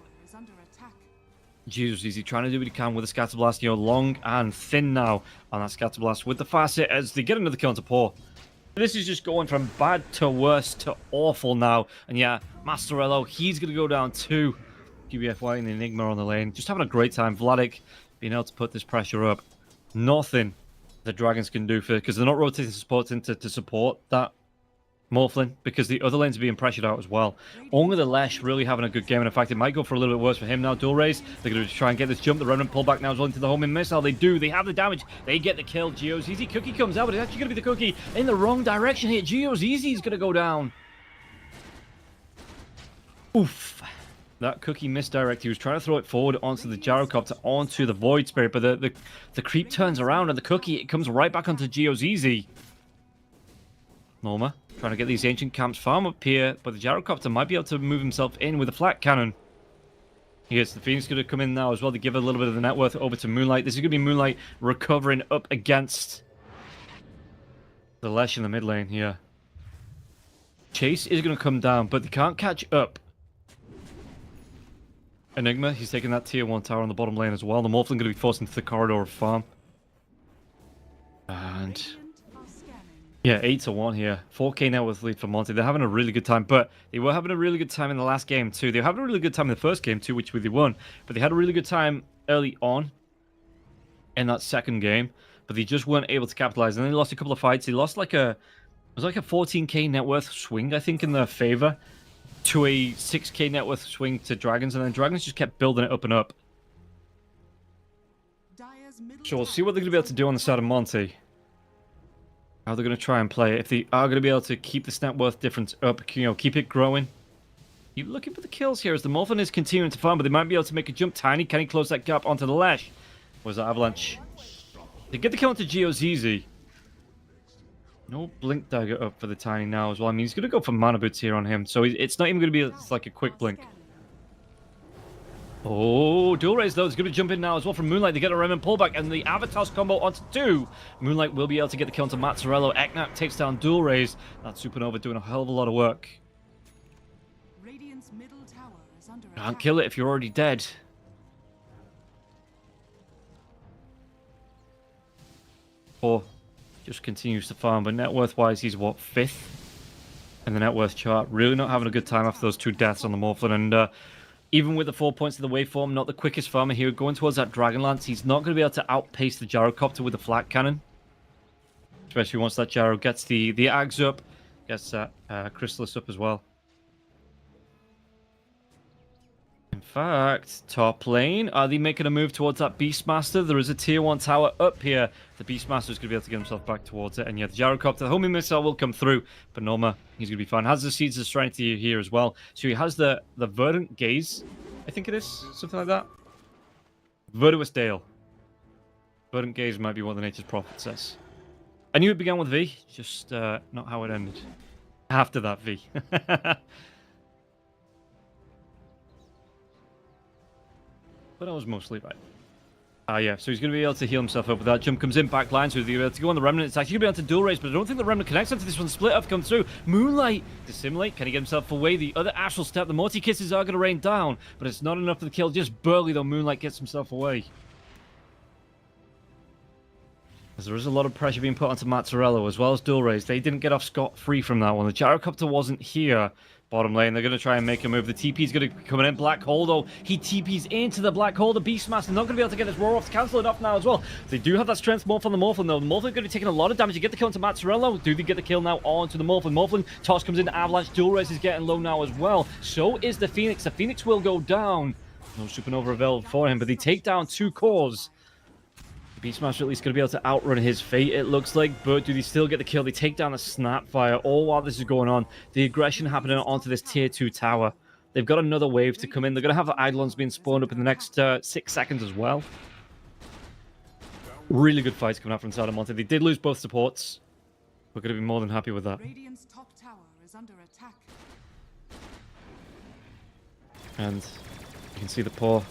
GeoZZ trying to do what he can with the Scatter Blast. You know, long and thin now on that Scatter Blast with the Facet as they get another kill onto Poor. This is just going from bad to worse to awful now. And yeah, Mazzarello, he's going to go down too. QBFY and the Enigma on the lane. Just having a great time. Vladik being able to put this pressure up. Nothing the Dragons can do for, because they're not rotating supports into to support that Morphlin, because the other lanes are being pressured out as well. Only the Lesh really having a good game, and in fact it might go for a little bit worse for him now. Dual Race, they're going to try and get this jump. The Remnant pull back now as well into the homing missile. They do, they have the damage, they get the kill. GeoZZ Cookie comes out, but it's actually going to be the Cookie in the wrong direction here. GeoZZ is going to go down. Oof. That Cookie misdirect. He was trying to throw it forward onto the Gyrocopter, onto the Void Spirit, but the creep turns around and the Cookie, it comes right back onto GeoZZ. Norma Trying to get these ancient camps farm up here, but the gyrocopter might be able to move himself in with a flat cannon. Yes, the Phoenix going to come in now as well to give a little bit of the net worth over to Moonlight. This is going to be Moonlight recovering up against the Lesh in the mid lane here. Chase is going to come down, but they can't catch up. Enigma, he's taking that tier 1 tower on the bottom lane as well. The Morphling going to be forced into the corridor of farm. And yeah, 8-1 here. 4k net worth lead for Monty. They're having a really good time, but they were having a really good time in the last game too. They were having a really good time in the first game too, which they won. But they had a really good time early on in that second game, but they just weren't able to capitalize. And then they lost a couple of fights. They lost like it was like a 14k net worth swing, I think, in their favor, to a 6k net worth swing to Dragons, and then Dragons just kept building it up and up. So we'll see what they're going to be able to do on the side of Monty. How they're going to try and play it. If they are going to be able to keep this net worth difference up, keep it growing. You're looking for the kills here as the Morphin is continuing to farm, but they might be able to make a jump. Tiny, can he close that gap onto the Lash? Was that Avalanche? They get the kill onto Geo's easy. No Blink Dagger up for the Tiny now as well. I mean, he's going to go for Mana Boots here on him, so it's not even going to be like a quick blink. Oh, dual raise though. It's going to jump in now as well from Moonlight. They get a Remnant pullback and the Avatars combo onto 2. Moonlight will be able to get the kill onto Mazzarello. Eknat takes down dual raise. That Supernova doing a hell of a lot of work. Radiant's middle tower is under Can't attack. kill it if you're already dead. Or just continues to farm, but net worth wise, he's what, 5th in the net worth chart. Really not having a good time after those 2 deaths on the Morphlin, and even with the 4 points of the waveform, not the quickest farmer here. Going towards that Dragonlance, he's not going to be able to outpace the Gyrocopter with the flat cannon. Especially once that Gyro gets the Ags up, gets that Chrysalis up as well. In fact, top lane, are they making a move towards that Beastmaster? There is a tier 1 tower up here. The Beastmaster is going to be able to get himself back towards it. And yeah, the Gyrocopter, the homing missile will come through. But Norma, he's going to be fine. Has the Seeds of Strength here as well. So he has the Verdant Gaze, I think it is. Something like that. Virtuous Dale. Verdant Gaze might be what the Nature's Prophet says. I knew it began with V, just not how it ended. After that V. But I was mostly right. Yeah, so he's going to be able to heal himself up with that. Jump comes in, back line, so he'll be able to go on the Remnant. It's actually going to be able to dual raise, but I don't think the Remnant connects onto this one. Split up comes through. Moonlight, dissimulate. Can he get himself away? The other Astral Step, the Morty Kisses are going to rain down, but it's not enough for the kill. Just barely, though, Moonlight gets himself away. As there is a lot of pressure being put onto Mazzarello, as well as dual raise. They didn't get off scot-free from that one. The Gyrocopter wasn't here. Bottom lane, they're going to try and make a move. The TP's going to be coming in. Black Hole, though. He TP's into the Black Hole. The Beastmaster not going to be able to get this roar off to cancel it off now as well. They do have that strength morph on the Morphlin, though. The Morphlin going to be taking a lot of damage to get the kill onto Mazzarello. Do they get the kill now onto the Morphlin? Morphlin toss comes in. Avalanche dual res is getting low now as well. So is the Phoenix. The Phoenix will go down. No Supernova available for him, but they take down 2 cores. Beastmaster at least going to be able to outrun his fate, it looks like, but do they still get the kill? They take down the Snapfire all while this is going on. The aggression happening onto this tier 2 tower. They've got another wave to come in. They're going to have the Eidolons being spawned up in the next 6 seconds as well. Really good fights coming out from inside of Monte. They did lose both supports. We're going to be more than happy with that. Radiant's top tower is under attack. And you can see the poor.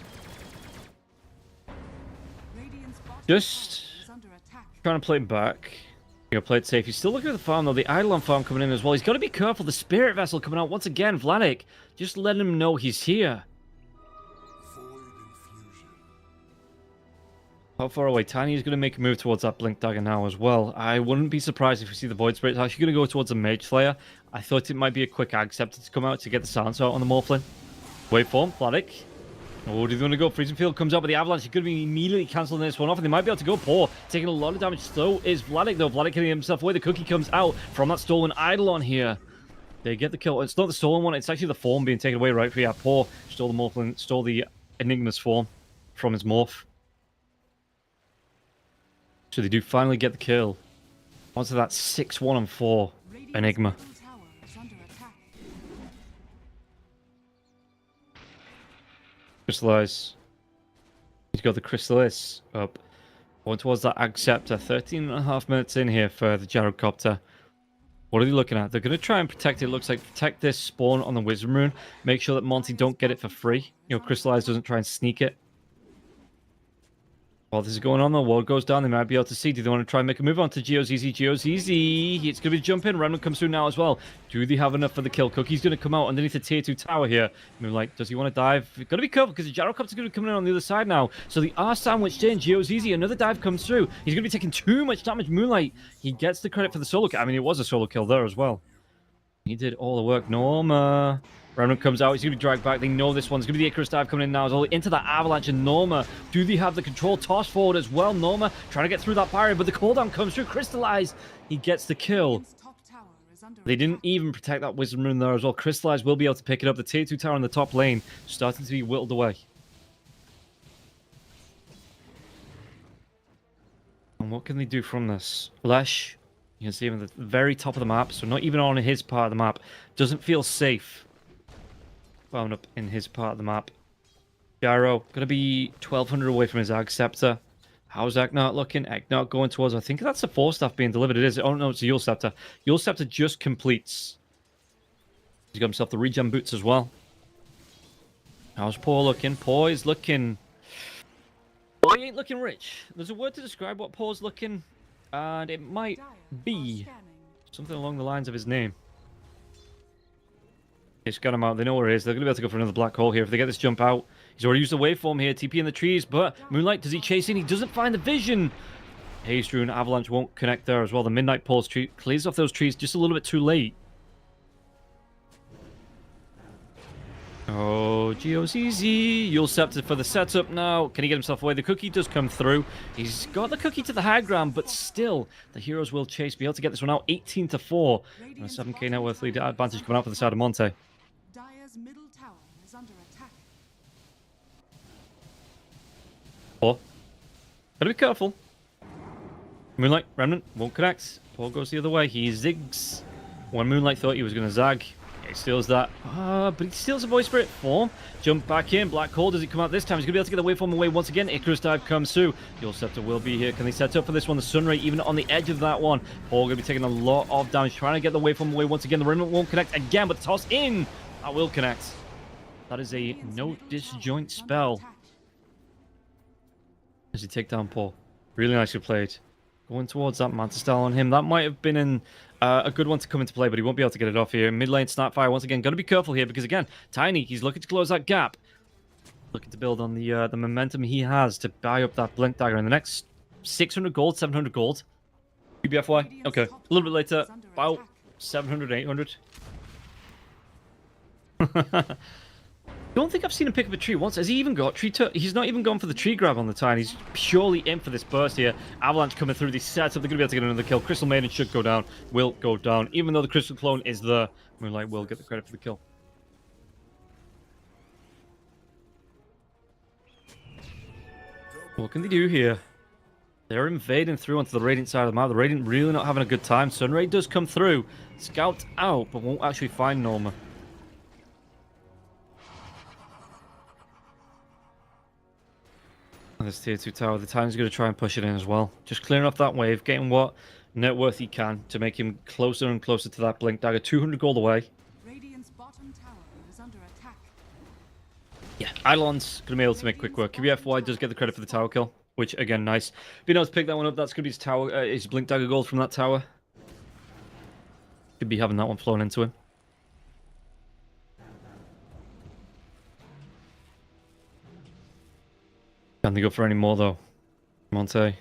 Radiant's bottom Just tower is under attack. trying to play him back. Play it safe. He's still looking at the farm, though. The Eidolon farm coming in as well. He's got to be careful. The Spirit Vessel coming out once again. Vladik, just letting him know he's here. Void infusion. How far away? Tiny is going to make a move towards that Blink Dagger now as well. I wouldn't be surprised if we see the Void Spirit. It's actually going to go towards a Mage Slayer. I thought it might be a quick Ag Scepter to come out to get the silence out on the Morphlin. Waveform, Vladik. Oh, do they want to go? Freezing Field comes out, but the Avalanche are going to be immediately cancelling this one off, and they might be able to go poor. Taking a lot of damage. So is Vladik, though. Vladik hitting himself away. The Cookie comes out from that stolen Eidolon here. They get the kill. It's not the stolen one. It's actually the form being taken away, right? Yeah, poor. Stole the Morphlin, stole the Enigma's form from his morph. So they do finally get the kill. Onto that 6-1 and 4 Radiant's Enigma. middle tower is under attack. Crystallize. He's got the Chrysalis up. Going towards that Ag Scepter. 13.5 minutes in here for the Gyrocopter. What are they looking at? They're going to try and protect it. It looks like protect this spawn on the Wizard Rune. Make sure that Monty don't get it for free. You know, Crystallize doesn't try and sneak it. While this is going on, the wall goes down. They might be able to see. Do they want to try and make a move on to GeoZZ? GeoZZ. It's going to be jumping. Remnant comes through now as well. Do they have enough for the kill? Cookie's going to come out underneath the tier 2 tower here. Moonlight, does he want to dive? Got to be careful because the Gyrocopter's going to be coming in on the other side now. So they are sandwiched in. GeoZZ, another dive comes through. He's going to be taking too much damage. Moonlight, he gets the credit for the solo kill. I mean, it was a solo kill there as well. He did all the work. Norma. Remnant comes out. He's going to be dragged back. They know this one's going to be the Icarus dive coming in now as well. Into that avalanche. And Norma, do they have the control? Toss forward as well. Norma trying to get through that barrier, but the cooldown comes through. Crystallize. He gets the kill. Radiant's top tower is under They didn't attack. even protect that Wizard Rune there as well. Crystallize will be able to pick it up. The tier 2 tower in the top lane starting to be whittled away. And what can they do from this? Lesh, you can see him at the very top of the map, so not even on his part of the map. Doesn't feel safe. Found up in his part of the map. Gyro, going to be 1,200 away from his Ag Scepter. How's Eknart looking? Eknart going towards, I think that's the 4-staff being delivered. It is. Oh, no, it's a Yule Scepter. Yule Scepter just completes. He's got himself the regen boots as well. How's Paul looking? Paul is looking... Paul ain't looking rich. There's a word to describe what Paul's looking, and it might Dire be are scanning. something along the lines of his name. Just got him out. They know where he is. They're going to be able to go for another black hole here if they get this jump out. He's already used the waveform here. TP in the trees, but Moonlight, does he chase in? He doesn't find the vision. Haze Rune, Avalanche won't connect there as well. The Midnight Pulse tree clears off those trees just a little bit too late. Oh, GeoZZ. Yule Scepter for the setup now. Can he get himself away? The cookie does come through. He's got the cookie to the high ground, but still, the heroes will chase. Be able to get this one out 18-4. And a 7k net worth lead advantage coming out for the side of Monte. Dire's middle tower is under attack. Paul. Gotta be careful. Moonlight, Remnant, won't connect. Paul goes the other way. He zigs. When Moonlight thought he was going to zag, he steals that. But he steals a Voice Spirit form. Jump back in. Black Hole, does he come out this time? He's going to be able to get the waveform away once again. Icarus dive comes through. Yule Scepter will be here. Can they set up for this one? The Sunray, even on the edge of that one. Paul going to be taking a lot of damage, trying to get the waveform away once again. The Remnant won't connect again, but toss in. That will connect. That is a Radiant's no middle disjoint tower is under spell. attack. As he take down Paul. Really nicely played. Going towards that Manta style on him. That might have been a good one to come into play, but he won't be able to get it off here. Mid lane Snapfire once again. Got to be careful here because, again, Tiny, he's looking to close that gap. Looking to build on the momentum he has to buy up that Blink Dagger in the next 600 gold, 700 gold. UBFY. Okay. A little bit later. About 700, 800. Don't think I've seen him pick up a tree once. Has he even got tree? He's not even gone for the tree grab on the time. He's purely in for this burst here. Avalanche coming through. These sets up. They're going to be able to get another kill. Crystal Maiden should go down. Will go down. Even though the Crystal Clone is there, Moonlight will get the credit for the kill. What can they do here? They're invading through onto the Radiant side of the map. The Radiant really not having a good time. Sunray does come through. Scout out, but won't actually find Norma. And this tier 2 tower, the Titan's going to try and push it in as well. Just clearing off that wave, getting what net worth he can to make him closer and closer to that Blink Dagger. 200 gold away. Radiant's bottom tower is under attack. Yeah, Eidolon's going to be able to make quick work. QBFY does get the credit for the tower kill, which, again, nice. Being able to pick that one up, that's going to be his tower, his Blink Dagger gold from that tower. Could be having that one flown into him. Can they go for any more, though? Monte.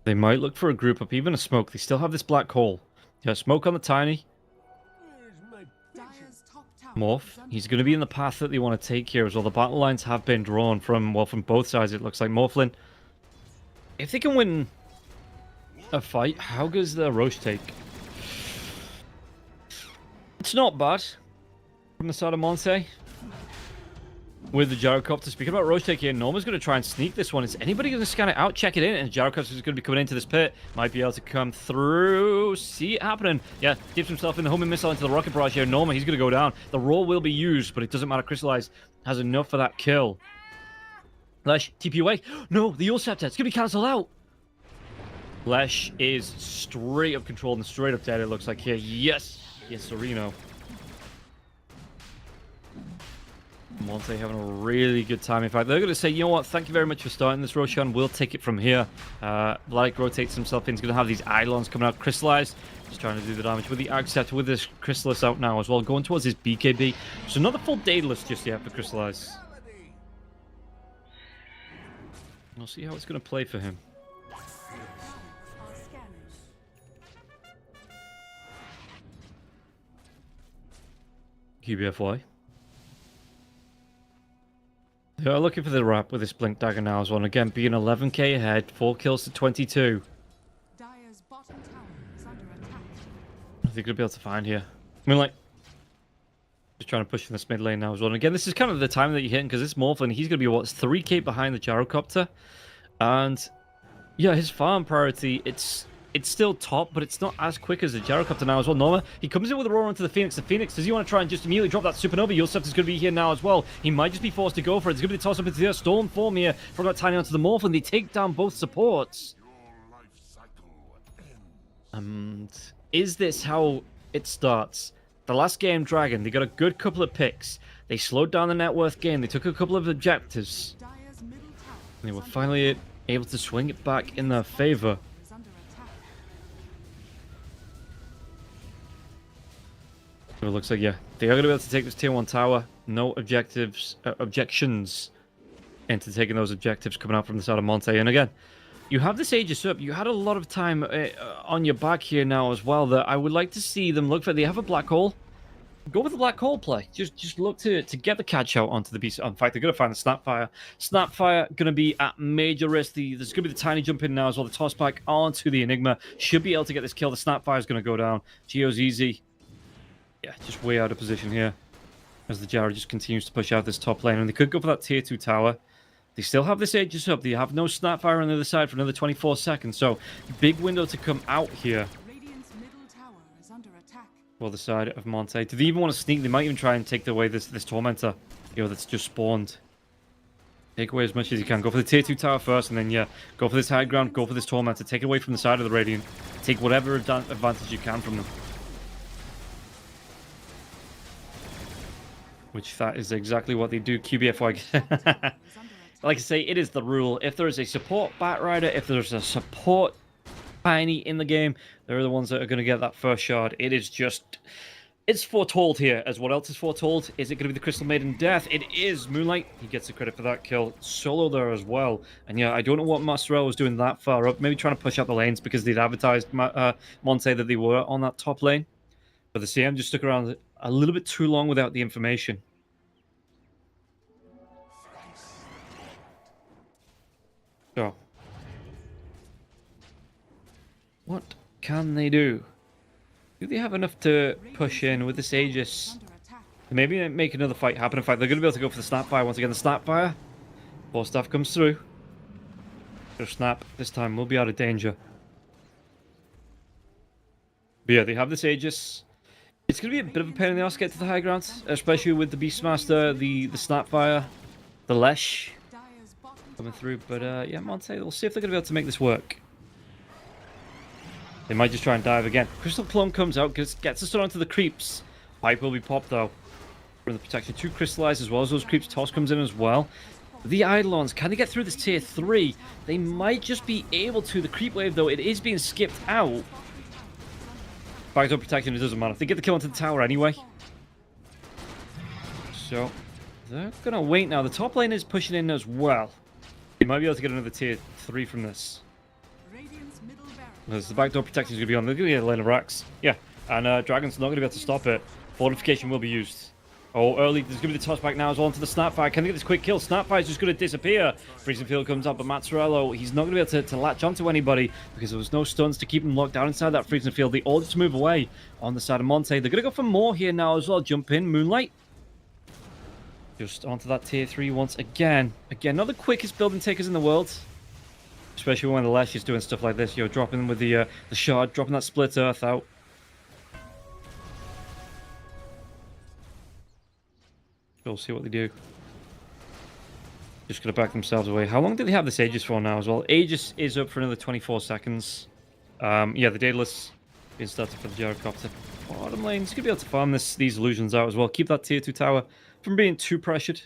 They might look for a group up, even a smoke. They still have this black hole. Yeah, smoke on the Tiny. Dire's top tower Morph. is under He's going to be in the path that they want to take here as well. The battle lines have been drawn from, well, from both sides, it looks like. Morphlin. If they can win a fight, how good is their Roche take? It's not bad from the side of Monte. With the Gyrocopter. Speaking about Roche take here, Norma's going to try and sneak this one. Is anybody going to scan it out? Check it in. And Gyrocopter is going to be coming into this pit. Might be able to come through. See it happening. Yeah, dips himself in the homing missile into the rocket barrage here. Norma, he's going to go down. The roll will be used, but it doesn't matter. Crystallize has enough for that kill. Lesh, TP away. No, the Yule Scepter. It's going to be cancelled out. Lesh is straight up controlled and straight up dead, it looks like here. Yes! Yes, Sereno. Monte having a really good time. In fact, they're going to say, you know what, thank you very much for starting this, Roshan. We'll take it from here. Vladik rotates himself in. He's going to have these Eidolons coming out. Crystallize, just trying to do the damage with the Accept, with this Chrysalis out now as well, going towards his BKB. So not a full Daedalus just yet for Crystallize. We'll see how it's going to play for him. QBFY. They are looking for the wrap with this Blink Dagger now as well. And again, being 11k ahead, 4 kills to 22. Dire's bottom tower is under attack. I think they'll be able to find here. I mean, like, just trying to push in this mid lane now as well. And again, this is kind of the time that you're hitting because this Morphlin, he's going to be, what, 3k behind the Gyrocopter. And, yeah, his farm priority, it's still top, but it's not as quick as the Gyrocopter now as well. Norma, he comes in with a roar onto the Phoenix. The Phoenix, does he want to try and just immediately drop that Supernova? Yosef is going to be here now as well. He might just be forced to go for it. It's going to be the toss up into the Storm form here from that Tiny onto the Morphin. They take down both supports. And is this how it starts? The last game, Dragon, they got a good couple of picks. They slowed down the net worth game. They took a couple of objectives. Dire's middle tower And they were finally able to swing it back in their favor. is under attack. It looks like, yeah, they are going to be able to take this tier 1 tower. No objections into taking those objectives coming out from the side of Monte. And again, you have this Aegis up. You had a lot of time on your back here now as well that I would like to see them look for. They have a black hole. Go with the black hole play. Just look to get the catch out onto the beast. In fact, they're going to find the Snapfire. Snapfire going to be at major risk. There's going to be the tiny jump in now as well. The toss back onto the Enigma. Should be able to get this kill. The Snapfire is going to go down. Geo's easy. Yeah, just way out of position here as the Jara just continues to push out this top lane. And they could go for that tier 2 tower. They still have this Aegis up. They have no Snapfire on the other side for another 24 seconds. So, big window to come out here. Radiant's middle tower is under attack. For the side of Monte. Do they even want to sneak? They might even try and take away this Tormentor. That's just spawned. Take away as much as you can. Go for the tier 2 tower first, and then, yeah, go for this high ground. Go for this Tormentor. Take it away from the side of the Radiant. Take whatever advantage you can from them. Which that is exactly what they do. QBFY. Like I say, it is the rule. If there is a support Batrider, if there's a support Tiny in the game, they're the ones that are going to get that first shard. It is just... It's foretold here. As what else is foretold? Is it going to be the Crystal Maiden Death? It is Moonlight. He gets the credit for that kill. Solo there as well. And yeah, I don't know what Masterel was doing that far up. Maybe trying to push out the lanes because they'd advertised Monte that they were on that top lane. But the CM just stuck around a little bit too long without the information. So, what can they do? Do they have enough to push in with this Aegis? Maybe make another fight happen. In fact, they're going to be able to go for the Snapfire once again. The Snapfire. Ball stuff comes through. Just snap. This time we'll be out of danger. But yeah, they have this Aegis. It's going to be a bit of a pain in the ass to get to the high ground, especially with the Beastmaster, the Snapfire, the Lesh coming through. But yeah, Monte, we'll see if they're going to be able to make this work. They might just try and dive again. Crystal Plum comes out, gets the stun onto the creeps. Pipe will be popped though. From the protection, 2 crystallize as well as those creeps. Toss comes in as well. The Eidolons, can they get through this tier 3? They might just be able to. The creep wave though, it is being skipped out. Backdoor protection, it doesn't matter. They get the kill onto the tower anyway. So, they're going to wait now. The top lane is pushing in as well. They might be able to get another tier 3 from this. As the backdoor protection is going to be on. They're going to get a lane of racks. Yeah, and Dragon's not going to be able to stop it. Fortification will be used. Oh, early. There's going to be the toss back now as well into the Snapfire. Can they get this quick kill? Snapfire is just going to disappear. Freezing Field comes up, but Mazzarello, he's not going to be able to latch onto anybody because there was no stuns to keep him locked down inside that Freezing Field. They all just move away on the side of Monte. They're going to go for more here now as well. Jump in. Moonlight. Just onto that tier 3 once again. Again, not the quickest building takers in the world. Especially when the Lesh is doing stuff like this. You're dropping them with the shard, dropping that split earth out. We'll see what they do. Just going to back themselves away. How long do they have this Aegis for now as well? Aegis is up for another 24 seconds. Yeah, the Daedalus being started for the gyrocopter. Bottom lane, he's going to be able to farm these illusions out as well. Keep that tier 2 tower from being too pressured.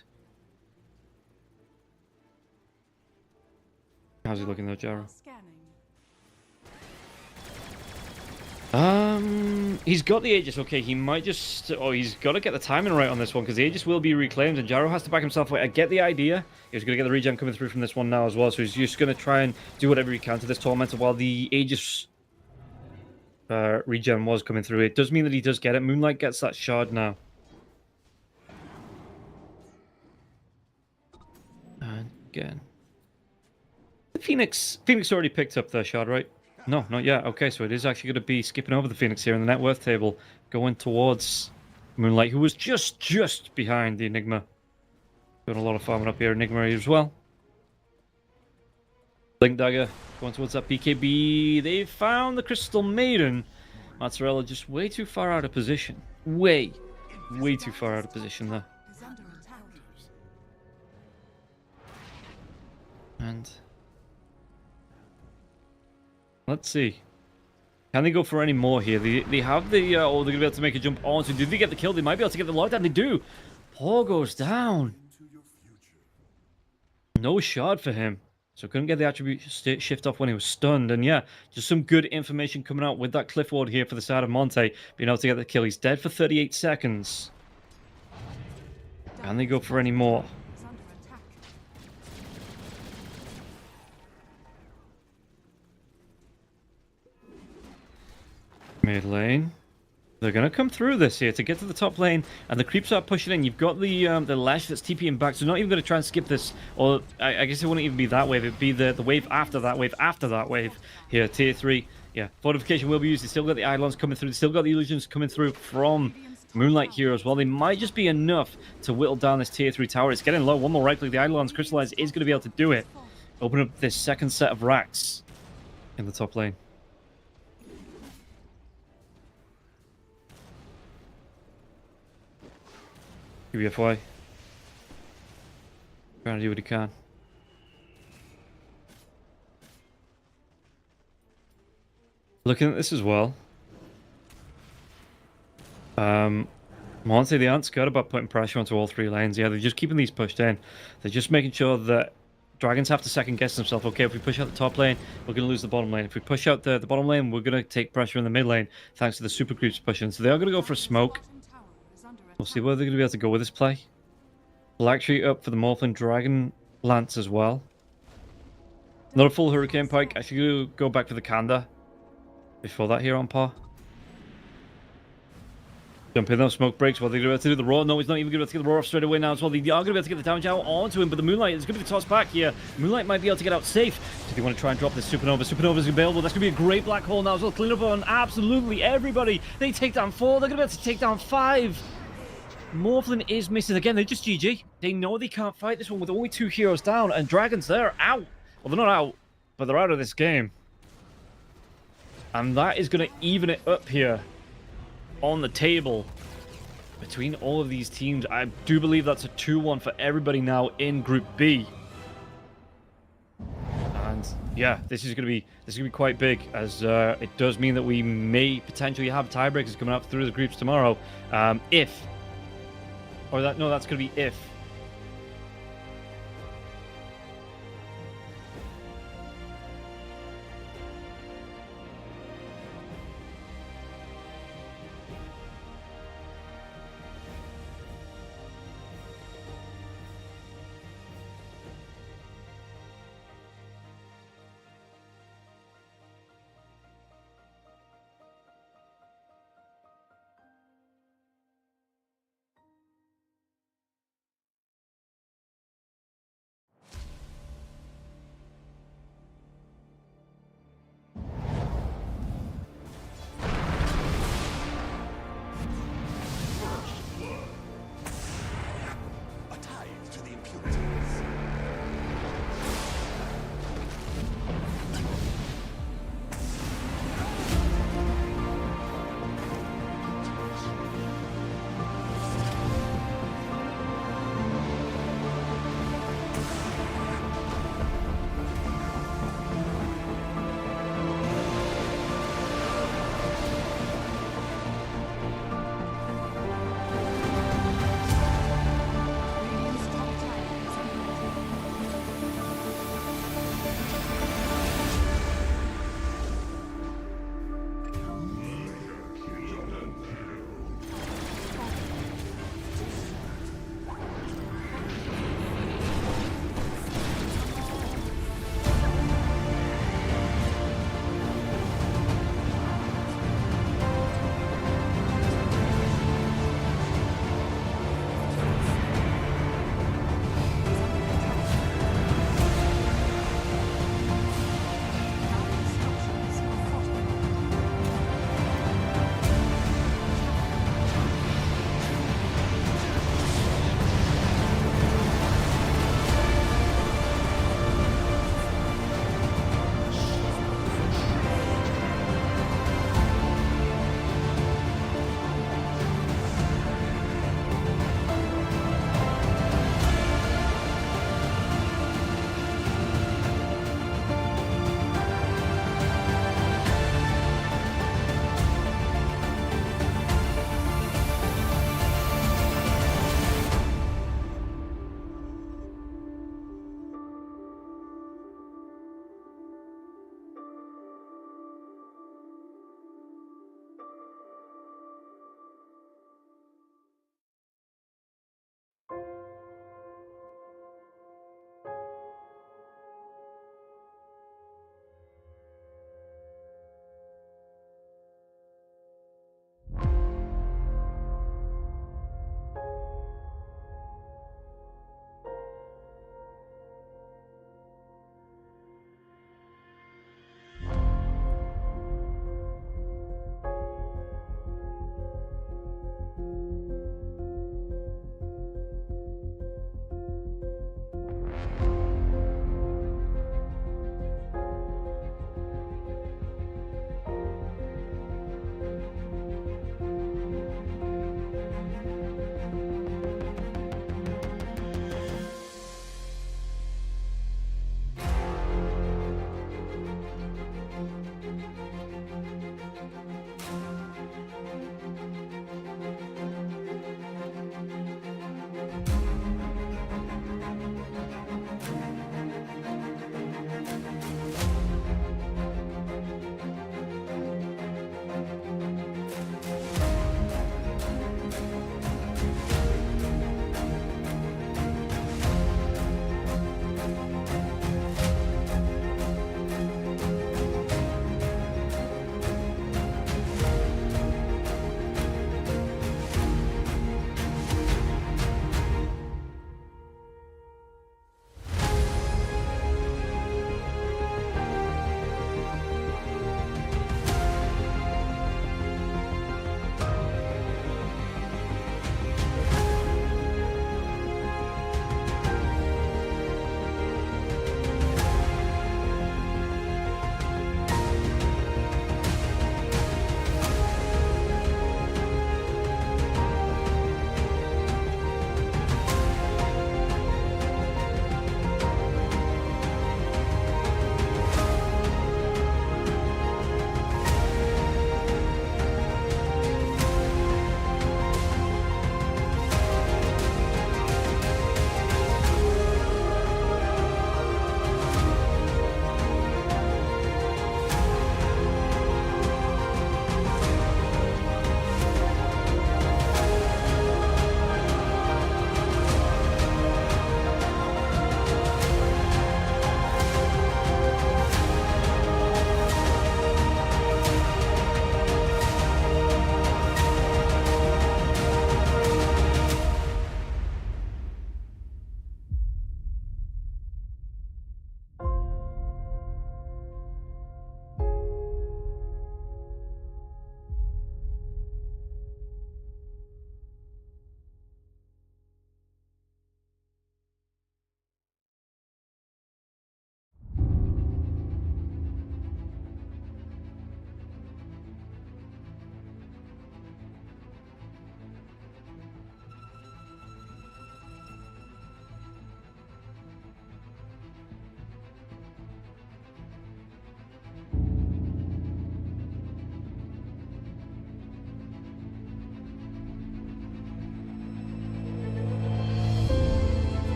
How's he looking though, Gyro? Scanning. He's got the Aegis. Okay, he might just... Oh, he's got to get the timing right on this one, because the Aegis will be reclaimed, and Gyro has to back himself away. I get the idea. He's going to get the regen coming through from this one now as well, so he's just going to try and do whatever he can to this Tormentor while the Aegis regen was coming through. It does mean that he does get it. Moonlight gets that shard now. And again. Phoenix already picked up the shard, right? No, not yet. Okay, so it is actually going to be skipping over the Phoenix here in the net worth table, going towards Moonlight, who was just behind the Enigma. Doing a lot of farming up here, Enigma as well. Blink Dagger going towards that BKB. They found the Crystal Maiden. Mozzarella just way too far out of position. Way too far out of position there. Is under attack. And let's see. Can they go for any more here? They have the... oh, they're going to be able to make a jump onto... Did they get the kill? They might be able to get the lockdown. They do. Paul goes down. Into your future. No shard for him. So couldn't get the attribute shift off when he was stunned. And yeah, just some good information coming out with that cliff ward here for the side of Monte. Being able to get the kill. He's dead for 38 seconds. Can they go for any more? Is under attack. Mid lane. They're going to come through this here to get to the top lane, and the creeps are pushing in. You've got the Lash that's TPing back, so not even going to try and skip this, or I guess it wouldn't even be that wave. It'd be the wave after that wave here, tier 3. Yeah, fortification will be used. They still got the Eidolons coming through. They still got the illusions coming through from Moonlight here as well. They might just be enough to whittle down this tier 3 tower. It's getting low. One more right click. The Eidolons crystallize is going to be able to do it. Open up this second set of racks in the top lane. QBFY. Trying to do what he can. Looking at this as well. Monty, they aren't scared about putting pressure onto all 3 lanes. Yeah, they're just keeping these pushed in. They're just making sure that Dragons have to second guess themselves. Okay, if we push out the top lane, we're going to lose the bottom lane. If we push out the bottom lane, we're going to take pressure in the mid lane, thanks to the super creeps pushing. So they are going to go for a smoke. Bottom tower is under We'll see attack. where they're going to be able to go with this play. Black Tree up for the Morphlin Dragon Lance as well. Not a full Hurricane Pike. I should go back for the Kanda before that here on par. Jump in those smoke breaks. Well, they're going to be able to do the roar. No, he's not even going to be able to get the roar off straight away now as well. They are going to be able to get the damage out onto him, but the Moonlight is going to be tossed back here. Moonlight might be able to get out safe. Do they want to try and drop this Supernova? Supernova's available. That's going to be a great black hole now as well. Clean up on absolutely everybody. They take down 4. They're going to be able to take down 5. Morphlin is missing again. They're just GG. They know they can't fight this one with only 2 heroes down, and Dragons, they're out. Well, they're not out, but they're out of this game. And that is going to even it up here on the table between all of these teams. I do believe that's a 2-1 for everybody now in Group B. And yeah, this is going to be quite big, as it does mean that we may potentially have tiebreakers coming up through the groups tomorrow. That's going to be if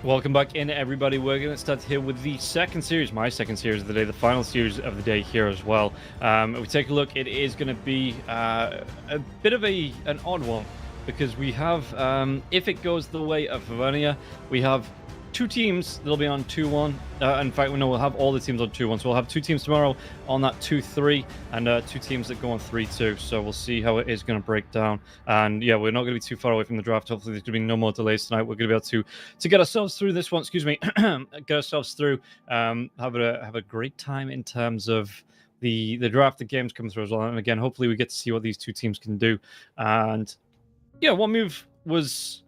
Welcome back in, everybody. We're going to start here with the second series, my second series of the day, the final series of the day here as well. If we take a look, it is going to be a bit of an odd one, because we have, if it goes the way of Vernia, we have two teams that'll be on 2-1. In fact, we'll have all the teams on 2-1. So we'll have two teams tomorrow on that 2-3, and two teams that go on 3-2. So we'll see how it is going to break down. And yeah, we're not going to be too far away from the draft. Hopefully, there's going to be no more delays tonight. We're going to be able to get ourselves through this one. Excuse me, get ourselves through. Have a great time in terms of the draft. The games coming through as well. And again, hopefully, we get to see what these two teams can do. And yeah, one move was,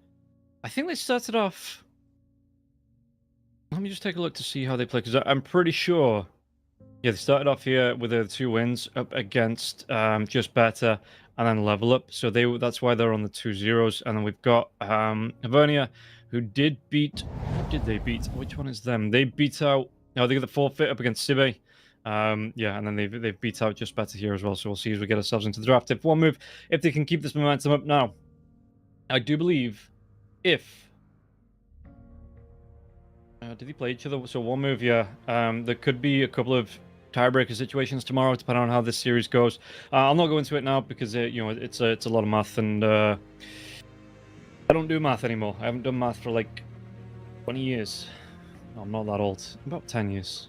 I think they started off. Let me just take a look to see how they play, because I'm pretty sure, yeah, they started off here with the 2 wins up against Just Better and then Level Up. So that's why they're on the 2-0s. And then we've got Vernia, who did beat. Who did they beat? Which one is them? They beat out. No, they got the forfeit up against Sibe. Yeah, and then they've beat out Just Better here as well. So we'll see as we get ourselves into the draft. If one move, if they can keep this momentum up now, I do believe if. Did they play each other? So one move, yeah. There could be a couple of tiebreaker situations tomorrow, depending on how this series goes. I'll not go into it now because it's a lot of math, and I don't do math anymore. I haven't done math for like 20 years. No, I'm not that old. About 10 years.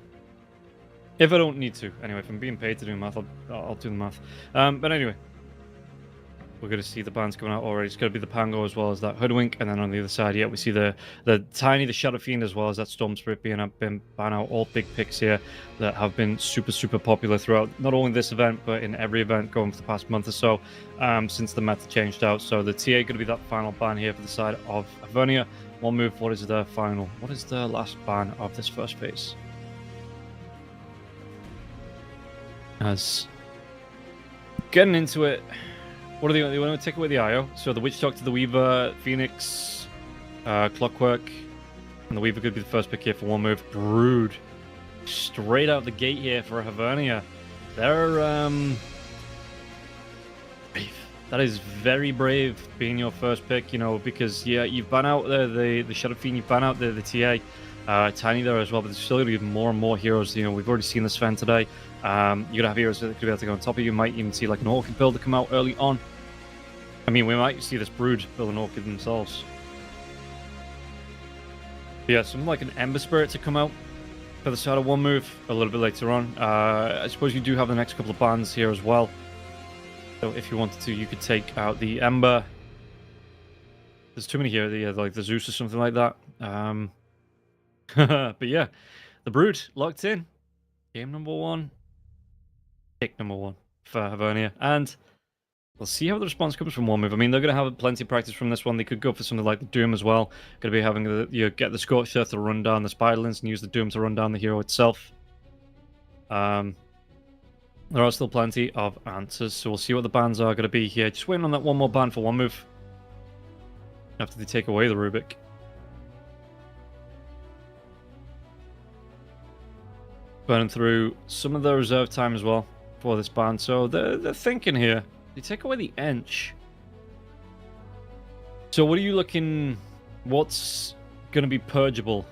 If I don't need to, anyway. If I'm being paid to do math, I'll do the math. But anyway. We're going to see the bands coming out already. It's going to be the Pango as well as that Hoodwink. And then on the other side, yeah, we see the Tiny, the Shadow Fiend, as well as that Storm Spirit being ban out. All big picks here that have been super, super popular throughout not only this event, but in every event going for the past month or so since the meta changed out. So the TA going to be that final ban here for the side of Vernia. One move, what is the final? What is the last ban of this first phase? As getting into it. What do they want to take away the IO? So the Witch Doctor, the Weaver, Phoenix, Clockwork, and the Weaver could be the first pick here for one move. Brood, straight out the gate here for Vernia. They're brave. That is very brave being your first pick, because yeah, you've ban out the Shadow Fiend, you've ban out the TA, Tiny there as well, but there's still going to be more and more heroes. We've already seen the Sven today. You're going to have heroes that could be able to go on top of you. You might even see like an Orchid builder come out early on. I mean, we might see this Brood build an Orchid themselves. But yeah, something like an Ember Spirit to come out for the side of one move a little bit later on. I suppose you do have the next couple of bans here as well. So if you wanted to, you could take out the Ember. There's too many here, like the Zeus or something like that. But yeah, the Brood locked in. Game number 1. Pick number 1 for Vernia. And we'll see how the response comes from one move. I mean, they're going to have plenty of practice from this one. They could go for something like the Doom as well. Going to be having get the Scorched Earth to run down the Spiderlings and use the Doom to run down the hero itself. There are still plenty of answers, so we'll see what the bans are going to be here. Just waiting on that one more ban for one move. After they take away the Rubik. Burning through some of the reserve time as well for this ban. So they're thinking here. They take away the Ench. So what are you looking... What's going to be purgeable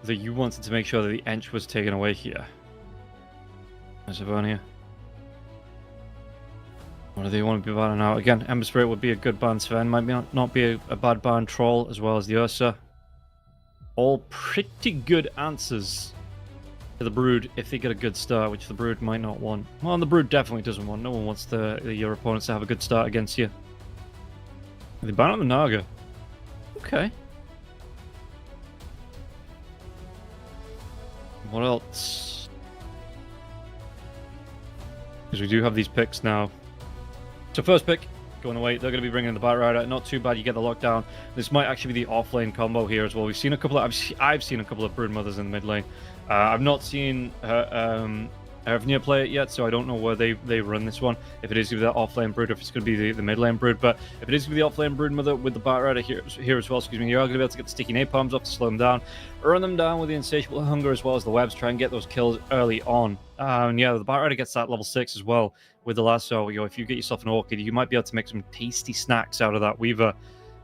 that you wanted to make sure that the Ench was taken away here? There's Vernia. What do they want to be banning out? Again, Ember Spirit would be a good ban. Sven might not be a bad ban. Troll as well as the Ursa. All pretty good answers to the Brood if they get a good start, which the Brood might not want. Well, the Brood definitely doesn't want. No one wants your opponents to have a good start against you. They ban out the Naga. Okay. What else? Because we do have these picks now. So first pick, going away. They're going to be bringing in the Bat Rider. Not too bad. You get the lockdown. This might actually be the offlane combo here as well. We've seen a couple of. I've seen a couple of Brood Mothers in the mid lane. I've not seen Evnia play it yet, so I don't know where they run this one. If it is going to be that offlane Brood, or if it's going to be the mid lane Brood. But if it is going to be the offlane Brood Mother with the Bat Rider here as well, excuse me, you are going to be able to get the sticky napalms off to slow them down, run them down with the insatiable hunger as well as the webs. Try and get those kills early on. And yeah, the Bat Rider gets that level 6 as well with the lasso. If you get yourself an Orchid, you might be able to make some tasty snacks out of that Weaver.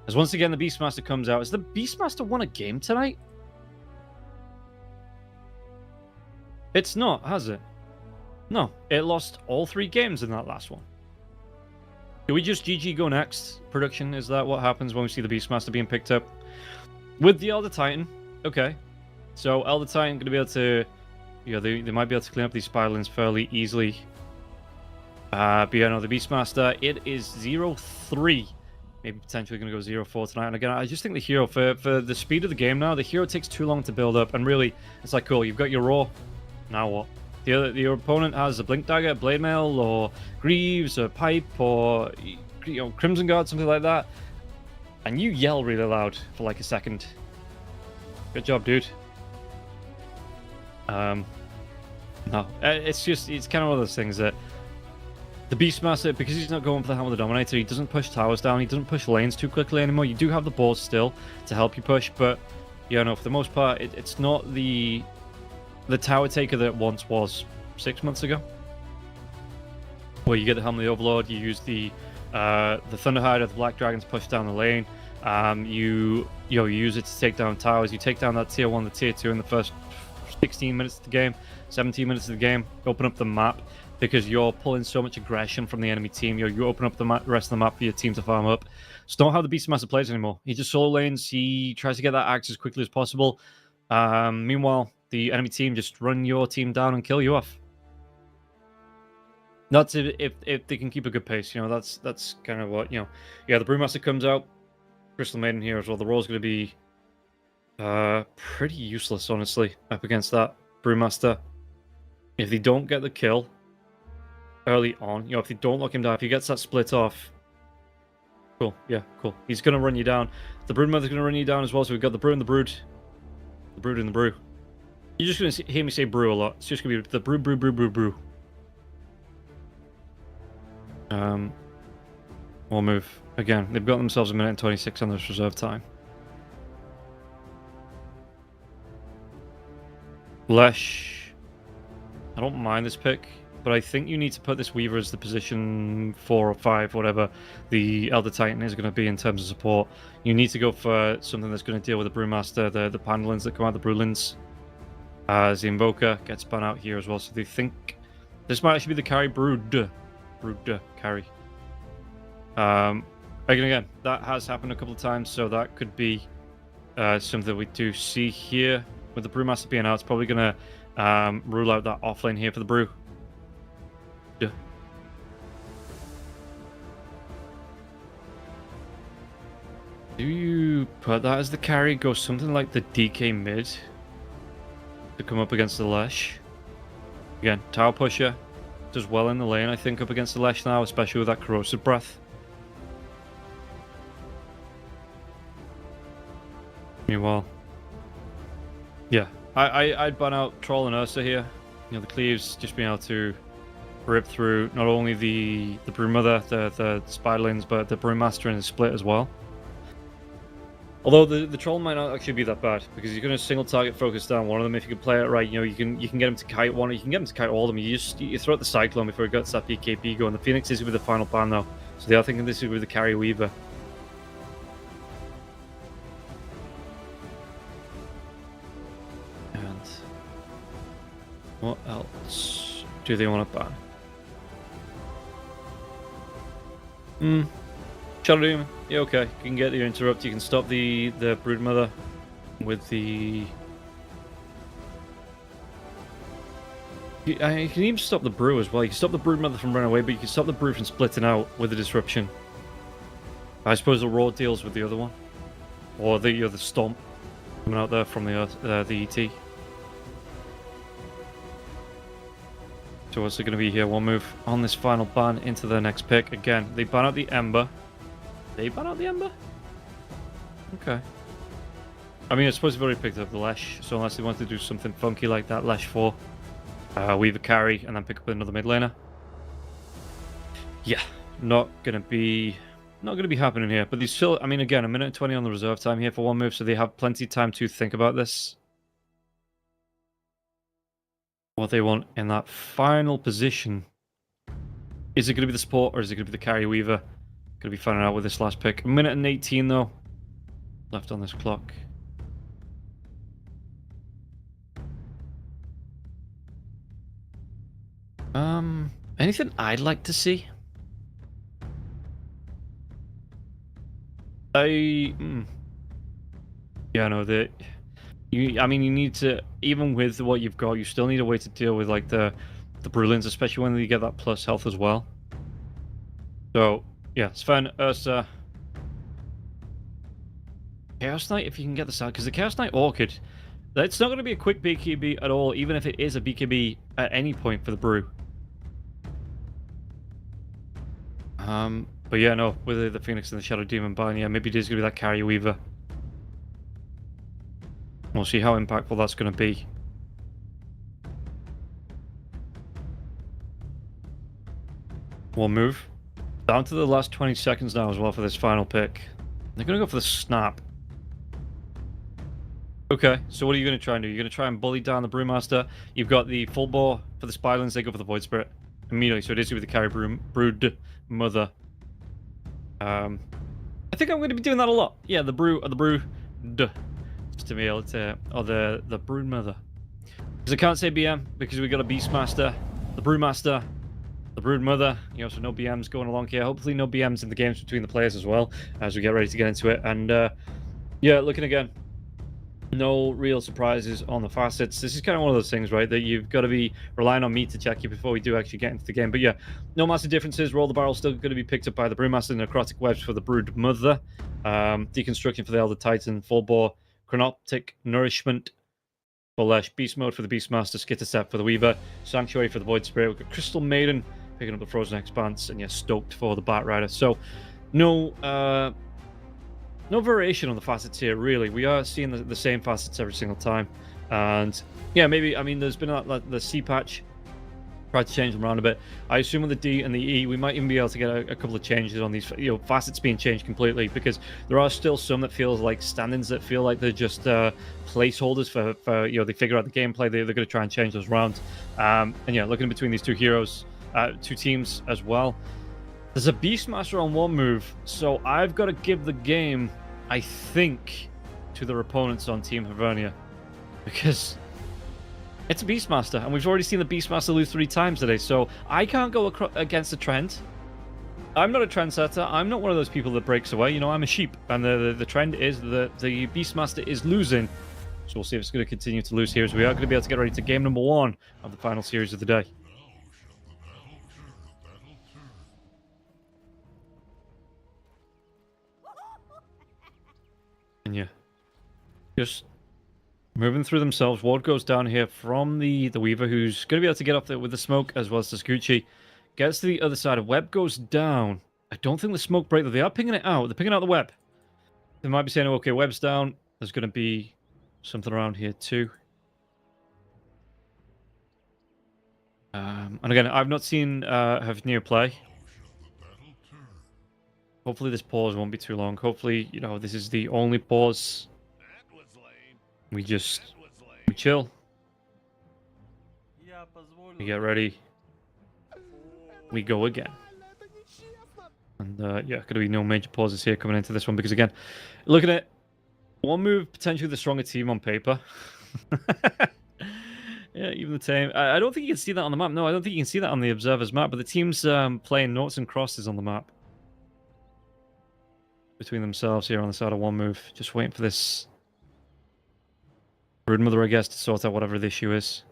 As once again the Beastmaster comes out. Has the Beastmaster won a game tonight? It's not, has it? No, it lost all 3 games in that last one. Do we just GG go next? Production, is that what happens when we see the Beastmaster being picked up? With the Elder Titan, okay. So Elder Titan going to be able to, they might be able to clean up these spiderlings fairly easily. But yeah, no, the Beastmaster, it is 0-3. Maybe potentially going to go 0-4 tonight. And again, I just think the hero, for the speed of the game now, the hero takes too long to build up. And really, it's like, cool, you've got your Raw. Now what? Your opponent has a Blink Dagger, Blade Mail, or Greaves, or Pipe, or Crimson Guard, something like that. And you yell really loud for like a second. Good job, dude. No. It's kind of one of those things that the Beastmaster, because he's not going for the Hammer of the Dominator, he doesn't push towers down, he doesn't push lanes too quickly anymore. You do have the balls still to help you push, but yeah, no, for the most part, it's not the tower taker that it once was 6 months ago. Where you get the Helm of the Overlord, you use the Thunderhide or the Black Dragon to push down the lane. You use it to take down towers. You take down that tier 1, the tier 2 in the first 16 minutes of the game, 17 minutes of the game. Open up the map because you're pulling so much aggression from the enemy team. You open up the rest of the map for your team to farm up. It's not how the Beastmaster plays anymore. He just solo lanes. He tries to get that axe as quickly as possible. Meanwhile, the enemy team just run your team down and kill you off. That's if they can keep a good pace. That's kind of what, Yeah, the Brewmaster comes out. Crystal Maiden here as well. The role's going to be pretty useless, honestly, up against that Brewmaster. If they don't get the kill early on, if they don't lock him down, if he gets that split off, cool, yeah, cool. He's going to run you down. The Broodmother's going to run you down as well, so we've got the Brew and the Brood. The Brood and the Brew. You're just going to hear me say Brew a lot. It's just going to be the Brew, Brew, Brew, Brew, Brew. We'll move. Again, they've got themselves a minute and 26 on this reserve time. Lesh. I don't mind this pick, but I think you need to put this Weaver as the position 4 or 5, whatever the Elder Titan is going to be in terms of support. You need to go for something that's going to deal with the Brewmaster, the Pandalins that come out, the Brewlins. As the Invoker gets spun out here as well, so they think this might actually be the carry Brood carry. Again, that has happened a couple of times, so that could be something we do see here. With the Brewmaster being out, it's probably going to rule out that offlane here for the Brew. Yeah. Do you put that as the carry? Go something like the DK mid to come up against the Lesh. Again, Tower Pusher does well in the lane, I think, up against the Lesh now, especially with that Corrosive Breath. Meanwhile, yeah, I'd ban out Troll and Ursa here. The Cleaves just being able to rip through not only the Brewmother, the Spiderlings, but the Brewmaster in the split as well. Although the Troll might not actually be that bad, because you're going to single target focus down one of them. If you can play it right, you can get him to kite one, you can get him to kite all of them. You throw out the Cyclone before he gets that PKP going. The Phoenix is with the final ban though, so they are thinking this is with the carry Weaver. And what else do they want to ban? Shadow Demon, yeah, okay. You can get the interrupt. You can stop the Broodmother with the. You can even stop the Brew as well. You can stop the Broodmother from running away, but you can stop the Brew from splitting out with the disruption. I suppose the Raw deals with the other one, or the other Stomp coming out there from the ET. So what's it going to be here? We'll move on this final ban into the next pick. Again, they ban out the Ember. They ban out the Ember? Okay. I mean, I suppose they've already picked up the Lesh, so unless they want to do something funky like that, Lesh 4, Weaver carry, and then pick up another mid laner. Yeah, not gonna be happening here. But they still, I mean, again, a minute and 20 on the reserve time here for one move, so they have plenty of time to think about this. What they want in that final position. Is it going to be the support, or is it going to be the carry Weaver? Going to be finding out with this last pick. A minute and 18 though left on this clock. Anything I'd like to see? Yeah, no, I mean, you need to, even with what you've got, you still need a way to deal with, like, the brilliance, especially when you get that plus health as well. So, yeah, Sven, Ursa, Chaos Knight, if you can get this out, because the Chaos Knight Orchid, it's not going to be a quick BKB at all, even if it is a BKB at any point for the Brew. But yeah, no, with the Phoenix and the Shadow Demon Bind, yeah, maybe it is going to be that Carrier Weaver. We'll see how impactful that's going to be. We'll move down to the last 20 seconds now as well for this final pick. They're going to go for the Snap. Okay, so what are you going to try and do? You're going to try and bully down the Brewmaster. You've got the full bore for the Spylins. They go for the Void Spirit immediately, so it is going to be the Carrier Brood Mother. I think I'm going to be doing that a lot. Yeah, the Brood, just to be able to, or the Brood Mother. Because I can't say BM because we got a Beastmaster, the Brewmaster, the Brood Mother. You know, so no BMs going along here. Hopefully no BMs in the games between the players as well as we get ready to get into it. And yeah, looking again. No real surprises on the facets. This is kind of one of those things, right, that you've got to be relying on me to check you before we do actually get into the game. But yeah, no massive differences. Roll the Barrel still going to be picked up by the Brewmaster, Necrotic Webs for the Brood Mother, Deconstruction for the Elder Titan, Full Bore, Chronoptic Nourishment for Lesh, Beast Mode for the Beastmaster, Skitterstep for the Weaver, Sanctuary for the Void Spirit. We've got Crystal Maiden picking up the Frozen Expanse, and yeah, Stoked for the Bat Rider. So no variation on the facets here, really. We are seeing the same facets every single time. And yeah, maybe, I mean, there's been the C patch, tried to change them around a bit. I assume with the D and the E, we might even be able to get a couple of changes on these, facets being changed completely, because there are still some that feels like stand-ins that feel like they're just placeholders for they figure out the gameplay. They're going to try and change those around. And yeah, looking between these two heroes, two teams as well. There's a Beastmaster on one move, so I've got to give the game, I think, to their opponents on Team Hivernia. Because it's a Beastmaster, and we've already seen the Beastmaster lose 3 times today, so I can't go against the trend. I'm not a trendsetter. I'm not one of those people that breaks away. I'm a sheep, and the trend is that the Beastmaster is losing. So we'll see if it's going to continue to lose here, as we are going to be able to get ready to game number 1 of the final series of the day. And yeah, just moving through themselves. Ward goes down here from the Weaver, who's going to be able to get up there with the smoke, as well as the Scucci. Gets to the other side. Web goes down. I don't think the smoke break, though. They are pinging it out. They're pinging out the web. They might be saying, okay, web's down. There's going to be something around here, too. And again, I've not seen Hafnir play. Hopefully this pause won't be too long. Hopefully, this is the only pause. We chill. We get ready. We go again. And yeah, going to be no major pauses here coming into this one, because again, looking at one move, potentially the stronger team on paper. Yeah, even the team. I don't think you can see that on the map. No, I don't think you can see that on the observer's map, but the team's playing noughts and crosses on the map between themselves here on the side of one move. Just waiting for this Broodmother, I guess, to sort out whatever the issue is.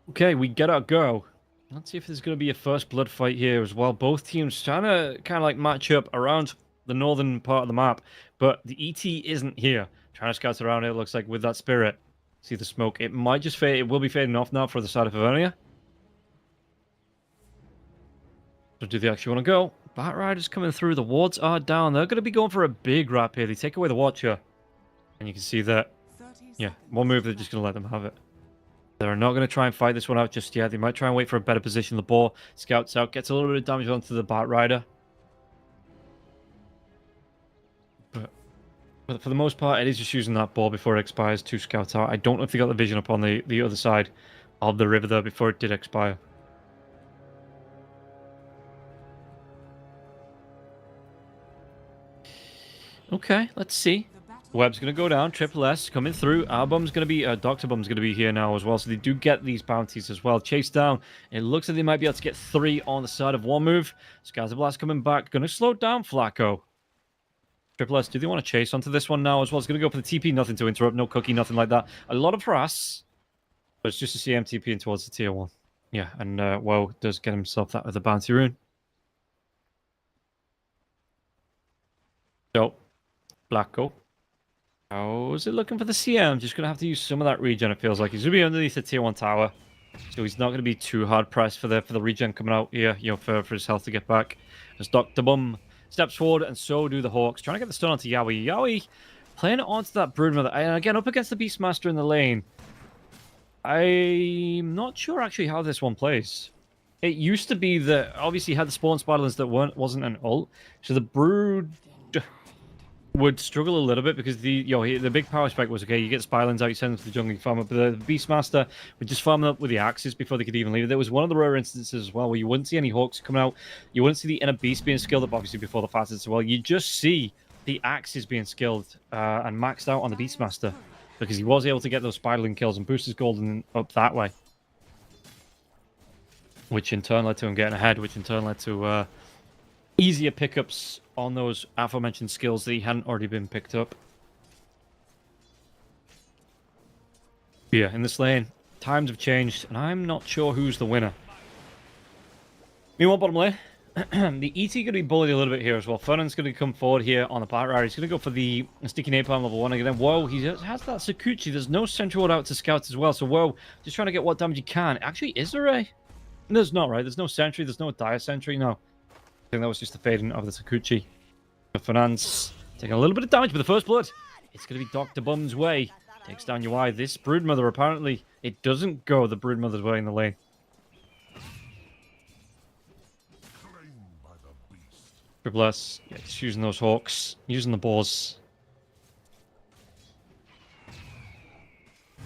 Okay, we get our go. Let's see if there's going to be a first blood fight here as well. Both teams trying to kind of like match up around the northern part of the map, but the ET isn't here. Trying to scout around it, looks like, with that spirit. See the smoke. It might just fade. It will be fading off now for the side of Hivernia. So do they actually want to go? Bat Rider's coming through. The wards are down. They're going to be going for a big wrap here. They take away the Watcher. And you can see that, yeah, one move, they're just going to let them have it. They're not going to try and fight this one out just yet. They might try and wait for a better position. The ball scouts out, gets a little bit of damage onto the Bat Rider. But for the most part, it is just using that ball before it expires to scout out. I don't know if they got the vision up on the other side of the river there before it did expire. Okay, let's see. The battle Web's going to go down. Triple S coming through. Arbum's going to be... Dr. Bum's going to be here now as well. So they do get these bounties as well. Chase down. It looks like they might be able to get 3 on the side of one move. Scatter Blast coming back. Going to slow down Flacco. Triple S, do they want to chase onto this one now as well? It's going to go for the TP. Nothing to interrupt. No cookie. Nothing like that. A lot of harass. But it's just a CM TP in towards the tier 1. Yeah, and WoW does get himself that with the bounty rune. So, Flacco. How's it looking for the CM? Just going to have to use some of that regen, it feels like. He's going to be underneath the tier 1 tower. So he's not going to be too hard pressed for the regen coming out here, you know, for his health to get back. As Dr. Bum steps forward, and so do the Hawks. Trying to get the stun onto Yowie. Yowie playing it onto that Broodmother. And again, up against the Beastmaster in the lane. I'm not sure actually how this one plays. It used to be that, obviously, you had the spawn spiderlings that wasn't an ult. So the Brood would struggle a little bit because the big power spike was, okay, you get Spylins out, you send them to the jungle, you farm up, but the Beastmaster would just farm them up with the axes before they could even leave it. There was one of the rare instances as well where you wouldn't see any Hawks coming out, you wouldn't see the inner beast being skilled up, obviously, before the facets as well. You just see the axes being skilled and maxed out on the Beastmaster because he was able to get those Spiderling kills and boost his golden up that way, which in turn led to him getting ahead, which in turn led to easier pickups on those aforementioned skills that he hadn't already been picked up. Yeah, in this lane, times have changed, and I'm not sure who's the winner. Meanwhile, bottom lane, the ET going to be bullied a little bit here as well. Fernand's going to come forward here on the part right. He's going to go for the Sticky Napalm level 1 again. Whoa, he has that Sakuchi. There's no central ward out to scouts as well, so whoa, just trying to get what damage he can. Actually, is there a... There's not, right? There's no sentry, there's no dire sentry, no. I think that was just the fading of the Sakuchi. Fernand's taking a little bit of damage, but the first blood, it's going to be Dr. Bum's way. Takes down UI. This Broodmother, apparently, it doesn't go the Broodmother's way in the lane. Triple S, yeah, just using those Hawks, using the boars.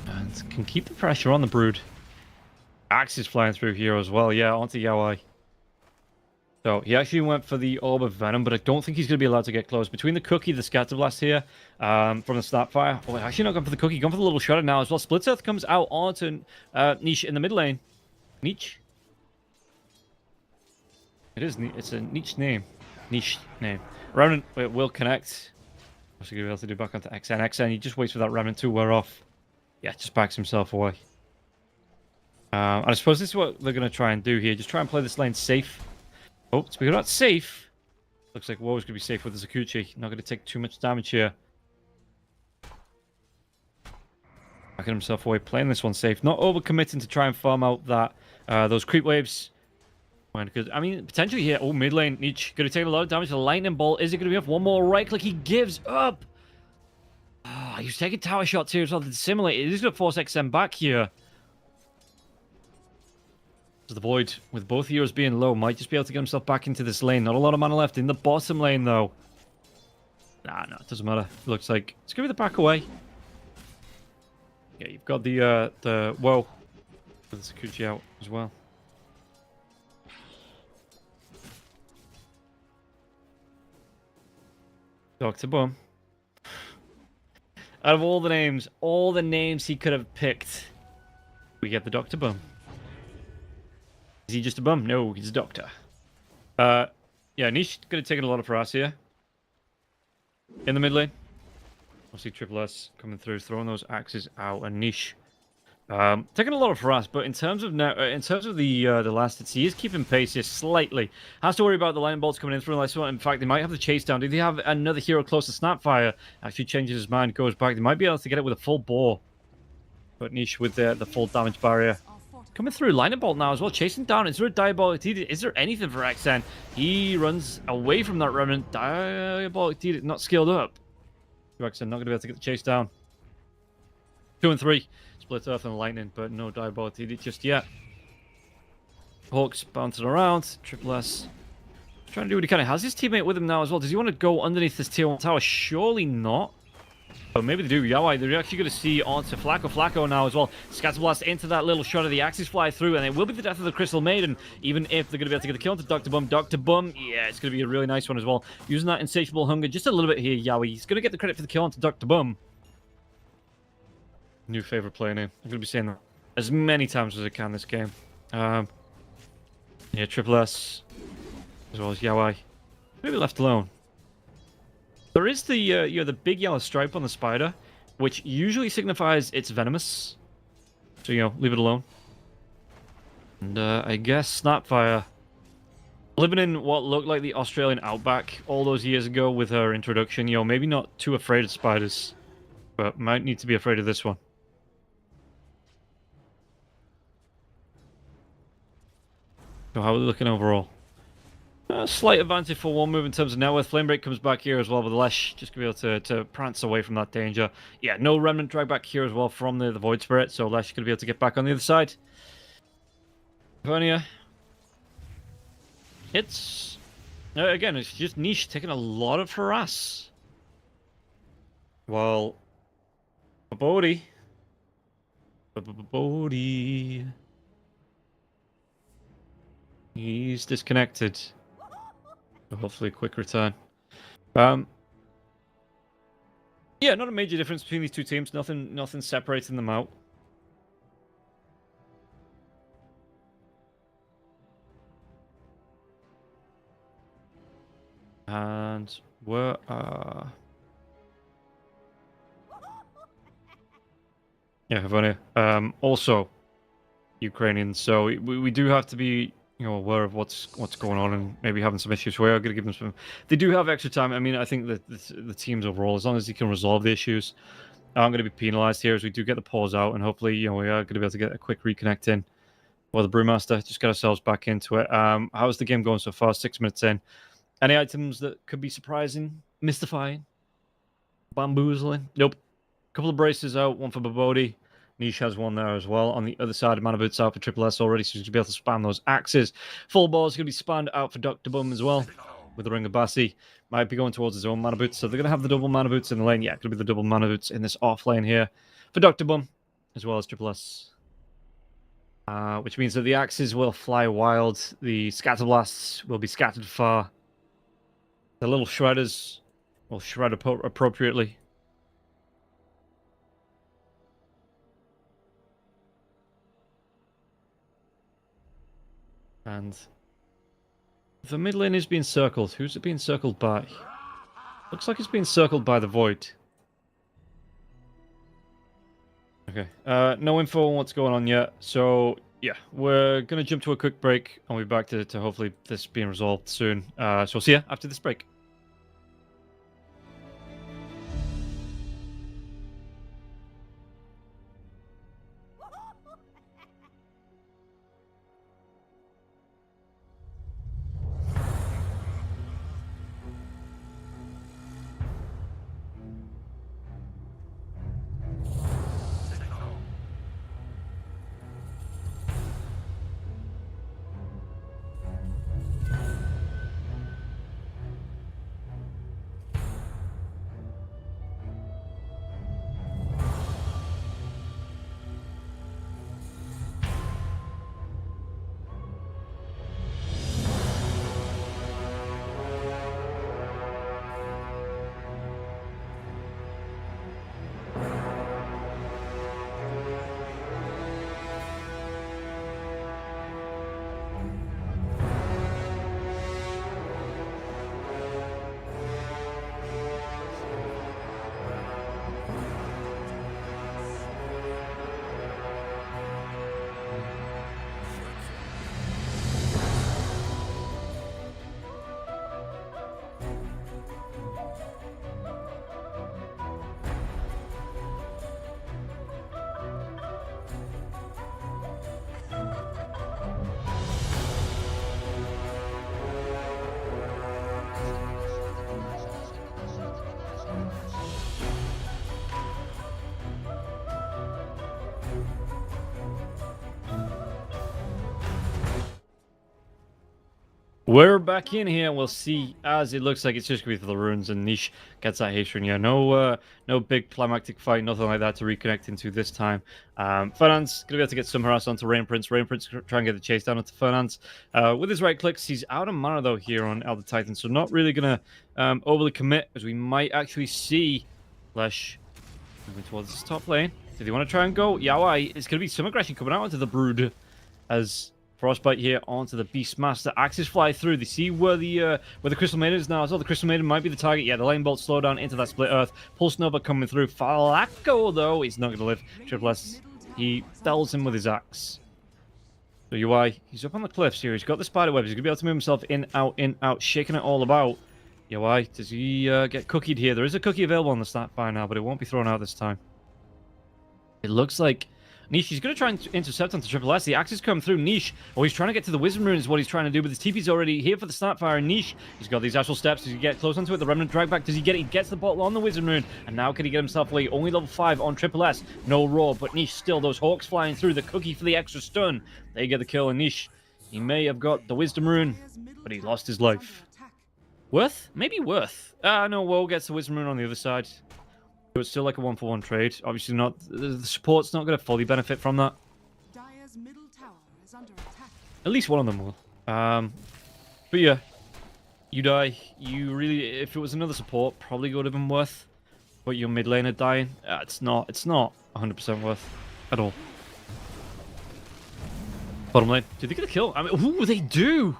And can keep the pressure on the Brood. Axe is flying through here as well, yeah, onto Yaoi. So he actually went for the Orb of Venom, but I don't think he's going to be allowed to get close. Between the Cookie, the Scatter Blast here, from the Snapfire. Oh, actually not going for the Cookie, going for the little Shudder now as well. Split Earth comes out onto Niche in the mid lane. Niche? It's a niche name. Niche name. Remnant will connect. What's he going to be able to do back onto XN? XN, he just waits for that Remnant to wear off. Yeah, just backs himself away. And I suppose this is what they're going to try and do here. Just try and play this lane safe. Oh, speaking about safe, looks like Woe's going to be safe with the Sakuchi. Not going to take too much damage here. Backing himself away, playing this one safe. Not overcommitting to try and farm out that those creep waves. Because, I mean, potentially here, oh, mid lane, Nietzsche going to take a lot of damage. The lightning bolt, is it going to be enough? One more right click, he gives up. Oh, he's taking tower shots here as well to dissimulate. It is going to force XM back here. So the Void, with both heroes being low, might just be able to get himself back into this lane. Not a lot of mana left in the bottom lane, though. Nah, no, it doesn't matter. Looks like it's going to be the back away. Yeah, you've got the Woe with the Sakuchi out as well. Dr. Bum. Out of all the names he could have picked, we get the Dr. Bum. Is he just a bum? No, he's a doctor. Yeah, Niche could have taken a lot of harass here. In the mid lane. Obviously, Triple S coming through, throwing those axes out, and Niche taking a lot of harass. But in terms of the last hits, he is keeping pace here slightly. Has to worry about the lightning bolts coming in through. In fact, they might have the chase down. Do they have another hero close to Snapfire? Actually changes his mind, goes back. They might be able to get it with a full bore. But Niche with the full damage barrier. Coming through Lightning Bolt now as well, chasing down. Is there a Diabolic Edict? Is there anything for XN? He runs away from that Remnant. Diabolic Edict not skilled up. XN not going to be able to get the chase down. 2 and 3. Split Earth and Lightning, but no Diabolic Edict just yet. Hawks bouncing around. Triple S trying to do what he can. He has his teammate with him now as well. Does he want to go underneath this tier 1 tower? Surely not. But maybe they do. Yawai, they're actually going to see onto Flacco now as well. Scatterblast into that little shot of the Axis fly through, and it will be the death of the Crystal Maiden, even if they're going to be able to get the kill onto Dr. Bum. Dr. Bum, yeah, it's going to be a really nice one as well. Using that insatiable hunger just a little bit here, Yawai. He's going to get the credit for the kill onto Dr. Bum. New favorite player name. I'm going to be saying that as many times as I can this game. Yeah, Triple S, as well as Yawai. Maybe left alone. There is the the big yellow stripe on the spider, which usually signifies it's venomous. So, leave it alone. And I guess Snapfire, living in what looked like the Australian outback all those years ago with her introduction, maybe not too afraid of spiders, but might need to be afraid of this one. So how are we looking overall? A slight advantage for one move in terms of net worth. Flamebreak comes back here as well, with Lesh just going to be able to prance away from that danger. Yeah, no Remnant drag back here as well from the Void Spirit, so Lesh is going to be able to get back on the other side. Vernia. It's... again, it's just Niche taking a lot of harass. Well... Bodhi. He's disconnected. Hopefully a quick return. Yeah, not a major difference between these two teams. Nothing separating them out. And where yeah, Havonia. Also Ukrainian, so we do have to be aware of what's going on and maybe having some issues. We are going to give them some... They do have extra time. I mean, I think that the teams overall, as long as they can resolve the issues, aren't going to be penalized here as we do get the pause out, and hopefully, we are going to be able to get a quick reconnect in. Well, the Brewmaster, just get ourselves back into it. How's the game going so far? 6 minutes in. Any items that could be surprising, mystifying, bamboozling? Nope. A couple of braces out, one for Babodi. Niche has one there as well. On the other side, Mana Boots out for Triple S already, so he's going to be able to spam those axes. Full ball is going to be spanned out for Dr. Bum as well, with the Ring of Bassi. Might be going towards his own Mana Boots, so they're going to have the double Mana Boots in the lane. Yeah, it's going to be the double Mana Boots in this off lane here for Dr. Bum, as well as Triple S. Which means that the axes will fly wild. The scatter blasts will be scattered far. The little shredders will shred appropriately. And the mid lane is being circled. Who's it being circled by? Looks like it's being circled by the Void. Okay. No info on what's going on yet. So, yeah, we're going to jump to a quick break. And we'll be back to hopefully this being resolved soon. So we'll see you after this break. We're back in here. We'll see, as it looks like it's just going to be for the runes, and Niche gets that Hatred. Yeah, no big climactic fight, nothing like that to reconnect into this time. Fernand's going to be able to get some harass onto Rain Prince. Rain Prince try and get the chase down onto Fernand's. With his right clicks, he's out of mana, though, here on Elder Titan, so not really going to overly commit, as we might actually see Lesh moving towards this top lane. Did he want to try and go? Yawai, it's going to be some aggression coming out into the Brood, as Frostbite here onto the Beastmaster. Axes fly through. They see where the Crystal Maiden is now. So the Crystal Maiden might be the target. Yeah, the lane bolt slow down into that split earth. Pulse Nova coming through. Falako, though, he's not going to live. Triple S, he fells him with his axe. So UI, he's up on the cliffs here. He's got the spider webs. He's going to be able to move himself in, out, shaking it all about. UI, does he get cookied here? There is a cookie available on the stat fire now, but it won't be thrown out this time. It looks like Niche, he's going to try and intercept onto Triple S. The axes come through. Niche, oh, he's trying to get to the Wisdom Rune is what he's trying to do, but his TP's already here for the Snapfire. Niche, he's got these astral steps. Does he get close onto it? The Remnant drag back. Does he get it? He gets the bottle on the Wisdom Rune, and now can he get himself away? Only level 5 on Triple S. No Roar, but Niche still, those Hawks flying through. The cookie for the extra stun. They get the kill, and Niche, he may have got the Wisdom Rune, but he lost his life. Worth? Maybe worth. No, Woe gets the Wisdom Rune on the other side. So it's still like a 1-for-1 trade. Obviously not. The support's not going to fully benefit from that. Middle tower is under attack. At least one of them will. But yeah, you die. You really, if it was another support, probably would have been worth. But your mid laner dying, it's not 100% worth at all. Bottom lane, did they get a kill? I mean, ooh, they do.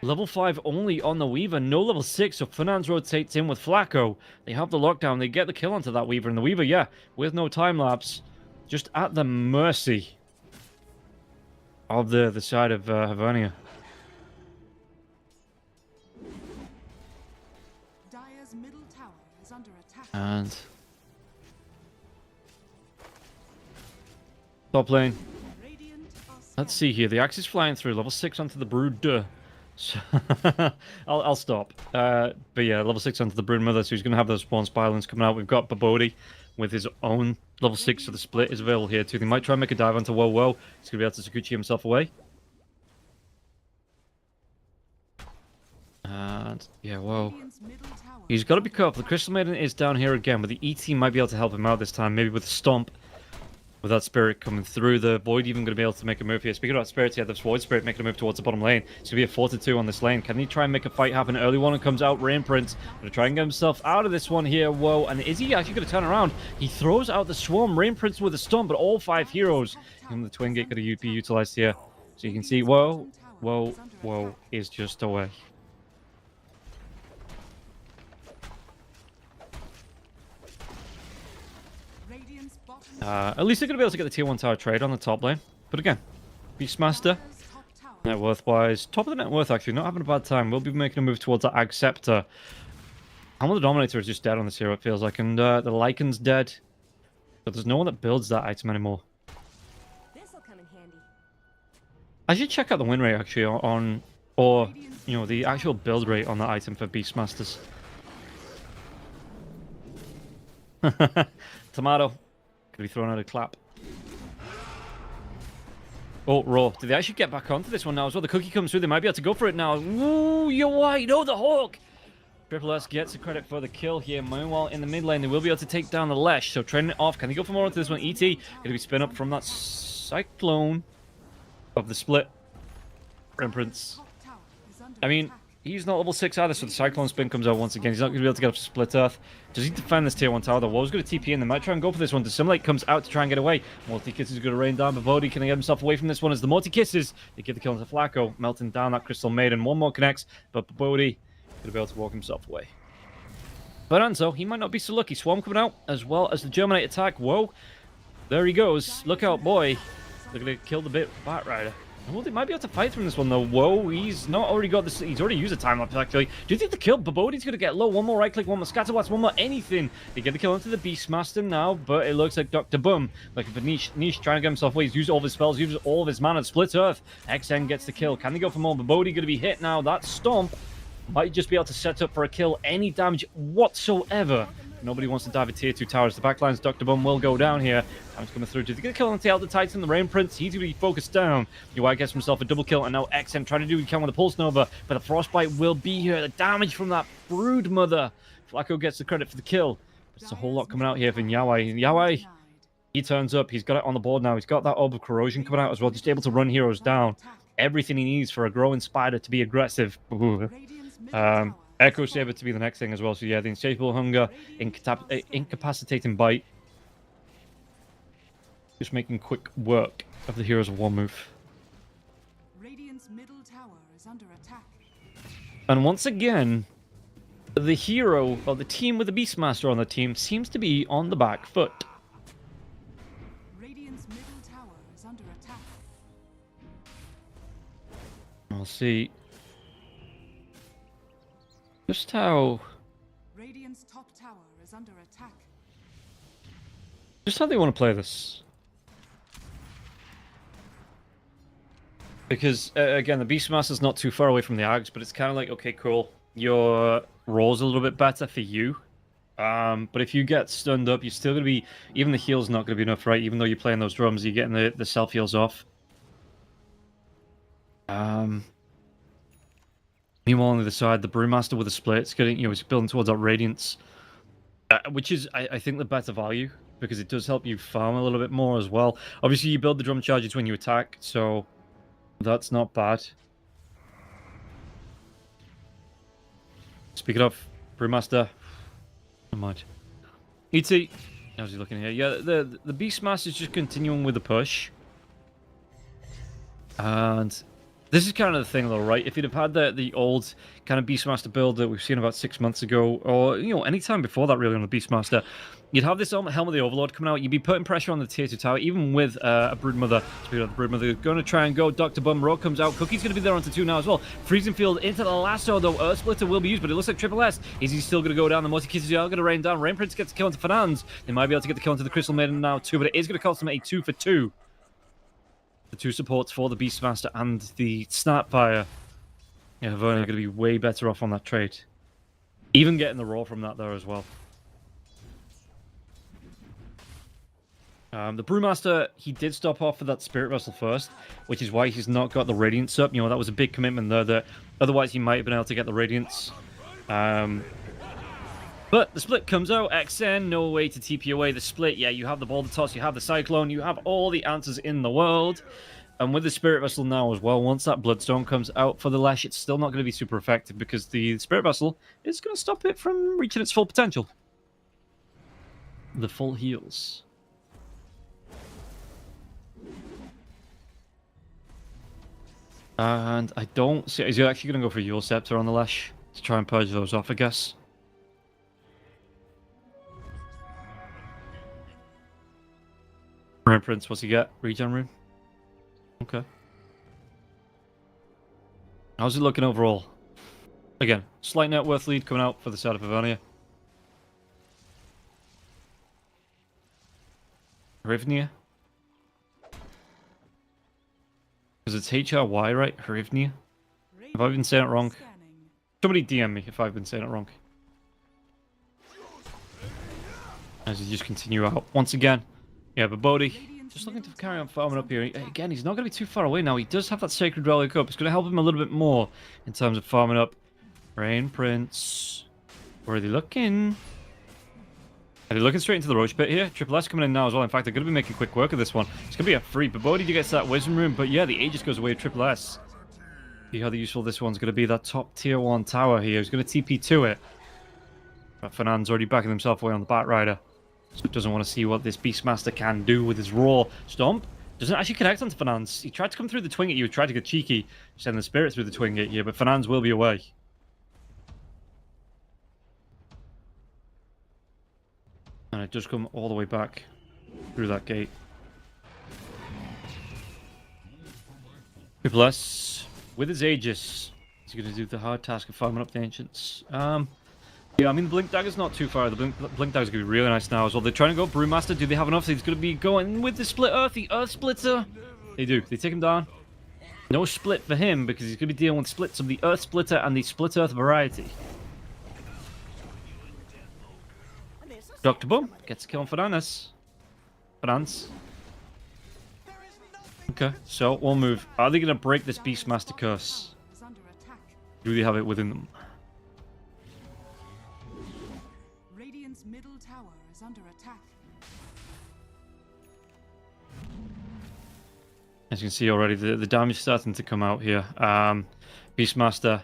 Level 5 only on the Weaver, no level 6, so Fernand's rotates in with Flacco. They have the lockdown, they get the kill onto that Weaver, and the Weaver, yeah, with no time lapse, just at the mercy of the side of Hivernia. Dire's middle tower is under attack. And top lane. Radiant are Let's see here. The axe is flying through. Level 6 onto the Brood. So I'll stop. But yeah, level 6 onto the Brood Mother, so he's going to have those spawn spiralings coming out. We've got Babodi with his own level 6, so the split is available here too. They might try and make a dive onto Woe. He's going to be able to Sakuchi himself away. And yeah, Woe. Radiant's middle tower. He's got to be careful. The Crystal Maiden is down here again, but the ET might be able to help him out this time. Maybe with a Stomp. With that Spirit coming through, the Void even going to be able to make a move here. Speaking about Spirits, yeah, the Void Spirit making a move towards the bottom lane. It's going to be a 4-2 on this lane. Can he try and make a fight happen? Early one and comes out. Rain Prince going to try and get himself out of this one here. Whoa, and is he actually going to turn around? He throws out the Swarm. Rain Prince with a Stomp, but all 5 heroes. And the Twin Gate going to be utilized here. So you can see, Whoa is just away. Radiant's bottom At least they're going to be able to get the tier 1 tower trade on the top lane. But again, Beastmaster, Dire's top tower. net worth wise, top of the net worth actually, not having a bad time. We'll be making a move towards that Ag Scepter. Hammer the Dominator is just dead on this hero, it feels like, and the Lycan's dead. But there's no one that builds that item anymore. This'll come in handy. I should check out the win rate actually or you know, the actual build rate on that item for Beastmasters. Tomato. Could be thrown out a clap. Oh, Raw. Did they actually get back onto this one now as well? The cookie comes through. They might be able to go for it now. Ooh, you're white. No, the Hawk. Triple S gets the credit for the kill here. Meanwhile, in the mid lane, they will be able to take down the Lesh. So, trading it off. Can they go for more onto this one? ET going to be spin up from that Cyclone of the split. Prince. Top tower is under I mean, attack. he's not level 6 either, so the Cyclone spin comes out once again. He's not going to be able to get up to Split Earth. Does he defend this tier 1 tower, though? Woe's going to TP in. They might try and go for this one. Dissimulate comes out to try and get away. Multi-Kisses is going to rain down, but Bodhi can get himself away from this one as the Multi-Kisses. They give the kill to Flacco, melting down that Crystal Maiden. One more connects, but Bodhi going to be able to walk himself away. But Anzo, he might not be so lucky. Swarm coming out, as well as the Germinate attack. Whoa. There he goes. Look out, boy. They're going to kill the Bat Rider. Well, they might be able to fight from this one, though. Whoa, he's not already got this. He's already used a time lapse, actually. Do you think the kill? Babodi's going to get low. One more right click, one more scatter blast, one more anything. They get the kill onto the Beastmaster now, but it looks like Dr. Boom, looking for Niche trying to get himself away. He's used all of his spells, used all of his mana. Split Earth. XN gets the kill. Can they go for more? Babodi going to be hit now. That Stomp might just be able to set up for a kill. Any damage whatsoever Nobody wants to dive at tier 2 towers. The backlines, Dr. Bum will go down here. Time's coming through. Did they get a kill on the Elder Titan? The Rain Prince, he's going to be focused down. UI gets himself a double kill, and now XM trying to do what he can with the Pulse Nova, but the Frostbite will be here. The damage from that Brood Mother. Flacco gets the credit for the kill. But it's a whole lot coming out here for Yawai. Yawai, he turns up. He's got it on the board now. He's got that Orb of Corrosion coming out as well, just able to run heroes down. Everything he needs for a growing spider to be aggressive. Echo Saber to be the next thing as well. So yeah, the Insatiable Hunger, Incapacitating Bite. Just making quick work of the Heroes of War move. Radiant's middle tower is under attack. And once again, the hero, or the team with the Beastmaster on the team, seems to be on the back foot. Radiant's middle tower is under attack. We'll see just how Radiant's top tower is under attack. just how they want to play this. Because again, the Beastmaster's not too far away from the Ags, but it's kind of like, okay, cool, your roll's a little bit better for you. But if you get stunned up, you're still going to be, even the heal's not going to be enough, right? Even though you're playing those drums, you're getting the self heals off. Meanwhile, on the other side, the Brewmaster with the splits, getting, he's building towards that Radiance, which is, I think, the better value, because it does help you farm a little bit more as well. Obviously, you build the drum charges when you attack, so that's not bad. Speaking of Brewmaster, never mind. ET, how's he looking here? Yeah, the Beastmaster is just continuing with the push, and this is kind of the thing, though, right? If you'd have had the old kind of Beastmaster build that we've seen about 6 months ago, or, any time before that, really, on the Beastmaster, you'd have this Helm of the Overlord coming out. You'd be putting pressure on the tier 2 tower, even with a Broodmother. Speaking of the Broodmother, going to try and go. Dr. Bum, Rogue comes out. Cookie's going to be there onto 2 now as well. Freezing Field into the lasso, though. Earth Splitter will be used, but it looks like Triple S. Is he still going to go down? The Multi-Kisses are going to rain down. Rain Prince gets the kill into Fernandes. They might be able to get the kill into the Crystal Maiden now, too, but it is going to cost them a 2 for 2. The 2 supports for the Beastmaster and the Snapfire. Yeah, Verna are going to be way better off on that trade. Even getting the raw from that there as well. The Brewmaster, he did stop off for that Spirit Vessel first, which is why he's not got the Radiance up. That was a big commitment there, that otherwise he might have been able to get the Radiance. But the split comes out. XN, no way to TP away the split. Yeah, you have the Boulder Toss, you have the Cyclone, you have all the answers in the world. And with the Spirit Vessel now as well, once that Bloodstone comes out for the Lash, it's still not going to be super effective, because the Spirit Vessel is going to stop it from reaching its full potential. The full heals. And I don't see... Is he actually going to go for Yule Scepter on the Lash to try and purge those off, I guess? Rain Prince, what's he get? Regen Rune? Okay. How's it looking overall? Again, slight net worth lead coming out for the side of Ivania. Hrivnia? Because it's HRY, right? Hrivnia? Have I been saying it wrong? Somebody DM me if I've been saying it wrong. As you just continue out. Once again, yeah, but Bodhi, just looking to carry on farming up here. Again, he's not going to be too far away now. He does have that Sacred Relic up. It's going to help him a little bit more in terms of farming up. Rain Prince. Where are they looking? Are they looking straight into the Roach Pit here? Triple S coming in now as well. In fact, they're going to be making quick work of this one. It's going to be a free. But Bodhi gets that Wisdom Room. But yeah, the Aegis goes away with Triple S. See how useful this one's going to be. That top tier 1 tower here. He's going to TP to it. But Fernand's already backing himself away on the Batrider. So doesn't want to see what this Beastmaster can do with his raw stomp. Doesn't actually connect onto Fernandes. He tried to come through the Twing at you, tried to get cheeky, send the Spirit through the Twing at you, but Fernandes will be away. And it does come all the way back through that gate. Triple S with his Aegis. He's going to do the hard task of farming up the Ancients. Yeah, I mean, the Blink Dagger's not too far. The Blink Dagger's going to be really nice now as well. They're trying to go Brewmaster. Do they have enough? He's going to be going with the Split Earth, the Earth Splitter. They do. They take him down. No split for him, because he's going to be dealing with splits of the Earth Splitter and the Split Earth variety. Dr. Boom gets a kill on Fernandez. Fernandez. Okay, so we'll move. Are they going to break this Beastmaster curse? Is under attack. Do they have it within them? Radiant's middle tower is under attack. As you can see already, the damage is starting to come out here. Beastmaster.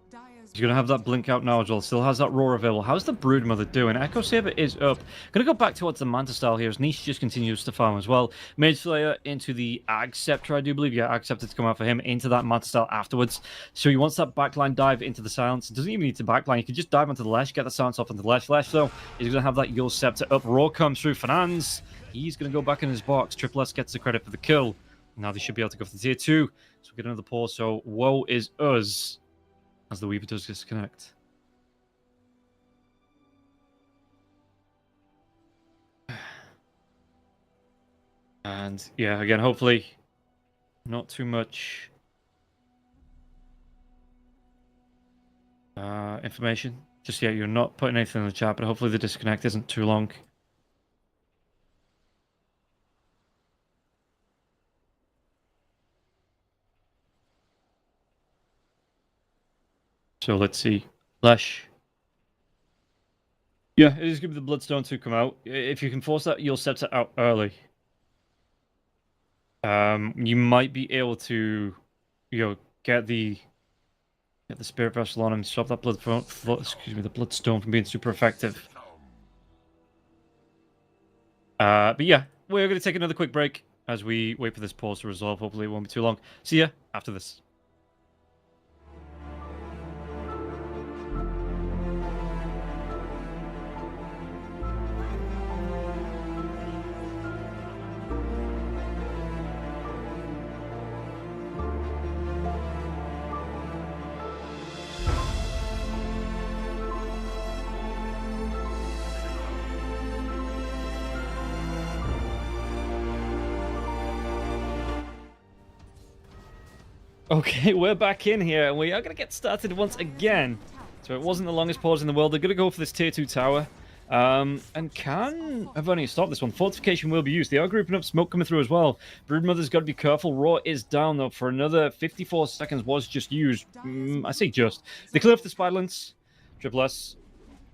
Dire's He's going to have that blink out now as well. Still has that roar available. How's the Broodmother doing? Echo Saber is up. Going to go back towards the Manta style here as Niche just continues to farm as well. Mage Slayer into the Ag Scepter, I do believe. Yeah, Ag Scepter to come out for him into that Manta style afterwards. So he wants that backline dive into the silence. It doesn't even need to backline. He can just dive onto the Lesh, get the silence off onto the Lesh. Lesh, though, is going to have that Yule Scepter up. Roar comes through. Fernandes. He's going to go back in his box. Triple S gets the credit for the kill. Now they should be able to go for the tier 2. So we get another pause. So woe is us as the Weaver does disconnect. And yeah, again, hopefully not too much information. Just yet, you're not putting anything in the chat, but hopefully the disconnect isn't too long. So let's see. Lesh. Yeah, it is going to be the Bloodstone to come out. If you can force that, you'll set it out early. You might be able to, get the Spirit Vessel on him, stop that the Bloodstone from being super effective. But yeah, we're going to take another quick break as we wait for this pause to resolve. Hopefully it won't be too long. See ya after this. Okay, we're back in here, and we are going to get started once again. So it wasn't the longest pause in the world. They're going to go for this tier 2 tower. And can have only stopped this one. Fortification will be used. They are grouping up, smoke coming through as well. Broodmother's got to be careful. Roar is down, though, for another 54 seconds was just used. I say just. They clear off the Spidlance. Triple S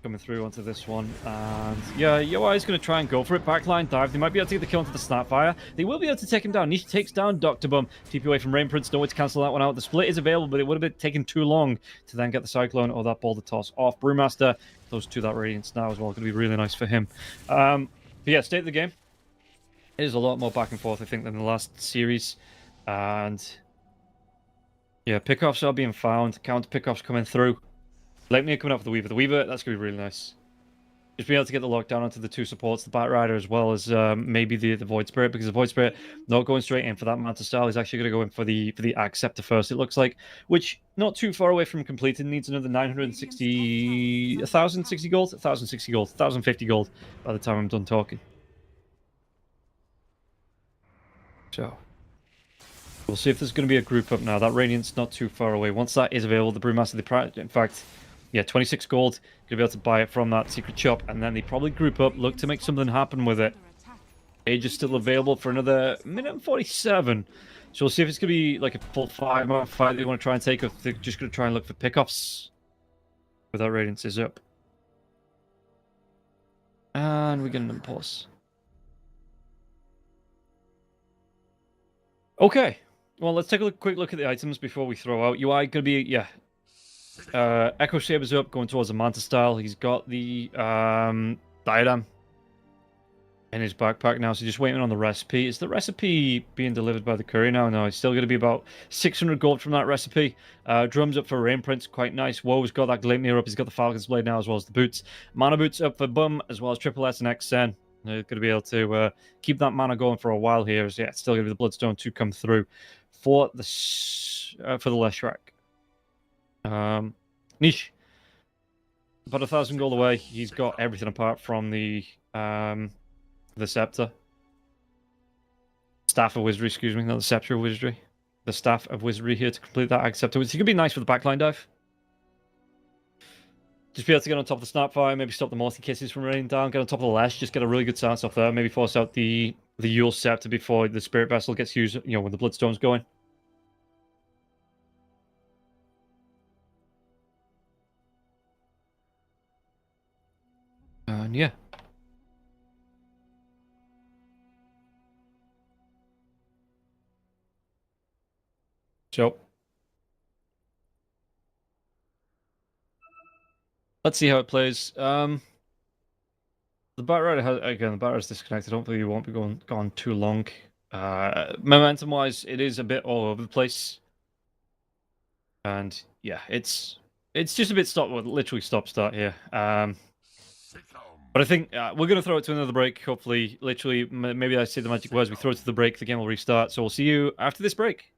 coming through onto this one. And yeah, UI is going to try and go for it. Backline dive. They might be able to get the kill onto the Snapfire. They will be able to take him down. Niche takes down Dr. Bum. TP away from Rain Prince. No way to cancel that one out. The split is available, but it would have been taken too long to then get the Cyclone or that Boulder Toss off. Brewmaster, close to that Radiance now as well. Going to be really nice for him. But yeah, state of the game. It is a lot more back and forth, I think, than the last series. And yeah, pickoffs are being found. Counter pickoffs coming through. Lightning coming up for the Weaver. The Weaver, that's going to be really nice. Just being able to get the lockdown onto the two supports, the Bat Rider, as well as maybe the Void Spirit, because the Void Spirit not going straight in for that Manta style. He's actually going to go in for the Acceptor first, it looks like, which not too far away from completed. Needs another 960, 1,060 gold, 1,060 gold, 1,050 gold by the time I'm done talking. So we'll see if there's going to be a group up now. That Radiant's not too far away. Once that is available, the Brewmaster, in fact, yeah, 26 gold. Going to be able to buy it from that secret shop, and then they probably group up, look to make something happen with it. Age is still available for another minute and 47. So we'll see if it's going to be like a full 5-man fight they want to try and take, or if they're just going to try and look for pickoffs. With that Radiance is up. And we get an impulse. Okay. Well, let's take a quick look at the items before we throw out. UI going to be, yeah. Echo Saber's up, going towards the Manta style. He's got the diadem in his backpack now, so just waiting on the recipe. Is the recipe being delivered by the courier now? No, it's still going to be about 600 gold from that recipe. Drums up for Rain Prince, quite nice. Woe's got that Gleipnir up. He's got the Falcon's Blade now, as well as the boots. Mana boots up for Bum, as well as Triple S and XN. They're going to be able to keep that mana going for a while here. So yeah, it's still going to be the Bloodstone to come through for the Leshrac. Niche. About 1,000 gold away. He's got everything apart from the scepter. Staff of Wizardry, excuse me, not the scepter of Wizardry. The Staff of Wizardry here to complete that Ag Scepter, which could be nice for the backline dive. Just be able to get on top of the Snapfire, maybe stop the Morty Kisses from raining down, get on top of the Lash, just get a really good stance off there, maybe force out the Yule Scepter before the Spirit Vessel gets used, you know, when the Bloodstorm's going. And yeah. So let's see how it plays. The Batrider has, again, the Batrider's disconnected. Hopefully you won't be gone too long. Momentum wise, it is a bit all over the place. And yeah, it's just a bit literally stop start here. But I think we're going to throw it to another break. Hopefully, literally, maybe I say the magic words. We throw it to the break, the game will restart. So we'll see you after this break.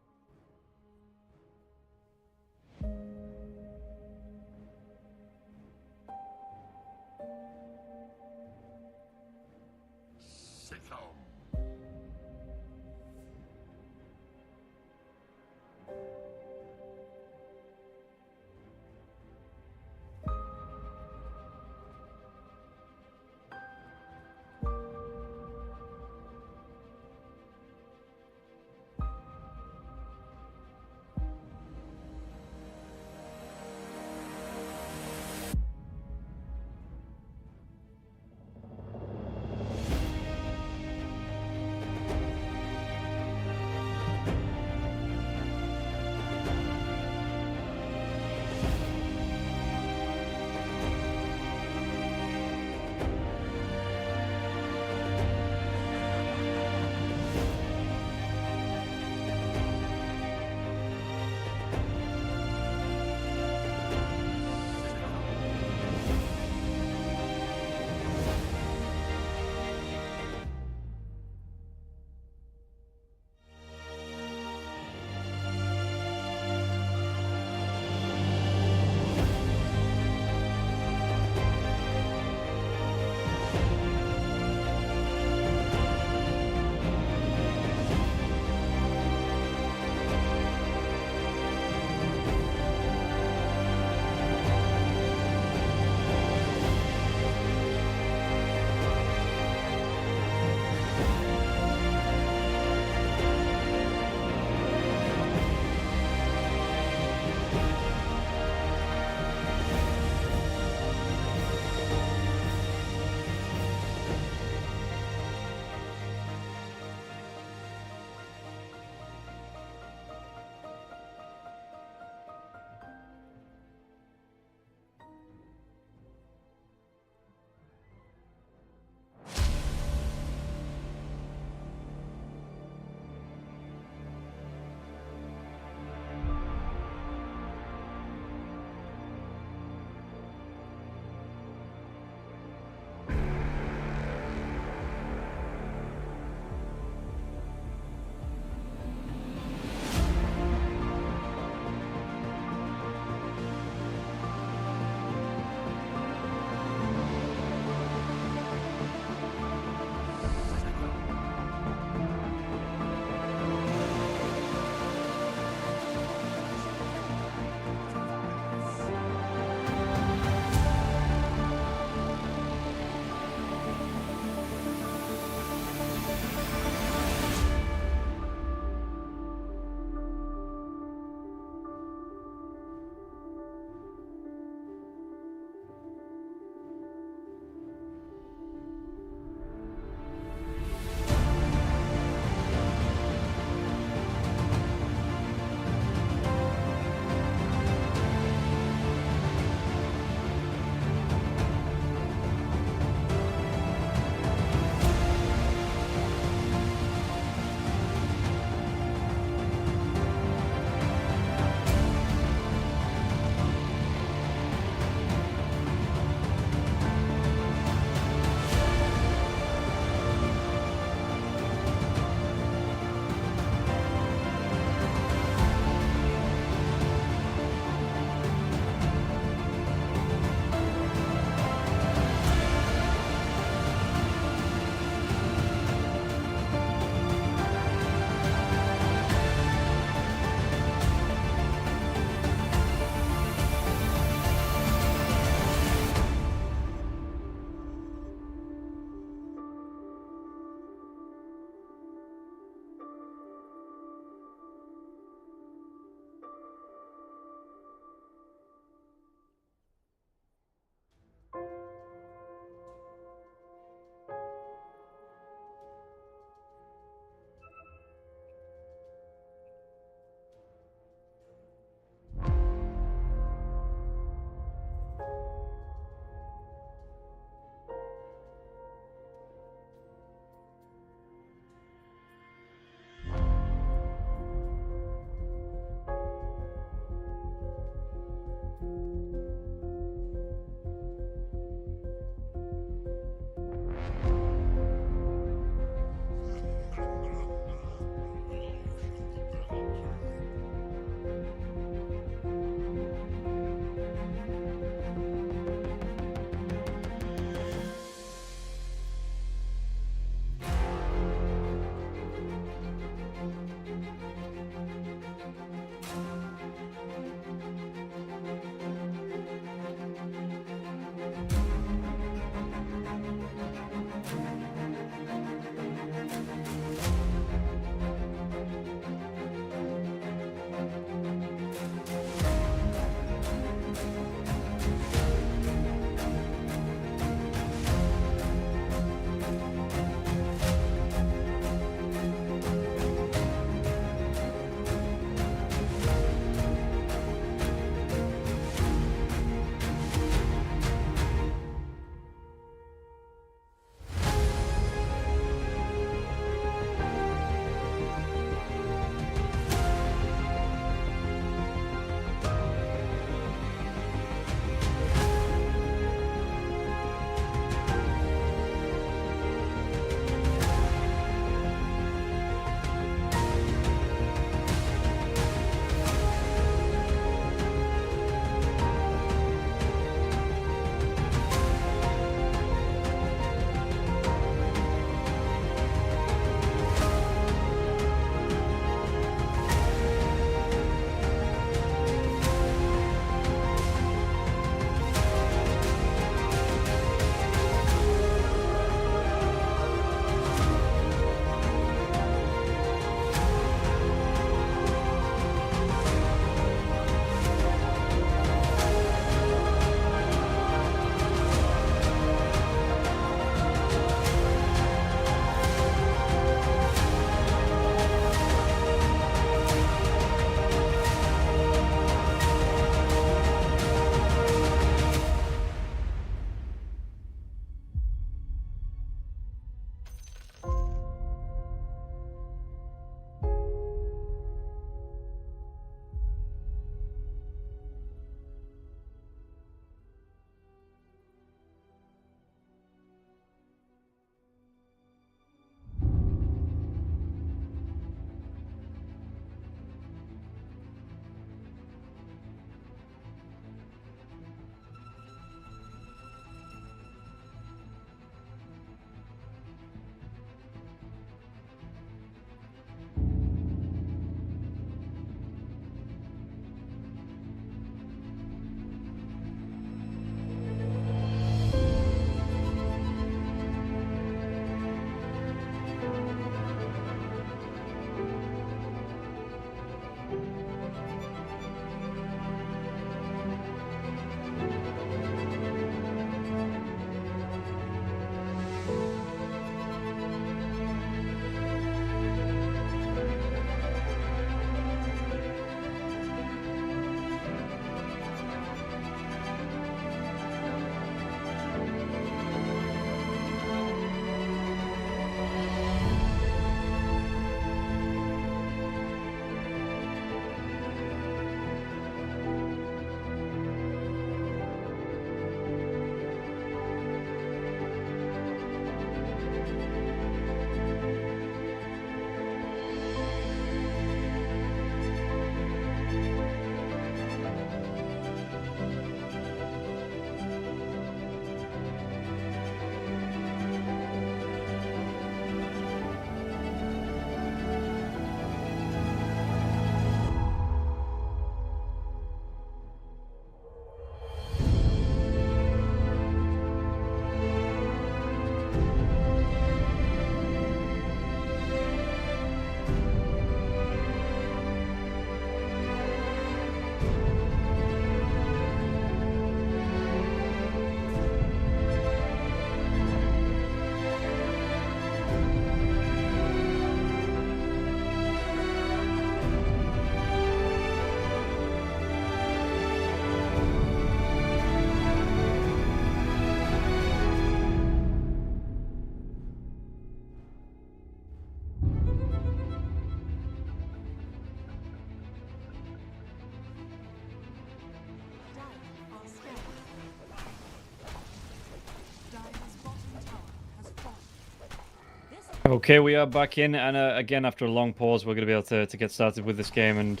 Okay, we are back in, and again, after a long pause, we're going to be able to get started with this game, and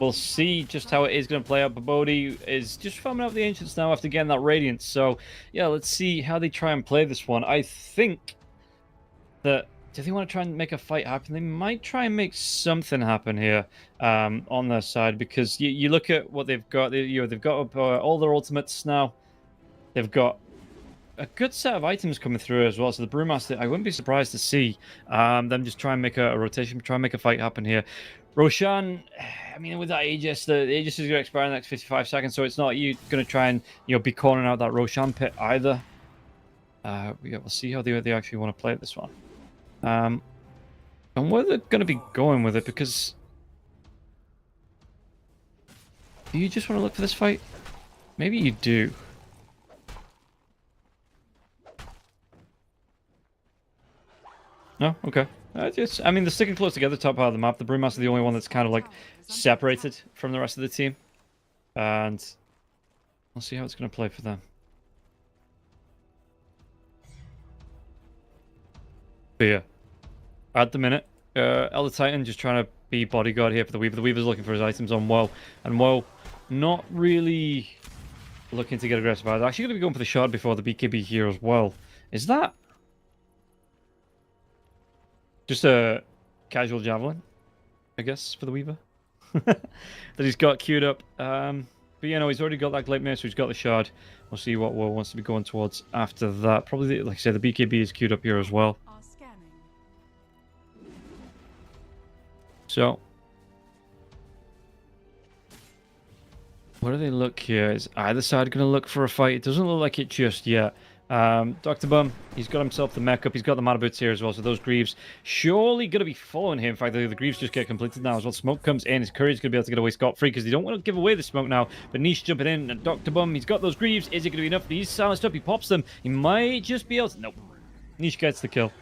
we'll see just how it is going to play out. Babodi is just farming out the Ancients now after getting that Radiance, so yeah, let's see how they try and play this one. I think that, do they want to try and make a fight happen? They might try and make something happen here on their side, because you look at what they've got, they've got all their ultimates now, they've got a good set of items coming through as well. So the Brewmaster, I wouldn't be surprised to see them just try and make a rotation, try and make a fight happen here. Roshan, I mean, with that Aegis, the Aegis is going to expire in the next 55 seconds, so it's not you going to try and be cornering out that Roshan pit either. We'll see how they actually want to play this one, and where they're going to be going with it. Because do you just want to look for this fight? Maybe you do. No? Okay. I mean, they're sticking close together, top part of the map. The Brewmaster is the only one that's kind of, like, separated from the rest of the team. And we'll see how it's going to play for them. But yeah, at the minute, Elder Titan just trying to be bodyguard here for the Weaver. The Weaver's looking for his items on Woe. And Woe not really looking to get aggressive either. Actually going to be going for the shard before the BKB here as well. Is that just a casual javelin, I guess, for the Weaver that he's got queued up? But he's already got that Glaive, so he's got the shard. We'll see what Woe wants to be going towards after that. Probably, like I said, the BKB is queued up here as well. So, what do they look here? Is either side going to look for a fight? It doesn't look like it just yet. Dr. Bum, he's got himself the mech up. He's got the Mana Boots here as well. So those Greaves surely going to be following him. In fact, the Greaves just get completed now as well. Smoke comes in. His Courier's going to be able to get away scot-free because they don't want to give away the smoke now. But Niche jumping in. And Dr. Bum, he's got those Greaves. Is it going to be enough? He's silenced up. He pops them. He might just be able to... Nope. Niche gets the kill.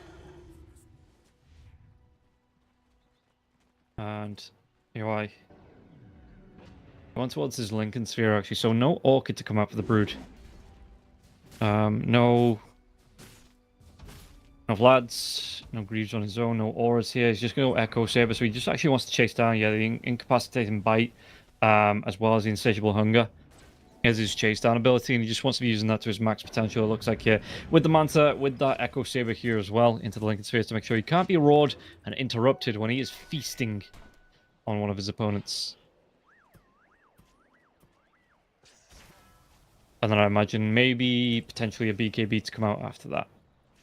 And UI going towards his Lincoln Sphere, actually. So no Orchid to come out for the Brood. No Vlads, no Greaves on his own, no Auras here. He's just going to Echo Saber, so he just actually wants to chase down, the Incapacitating Bite, as well as the Insatiable Hunger. He has his chase down ability, and he just wants to be using that to his max potential, it looks like here. With the Manta, with that Echo Saber here as well, into the Lincoln Spheres to make sure he can't be roared and interrupted when he is feasting on one of his opponents. And then I imagine maybe potentially a BKB to come out after that.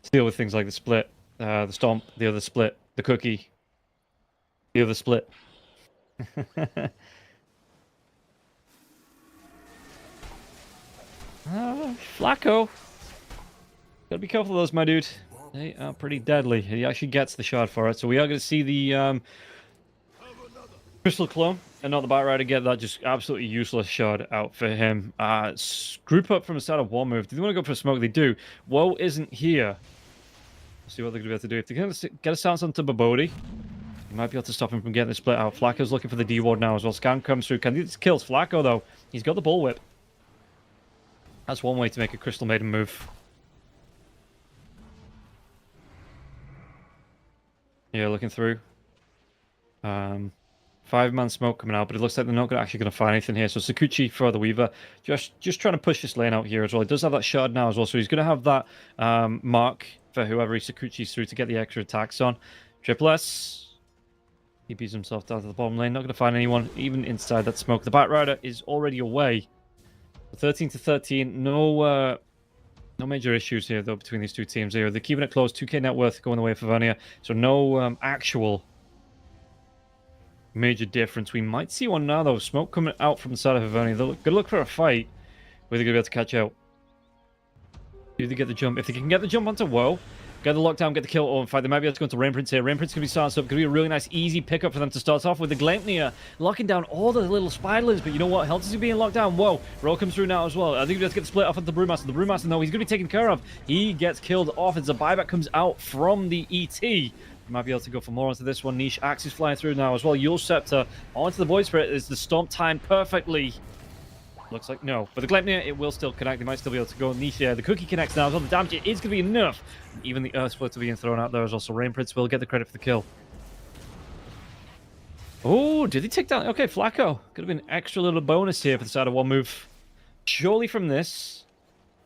To deal with things like the split, the stomp, the other split, the cookie, the other split. Flacco. Gotta be careful of those, my dude. They are pretty deadly. He actually gets the shard for it. So we are going to see the Crystal Clone and not the Bat Rider get that just absolutely useless shard out for him. Group up from the start of one move. Do they want to go for a smoke? They do. Woe isn't here. Let's see what they're going to be able to do. If they can get a silence onto Babodi, you might be able to stop him from getting the split out. Flacco's looking for the D-ward now as well. Scan comes through. Can he just kills Flacco though? He's got the bullwhip. That's one way to make a Crystal Maiden move. Yeah, looking through. 5-man smoke coming out, but it looks like they're not actually going to find anything here. So Sakuchi for the Weaver, just trying to push this lane out here as well. He does have that shard now as well, so he's going to have that mark for whoever he Sakuchi's through to get the extra attacks on. Triple S, he beats himself down to the bottom lane. Not going to find anyone even inside that smoke. The Bat Rider is already away. 13 to 13. No major issues here though between these two teams here. They're keeping it close. 2k net worth going away for Vernia. So no actual major difference. We might see one now though. Smoke coming out from the side of Hivernia. They're going to look for a fight where they're going to be able to catch out. Do they get the jump? If they can get the jump onto Woe, get the lockdown, get the kill. Oh, in fact, they might be able to go into Rainprince here. Rainprince can be silenced up. Could be a really nice, easy pickup for them to start off with. The Gleipnir locking down all the little spiderlings. But you know what? Health is being locked down. Whoa. Roll comes through now as well. I think we have to get the split off of the Brewmaster. The Brewmaster, no, he's going to be taken care of. He gets killed off as the buyback comes out from the ET. You might be able to go for more onto this one. Niche Axe is flying through now as well. Yule Scepter onto the Void Spirit is the stomp timed perfectly. Looks like no. But the Gleipnir, it will still connect. They might still be able to go niche there. The cookie connects now as well. The damage is going to be enough. Even the Earth Splitter being thrown out there is also Rain Prince will get the credit for the kill. Oh, did he take down? Okay, Flacco. Could have been an extra little bonus here for the side of one move. Surely from this,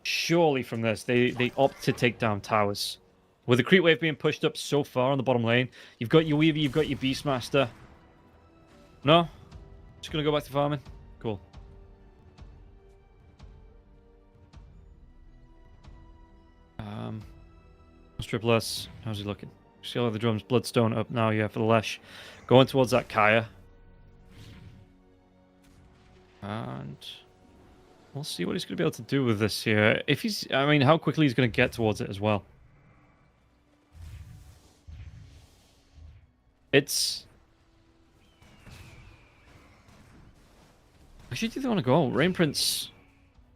they opt to take down towers. With the creep wave being pushed up so far on the bottom lane, you've got your Weaver, you've got your Beastmaster. No? Just going to go back to farming? Cool. Triple S. How's he looking? Still have the drums. Bloodstone up now, yeah, for the Lesh. Going towards that Kaya. And we'll see what he's going to be able to do with this here. If he's, I mean, how quickly he's going to get towards it as well. It's... Actually, do they want to go? Rain Prince...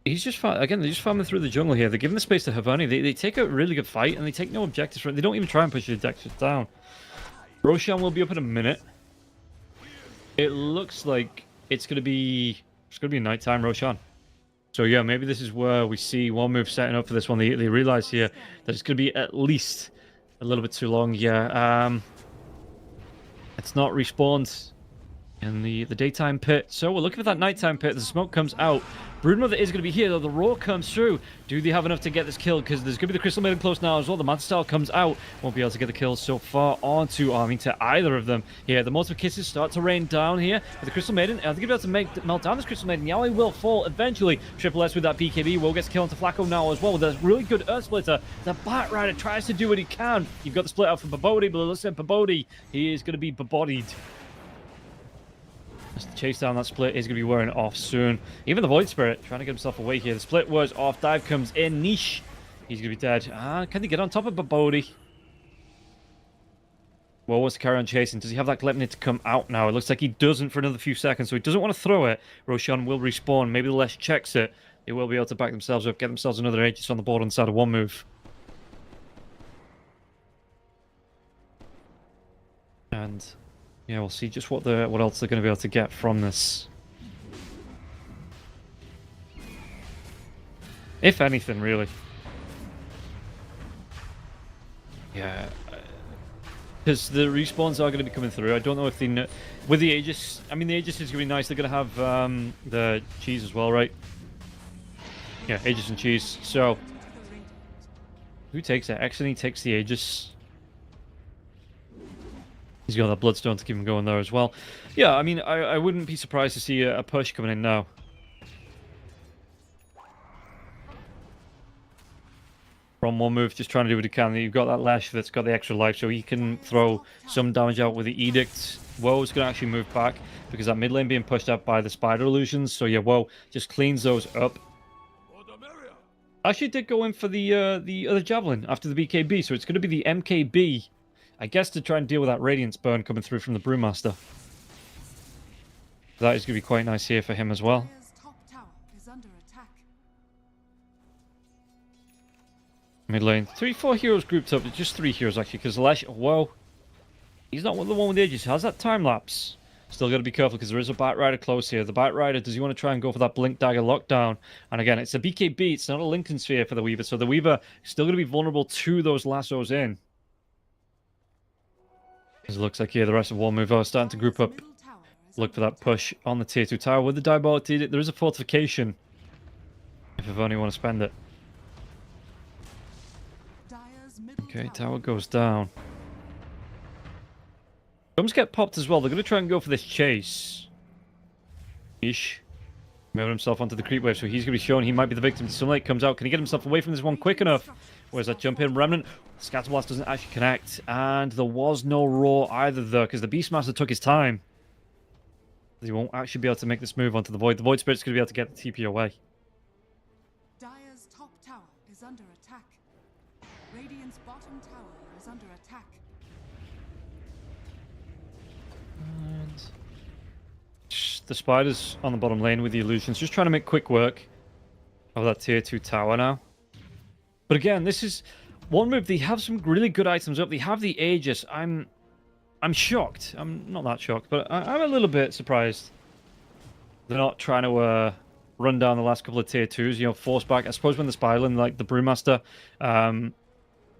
He's just, again, they're just farming through the jungle here. They're giving the space to Havani. They take a really good fight, and they take no objectives from it. They don't even try and push the objectives down. Roshan will be up in a minute. It looks like it's going to be nighttime, Roshan. So, yeah, maybe this is where we see one move setting up for this one. They realize here that it's going to be at least a little bit too long. Yeah, it's not respawned in the daytime pit. So we're looking for that nighttime pit. The smoke comes out. Broodmother is going to be here, though. The roar comes through. Do they have enough to get this kill? Because there's going to be the Crystal Maiden close now as well. The Manta Style comes out. Won't be able to get the kill so far onto Army to either of them. Here, the multiple kisses start to rain down here. With the Crystal Maiden, are they going to be able to melt down this Crystal Maiden? Yaoi will fall eventually. Triple S with that BKB will get to kill onto Flacco now as well. With a really good Earth Splitter. The Bat Rider tries to do what he can. You've got the split out for Babodi, but listen, Babodi, he is going to be babodied. The chase down that split is going to be wearing off soon. Even the Void Spirit trying to get himself away here. The split was off. Dive comes in. Niche. He's going to be dead. Can they get on top of Babodi? Well, wants to carry on chasing. Does he have that Gleipnir to come out now? It looks like he doesn't for another few seconds, so he doesn't want to throw it. Roshan will respawn. Maybe the Lesh checks it. They will be able to back themselves up, get themselves another Aegis on the board on the side of one move. And... yeah, we'll see just what else they're going to be able to get from this. If anything, really. Yeah. Because the respawns are going to be coming through. I don't know if they know... with the Aegis... I mean, the Aegis is going to be nice. They're going to have the cheese as well, right? Yeah, Aegis and cheese. So... who takes it? Actually, takes the Aegis. He's got that Bloodstone to keep him going there as well. Yeah, I mean, I wouldn't be surprised to see a push coming in now. From one move, just trying to do what he can. You've got that Lash that's got the extra life, so he can throw some damage out with the Edict. Woe's going to actually move back, because that mid lane being pushed up by the Spider Illusions. So yeah, Woe just cleans those up. Actually did go in for the other Javelin after the BKB, so it's going to be the MKB. I guess to try and deal with that Radiance burn coming through from the Brewmaster. That is going to be quite nice here for him as well. Mid lane. 4 heroes grouped up. It's just 3 heroes actually, because Lash, whoa. He's not the one with the Aegis. Has that time lapse? Still got to be careful because there is a Bat Rider close here. The Bat Rider, does he want to try and go for that Blink Dagger lockdown? And again, it's a BKB. It's not a Lincoln Sphere for the Weaver. So the Weaver is still going to be vulnerable to those lassos in. It looks like here the rest of one move are starting to group up. Look for that push on the tier 2 tower. With the Diabolic Edict, there is a fortification. If you only want to spend it. Okay, tower goes down. Drums get popped as well. They're going to try and go for this chase. Ish. Moving himself onto the creep wave, so he's going to be shown he might be the victim. Sunlight comes out. Can he get himself away from this one quick enough? Where's that jump in? Remnant. Scatterblast doesn't actually connect. And there was no roar either, though, because the Beastmaster took his time. He won't actually be able to make this move onto the Void. The Void Spirit's going to be able to get the TP away. Dire's top tower is under attack. Radiant's bottom tower is under attack. And the Spiders on the bottom lane with the Illusions. Just trying to make quick work of that tier 2 tower now. But again, this is one move. They have some really good items up. They have the Aegis. I'm shocked. I'm not that shocked, but I'm a little bit surprised. They're not trying to run down the last couple of tier 2s, you know, force back. I suppose when the Spyland, like the Brewmaster,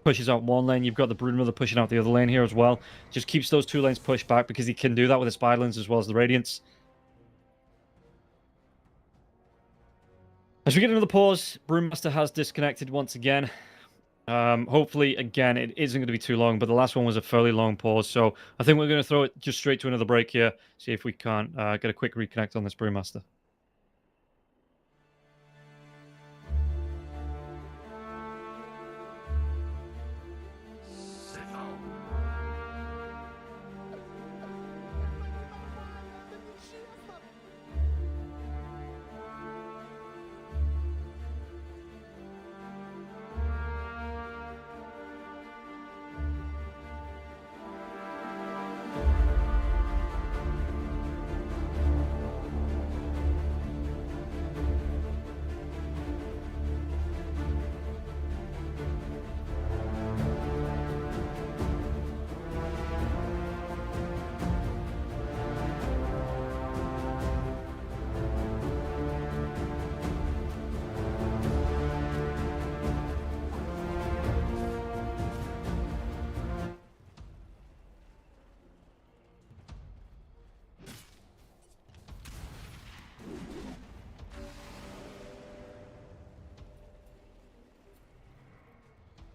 pushes out one lane, you've got the Broodmother pushing out the other lane here as well. Just keeps those 2 lanes pushed back because he can do that with the Spylands as well as the Radiants. As we get into the pause, Brewmaster has disconnected once again. Hopefully, again, it isn't going to be too long, but the last one was a fairly long pause, so I think we're going to throw it just straight to another break here, see if we can't get a quick reconnect on this Brewmaster.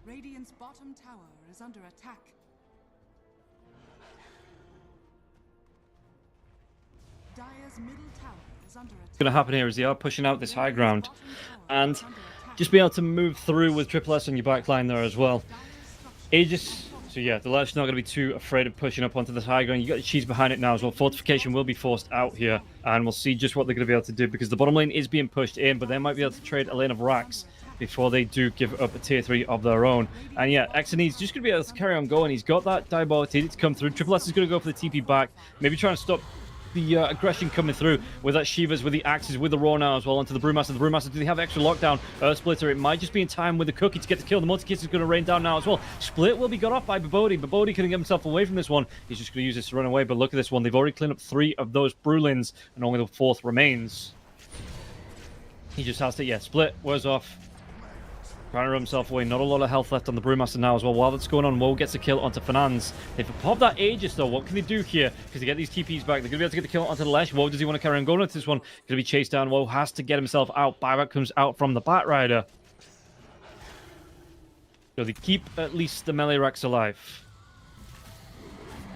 Radiant's bottom tower is under attack. Dire's middle tower is under attack. What's going to happen here is they are pushing out this high ground, and just be able to move through with Triple S on your back line there as well. Aegis, so yeah, the Lash's not going to be too afraid of pushing up onto this high ground. You got the cheese behind it now as well. Fortification will be forced out here, and we'll see just what they're going to be able to do, because the bottom lane is being pushed in, but they might be able to trade a lane of racks before they do give up a tier 3 of their own. And yeah, Exone's just going to be able to carry on going. He's got that Diabolic to come through. Triple S is going to go for the TP back, maybe try and stop the aggression coming through with that Shivas, with the axes, with the Raw now as well onto the Brewmaster. The Brewmaster, do they have extra lockdown? Earth Splitter, it might just be in time with the Cookie to get the kill. The Multi-Kiss is going to rain down now as well. Split will be got off by Babodi. Babodi couldn't get himself away from this one. He's just going to use this to run away, but look at this one. They've already cleaned up 3 of those Brewlins, and only the 4th remains. He just has to, yeah, Split wears off. Trying to run himself away. Not a lot of health left on the Brewmaster now as well. While that's going on, Woe gets a kill onto Fernandes. They've popped that Aegis though. What can they do here? Because they get these TPs back. They're going to be able to get the kill onto the Lesh. Woe, does he want to carry on going into this one? Going to be chased down. Woe has to get himself out. Buyback comes out from the Batrider. So they keep at least the melee racks alive.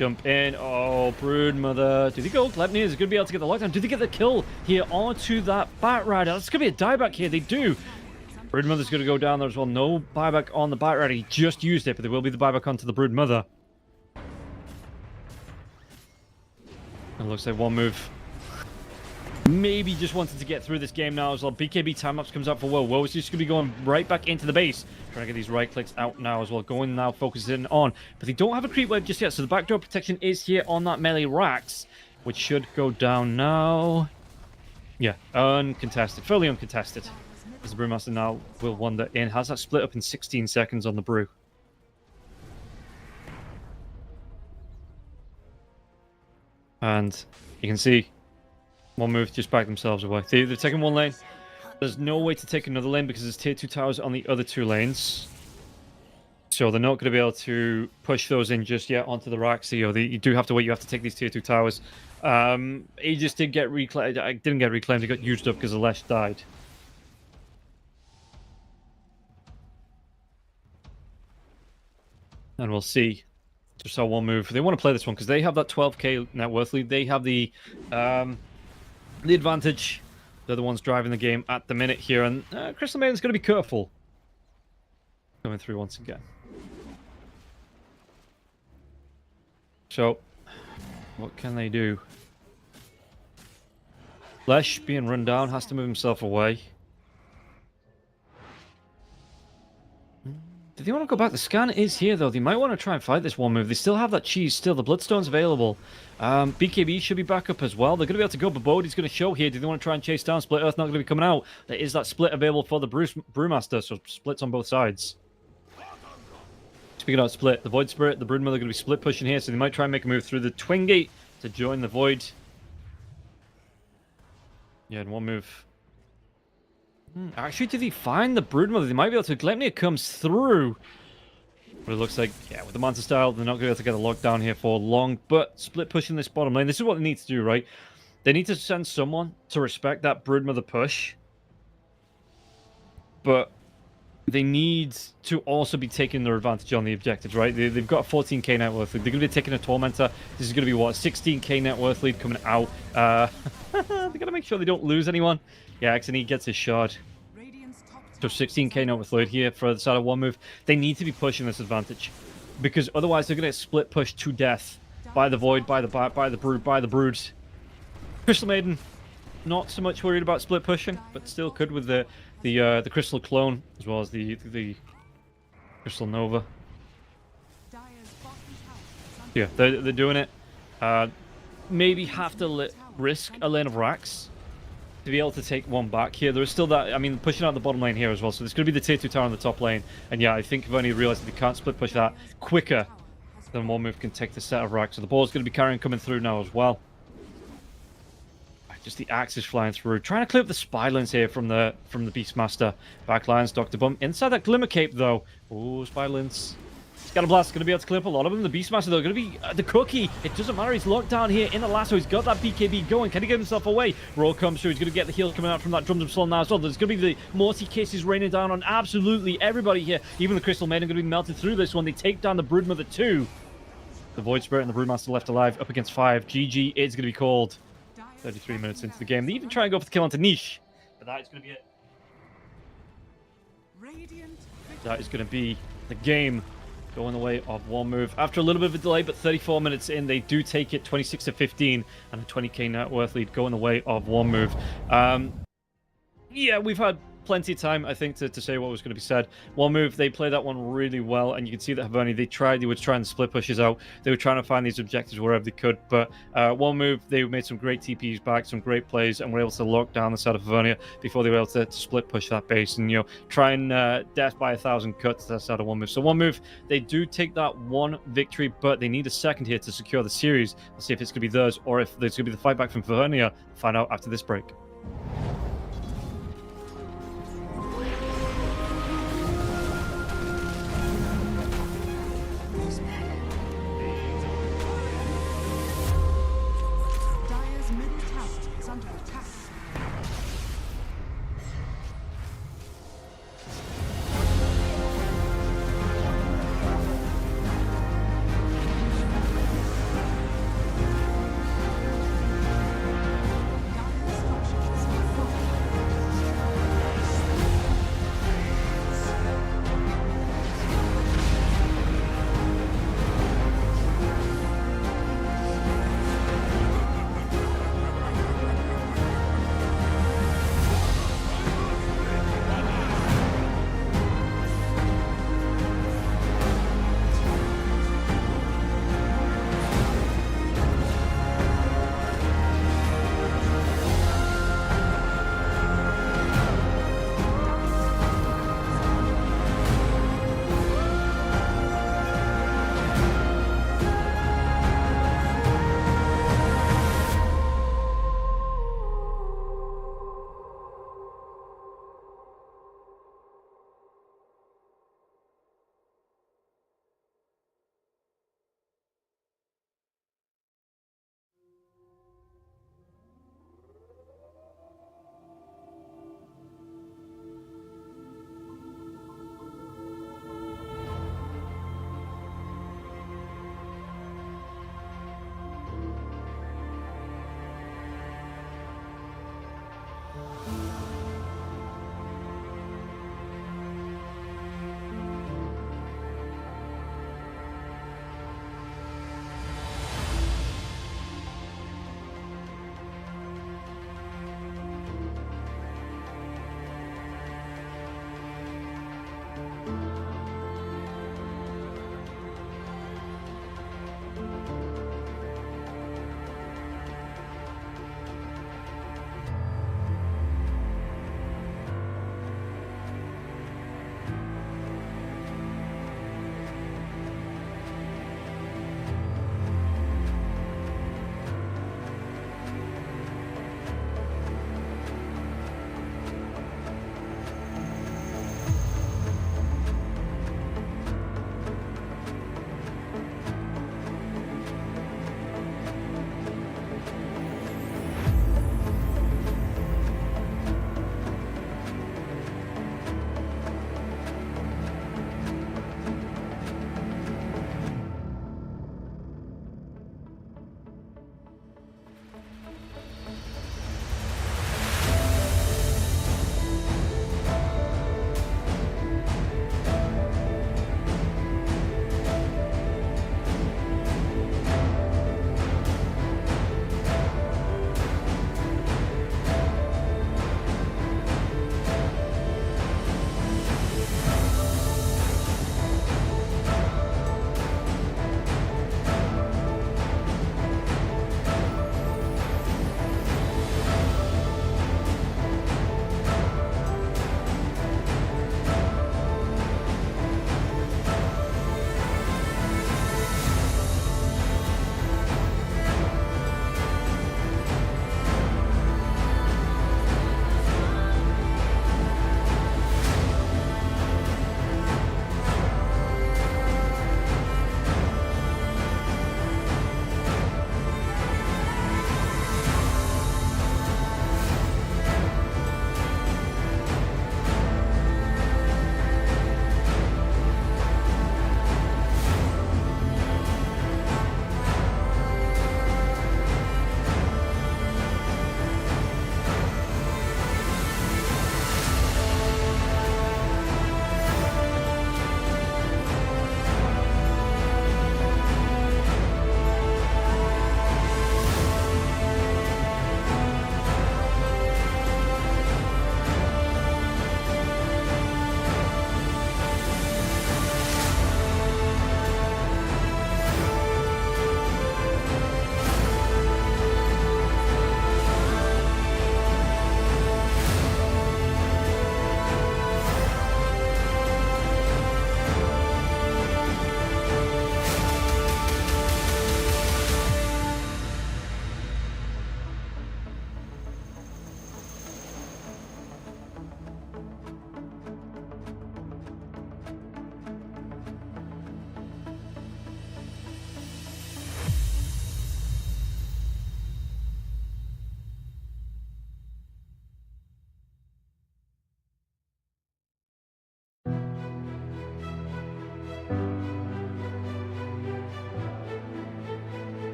Jump in. Oh, Broodmother. Do they go? Glepnir is going to be able to get the lockdown. Do they get the kill here onto that Batrider? That's going to be a dieback here. They do. Broodmother's going to go down there as well. No buyback on the Batrider. He just used it, but there will be the buyback onto the Broodmother. It looks like one move. Maybe just wanted to get through this game now as well. BKB time-ups comes up for Woe. Woe is just going to be going right back into the base. Trying to get these right clicks out now as well. Going now, focusing on. But they don't have a creep wave just yet, so the backdoor protection is here on that melee racks, which should go down now. Yeah, uncontested. Fully uncontested. As the Brewmaster now will wander in. Has that split up in 16 seconds on the Brew. And you can see one move just back themselves away. They've taken one lane. There's no way to take another lane because there's tier 2 towers on the other 2 lanes. So they're not going to be able to push those in just yet onto the racks. So, you do have to wait. You have to take these tier 2 towers. Aegis did get reclaimed. I didn't get reclaimed. He got used up because the Lesh died. And we'll see just how one move. They want to play this one because they have that 12k net worth lead. They have the advantage. They're the ones driving the game at the minute here. And Crystal Maiden's going to be careful. Coming through once again. So, what can they do? Lesh being run down, has to move himself away. Do they want to go back? The scan is here, though. They might want to try and fight this one move. They still have that cheese still. The Bloodstone's available. BKB should be back up as well. They're going to be able to go. Babodi's going to show here. Do they want to try and chase down Split? Earth not going to be coming out. There is that Split available for the Brewmaster, so Split's on both sides. Speaking of Split, the Void Spirit, the Broodmother are going to be split pushing here, so they might try and make a move through the Twin Gate to join the Void. Yeah, and one move Actually, did he find the Broodmother? They might be able to. Gleipnir comes through. But it looks like, yeah, with the Monster style, they're not going to be able to get the lockdown here for long. But split pushing this bottom lane. This is what they need to do, right? They need to send someone to respect that Broodmother push. But they need to also be taking their advantage on the objectives, right? They've got a 14k net worth lead. They're going to be taking a Tormentor. This is going to be, what, 16k net worth lead coming out. They got to make sure they don't lose anyone. Yeah, Xeni gets his shard. Radiant's top So tower 16k net worth lead here for the side of one move. They need to be pushing this advantage. Because otherwise they're going to get split pushed to death. By the Void, by the Bat, by the Brood, by the Broods. Crystal Maiden, not so much worried about split pushing, but still could with the Crystal Clone, as well as the Crystal Nova. Dire's bottom tower is under Yeah, they're doing it. Maybe have to risk a lane of racks to be able to take one back here. There's still that, I mean, pushing out the bottom lane here as well. So there's going to be the tier 2 tower on the top lane. And yeah, I think I've only realized that they can't split push that quicker than one move can take the set of racks. So the ball's going to be carrying coming through now as well. Just the axes flying through. Trying to clear up the spylines here from the Beastmaster. Backlines, Dr. Bum. Inside that Glimmer Cape, though. Ooh, spylines. Scatterblast is going to be able to clear up a lot of them. The Beastmaster, though, going to be the cookie. It doesn't matter. He's locked down here in the lasso. He's got that BKB going. Can he get himself away? Roll comes through. He's going to get the heals coming out from that Drums of Slow now as well. There's going to be the Morty Kisses raining down on absolutely everybody here. Even the Crystal Maiden going to be melted through this one. They take down the Broodmother too. The Void Spirit and the Broodmaster left alive up against 5. GG is going to be called. 33 minutes into the game. They even try and go for the kill onto Niche. But that is going to be it. Radiant That is going to be the game going the way of one move. After a little bit of a delay, but 34 minutes in, they do take it 26 to 15 and a 20k net worth lead going the way of one move. Yeah, we've had plenty of time, I think, to say what was going to be said. One move, they played that one really well, and you can see that Haverny, they were trying to split pushes out. They were trying to find these objectives wherever they could, but one move, they made some great TPs back, some great plays, and were able to lock down the side of Haverny before they were able to split push that base and, you know, try and death by 1,000 cuts that side of one move. So one move, they do take that one victory, but they need a second here to secure the series. We'll see if it's going to be theirs or if there's going to be the fight back from Haverny. Find out after this break. Dire's middle tower is under attack. Dire's structures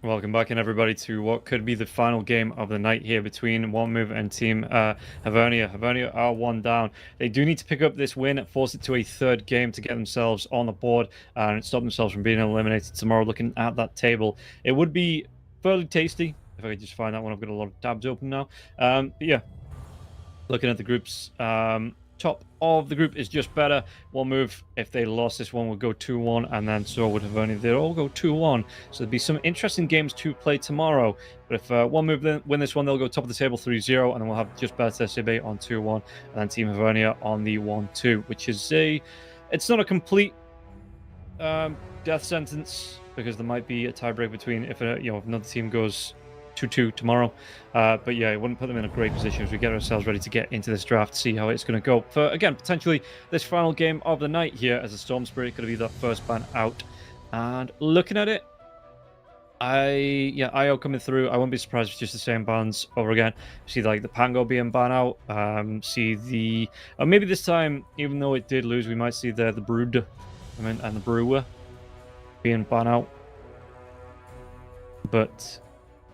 Welcome back, and everybody, to what could be the final game of the night here between One Move and Team Hivernia. Hivernia are one down. They do need to pick up this win, force it to a third game to get themselves on the board and stop themselves from being eliminated tomorrow. Looking at that table, it would be fairly tasty if I could just find that one. I've got a lot of tabs open now. But yeah, looking at the groups, top of the group is just better. One Move, if they lost this one, would go 2-1, and then so would Hivernia. They'd all go 2-1. So there'd be some interesting games to play tomorrow. But if One Move win this one, they'll go top of the table 3-0, and then we'll have just better SCB on 2-1, and then Team Hivernia on the 1-2, which is it's not a complete death sentence, because there might be a tiebreak between if another team goes 2-2 tomorrow. But yeah, it wouldn't put them in a great position as we get ourselves ready to get into this draft, see how it's going to go for, again, potentially this final game of the night here as a Storm Spirit. Going to be that first ban out. And looking at it, IO coming through. I wouldn't be surprised if it's just the same bans over again. See like the Pango being ban out. See the maybe this time, even though it did lose, we might see the Brood, and the Brewer being ban out. But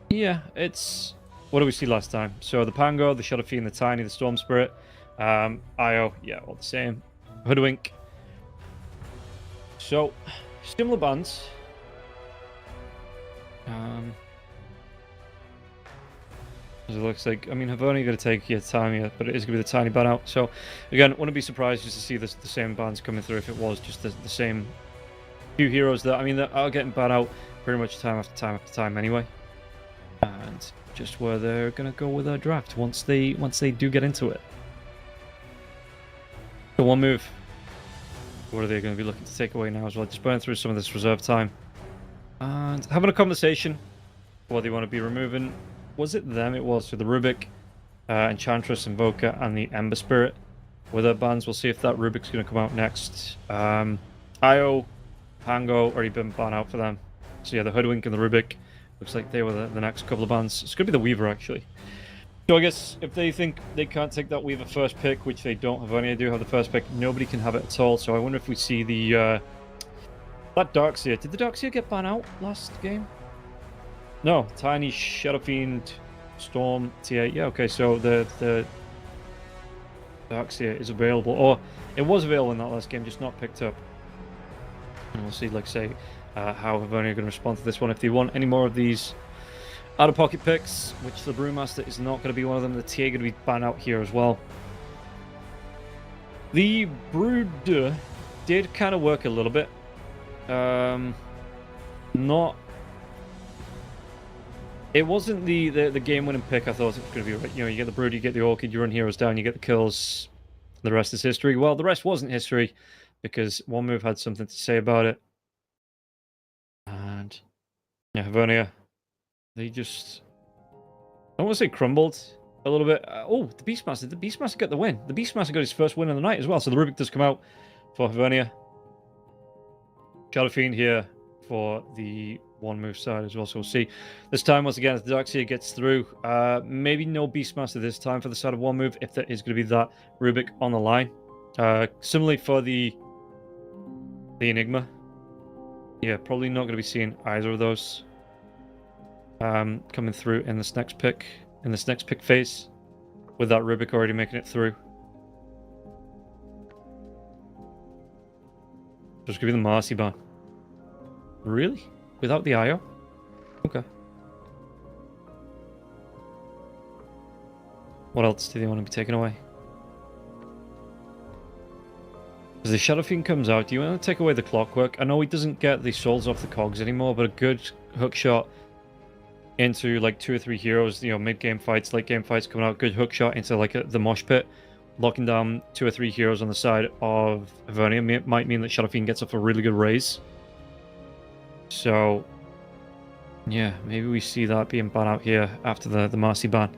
yeah, it's what did we see last time? So the Pango, the Shadow Fiend, the Tiny, the Storm Spirit, IO, yeah, all the same. Hoodwink. So similar bans. As it looks like, I mean, I've only got to take your time here, but it is going to be the Tiny ban out. So again, wouldn't be surprised just to see the same bans coming through if it was just the same few heroes that, I mean, that are getting ban out pretty much time after time after time anyway. And just where they're going to go with their draft once they do get into it. So One Move, what are they going to be looking to take away now as well? Just burn through some of this reserve time and having a conversation what they want to be removing. Was it them? It was. So the Rubik, Enchantress, Invoker, and the Ember Spirit with their bans. We'll see if that Rubik's going to come out next. IO, Pango already been banned out for them. So yeah, the Hoodwink and the Rubik looks like they were the next couple of bans. It's going to be the Weaver, actually. So I guess if they think they can't take that Weaver first pick, which they don't, Hivernia do have the first pick, nobody can have it at all. So I wonder if we see the that Darkseer. Did the Darkseer get banned out last game? No. Tiny, Shadow Fiend, Storm, TA. Yeah, okay, so the Darkseer is available. Or it was available in that last game, just not picked up. And we'll see, like, say, how Hivernia are going to respond to this one. If they want any more of these out-of-pocket picks, which the Brewmaster is not going to be one of them, the TA going to be banned out here as well. The Brood did kind of work a little bit. Not... It wasn't the game-winning pick I thought it was going to be. Right? You know, you get the Brood, you get the Orchid, you run heroes down, you get the kills. The rest is history. Well, the rest wasn't history, because One Move had something to say about it. And yeah, Hivernia, they just, I don't want to say crumbled a little bit. Oh, the Beastmaster. The Beastmaster got the win. The Beastmaster got his first win of the night as well. So the Rubik does come out for Hivernia. Shadow Fiend here for the One Move side as well. So we'll see. This time, once again, as the Darkseer gets through, maybe no Beastmaster this time for the side of One Move, if there is going to be that Rubik on the line. Similarly for the Enigma. Yeah, probably not going to be seeing either of those coming through in this next pick, phase, with that Rubik already making it through. Just give me the Marcy ban. Really? Without the IO? Okay. What else do they want to be taken away? As the Shadow Fiend comes out, do you want to take away the Clockwork? I know he doesn't get the souls off the cogs anymore, but a good hook shot into like 2 or 3 heroes, you know, mid-game fights, late-game fights coming out, good hook shot into like the mosh pit, locking down 2 or 3 heroes on the side of Hivernia might mean that Shadow Fiend gets off a really good raise. So, yeah, maybe we see that being banned out here after the Marcy ban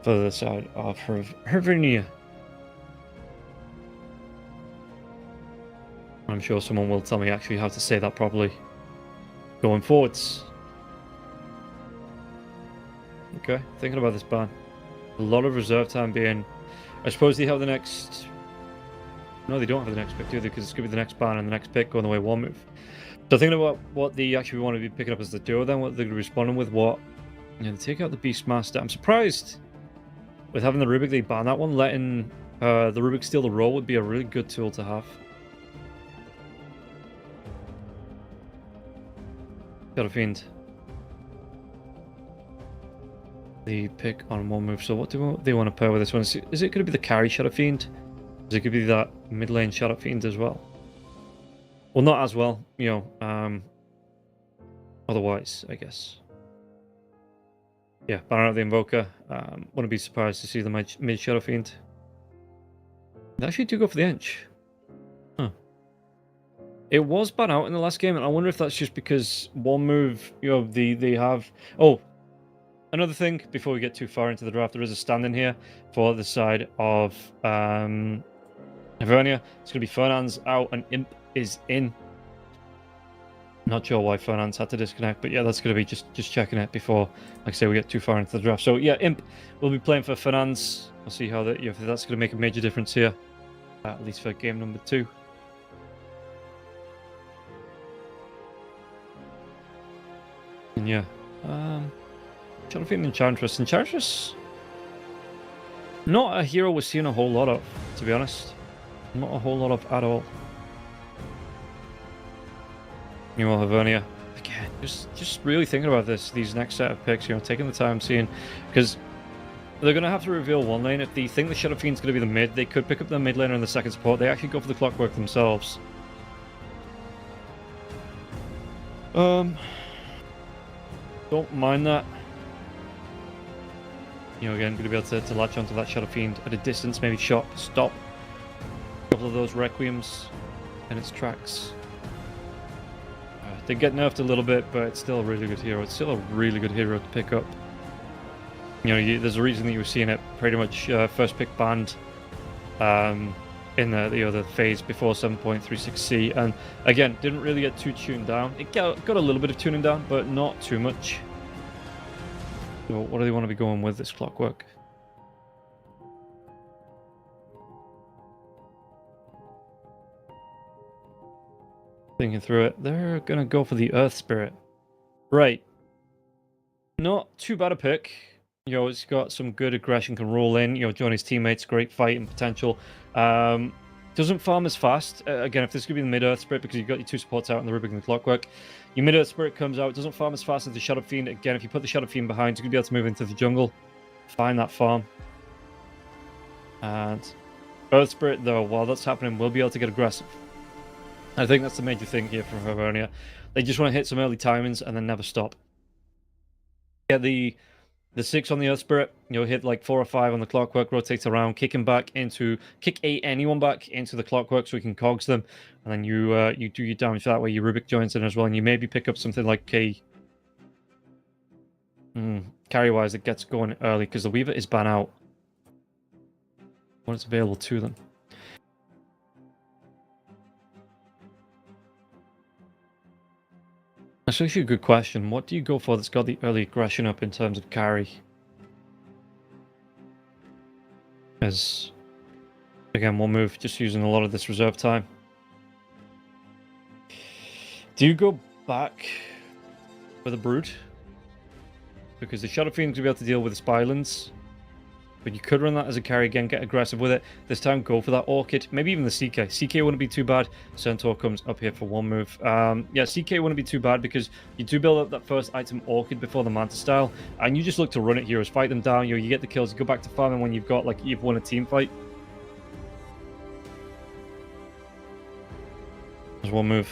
for the side of Hivernia. I'm sure someone will tell me actually how to say that properly going forwards. Okay, thinking about this ban. A lot of reserve time being... I suppose they have the next No, they don't have the next pick, do they? Because it's going to be the next ban and the next pick going the way one move. So thinking about what they actually want to be picking up as the duo, then what they're going to be responding with, what? Yeah, they take out the Beastmaster. I'm surprised with having the Rubik, they ban that one. Letting the Rubik steal the role would be a really good tool to have. Shadow Fiend. The pick on one move. So what do they want to pair with this one? Is it going to be the carry Shadow Fiend? Is it going to be that mid lane Shadow Fiend as well? Well, not as well, you know. Otherwise, I guess. Yeah, ban out the Invoker. Wouldn't be surprised to see the mid Shadow Fiend. They actually do go for the Inch. Huh. It was ban out in the last game, and I wonder if that's just because one move, you know, they have... Oh, another thing, before we get too far into the draft, there is a stand-in here for the side of Hivernia. It's going to be Fernand's out and Imp is in. Not sure why Fernand's had to disconnect, but yeah, that's going to be just checking it before, like I say, we get too far into the draft. So yeah, Imp will be playing for Fernand's. We'll see how that, if that's going to make a major difference here, at least for game number 2. And yeah, Shadow Fiend Enchantress. Enchantress, not a hero we're seeing a whole lot of, to be honest. Not a whole lot of at all. Meanwhile, Hivernia, again, just really thinking about these next set of picks, you know, taking the time seeing, because they're going to have to reveal one lane. If they think the Shadow Fiend's going to be the mid, they could pick up the mid laner and the second support. They actually go for the Clockwork themselves. Don't mind that. You know, again, going to be able to latch onto that Shadow Fiend at a distance, maybe stop a couple of those Requiems in its tracks. They get nerfed a little bit, but it's still a really good hero. It's still a really good hero to pick up. You know, there's a reason that you were seeing it pretty much first pick banned in the phase before 7.36C, and again, didn't really get too tuned down. It got a little bit of tuning down, but not too much. So what do they want to be going with this Clockwork? Thinking through it, they're gonna go for the Earth Spirit. Right. Not too bad a pick. You know, it's got some good aggression, can roll in, you know, join his teammates, great fighting potential. Doesn't farm as fast. Again, if this could be the mid-Earth Spirit, because you've got your 2 supports out in the Rubik and the Clockwork, your mid-Earth Spirit comes out, doesn't farm as fast as the Shadow Fiend. Again, if you put the Shadow Fiend behind, you're going to be able to move into the jungle, find that farm. And Earth Spirit, though, while that's happening, will be able to get aggressive. I think that's the major thing here from Hivernia. They just want to hit some early timings and then never stop. Get the 6 on the Earth Spirit, you know, hit like 4 or 5 on the Clockwork, rotate around, kick anyone back into the Clockwork so we can cogs them, and then you do your damage that way. Your Rubik joins in as well, and you maybe pick up something like a carry-wise that gets going early, because the Weaver is ban out when it's available to them. That's actually a good question. What do you go for that's got the early aggression up in terms of carry? As, again, one move, just using a lot of this reserve time. Do you go back with a Brood? Because the Shadow Fiend's going to be able to deal with the Spylands. But you could run that as a carry again, get aggressive with it. This time, go for that Orchid. Maybe even the CK. CK wouldn't be too bad. Centaur comes up here for one move. Yeah, CK wouldn't be too bad because you do build up that first item Orchid before the Manta style. And you just look to run it heroes, fight them down. You get the kills, you go back to farming when you've got, like, you've won a team fight. There's one move.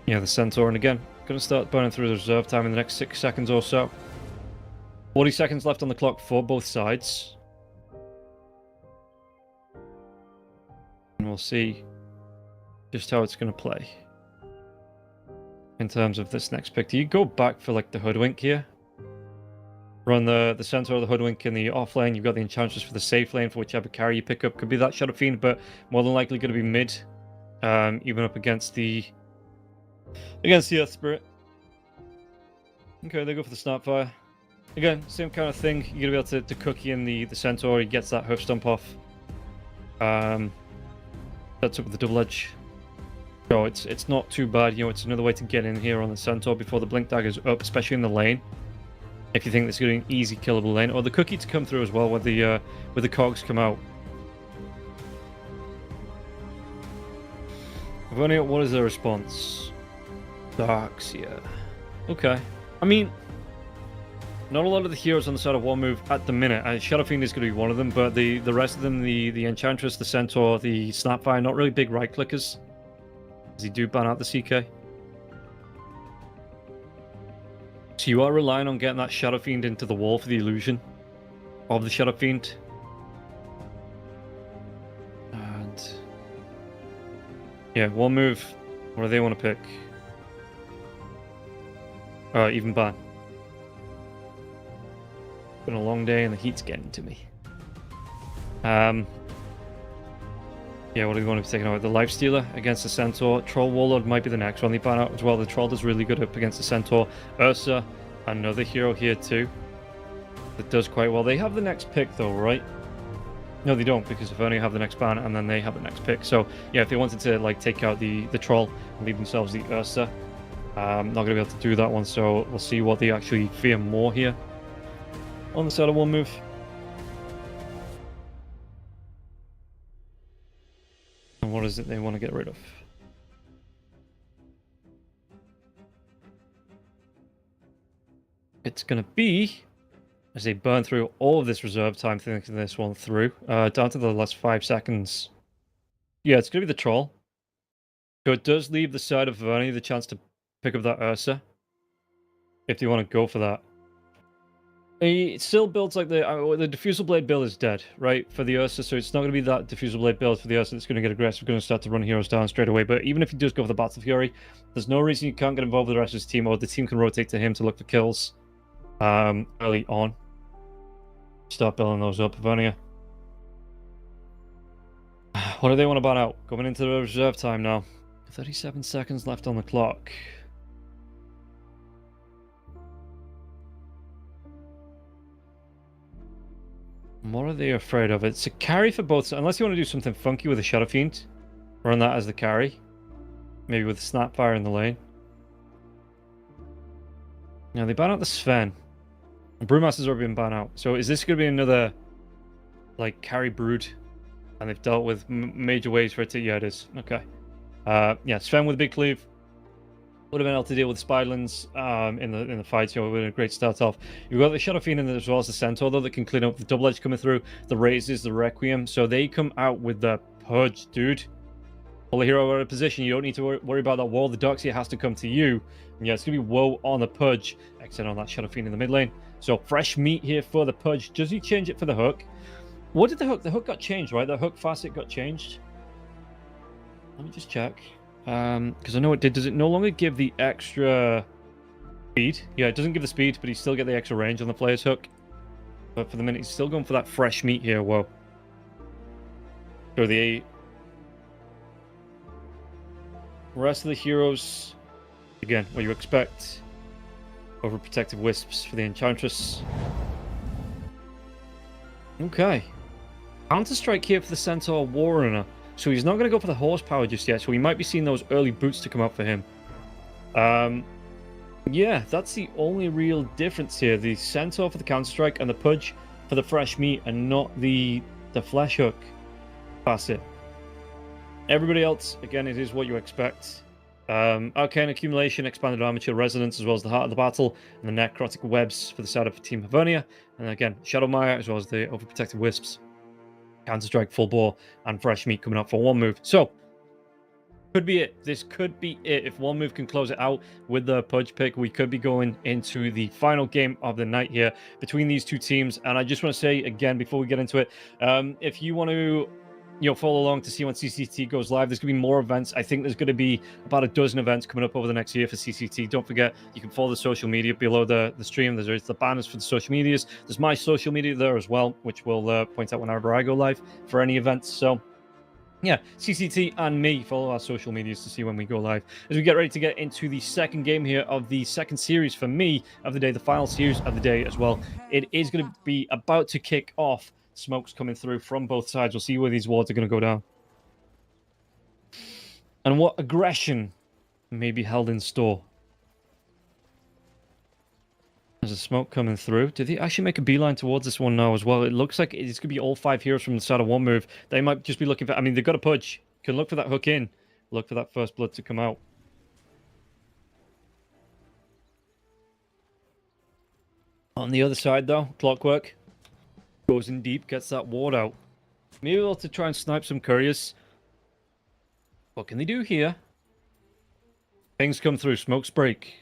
Yeah, the Centaur. And again, going to start burning through the reserve time in the next 6 seconds or so. 40 seconds left on the clock for both sides. And we'll see just how it's going to play. In terms of this next pick. Do you go back for like the Hoodwink here? Run the Centaur, the Hoodwink in the off lane. You've got the Enchantress for the safe lane for whichever carry you pick up. Could be that Shadow Fiend, but more than likely going to be mid. Even up against the Earth Spirit. Okay, they go for the Snapfire. Again, same kind of thing. You're going to be able to cookie in the Centaur. He gets that hoof stomp off. Sets up with the double edge. So it's not too bad. You know, it's another way to get in here on the centaur before the blink dagger's up, especially in the lane. If you think this is going to be an easy killable lane, or the cookie to come through as well, with the cogs come out. Vernia, what is their response? Darks, yeah. Okay. I mean, not a lot of the heroes on the side of one move at the minute. Shadow Fiend is going to be one of them, but the rest of them, the Enchantress, the Centaur, the Snapfire, not really big right clickers. As they do ban out the CK. So you are relying on getting that Shadow Fiend into the wall for the illusion of the Shadow Fiend. And yeah, one move. What do they want to pick? Even ban. Been a long day and the heat's getting to me. Yeah, what do we want to be taking out? The Lifestealer against the Centaur. Troll Warlord might be the next one they ban out as well. The Troll does really good up against the Centaur. Ursa, another hero here too. That does quite well. They have the next pick though, right? No, they don't, because if only have the next ban and then they have the next pick. So yeah, if they wanted to like take out the Troll and leave themselves the Ursa, not going to be able to do that one. So we'll see what they actually fear more here on the side of one move. And what is it they want to get rid of? It's going to be, as they burn through all of this reserve time thinking this one through, down to the last 5 seconds. Yeah, it's going to be the Troll. So it does leave the side of Vernie the chance to pick up that Ursa, if you want to go for that. It still builds like the Diffusal Blade build is dead, right, for the Ursa, so it's not going to be that Diffusal Blade build for the Ursa that's going to get aggressive, going to start to run heroes down straight away. But even if he does go for the Battle Fury, there's no reason you can't get involved with the rest of his team, or the team can rotate to him to look for kills early on. Start building those up, Vernia. What do they want to ban out? Going into the reserve time now. 37 seconds left on the clock. What are they afraid of? It's a carry for both, unless you want to do something funky with a Shadow Fiend. Run that as the carry. Maybe with Snapfire in the lane. Now they ban out the Sven. Brewmaster's already been banned out. So is this going to be another like carry brood? And they've dealt with major ways for it to... Yeah, it is. Okay. Yeah, Sven with a big cleave. Would have been able to deal with Spiderlands in the fight, so it would have been a great start off. You've got the Shadow Fiend in there as well as the Centaur, though, that can clean up the double edge coming through, the Razes, the Requiem. So they come out with the Purge, dude. Pull the hero out of position. You don't need to worry about that wall. The Darkseer has to come to you. And yeah, it's going to be woe on the Purge. Exit on that Shadow Fiend in the mid lane. So fresh meat here for the Purge. Does he change it for the hook? What did the hook? The hook got changed, right? The hook facet got changed. Let me just check. Because I know it did. Does it no longer give the extra speed? Yeah, it doesn't give the speed, but you still get the extra range on the player's hook. But for the minute, he's still going for that fresh meat here. Whoa. So the rest of the heroes, again, what you expect. Overprotective Wisps for the Enchantress. Okay. Counter-Strike here for the Centaur Warrunner. So he's not going to go for the horsepower just yet, so we might be seeing those early boots to come up for him. Yeah, that's the only real difference here. The Centaur for the Counter-Strike and the Pudge for the fresh meat, and not the flesh hook facet. Everybody else, again, it is what you expect. Arcane Accumulation, Expanded Armature Resonance, as well as the Heart of the Battle, and the Necrotic Webs for the side of Team Havernia. And again, Shadowmire, as well as the Overprotective Wisps. Counter-Strike, Full Bore, and Fresh Meat coming up for one move. So, could be it. This could be it. If one move can close it out with the Pudge pick, we could be going into the final game of the night here between these two teams. And I just want to say, again, before we get into it, if you want to follow along to see when CCT goes live, there's going to be more events. I think there's going to be about a dozen events coming up over the next year for CCT. Don't forget, you can follow the social media below the stream. There's the banners for the social medias. There's my social media there as well, which will point out whenever I go live for any events. So, yeah, CCT and me, follow our social medias to see when we go live. As we get ready to get into the second game here of the second series for me of the day, the final series of the day as well. It is going to be about to kick off smokes coming through from both sides. We'll see where these wards are going to go down. And what aggression may be held in store. There's a smoke coming through. Did they actually make a beeline towards this one now as well? It looks like it's going to be all 5 heroes from the side of one move. They might just be looking for... I mean, they've got a pudge. Can look for that hook in. Look for that first blood to come out. On the other side, though, Clockwork goes in deep, gets that ward out. Maybe able to try and snipe some couriers. What can they do here? Things come through. Smokes break.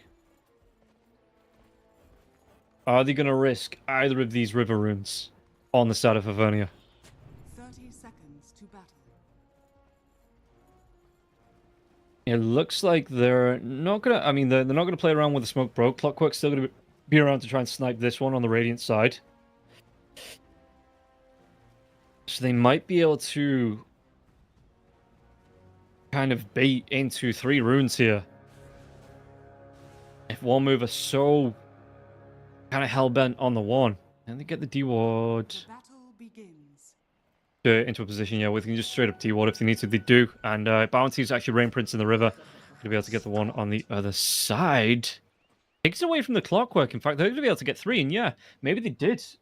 Are they going to risk either of these river runes on the side of Avernia? 30 seconds to battle. It looks like they're not going to... I mean, they're not going to play around with the smoke broke. Clockwork's still going to be around to try and snipe this one on the Radiant side. So they might be able to kind of bait into 3 runes here. If one move is so kind of hell-bent on the one. And they get the D-ward The battle begins. into a position, yeah, where they can just straight up D-ward if they need to. They do. And Bounty's actually Rain Prince in the river. Going to be able to get the one on the other side. Takes away from the Clockwork. In fact, they're going to be able to get 3. And yeah, maybe they did. Just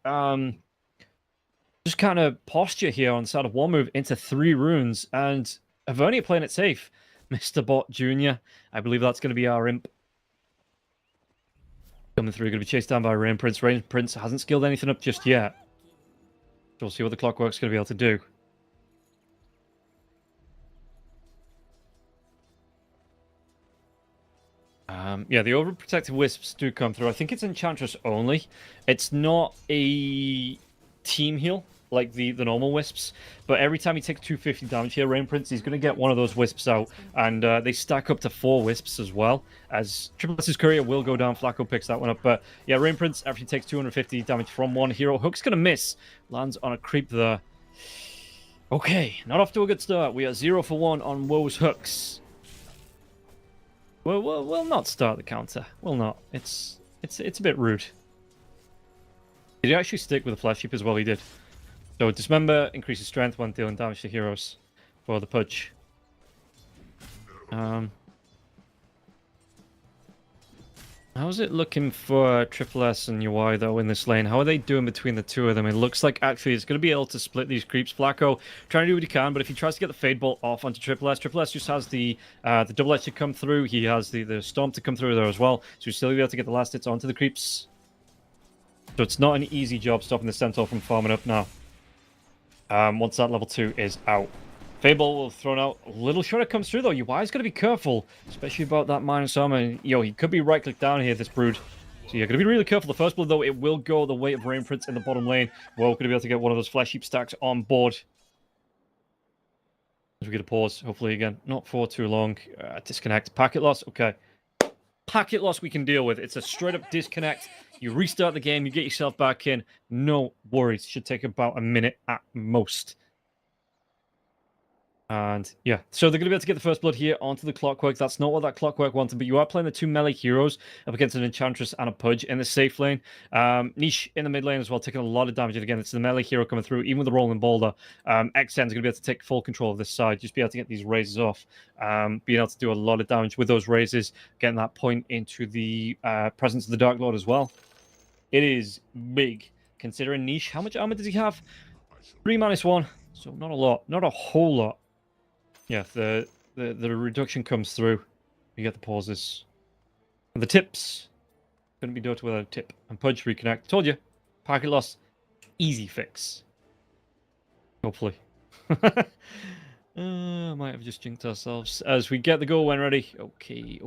kind of posture here on the side of one move into 3 runes. And Avernia playing it safe. Mr. Bot Jr. I believe that's going to be our imp. Coming through, going to be chased down by Rain Prince. Rain Prince hasn't skilled anything up just yet. So we'll see what the Clockwork's going to be able to do. Yeah, the overprotective wisps do come through. I think it's Enchantress only. It's not a team heal like the normal wisps, but every time he takes 250 damage here, Rain Prince, he's going to get one of those wisps out, and they stack up to 4 wisps as well, as Triple S's Courier will go down. Flacco picks that one up, but yeah, Rain Prince actually takes 250 damage from one hero. Hook's going to miss, lands on a creep there. Okay, not off to a good start. We are 0 for 1 on Woe's hooks. We'll not start the counter. We'll not. It's a bit rude. Did he actually stick with the Flesh Heap as well? He did. So Dismember increases strength when dealing damage to heroes for the pudge. How's it looking for Triple S and UI though in this lane? How are they doing between the two of them? It looks like actually it's going to be able to split these creeps. Flacco trying to do what he can, but if he tries to get the Fade Bolt off onto Triple S just has the double edge to come through. He has the Stomp to come through there as well, so he's still be able to get the last hits onto the creeps. So it's not an easy job stopping the Centaur from farming up now. Once that level 2 is out. Fable will thrown out. A little shot it comes through though. UI's got to be careful, especially about that minus armor. And, yo, he could be right-click down here, this Brood. So you're going to be really careful. The first blood though, it will go the way of Rain Prince in the bottom lane. Well, we're going to be able to get one of those Flesh Heap stacks on board. As we get a pause, hopefully again, not for too long. Disconnect. Packet loss, okay. Packet loss we can deal with. It's a straight up disconnect. You restart the game, you get yourself back in. No worries. Should take about a minute at most. And yeah, so they're going to be able to get the first blood here onto the Clockwork. That's not what that Clockwork wanted, but you are playing the 2 melee heroes up against an Enchantress and a Pudge in the safe lane. Niche in the mid lane as well, taking a lot of damage. And again, it's the melee hero coming through, even with the Rolling Boulder. XN's going to be able to take full control of this side, just be able to get these raises off, being able to do a lot of damage with those raises, getting that point into the presence of the Dark Lord as well. It is big, considering Niche. How much armor does he have? 3-1, so not a lot, not a whole lot. Yeah, the reduction comes through. You get the pauses. And the tips. Couldn't be Dota without a tip. And Pudge reconnect. Told you. Packet loss. Easy fix. Hopefully. Might have just jinxed ourselves. As we get the goal when ready. Okay.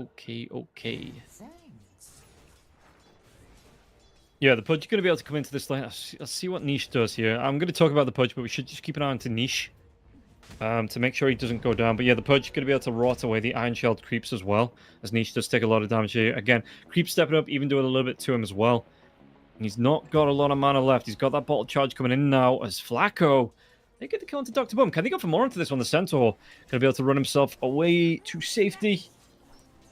Yeah, the Pudge is going to be able to come into this lane. I'll see what Niche does here. I'm going to talk about the Pudge, but we should just keep an eye on to Niche. To make sure he doesn't go down. But yeah, the Pudge is going to be able to rot away the Iron Shelled creeps as well, as Niche does take a lot of damage here. Again, creep stepping up, even doing a little bit to him as well. And he's not got a lot of mana left. He's got that bottle charge coming in now as Flacco. They get the kill into Dr. Boom. Can they go for more into this one? The Centaur going to be able to run himself away to safety.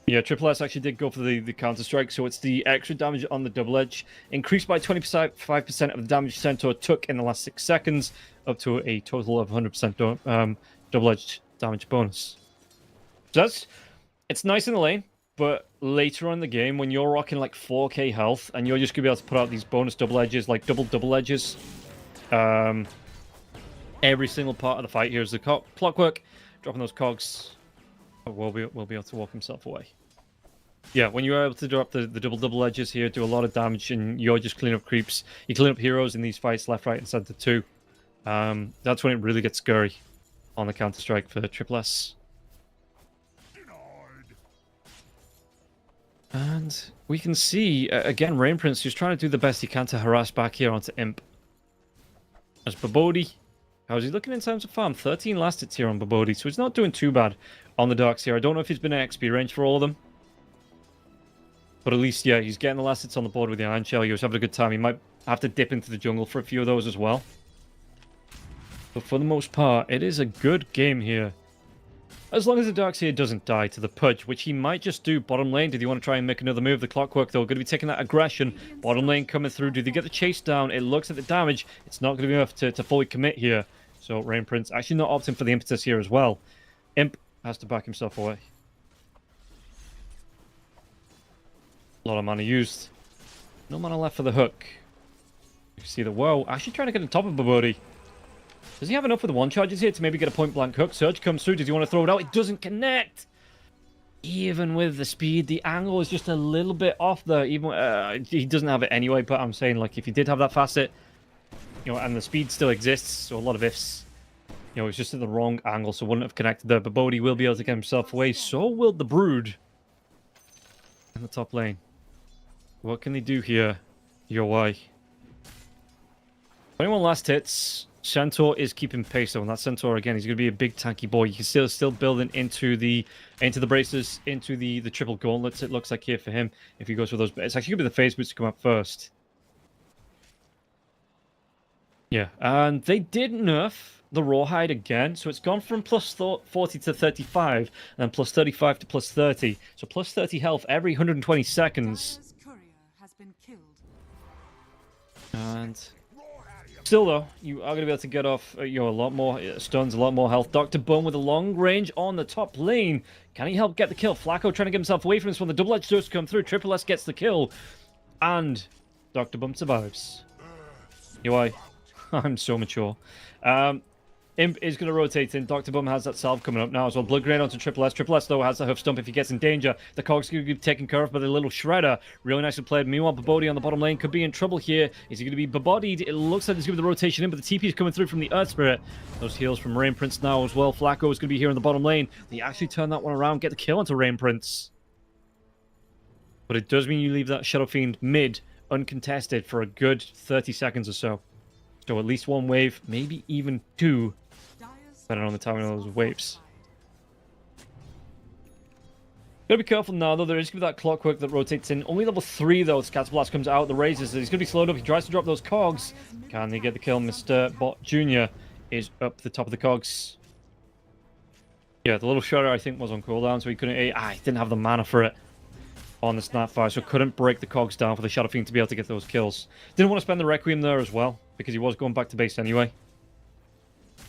Yeah, Triple S actually did go for the counter-strike, so it's the extra damage on the double edge. Increased by 25% of the damage Centaur took in the last 6 seconds, up to a total of 100% double-edged damage bonus. So it's nice in the lane, but later on in the game, when you're rocking like 4k health, and you're just going to be able to put out these bonus double edges, like double edges, every single part of the fight here is the clockwork, dropping those cogs. Will be able to walk himself away. Yeah, when you're able to drop the double edges here, do a lot of damage, and you're just cleaning up creeps. You clean up heroes in these fights, left, right, and center too. That's when it really gets scary on the counter strike for Triple S. And we can see again Rain Prince who's trying to do the best he can to harass back here onto Imp. As Babodi, how's he looking in terms of farm? 13 last hits here on Babodi, so he's not doing too bad on the darks here. I don't know if he's been in XP range for all of them. But at least, yeah, he's getting the last hits on the board with the Iron Shell. He was having a good time. He might have to dip into the jungle for a few of those as well. But for the most part, it is a good game here. As long as the Darkseer doesn't die to the Pudge, which he might just do bottom lane. Did he want to try and make another move? The Clockwork, though, going to be taking that aggression. Bottom lane coming through. Do they get the chase down? It looks at the damage. It's not going to be enough to fully commit here. So Rain Prince actually not opting for the impetus here as well. Imp has to back himself away. A lot of mana used. No mana left for the hook. You see the whoa, actually trying to get on top of Babodi. Does he have enough with the one charges here to maybe get a point blank hook? Surge comes through. Does he want to throw it out? It doesn't connect. Even with the speed, the angle is just a little bit off there. Even he doesn't have it anyway. But I'm saying, like, if he did have that facet, you know, and the speed still exists, so a lot of ifs. You know, it's just at the wrong angle, so wouldn't have connected there. But Babodi will be able to get himself away. So will the Brood in the top lane. What can they do here? Your way. 21 last hits. Centaur is keeping pace though, and that Centaur again, he's going to be a big tanky boy. You can still building into the braces, into the triple gauntlets. It looks like here for him if he goes for those. But it's actually going to be the phase boots to come up first. Yeah, and they did nerf the rawhide again, so it's gone from plus 40 to 35, and then plus 35 to plus 30. So plus 30 health every 120 seconds. Dire's courier has been killed. And still, though, you are going to be able to get off a lot more stuns, a lot more health. Dr. Bum with a long range on the top lane. Can he help get the kill? Flacco trying to get himself away from this one. The double edge does come through. Triple S gets the kill. And Dr. Bum survives. UI, I'm so mature. Imp is going to rotate in. Dr. Bum has that salve coming up now as well. Blood Grenade onto Triple S. Triple S, though, has the Hoof Stump if he gets in danger. The Cog's going to be taken care of by the little Shredder. Really nicely played. Meanwhile, Babodi on the bottom lane could be in trouble here. Is he going to be Babodied? It looks like there's going to be the rotation in, but the TP is coming through from the Earth Spirit. Those heals from Rain Prince now as well. Flacco is going to be here in the bottom lane. They actually turn that one around, get the kill onto Rain Prince. But it does mean you leave that Shadow Fiend mid uncontested for a good 30 seconds or so. So at least one wave, maybe even two. Depending on the timing of those waves. Gotta be careful now, though. There is going to be that Clockwork that rotates in. Only level 3, though. Scatterblast comes out, the raises. He's going to be slowed up. He tries to drop those cogs. Can they get the kill? Mr. Bot Jr. is up the top of the cogs. Yeah, the little Shredder, I think, was on cooldown, so he couldn't... he didn't have the mana for it on the Snapfire, so couldn't break the cogs down for the Shadow Fiend to be able to get those kills. Didn't want to spend the Requiem there as well, because he was going back to base anyway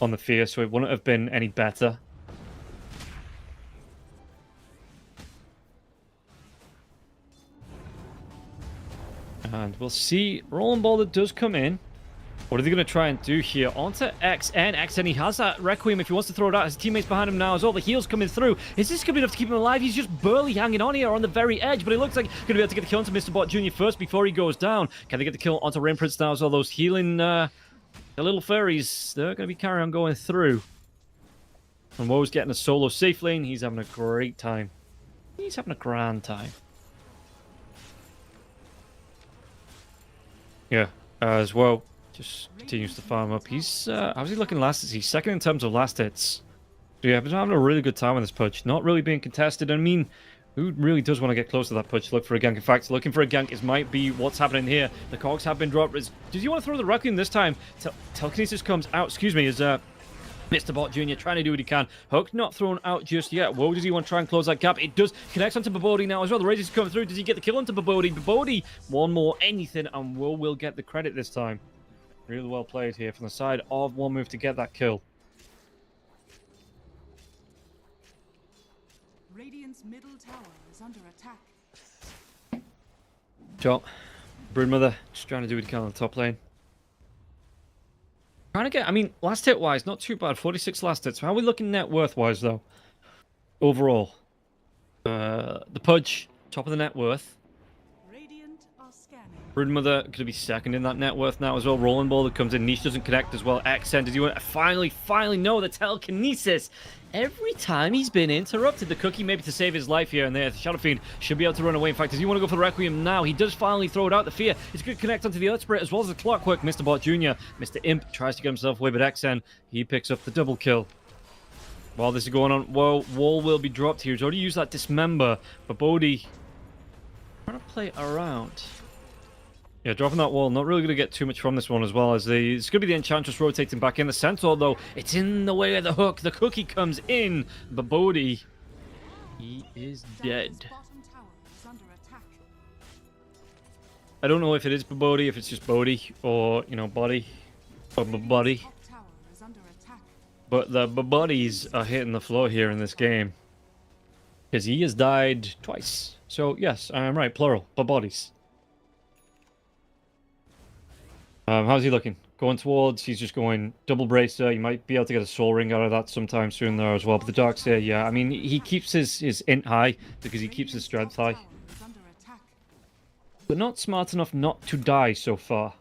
on the Fear, so it wouldn't have been any better. And we'll see. Rolling Boulder does come in. What are they going to try and do here? Onto XN. XN, he has that Requiem if he wants to throw it out. His teammates behind him now as well. The heals coming through. Is this going to be enough to keep him alive? He's just barely hanging on here on the very edge, but it looks like going to be able to get the kill onto Mr. Bot Jr. first before he goes down. Can they get the kill onto Rain Prince now as well? Those healing... the little fairies, they're going to be carrying on going through. And Woe's getting a solo safe lane. He's having a great time. He's having a grand time. Yeah, as well. Just continues to farm up. He's, how's he looking last hits? He's second in terms of last hits. So yeah, he's having a really good time with this Pudge. Not really being contested. I mean, who really does want to get close to that Pudge to look for a gank? In fact, looking for a gank might be what's happening here. The cogs have been dropped. Does he want to throw the Requiem this time? Telekinesis comes out. Excuse me, as Mr. Bot Jr. trying to do what he can. Hook not thrown out just yet. Whoa, does he want to try and close that gap? It does. Connects onto Babodi now as well. The Razor's coming through. Does he get the kill onto Babodi? Babodi, one more anything, and will get the credit this time. Really well played here from the side of One Move to get that kill. Radiant's middle tower is under attack. Shot. Broodmother just trying to do what he can on the top lane. Trying to get, I mean, last hit wise, not too bad. 46 last hit. So how are we looking net worth wise though? Overall. The Pudge, top of the net worth. Radiant are scanning. Broodmother going to be second in that net worth now as well. Rolling Ball that comes in. Niche doesn't connect as well. Accent, does he want to finally know the telekinesis? Every time he's been interrupted, the cookie maybe to save his life here and there. The Shadow Fiend should be able to run away. In fact, does he want to go for the Requiem now? He does finally throw it out. The Fear is going to connect onto the Earth Spirit as well as the Clockwork. Mr. Bot Jr. Mr. Imp tries to get himself away, but XN, he picks up the double kill. While this is going on, whoa, wall will be dropped here. He's already used that Dismember, but Bodhi trying to play around. Yeah, dropping that wall, not really going to get too much from this one as well, as it's going to be the Enchantress rotating back in. The Centaur, though, it's in the way of the hook. The cookie comes in, but Bodhi, he is dead. Dire's bottom tower is under attack. I don't know if it is Bodhi, if it's just Bodhi, or, you know, Body, or Body. Top tower is under attack. But the bodies are hitting the floor here in this game. Because he has died twice. So, yes, I am right, plural, bodies. How's he looking? Going towards, he's just going double bracer. You might be able to get a soul ring out of that sometime soon there as well. But the Darkseer, yeah, I mean, he keeps his int high because he keeps his strength high. Tower is under attack. But not smart enough not to die so far.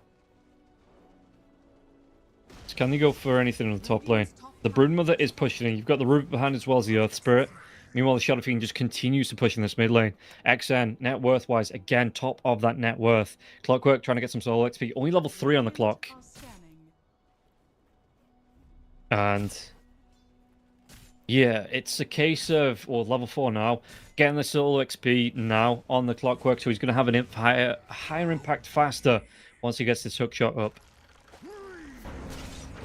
So can they go for anything on the top lane? The Broodmother is pushing in. You've got the Root behind as well as the Earth Spirit. Meanwhile, the Shadow Fiend just continues to push in this mid lane. XN, net worth-wise, again, top of that net worth. Clockwork trying to get some solo XP. Only level 3 on the clock. Are scanning. And yeah, it's a case of, well, level 4 now. Getting the solo XP now on the Clockwork, so he's going to have an higher impact faster once he gets this hook shot up.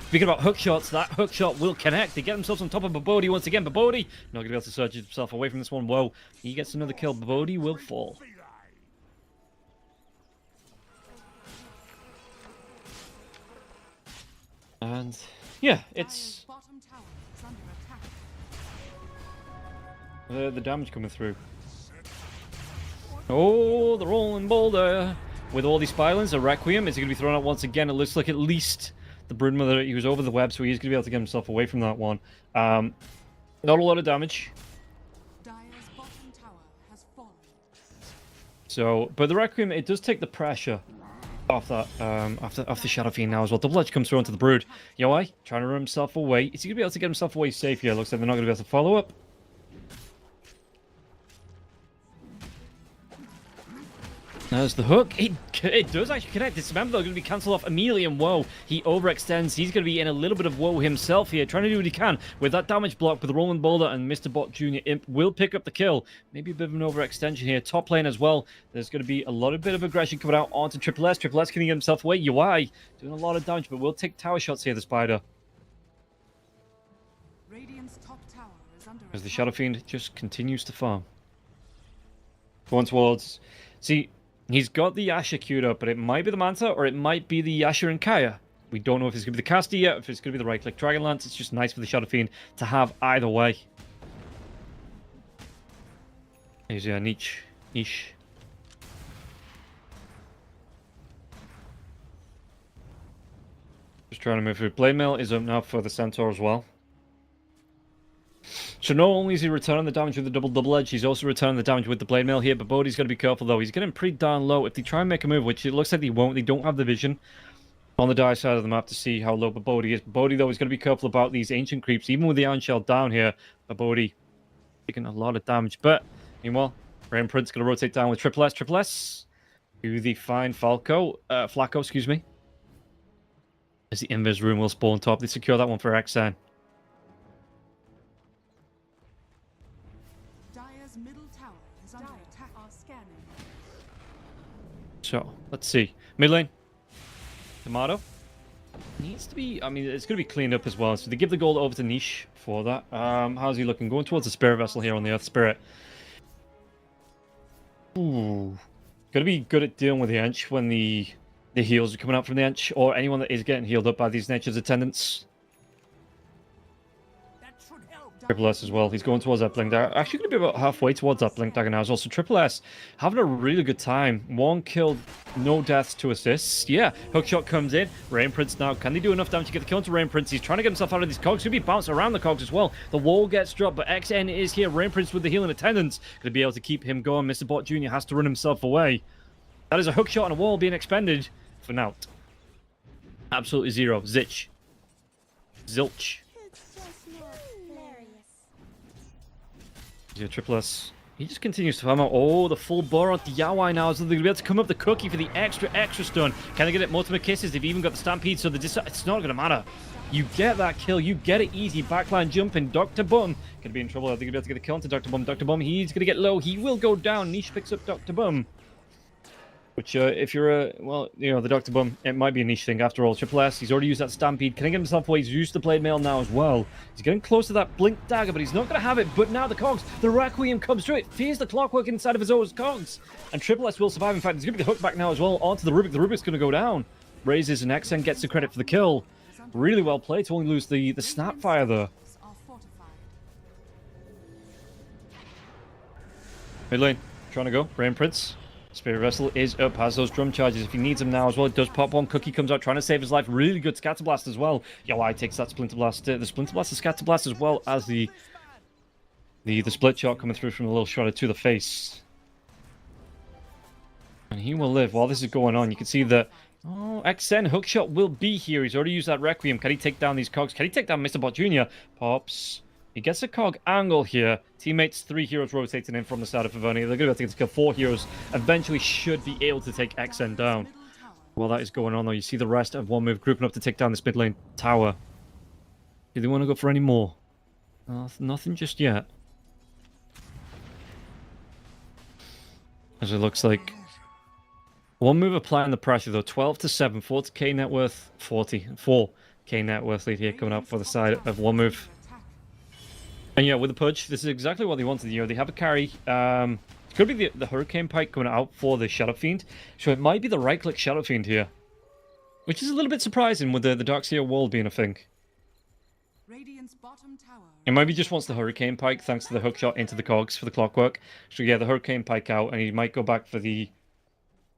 Speaking about hook shots, that hook shot will connect. They get themselves on top of Babodi once again. Babodi not going to be able to surge himself away from this one. Whoa, he gets another kill. Babodi will fall. And yeah, it's Dire's bottom tower is under attack. the damage coming through. Oh, the rolling boulder. With all these pylons, a Requiem. Is he going to be thrown out once again? It looks like at least the Broodmother, he was over the web, so he's going to be able to get himself away from that one. Not a lot of damage. Dire's bottom tower has fallen. So, but the Requiem, it does take the pressure off that, off the Shadow Fiend now as well. Double Edge comes through onto the Brood. Yoi, trying to run himself away. Is he going to be able to get himself away safe here? Looks like they're not going to be able to follow up. There's the hook. It does actually connect. Dismember, though, going to be cancelled off immediately, and whoa, he overextends. He's going to be in a little bit of woe himself here, trying to do what he can with that damage block with the Rolling Boulder, and Mr. Bot Jr. Imp will pick up the kill. Maybe a bit of an overextension here. Top lane as well. There's going to be a bit of aggression coming out onto Triple S. Triple S can get himself away. UI doing a lot of damage, but we'll take tower shots here, the Spider. Radiant's top tower is under As the attack. Shadow Fiend just continues to farm. Going towards... See... He's got the Asher queued up, but it might be the Manta, or it might be the Asher and Kaya. We don't know if it's going to be the caster yet, if it's going to be the right-click Dragonlance. It's just nice for the Shadow Fiend to have either way. Here's niche. Just trying to move through. Blade Mail is up now for the Centaur as well. So not only is he returning the damage with the double edge, he's also returning the damage with the blade mail here. But Bodhi's got to be careful though. He's getting pretty darn low. If they try and make a move, which it looks like they won't, they don't have the vision on the die side of the map to see how low Bodhi is. Bodhi though is going to be careful about these ancient creeps, even with the Iron Shell down here. Bodhi taking a lot of damage. But meanwhile, Rain Prince going to rotate down with Triple S to the fine Flacco, excuse me. As the Invis Room will spawn top, they secure that one for XN. Dire's middle tower is under attack. Are scanning. So, let's see. Mid lane. Tomato. Needs to be, I mean, it's going to be cleaned up as well. So they give the gold over to Niche for that. How's he looking? Going towards the Spirit Vessel here on the Earth Spirit. Ooh. Got to be good at dealing with the Ench when the heals are coming out from the Ench, or anyone that is getting healed up by these Nature's attendants. That should help. Triple S as well. He's going towards that Blink Dagger. Actually, going to be about halfway towards that Blink Dagger now as well. So Triple S having a really good time. 1 kill, no deaths, 2 assists. Yeah, Hookshot comes in. Rain Prince now. Can they do enough damage to get the kill into Rain Prince? He's trying to get himself out of these cogs. He'll be bouncing around the cogs as well. The wall gets dropped, but XN is here. Rain Prince with the healing attendants. Going to be able to keep him going. Mr. Bot Jr. has to run himself away. That is a Hookshot on a wall being expended for now. Absolutely zero. Zilch. It's just not hilarious. Yeah, Triple S. He just continues to farm out. Oh, the full bore onto Yawai now. So they're going to be able to come up the cookie for the extra stun. Can they get it? Multiple kisses. They've even got the Stampede, so it's not going to matter. You get that kill. You get it easy. Backline jumping. Dr. Bum going to be in trouble. They're going to be able to get a kill into Dr. Bum. Dr. Bum, he's going to get low. He will go down. Niche picks up Dr. Bum. Which, if you're a, well, you know, the Dr. Bum, it might be a niche thing after all. Triple S, he's already used that Stampede. Can he get himself away? He's used the Blade Mail now as well. He's getting close to that Blink Dagger, but he's not going to have it. But now the cogs, the Requiem comes through. It fears the clockwork inside of his own cogs. And Triple S will survive. In fact, he's going to be the hook back now as well onto the Rubik. The Rubik's going to go down. Raises and XN gets the credit for the kill. Really well played to only lose the Snapfire there. Are fortified. Mid lane, trying to go. Rain Prince. Spirit Vessel is up, has those drum charges if he needs them now as well. It does pop one. Cookie comes out trying to save his life. Really good Scatter Blast as well. Yawai takes that Splinter Blast. The Splinter Blast, the Scatter Blast, as well as the split shot coming through from the little shredder to the face. And he will live while this is going on. You can see that, oh, XN Hookshot will be here. He's already used that Requiem. Can he take down these cogs? Can he take down Mr. Bot Jr.? Pops. He gets a cog angle here. Teammates, 3 heroes rotating in from the side of Favernia. They're going to be able to kill 4 heroes. Eventually should be able to take XN down. While that is going on, though, you see the rest of one move grouping up to take down this mid lane tower. Do they want to go for any more? Nothing just yet. As it looks like. One move applying the pressure, though. 12 to 7. 40k net worth. 4k net worth lead here coming up for the side of one move. And yeah, with the Pudge, this is exactly what they wanted. You know, they have a carry. It's going to be the Hurricane Pike coming out for the Shadow Fiend. So it might be the right-click Shadow Fiend here. Which is a little bit surprising with the Darkseer wall being a thing. Radiant's bottom tower. It might be just wants the Hurricane Pike thanks to the hook shot into the cogs for the clockwork. So yeah, the Hurricane Pike out, and he might go back for the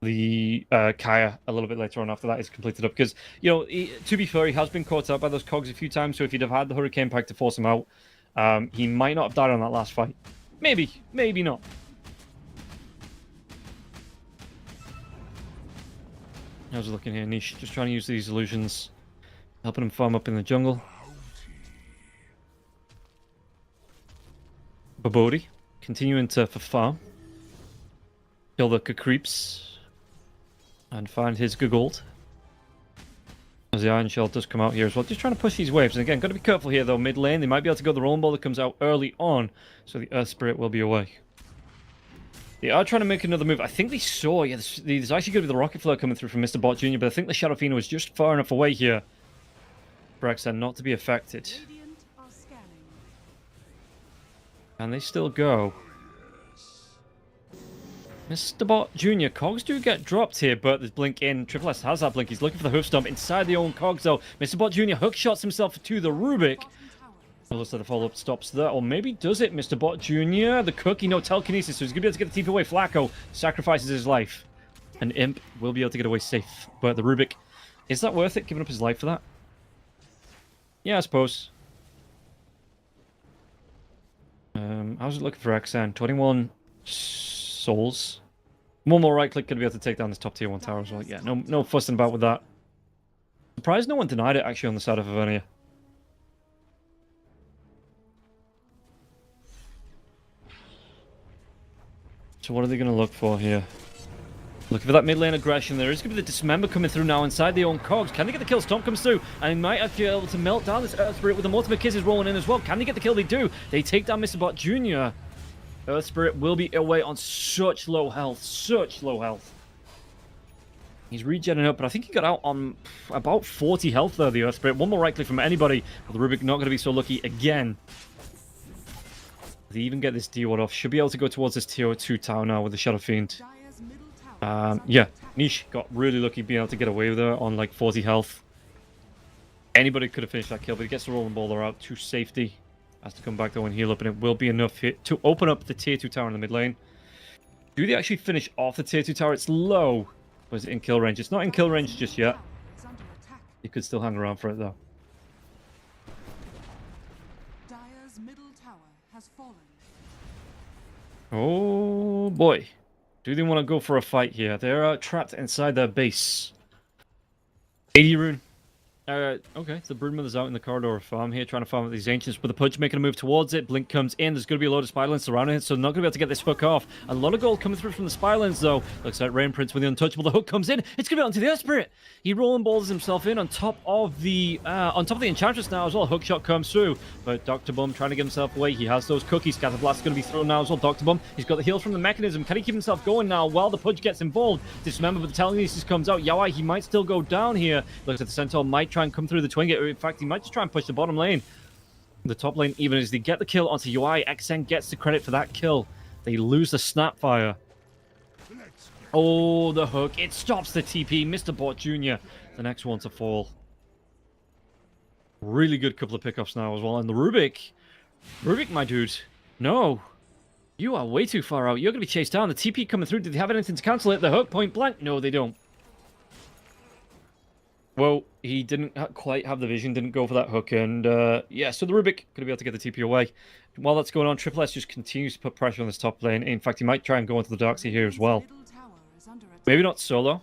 Kaya a little bit later on after that is completed up. Because, you know, to be fair, he has been caught up by those cogs a few times. So if he'd have had the Hurricane Pike to force him out, he might not have died on that last fight. Maybe not. I was looking here, Niche, just trying to use these illusions, helping him farm up in the jungle. Babodi, continuing to farm. Kill the creeps. And find his good gold. As the Iron Shell does come out here as well. Just trying to push these waves. And again, got to be careful here though. Mid lane, they might be able to go the Rolling Ball that comes out early on. So the Earth Spirit will be away. They are trying to make another move. I think they saw, yeah, there's actually going to be the Rocket Flare coming through from Mr. Bot Jr. But I think the Shadow Fiend was just far enough away here for XN not to be affected. Radiant are scanning. And they still go. Mr. Bot Jr. Cogs do get dropped here, but there's Blink in. Triple S has that Blink. He's looking for the hoof stomp inside the own Cogs, though. Mr. Bot Jr. hook shots himself to the Rubik. Looks like the follow-up stops there, or maybe does it, Mr. Bot Jr. The cookie, no telekinesis, so he's going to be able to get the TP away. Flacco sacrifices his life. And Imp will be able to get away safe. But the Rubik, is that worth it, giving up his life for that? Yeah, I suppose. How's it looking for XN? 21 souls. One more right click could be able to take down this top tier 1 tower as well. Yeah, no fussing about with that. Surprised no one denied it actually on the side of Avernia. So what are they going to look for here? Looking for that mid lane aggression. There is going to be the Dismember coming through now inside the own cogs. Can they get the kill? Stomp comes through, and he might actually be able to melt down this Earth Spirit with the Multiple Kisses rolling in as well. Can they get the kill? They do. They take down Mr. Bot Jr. Earth Spirit will be away on such low health. Such low health. He's regenning up, but I think he got out on about 40 health there, the Earth Spirit. One more right click from anybody. But the Rubik not going to be so lucky again. They even get this D1 off. Should be able to go towards this tier 2 tower now with the Shadow Fiend. Dire's middle tower is under Yeah, attack. Niche got really lucky being able to get away with her on like 40 health. Anybody could have finished that kill, but he gets the rolling boulder out to safety. Has to come back though and heal up, and it will be enough here to open up the tier 2 tower in the mid lane. Do they actually finish off the tier 2 tower? It's low. Or is it in kill range? It's not in kill range just yet. Is under attack. You could still hang around for it though. Dire's middle tower has fallen. Oh boy. Do they want to go for a fight here? They're trapped inside their base. 80 rune. Okay, so the Broodmother's out in the corridor of farm here, trying to farm with these ancients, but the Pudge making a move towards it. Blink comes in. There's going to be a load of Spylines surrounding it, so they're not going to be able to get this hook off. A lot of gold coming through from the Spylines, though. Looks like Rain Prince with the Untouchable. The hook comes in. It's going to be onto the Earth Spirit. He rolling balls himself in on top of the Enchantress now as well. Hook shot comes through, but Dr. Bum trying to get himself away. He has those cookies. Scatter Blast is going to be thrown now as well. Dr. Bum, he's got the heals from the mechanism. Can he keep himself going now while the Pudge gets involved? Dismember, but the telekinesis comes out. Yawai, he might still go down here. Looks like the Centaur might try and come through the Twin. In fact, he might just try and push the bottom lane. The top lane, even as they get the kill onto UI, XN gets the credit for that kill. They lose the Snapfire. Oh, the hook. It stops the TP. Mr. Bot Jr., the next one to fall. Really good couple of pickups now as well. And the Rubik. Rubik, my dude. No. You are way too far out. You're going to be chased down. The TP coming through. Did they have anything to cancel it? The hook, point blank. No, they don't. Well, he didn't quite have the vision, didn't go for that hook, and yeah, so the Rubik could be able to get the TP away. While that's going on, Triple S just continues to put pressure on this top lane. In fact, he might try and go into the Darkseid here as well. Middle tower is under attack. Maybe not solo,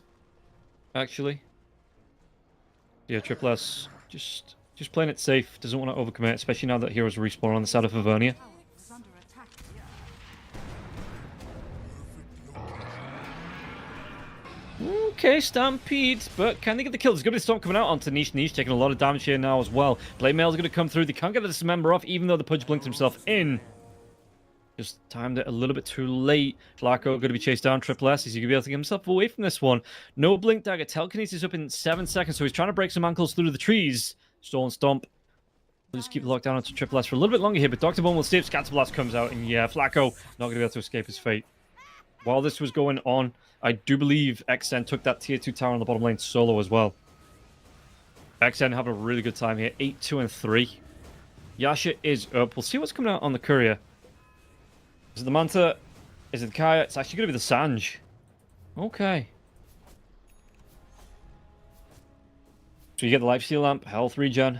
actually. Yeah, Triple S just playing it safe, doesn't want to overcommit, especially now that heroes respawn on the side of Hivernia. Tower is under attack. Okay, Stampede, but can they get the kill? There's going to be a storm coming out onto Niche. Niche taking a lot of damage here now as well. Blade Mail's going to come through. They can't get the Dismember off, even though the Pudge blinked himself in. Just timed it a little bit too late. Flacco going to be chased down. Triple S. Is he going to be able to get himself away from this one? No Blink Dagger. Telekinesis up in 7 seconds, so he's trying to break some ankles through the trees. Stolen Stomp. We'll just keep the lockdown onto Triple S for a little bit longer here, but Dr. Bone will see if Scatter Blast comes out, and yeah, Flacco not going to be able to escape his fate. While this was going on, I do believe XN took that tier 2 tower on the bottom lane solo as well. XN having a really good time here. 8, 2, and 3. Yasha is up. We'll see what's coming out on the courier. Is it the Manta? Is it the Kaya? It's actually going to be the Sanj. Okay. So you get the Lifesteal Lamp, health regen,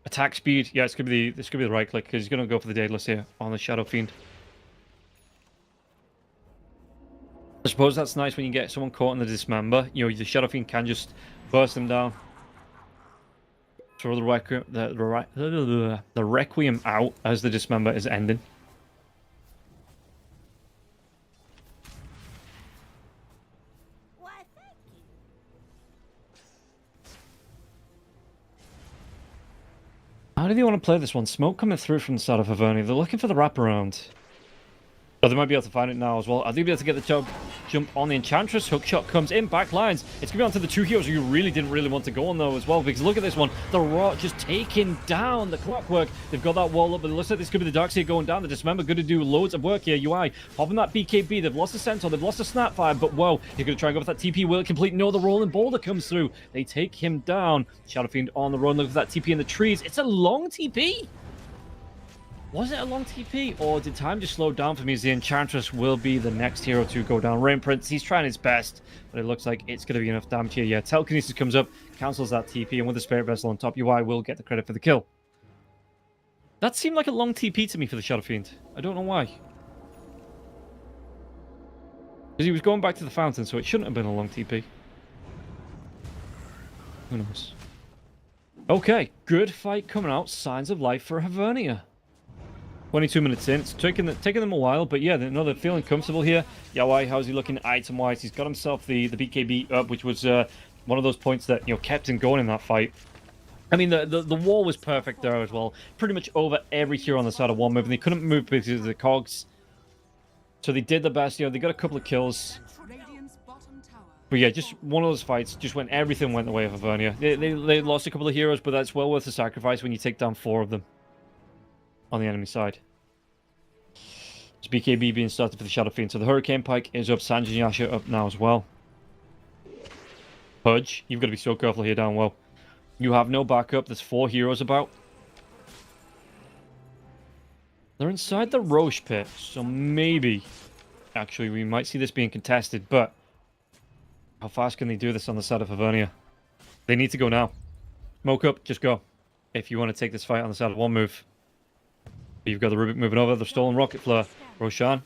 attack speed. Yeah, it's going to be the right click because he's going to go for the Daedalus here on the Shadow Fiend. I suppose that's nice when you get someone caught in the Dismember. You know, the Shadow Fiend can just burst them down. Throw the Requiem out as the Dismember is ending. Why, thank you. How do they want to play this one? Smoke coming through from the side of Hivernia. They're looking for the wraparound. Oh, they might be able to find it now as well. Are they be able to get the jump on the Enchantress? Hookshot comes in, back lines. It's going to be onto the two heroes who you really didn't want to go on, though, as well. Because look at this one. The Rot just taking down the Clockwork. They've got that wall up, but it looks like this could be the Darkseid going down. The Dismember going to do loads of work here. UI popping that BKB. They've lost the Centaur. They've lost the Snapfire, but whoa. He's going to try and go for that TP. Will it complete? No, the Rolling Boulder comes through. They take him down. Shadow Fiend on the run. Look for that TP in the trees. It's a long TP. Was it a long TP, or did time just slow down for me as the Enchantress will be the next hero to go down? Rain Prince, he's trying his best, but it looks like it's going to be enough damage here. Yeah, Telekinesis comes up, cancels that TP, and with the Spirit Vessel on top, UI will get the credit for the kill. That seemed like a long TP to me for the Shadow Fiend. I don't know why. Because he was going back to the fountain, so it shouldn't have been a long TP. Who knows? Okay, good fight coming out. Signs of life for Hivernia. 22 minutes in. It's taking them a while, but yeah, they're feeling comfortable here. Yawai, how's he looking item-wise? He's got himself the BKB up, which was one of those points that, you know, kept him going in that fight. I mean, the wall was perfect there as well. Pretty much over every hero on the side of one move, and they couldn't move because of the cogs. So they did the best. You know, they got a couple of kills. Radiant's bottom tower But yeah, just one of those fights, just when everything went the way of Avernia. They lost a couple of heroes, but that's well worth the sacrifice when you take down 4 of them on the enemy side. It's BKB being started for the Shadow Fiend. So the Hurricane Pike is up, Sanjin Yasha up now as well. Pudge, you've got to be so careful here down low. You have no backup, there's 4 heroes about. They're inside the Roche pit, so maybe, actually, we might see this being contested, but how fast can they do this on the side of Avernia? They need to go now. Smoke up, just go. If you want to take this fight on the side of 1 move. You've got the Rubik moving over, the stolen Rocket Flare. Roshan.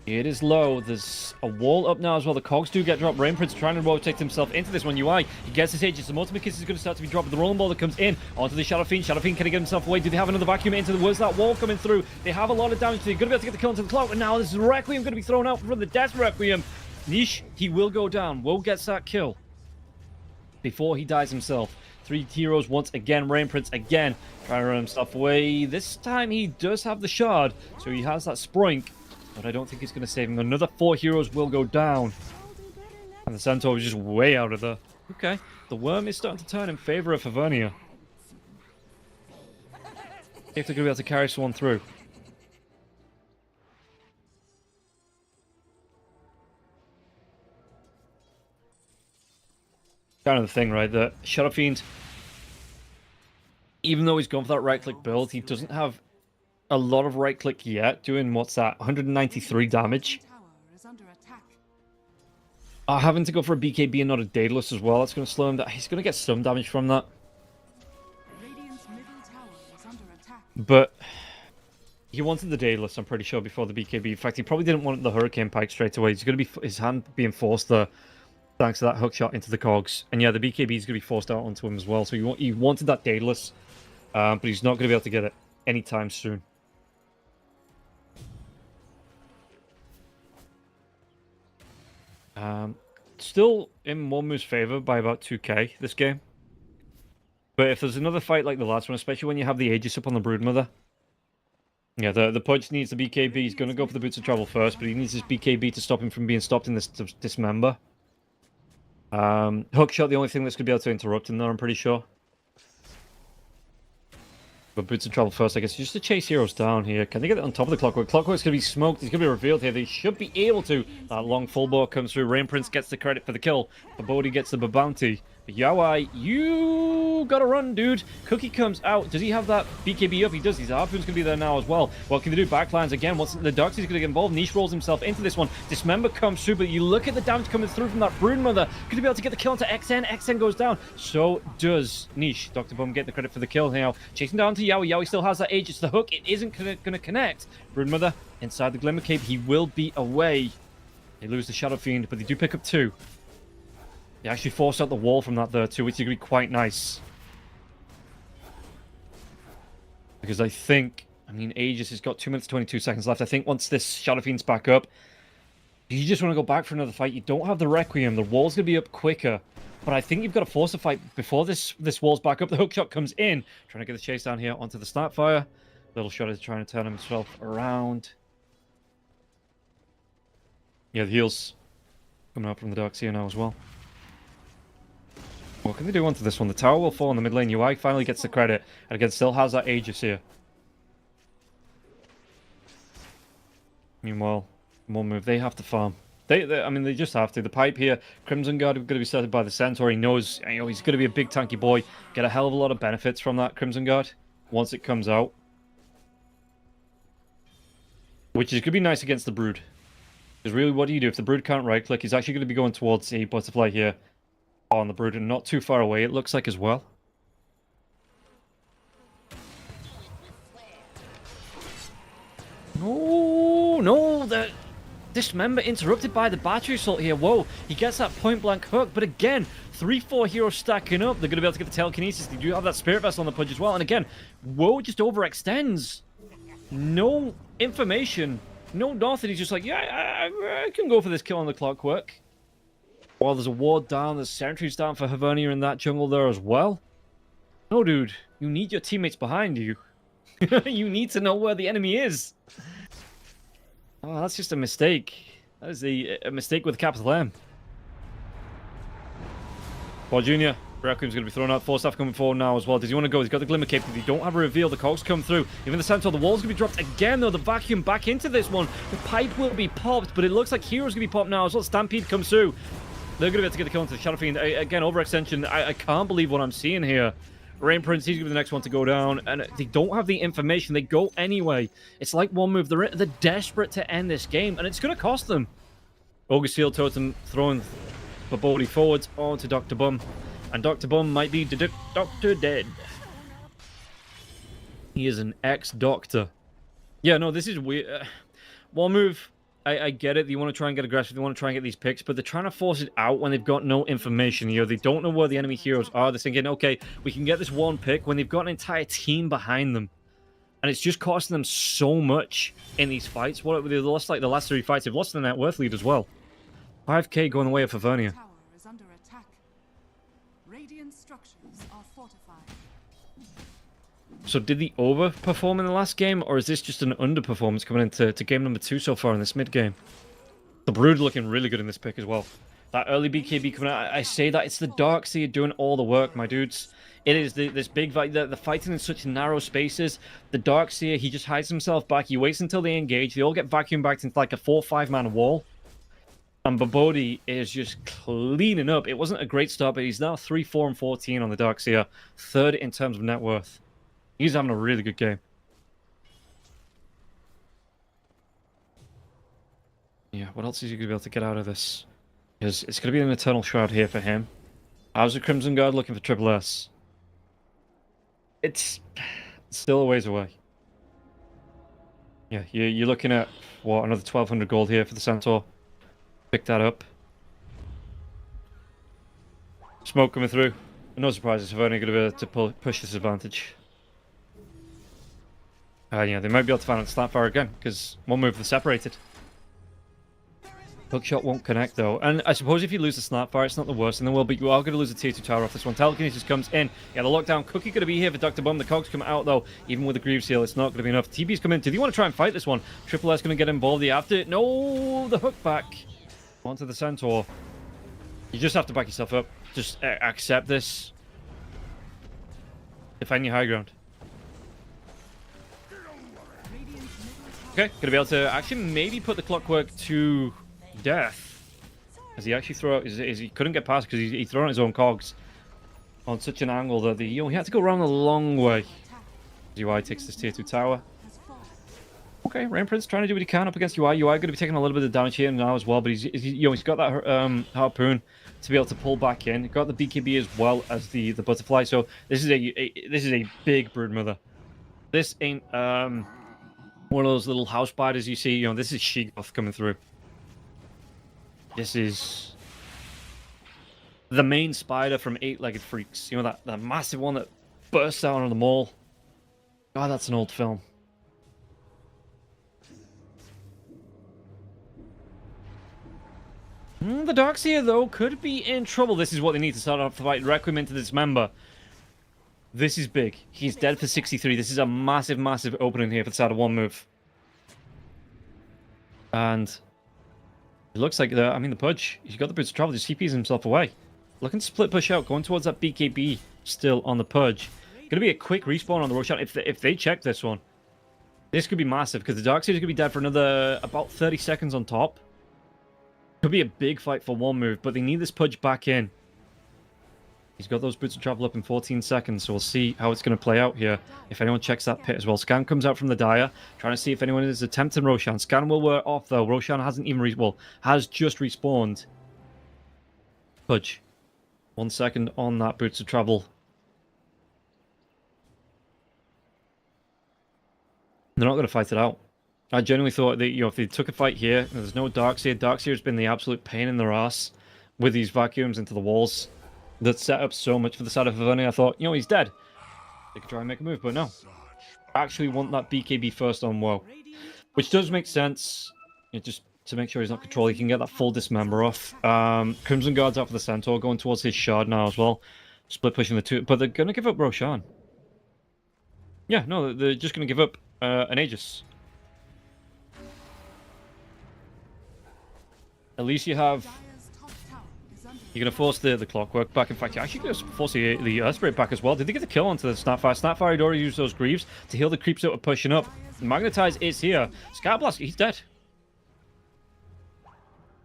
It is low. There's a wall up now as well. The cogs do get dropped. Rain Prince trying to rotate himself into this one. UI, he gets his Aegis. The Multiple Kiss is going to start to be dropped. The Rolling Ball that comes in onto the Shadow Fiend. Shadow Fiend, can he get himself away? Do they have another vacuum into the woods? That wall coming through. They have a lot of damage. They're going to be able to get the kill into the clock. And now this is Requiem going to be thrown out from the Death Requiem. Niche, he will go down. Will gets that kill before he dies himself. 3 heroes once again. Rain Prince again trying to run himself away. This time he does have the shard, so he has that Sproink, but I don't think he's going to save him. Another 4 heroes will go down. And the Centaur was just way out of there. Okay, the Worm is starting to turn in favor of Avernia. If they're going to be able to carry someone through. Kind of the thing, right? The Shadow Fiend, even though he's gone for that right-click build, he doesn't have a lot of right-click yet, doing, what's that, 193 damage. Tower is under attack. Having to go for a BKB and not a Daedalus as well, that's going to slow him down. He's going to get some damage from that. Radiant's middle tower is under attack. But he wanted the Daedalus, I'm pretty sure, before the BKB. In fact, he probably didn't want the Hurricane Pike straight away. He's going to be his hand being forced there, thanks to that hook shot into the cogs. And yeah, the BKB is going to be forced out onto him as well. So he wanted that Daedalus, but he's not going to be able to get it anytime soon. Still in Monmu's favor by about 2k this game. But if there's another fight like the last one, especially when you have the Aegis up on the Broodmother, yeah, the Pudge needs the BKB. He's going to go for the Boots of Travel first, but he needs his BKB to stop him from being stopped in this dismember. Hookshot, the only thing that's going to be able to interrupt him there, I'm pretty sure. But Boots of Travel first, I guess, just to chase heroes down here. Can they get it on top of the Clockwork? Clockwork's going to be smoked. He's going to be revealed here. They should be able to. That long full bow comes through. Rain Prince gets the credit for the kill. Bodhi gets the bounty. But Yawai, you gotta run, dude. Cookie comes out. Does he have that BKB up? He does. His Harpoon's gonna be there now as well. What can they do? Backlines again. What's the Darkseid's gonna get involved? Niche rolls himself into this one. Dismember comes through, but you look at the damage coming through from that Broodmother. Could he be able to get the kill onto XN? XN goes down. So does Niche. Dr. Bum get the credit for the kill now. Chasing down to Yowie. Yowie still has that Aegis. The hook, it isn't gonna connect. Broodmother inside the Glimmer Cape. He will be away. They lose the Shadow Fiend, but they do pick up 2. They actually forced out the wall from that there too, which is going to be quite nice. Because I think, Aegis has got 2 minutes 22 seconds left. I think once this Shadow Fiend's back up, you just want to go back for another fight. You don't have the Requiem. The wall's going to be up quicker. But I think you've got to force a fight before this wall's back up. The hookshot comes in. Trying to get the chase down here onto the Starfire. Little Shot is trying to turn himself around. Yeah, the heals coming up from the Darkseer now as well. What can they do onto this one? The tower will fall in the mid lane. UI finally gets the credit. And again, still has that Aegis here. Meanwhile, one move. They have to farm. They just have to. The pipe here. Crimson Guard are going to be started by the Centaur. He knows, he's going to be a big tanky boy. Get a hell of a lot of benefits from that Crimson Guard once it comes out. Which is going to be nice against the Brood. Because really, what do you do? If the Brood can't right-click, he's actually going to be going towards a Butterfly here. On the Brood, and not too far away, it looks like as well. No, the Dismember interrupted by the Battery Assault here. Whoa, he gets that point-blank hook, but again, 3-4 heroes stacking up. They're going to be able to get the Telekinesis. They do have that Spirit Vessel on the Pudge as well, and again, Woe just overextends. No information, no nothing. He's just like, yeah, I can go for this kill on the Clockwork. Well, there's a ward down, there's sentries down for Havernia in that jungle there as well. No, dude, you need your teammates behind you. You need to know where the enemy is. Oh, that's just a mistake. That is a mistake with a capital M. Paul Jr. Requiem's going to be thrown out. Force staff coming forward now as well. Does he want to go? He's got the glimmer cape. If they don't have a reveal, the cogs come through. Even the Centaur, the wall's going to be dropped again, though. The vacuum back into this one. The pipe will be popped, but it looks like Hero's going to be popped now as well. Stampede comes through. They're going to be able to get the kill into the Shadow Fiend. Again, overextension. I can't believe what I'm seeing here. Rain Prince, he's going to be the next one to go down. And they don't have the information. They go anyway. It's like one move. They're desperate to end this game, and it's going to cost them. Ogre Seal Totem throwing Babodi forwards onto Dr. Bum. And Dr. Bum might be Doctor Dead. He is an ex-doctor. Yeah, no, this is weird. One move, I get it. You want to try and get aggressive. They want to try and get these picks, but they're trying to force it out when they've got no information. You know, they don't know where the enemy heroes are. They're thinking, okay, we can get this one pick when they've got an entire team behind them. And it's just costing them so much in these fights. What they lost, like the last 3 fights, they've lost their net worth lead as well. 5k going the way of Favernia. Tower is under attack. Radiant structures are fortified. So did they overperform in the last game, or is this just an underperformance coming into game number 2 so far in this mid game? The Brood looking really good in this pick as well. That early BKB coming out, I say that it's the Darkseer doing all the work, my dudes. It is this big fight, the fighting in such narrow spaces. The Darkseer, he just hides himself back. He waits until they engage. They all get vacuumed back into like a 4-5 man wall. And Babodi is just cleaning up. It wasn't a great start, but he's now 3-4-14 on the Darkseer. 3rd in terms of net worth. He's having a really good game. Yeah, what else is he going to be able to get out of this? Because it's going to be an Eternal Shroud here for him. How's the Crimson Guard looking for Triple S? It's still a ways away. Yeah, you're looking at, what, another 1,200 gold here for the Centaur. Pick that up. Smoke coming through. No surprises, we're only going to be able to push this advantage. Yeah, they might be able to find out Snapfire again, because one move they're separated. Hookshot won't connect though, and I suppose if you lose the Snapfire, it's not the worst in the world, but you are going to lose the tier 2 tower off this one. Telekinesis comes in. Yeah, the lockdown. Cookie going to be here for Dr. Bum. The cogs come out though, even with the Greaves Seal, it's not going to be enough. TB's come in. Do you want to try and fight this one? Triple S going to get involved. You have to. No, the hook back onto the Centaur. You just have to back yourself up. Just accept this. Defend your high ground. Okay, gonna be able to actually maybe put the Clockwork to death. As he actually throw out he couldn't get past because he threw out his own cogs on such an angle that he had to go around the long way. UI takes this tier 2 tower. Okay, Rain Prince trying to do what he can up against UI. UI going to be taking a little bit of damage here now as well, but he's got that harpoon to be able to pull back in. Got the BKB as well as the butterfly. So this is a big broodmother. This ain't one of those little house spiders you see. You know, this is Sheegoth coming through. This is the main spider from 8-Legged Freaks. You know, that massive one that bursts out on the mall. God, that's an old film. The Darkseer, though, could be in trouble. This is what they need to start off the fight. Requiem into Dismember. This is big. He's dead for 63. This is a massive, massive opening here for the side of one move. And it looks like the Pudge, he's got the boots of travel, just CPs himself away. Looking to split push out, going towards that BKB still on the Pudge. Gonna be a quick respawn on the Roshan if they check this one. This could be massive because the Darkseer is gonna be dead for another about 30 seconds on top. Could be a big fight for one move, but they need this Pudge back in. He's got those boots of travel up in 14 seconds, so we'll see how it's going to play out here. If anyone checks that pit as well. Scan comes out from the Dire, trying to see if anyone is attempting Roshan. Scan will wear off, though. Roshan hasn't even has just respawned. Pudge. 1 second on that boots of travel. They're not going to fight it out. I genuinely thought that, if they took a fight here, and there's no Darkseer. Darkseer has been the absolute pain in their ass with these vacuums into the walls. That set up so much for the side of Favernia. I thought, he's dead. They could try and make a move, but no. I actually want that BKB first on WoW. Which does make sense. Just to make sure he's not controlled. He can get that full dismember off. Crimson Guard's out for the Centaur, going towards his shard now as well. Split pushing the two. But they're going to give up Roshan. Yeah, no, they're just going to give up an Aegis. At least you have You're going to force the clockwork back. In fact, you're actually going to force the Earth Spirit back as well. Did they get the kill onto the Snapfire? Snapfire had already used those Greaves to heal the creeps that were pushing up. Magnetize is here. Skyblast, he's dead.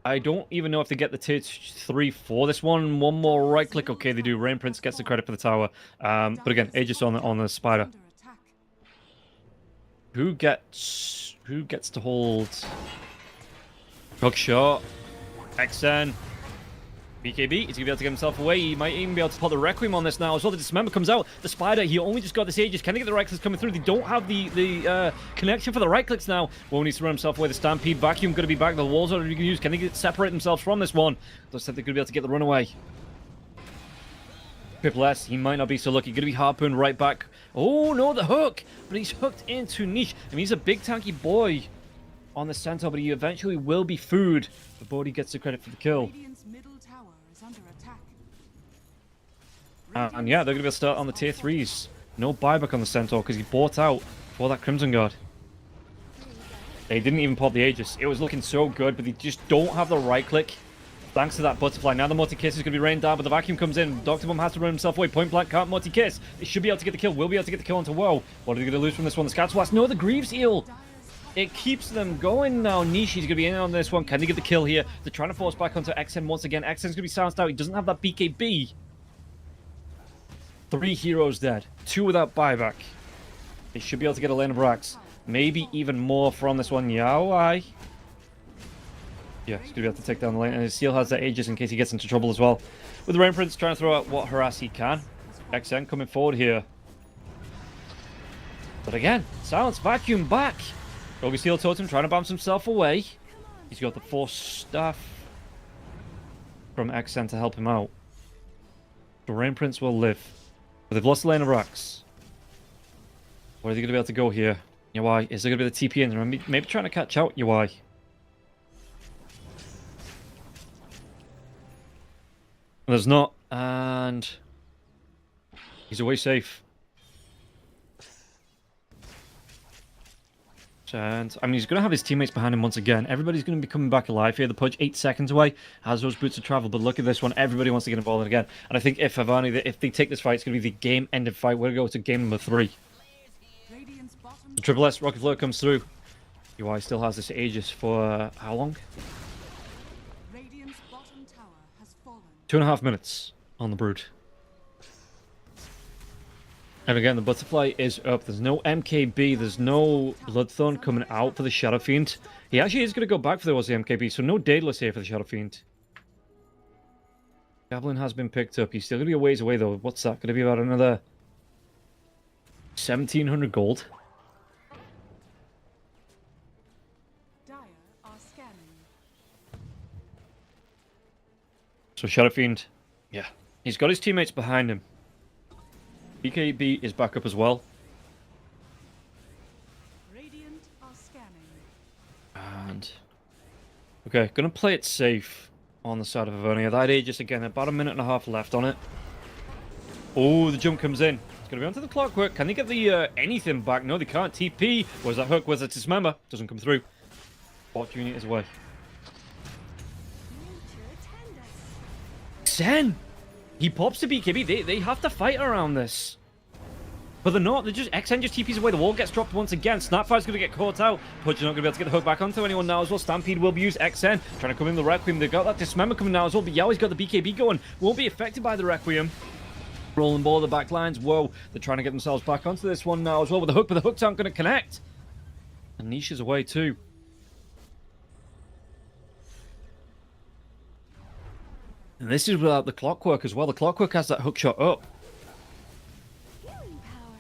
I don't even know if they get the tier 3 for this one. One more right click. Okay, they do. Rain Prince gets the credit for the tower. But again, Aegis on the spider. Under attack. Who gets to hold hook shot? XN. BKB, he's going to be able to get himself away. He might even be able to put the Requiem on this now as well. The Dismember comes out. The Spider, he only just got this Aegis. Can they get the right clicks coming through? They don't have the connection for the right clicks now. Well, needs to run himself away. The Stampede Vacuum going to be back. The walls are going to be used. Can they separate themselves from this one? Looks like they're going to be able to get the runaway. Triple S, he might not be so lucky. Going to be harpooned right back. Oh, no, the hook. But he's hooked into Niche. I mean, he's a big tanky boy on the Centaur, but he eventually will be food. But Bodhi gets the credit for the kill. Radiant's middle tower is under attack. And yeah, they're going to be able to start on the tier 3s. No buyback on the Centaur because he bought out for that Crimson Guard. They didn't even pop the Aegis. It was looking so good, but they just don't have the right click. Thanks to that Butterfly. Now the multi-kiss is going to be rained down, but the Vacuum comes in. Dr. Bum has to run himself away. Point blank can't multi-kiss. They should be able to get the kill. Will be able to get the kill onto Woe. What are they going to lose from this one? The Scouts Blast. No, the Greaves heal. It keeps them going now. Nishi's going to be in on this one. Can they get the kill here? They're trying to force back onto XN once again. XN's going to be silenced out. He doesn't have that BKB. 3 heroes dead. 2 without buyback. They should be able to get a lane of racks. Maybe even more from this one. Yawai. Yeah, he's going to be able to take down the lane. And his Seal has that Aegis in case he gets into trouble as well. With the Rain Prince trying to throw out what harass he can. XN coming forward here. But again, Silence Vacuum back. Rogue Steel Totem trying to bounce himself away. He's got the Force Staff from XN to help him out. The Rain Prince will live. But they've lost the lane of racks. Where are they going to be able to go here? Yawai, is there going to be the TP in? Maybe trying to catch out Yawai. There's not, and he's away safe. And I mean, he's going to have his teammates behind him once again. Everybody's going to be coming back alive here. The Pudge 8 seconds away, has those boots of travel. But look at this one. Everybody wants to get involved again. And I think if they take this fight, it's going to be the game-ending fight. We're going to go to game number 3. The Triple S Rocket Flare comes through. UI still has this Aegis for how long? Radiant's bottom tower has fallen. 2.5 minutes on the Brood. And again, the Butterfly is up. There's no MKB. There's no Bloodthorn coming out for the Shadow Fiend. He actually is going to go back for the MKB, so no Daedalus here for the Shadow Fiend. Javelin has been picked up. He's still going to be a ways away, though. What's that? Going to be about another 1,700 gold. Dire are scanning. So Shadow Fiend, yeah. He's got his teammates behind him. BKB is back up as well. Radiant are scanning. And okay, gonna play it safe on the side of Avernia. That Aegis again, about 1.5 minutes left on it. Oh, the jump comes in. It's gonna be onto the clockwork. Can they get the anything back? No, they can't. TP. Where's that hook? Where's that dismember? Doesn't come through. Bot unit is away. Sen! He pops the BKB. They have to fight around this. But they're not. They're just... XN just TPs away. The wall gets dropped once again. Snapfire's going to get caught out. Pudge not going to be able to get the hook back onto anyone now as well. Stampede will be used. XN trying to come in the Requiem. They've got that Dismember coming now as well. But Yaoi's got the BKB going. Won't be affected by the Requiem. Rolling ball the back lines. Whoa. They're trying to get themselves back onto this one now as well with the hook. But the hooks aren't going to connect. And Niche is away too. And this is without the clockwork as well. The clockwork has that hook shot up. Healing power.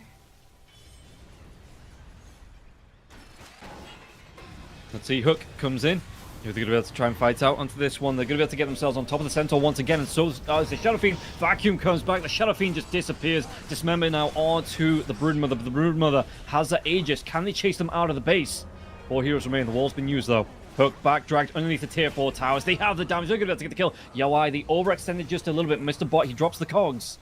Let's see, hook comes in. They're going to be able to try and fight out onto this one. They're going to be able to get themselves on top of the Centaur once again. And so is the Shadow Fiend. Vacuum comes back. The Shadow Fiend just disappears. Dismember now onto the Broodmother. But the Broodmother has that Aegis. Can they chase them out of the base? 4 heroes remain. The wall's been used though. Hook back, dragged underneath the tier 4 towers. They have the damage. They're going to be able to get the kill. Yawai, they overextended just a little bit. Mr. Bot, he drops the cogs.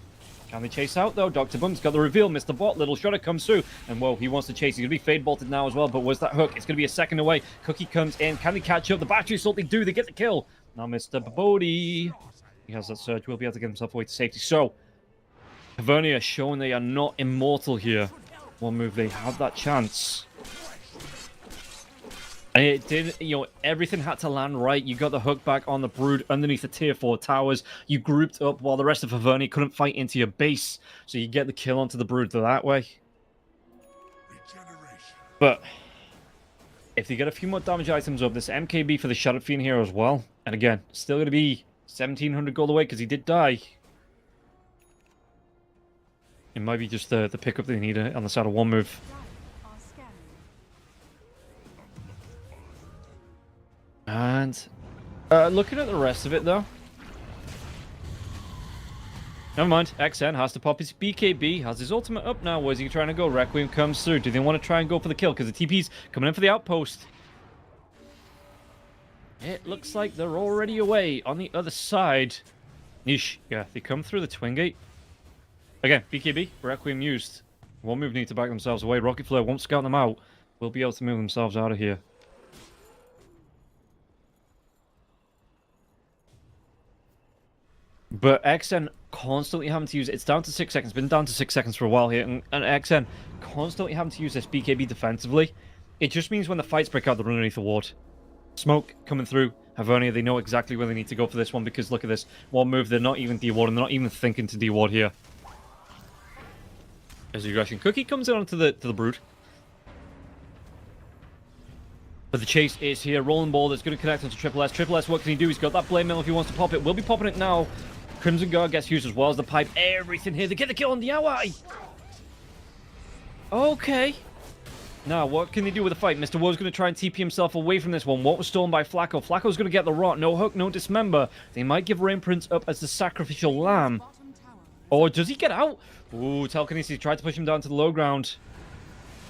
Can they chase out, though? Dr. Bum's got the reveal. Mr. Bot, little shutter comes through. And, whoa, he wants to chase. He's going to be fade bolted now as well. But where's that hook? It's going to be a second away. Cookie comes in. Can they catch up? The battery assault, they do. They get the kill. Now, Mr. Bodhi. He has that surge. Will be able to get himself away to safety. So, Hivernia showing they are not immortal here. One move, they had that chance. And it did, you know, everything had to land right. You got the hook back on the Brood underneath the tier 4 towers. You grouped up while the rest of Hivernia couldn't fight into your base. So you get the kill onto the Brood that way. But if they get a few more damage items up, this MKB for the Shadow Fiend here as well. And again, still going to be 1,700 gold away because he did die. It might be just the pickup they need on the side of one move. And looking at the rest of it, though. Never mind. XN has to pop his BKB. Has his ultimate up now. Where's he trying to go? Requiem comes through. Do they want to try and go for the kill? Because the TP's coming in for the outpost. It looks like they're already away on the other side. Niche. Yeah, they come through the twin gate. Again, BKB. Requiem used. One move need to back themselves away. Rocket Flare won't scout them out. Will be able to move themselves out of here. But XN constantly having to use it. It's down to 6 seconds. Been down to 6 seconds for a while here. And XN constantly having to use this BKB defensively. It just means when the fights break out, they're underneath the ward. Smoke coming through. Hivernia, they know exactly where they need to go for this one because look at this. One move, they're not even dewarding. They're not even thinking to deward here. As the aggression. Cookie comes in onto the Brood. But the chase is here. Rolling ball that's going to connect onto Triple S. Triple S, what can he do? He's got that blade mail if he wants to pop it. Will be popping it now. Crimson Guard gets used as well as the pipe. Everything here. They get the kill on the ally. Okay. Now, what can they do with the fight? Mr. Woe's going to try and TP himself away from this one. What was stolen by Flacco? Flacco's going to get the rot. No hook, no dismember. They might give Rain Prince up as the sacrificial lamb. Or does he get out? Ooh, Telekinesis tried to push him down to the low ground.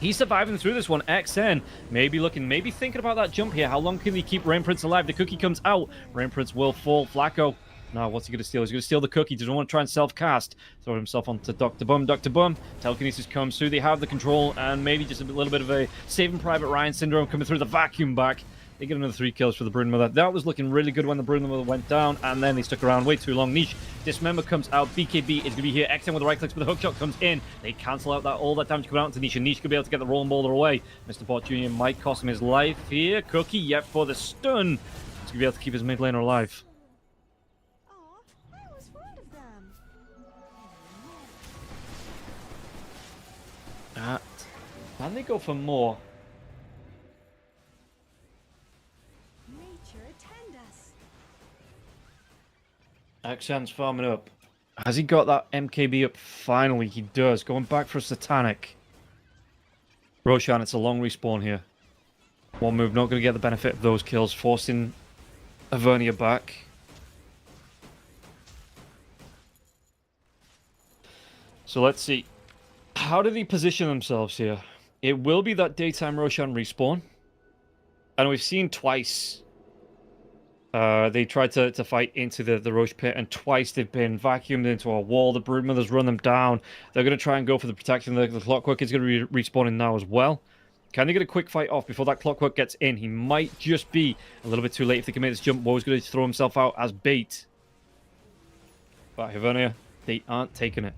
He's surviving through this one. XN maybe thinking about that jump here. How long can he keep Rain Prince alive? The cookie comes out. Rain Prince will fall. Flacco. Now, what's he going to steal? He's going to steal the cookie. Doesn't want to try and self-cast. Throw himself onto Dr. Bum. Dr. Bum. Telekinesis comes through. They have the control. And maybe just a little bit of a Saving Private Ryan syndrome coming through the vacuum back. They get another 3 kills for the Broodmother. That was looking really good when the Broodmother went down. And then they stuck around way too long. Niche. Dismember comes out. BKB is going to be here. XN with the right clicks, but the hookshot comes in. They cancel out all that damage coming out into Niche. And Niche could be able to get the rolling boulder away. Mr. Bot Jr. might cost him his life here. Cookie, yep, for the stun. He's going to be able to keep his mid laner alive. I was fond of them. Can they go for more? Nature attend us. XN's farming up. Has he got that MKB up? Finally, he does. Going back for a Satanic. Roshan, it's a long respawn here. One move, not going to get the benefit of those kills. Forcing Hivernia back. So let's see. How do they position themselves here? It will be that daytime Roshan respawn. And we've seen twice. They tried to fight into the Roche pit, and twice they've been vacuumed into a wall. The Broodmothers run them down. They're going to try and go for the protection. The Clockwork is going to be respawning now as well. Can they get a quick fight off before that Clockwork gets in? He might just be a little bit too late if they can make this jump. Woe's going to throw himself out as bait. But Hivernia, they aren't taking it.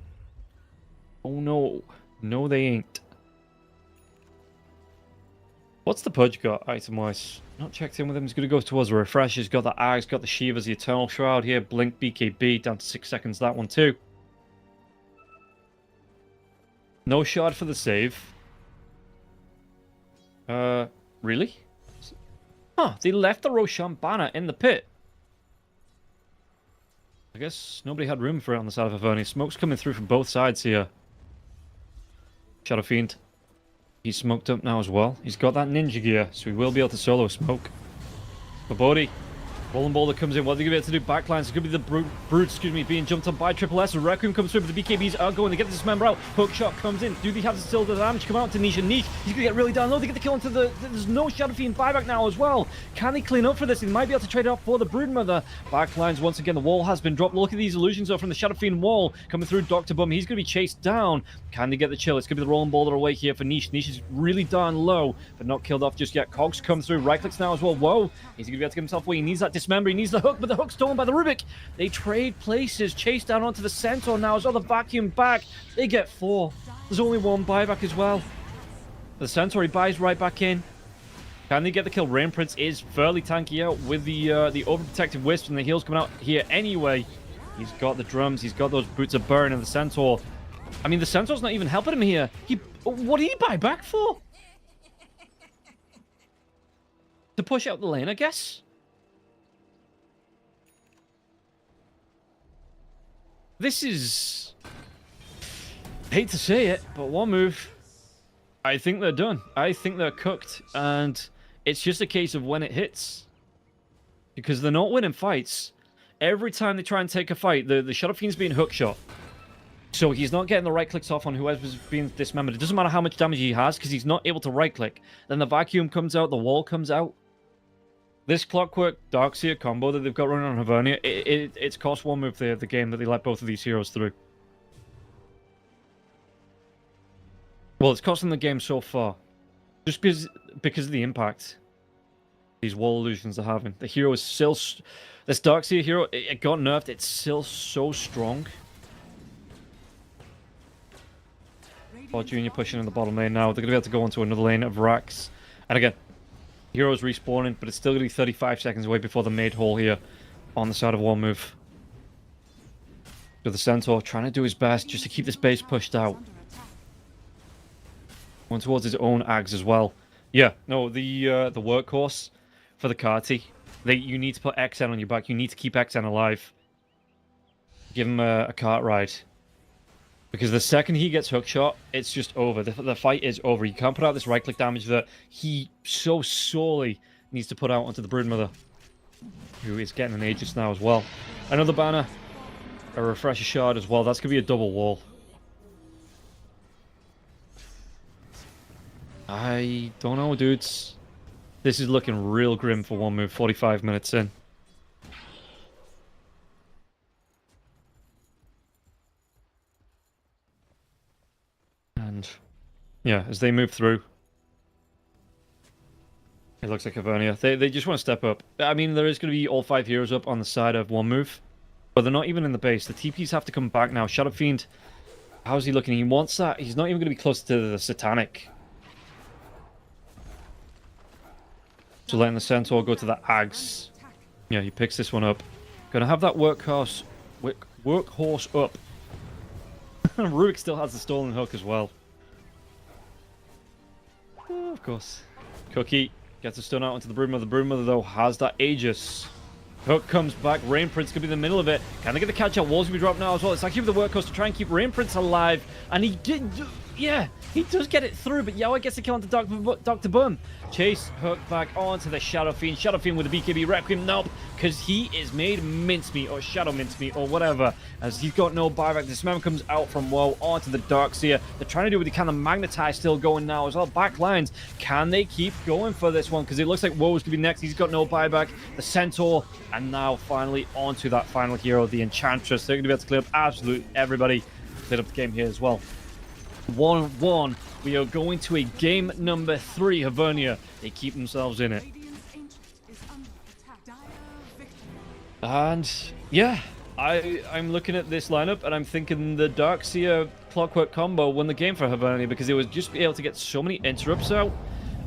Oh no. No, they ain't. What's the Pudge got, item-wise? Not checked in with him. He's going to go towards the refresh. He's got the Axe, got the Shivas, the Eternal Shroud here. Blink, BKB, down to 6 seconds. That one too. No shard for the save. Really? Huh, they left the Roshan banner in the pit. I guess nobody had room for it on the side of Hivernia. Smoke's coming through from both sides here. Shadow Fiend. He's smoked up now as well. He's got that ninja gear, so he will be able to solo smoke. Babodi. Rolling Boulder comes in. What are they going to be able to do? Backlines. It could be the Brute, being jumped on by Triple S. Requiem comes through, but the BKBs are going. They get this member out. Hookshot comes in. Do they have to still the damage come out to Niche? And Niche, he's going to get really down low. They get the kill into the... There's no Shadow Fiend buyback now as well. Can they clean up for this? They might be able to trade it off for the Broodmother. Backlines once again. The wall has been dropped. Look at these illusions though from the Shadow Fiend wall coming through Dr. Bum. He's going to be chased down. Can they get the chill? It's going to be the Rolling Boulder away here for Niche. Niche is really darn low, but not killed off just yet. Cogs come through. Right clicks now as well. Whoa. He's going to be able to get himself away. He needs that Dismember. He needs the hook, but the hook's stolen by the Rubik. They trade places. Chase down onto the Centaur now as well. The Vacuum back. They get 4. There's only 1 buyback as well. The Centaur, he buys right back in. Can they get the kill? Rain Prince is fairly tanky out with the overprotective Wisps, and the heals coming out here anyway. He's got the drums. He's got those Boots of Burn, and the Centaur. I mean, the Centaur's not even helping him here. What did he buy back for? To push out the lane, I guess? This is... I hate to say it, but one move. I think they're done. I think they're cooked, and it's just a case of when it hits. Because they're not winning fights. Every time they try and take a fight, the Shadow Fiend's being hookshot. So he's not getting the right clicks off on whoever's being dismembered. It doesn't matter how much damage he has, because he's not able to right click. Then the Vacuum comes out, the wall comes out. This Clockwork Darkseer combo that they've got running on Hivernia, it's cost one move the game that they let both of these heroes through. Well, it's costing the game so far. Just because of the impact these wall illusions are having. The hero is still... This Darkseer hero, it got nerfed. It's still so strong. Oh, Junior pushing in the bottom lane now. They're going to be able to go onto another lane of Rax. And again, heroes respawning, but it's still going to be 35 seconds away before the made hole here on the side of one move. So the Centaur trying to do his best just to keep this base pushed out. Going towards his own Ags as well. Yeah, no, the workhorse for the Carti. You need to put XN on your back. You need to keep XN alive. Give him a cart ride. Because the second he gets hookshot, it's just over. The fight is over. You can't put out this right-click damage that he so sorely needs to put out onto the Broodmother, who is getting an Aegis now as well. Another banner. A Refresher Shard as well. That's going to be a double wall. I don't know, dudes. This is looking real grim for one move, 45 minutes in. And, yeah, as they move through, it looks like Hivernia. They just want to step up. I mean, there is going to be all 5 heroes up on the side of one move, but they're not even in the base. The TPs have to come back now. Shadow Fiend, how's he looking? He wants that. He's not even going to be close to the Satanic. So letting the Centaur go to the Ags. Yeah, he picks this one up. Gonna have that workhorse up. Rubik still has the stolen hook as well. Oh, of course. Cookie gets a stun out onto the Broodmother. The Broodmother, though, has that Aegis. Hook comes back. Rain Prince could be in the middle of it. Can they get the catch out? Walls will be dropped now as well. It's actually with the workhorse to try and keep Rain Prince alive. And he did... Yeah, he does get it through, but Yaoi gets the kill onto Dr. Boom. Chase, hook back onto the Shadow Fiend. Shadow Fiend with the BKB Requiem. Nope, because he is made mincemeat or Shadow mincemeat or whatever. As he's got no buyback. Dismember comes out from Woe onto the Darkseer. They're trying to do what they can. The Magnetize still going now as well. Back lines. Can they keep going for this one? Because it looks like Woe's going to be next. He's got no buyback. The Centaur. And now finally onto that final hero, the Enchantress. They're going to be able to clear up absolutely everybody. Clear up the game here as well. 1-1. We are going to a game number 3. Hivernia. They keep themselves in it. And yeah, I'm looking at this lineup and I'm thinking the Darkseer Clockwork combo won the game for Hivernia because it was just able to get so many interrupts out.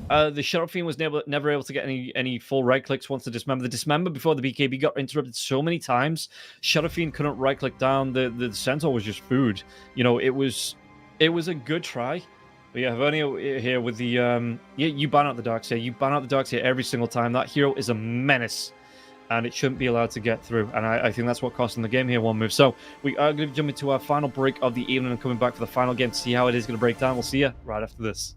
The Shadow Fiend was never able to get any full right clicks once the Dismember. The Dismember before the BKB got interrupted so many times. Shadow Fiend couldn't right click down. The Centaur was just food. You know, it was a good try. But yeah, Hivernia here with the... you ban out the Darkseer. You ban out the Darkseer every single time. That hero is a menace. And it shouldn't be allowed to get through. And I think that's what cost them the game here, one move. So we are going to jump into our final break of the evening and coming back for the final game to see how it is going to break down. We'll see you right after this.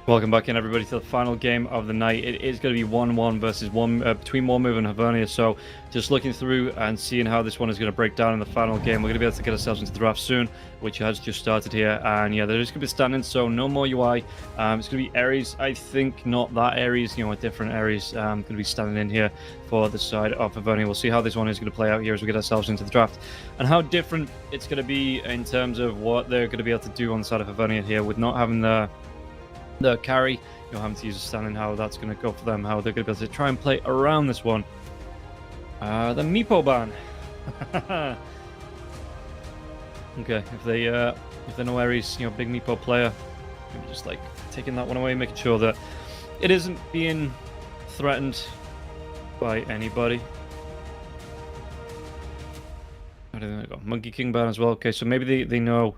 Welcome back in, everybody, to the final game of the night. It is going to be 1-1 versus 1 between Warmove and Hivernia. So just looking through and seeing how this one is going to break down in the final game. We're going to be able to get ourselves into the draft soon, which has just started here. And yeah, there is going to be standing, so no more UI. It's going to be Ares. I think not that Ares, a different Ares. Going to be standing in here for the side of Hivernia. We'll see how this one is going to play out here as we get ourselves into the draft, and how different it's going to be in terms of what they're going to be able to do on the side of Hivernia here with not having the carry, having to use a stand, and how that's going to go for them, how they're going to be able to try and play around this one. The Meepo ban. Okay, if they know Ares, big Meepo player, maybe just like taking that one away, making sure that it isn't being threatened by anybody. I don't know, Monkey King ban as well. Okay, so maybe they know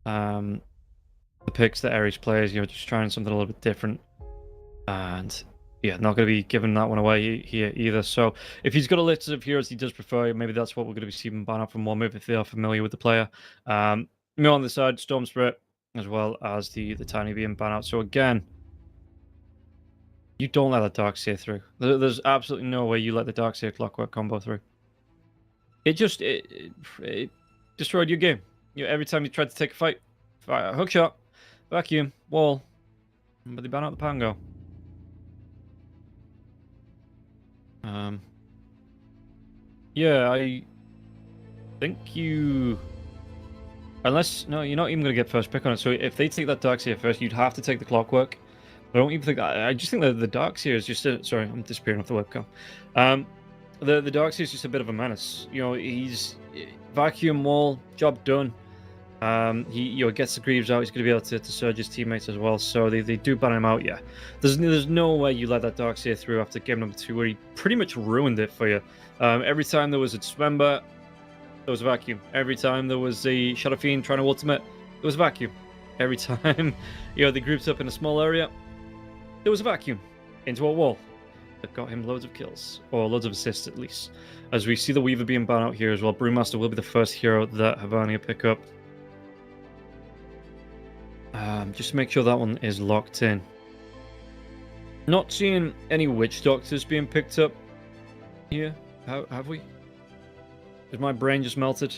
the picks that Ares plays, just trying something a little bit different. And yeah, not going to be giving that one away here either. So if he's got a list of heroes he does prefer, maybe that's what we're going to be seeing ban out from Warmove if they are familiar with the player. On the side, Storm Spirit, as well as the Tiny being ban out. So again, you don't let that Darkseer through. There's absolutely no way you let the Darkseer Clockwork combo through. It just it destroyed your game. Every time you tried to take a fight, hook shot, vacuum, wall, but they ban out the Pango. Yeah, I think you... Unless... No, you're not even going to get first pick on it. So if they take that Darkseer first, you'd have to take the Clockwork. I don't even think that... I just think that the Darkseer is just a... Sorry, I'm disappearing off the webcam. The Darkseer is just a bit of a menace. He's... Vacuum, wall, job done. He gets the Greaves out. He's going to be able to surge his teammates as well. So they do ban him out. Yeah, there's no way you let that Darkseer through after game number 2, where he pretty much ruined it for you. Every time there was a Dismember, there was a vacuum. Every time there was a Shadow Fiend trying to ultimate, there was a vacuum. Every time they grouped up in a small area, there was a vacuum into a wall. That got him loads of kills, or loads of assists at least. As we see the Weaver being banned out here as well, Brewmaster will be the first hero that Hivernia pick up. Just to make sure that one is locked in. Not seeing any Witch Doctors being picked up here. Have we? Is my brain just melted?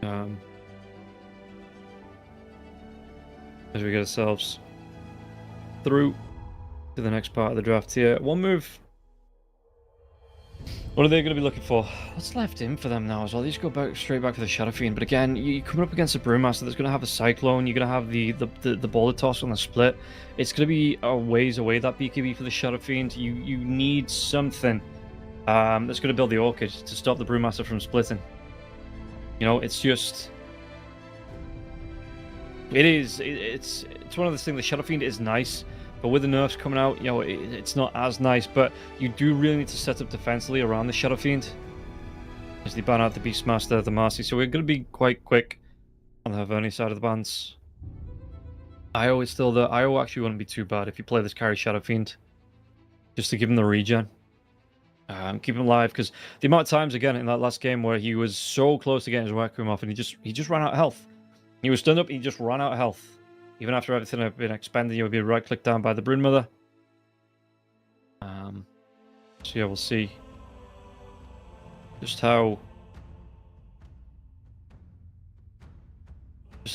As we get ourselves through to the next part of the draft here. Warmove. What are they going to be looking for? What's left in for them now as well? They just go straight back for the Shadow Fiend. But again, you're coming up against a Brewmaster that's going to have a Cyclone. You're going to have the Boulder Toss on the split. It's going to be a ways away, that BKB for the Shadow Fiend. You need something that's going to build the Orchid to stop the Brewmaster from splitting. It's just... It's one of those things. The Shadow Fiend is nice, but with the nerfs coming out, it's not as nice. But you do really need to set up defensively around the Shadow Fiend, as they ban out the Beastmaster, the Marcy. So we're going to be quite quick on the Hivernia side of the bans. IO actually wouldn't be too bad if you play this carry Shadow Fiend, just to give him the regen. Keep him alive, because the amount of times, again, in that last game where he was so close to getting his Requiem off, and he just ran out of health. He was stunned up, he just ran out of health. Even after everything had been expended, you would be right-clicked down by the Broodmother. So yeah, we'll see just how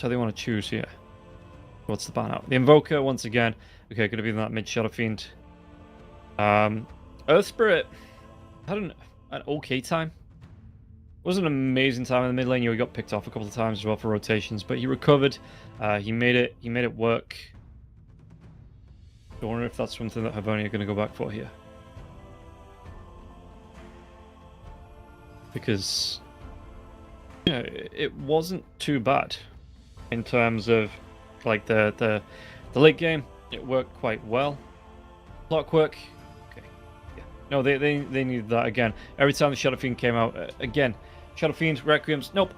they want to choose here. What's the ban out? The Invoker, once again. Okay, going to be in that mid-Shadow Fiend. Earth Spirit had an okay time. It wasn't an amazing time in the mid lane. He got picked off a couple of times as well for rotations, but he recovered. He made it work. I wonder if that's something that Hivernia are going to go back for here, because it wasn't too bad in terms of like the late game. It worked quite well. Clockwork. Okay. Yeah. No, they needed that again. Every time the Shadow Fiend came out, again. Shadow Fiend, Requiems, nope.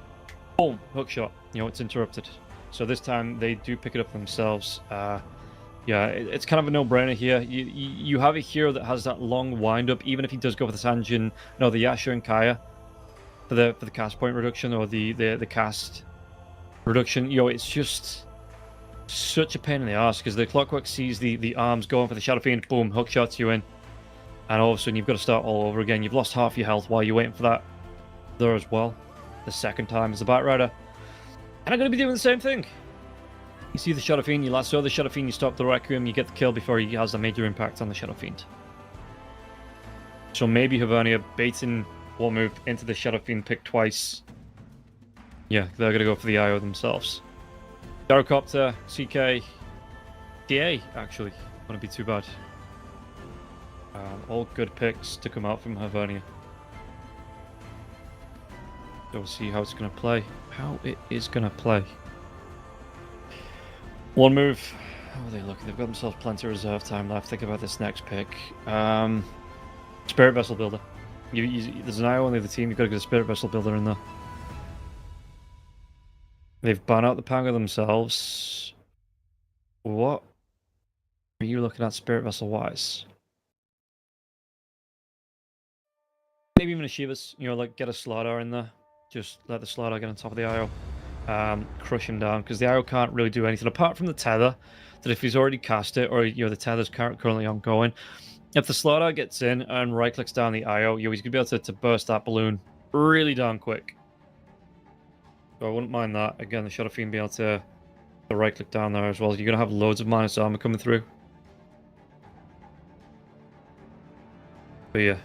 Boom, hookshot. It's interrupted. So this time they do pick it up themselves. Yeah, it's kind of a no-brainer here. You have a hero that has that long wind-up, even if he does go for the Sanjin, no, the Yasha and Kaya for the cast point reduction, or the cast reduction. It's just such a pain in the ass because the Clockwork sees the arms going for the Shadow Fiend, boom, hook shots you in, and all of a sudden you've got to start all over again. You've lost half your health while you're waiting for that there as well. The second time as a Batrider. And I'm going to be doing the same thing. You see the Shadow Fiend, you lasso the Shadow Fiend, you stop the Requiem, you get the kill before he has a major impact on the Shadow Fiend. So maybe Hivernia baiting one move into the Shadow Fiend pick twice. Yeah, they're going to go for the IO themselves. Gyrocopter, CK, DA, actually. Wouldn't be too bad. All good picks to come out from Hivernia. So we'll see how it's going to play. How it is going to play. One move. How are they looking? They've got themselves plenty of reserve time left. Think about this next pick. Spirit Vessel Builder. There's an IO on the other team. You've got to get a Spirit Vessel Builder in there. They've banned out the Panga themselves. What are you looking at Spirit Vessel wise? Maybe even a Shivas, you know, like get a Slardar in there. Just let the Slardar get on top of the IO. Crush him down, because the IO can't really do anything apart from the tether. That if he's already cast it, or you know the tether's currently ongoing, if the Slardar gets in and right clicks down the IO, he's gonna be able to burst that balloon really darn quick. So I wouldn't mind that. Again, the Shadow Fiend being able to right click down there as well. You're gonna have loads of minus armor coming through. But yeah.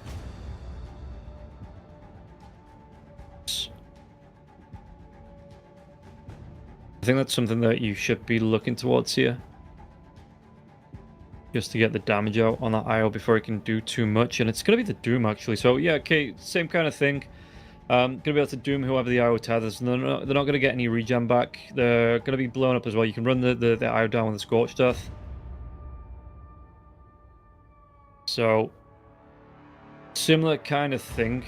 I think that's something that you should be looking towards here. Just to get the damage out on that IO before it can do too much. And it's going to be the Doom, actually. So, yeah, okay, same kind of thing. Going to be able to Doom whoever the IO tethers. And they're not going to get any regen back. They're going to be blown up as well. You can run the IO down with the Scorched Earth. So, similar kind of thing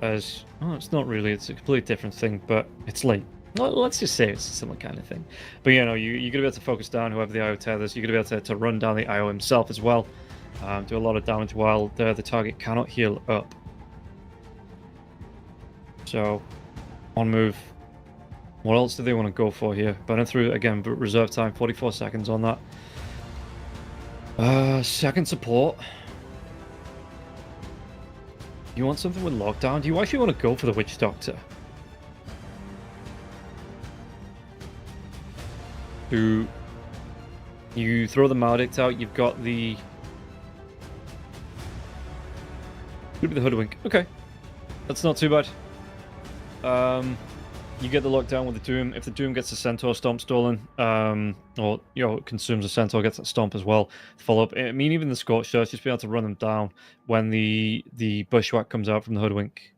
as... Oh, it's not really. It's a completely different thing, but it's late. Well, let's just say it's a similar kind of thing. But, you know, you're going to be able to focus down whoever the IO tethers. You're going to be able to run down the IO himself as well. Do a lot of damage while the target cannot heal up. So, on move. What else do they want to go for here? Burning through, again, reserve time, 44 seconds on that. Second support. You want something with lockdown? Do you actually want to go for the Witch Doctor? You throw the Maledict out, you've got the... Could be the Hoodwink. Okay. That's not too bad. You get the lockdown with the Doom. If the Doom gets the Centaur Stomp stolen, or, you know, consumes a Centaur, gets that Stomp as well. Follow up. I mean, even the Scorched Earth, just be able to run them down when the Bushwhack comes out from the Hoodwink.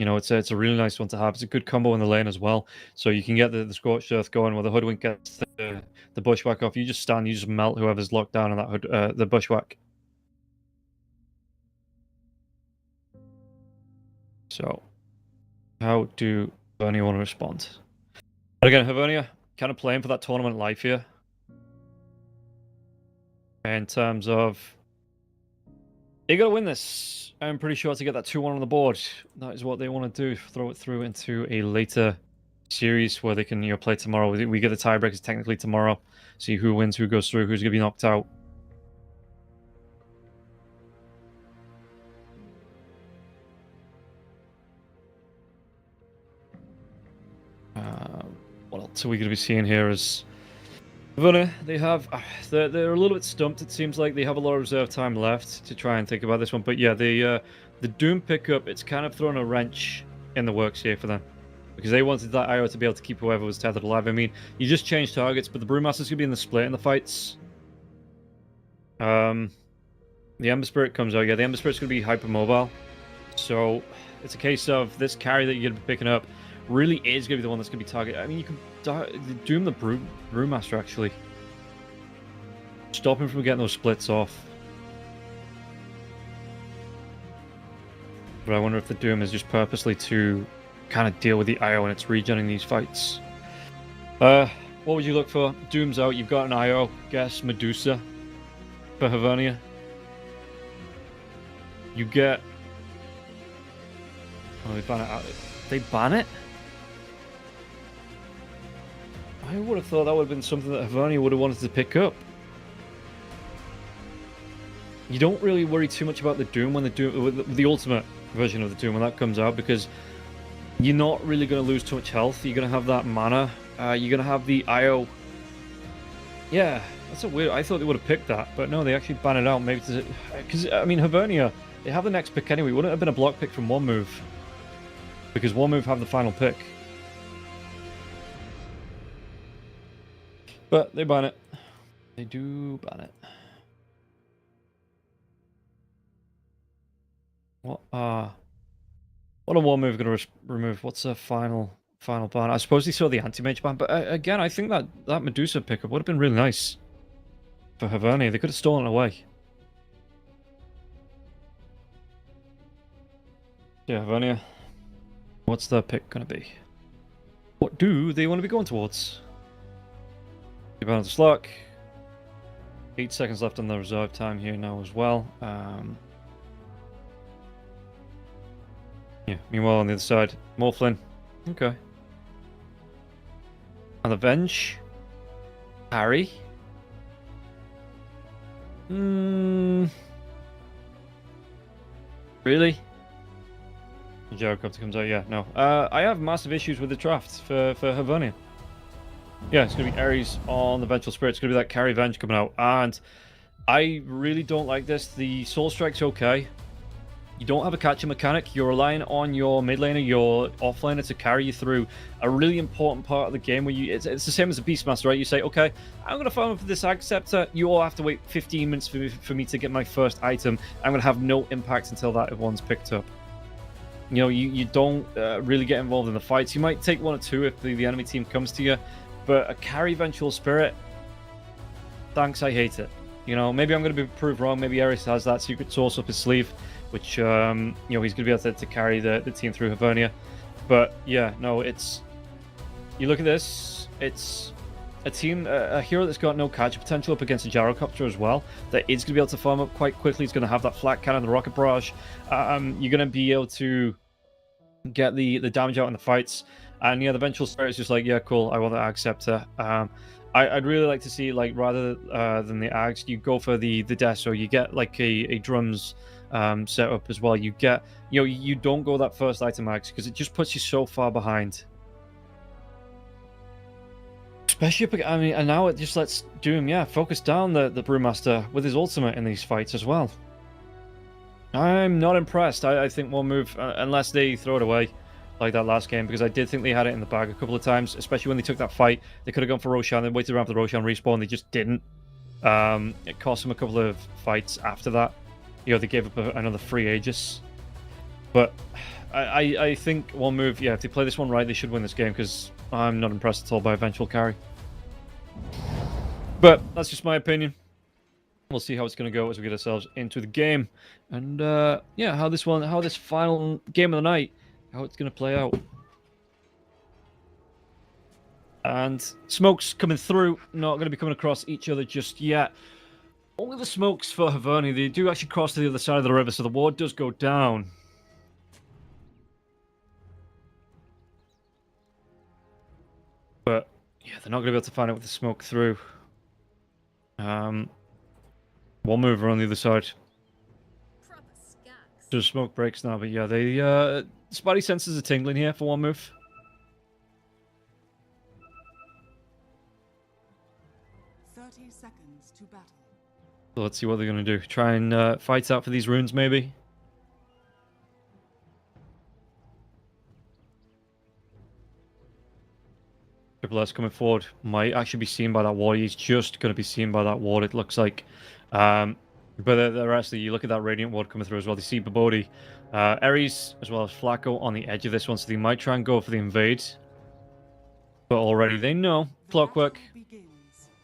You know, it's a really nice one to have. It's a good combo in the lane as well. So you can get the Scorched Earth going where the Hoodwink gets the Bushwhack off. You just stand, you just melt whoever's locked down on that the Bushwhack. So, how do Hivernia want to respond? But again, Hivernia kind of playing for that tournament life here. In terms of... They got to win this. I'm pretty sure to get that 2-1 on the board. That is what they want to do. Throw it through into a later series where they can, you know, play tomorrow. We get the tiebreakers technically tomorrow. See who wins, who goes through, who's going to be knocked out. What else are we going to be seeing here is... Hivernia, they have... They're a little bit stumped, it seems like. They have a lot of reserve time left to try and think about this one. But yeah, the Doom pickup, it's kind of thrown a wrench in the works here for them. Because they wanted that IO to be able to keep whoever was tethered alive. I mean, you just change targets, but the Brewmaster's going to be in the split in the fights. The Ember Spirit comes out. Yeah, the Ember Spirit's going to be hypermobile. So it's a case of this carry that you're going to be picking up really is going to be the one that's going to be targeted. I mean, you can Doom the Brewmaster, actually. Stop him from getting those splits off. But I wonder if the Doom is just purposely to kind of deal with the IO and it's regenerating these fights. What would you look for? Doom's out. You've got an IO. Guess Medusa for Hivernia. You get... Oh, they ban it out. They ban it? I would have thought that would have been something that Hivernia would have wanted to pick up. You don't really worry too much about the Doom when the ultimate version of the Doom when that comes out, because you're not really going to lose too much health. You're going to have that mana. You're going to have the IO. Yeah, that's a weird. I thought they would have picked that, but no, they actually ban it out. Maybe because I mean Hivernia, they have the next pick anyway. Wouldn't it have been a block pick from One Move, because One Move have the final pick. But they ban it. They do ban it. What a One Move going to remove? What's a final ban? I suppose they saw the anti-mage ban, but again, I think that Medusa pickup would have been really nice for Hivernia. They could have stolen it away. Yeah, Hivernia. What's their pick going to be? What do they want to be going towards? They ban the Slug. 8 seconds left on the reserve time here now as well. Yeah, meanwhile on the other side, Morphlin. Okay. And the Venge. Harry. Really? Jericho comes out, yeah, no. I have massive issues with the draft for Hivernia. Yeah, it's going to be Ares on the Vengeful Spirit. It's going to be that carry Venge coming out. And I really don't like this. The Soul Strike's okay. You don't have a catcher mechanic. You're relying on your mid laner, your offlaner to carry you through a really important part of the game where it's the same as a Beastmaster, right? You say, okay, I'm going to farm up for this Ag Scepter. You all have to wait 15 minutes for me to get my first item. I'm going to have no impact until that one's picked up. You know, you don't really get involved in the fights. You might take 1 or 2 if the enemy team comes to you, but a carry Vengeful Spirit, thanks, I hate it. You know, maybe I'm going to be proved wrong. Maybe Ares has that secret sauce up his sleeve, which, you know, he's going to be able to carry the team through Hivernia. But, yeah, no, it's... You look at this, it's a team, a hero that's got no catcher potential up against a Gyrocopter as well, that is going to be able to farm up quite quickly. It's going to have that flat cannon, the rocket barrage. You're going to be able to get the damage out in the fights. And, yeah, the Vengeful Spirit is just like, yeah, cool, I want the Ag Scepter. I'd really like to see, like, rather than the Ags, you go for the Death, so you get, like, a drums setup as well. You get, you know, you don't go that first item Ags, because it just puts you so far behind. Especially, I mean, and now it just lets Doom, yeah, focus down the Brewmaster with his ultimate in these fights as well. I'm not impressed. I think One Move, unless they throw it away like that last game, because I did think they had it in the bag a couple of times, especially when they took that fight. They could have gone for Roshan, they waited around for the Roshan respawn, they just didn't. It cost them a couple of fights after that. You know, they gave up another free Aegis. But I think One Move, yeah, if they play this one right, they should win this game, because I'm not impressed at all by eventual carry. But that's just my opinion. We'll see how it's going to go as we get ourselves into the game. And yeah, how this final game of the night, how it's going to play out. And smokes coming through, not going to be coming across each other just yet. Only the smokes for Hivernia, they do actually cross to the other side of the river, so the ward does go down. But yeah, they're not going to be able to find out with the smoke through. One mover on the other side. So smoke breaks now, but yeah, they spidey senses are tingling here for One Move. Seconds to battle. So let's see what they're going to do. Try and fight out for these runes, maybe. Triple S coming forward. Might actually be seen by that ward. He's just going to be seen by that ward, it looks like. But the rest of you look at that Radiant ward coming through as well. They see Babodi, Ares, as well as Flacco on the edge of this one, so they might try and go for the invade. But already they know. Clockwork.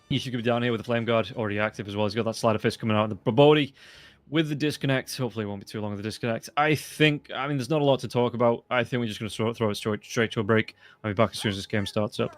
He should be down here with the Flame Guard already active as well. He's got that Sleight of Fist coming out. The Babodi with the disconnect. Hopefully it won't be too long of the disconnect. I mean, there's not a lot to talk about. I think we're just going to throw it straight to a break. I'll be back as soon as this game starts up.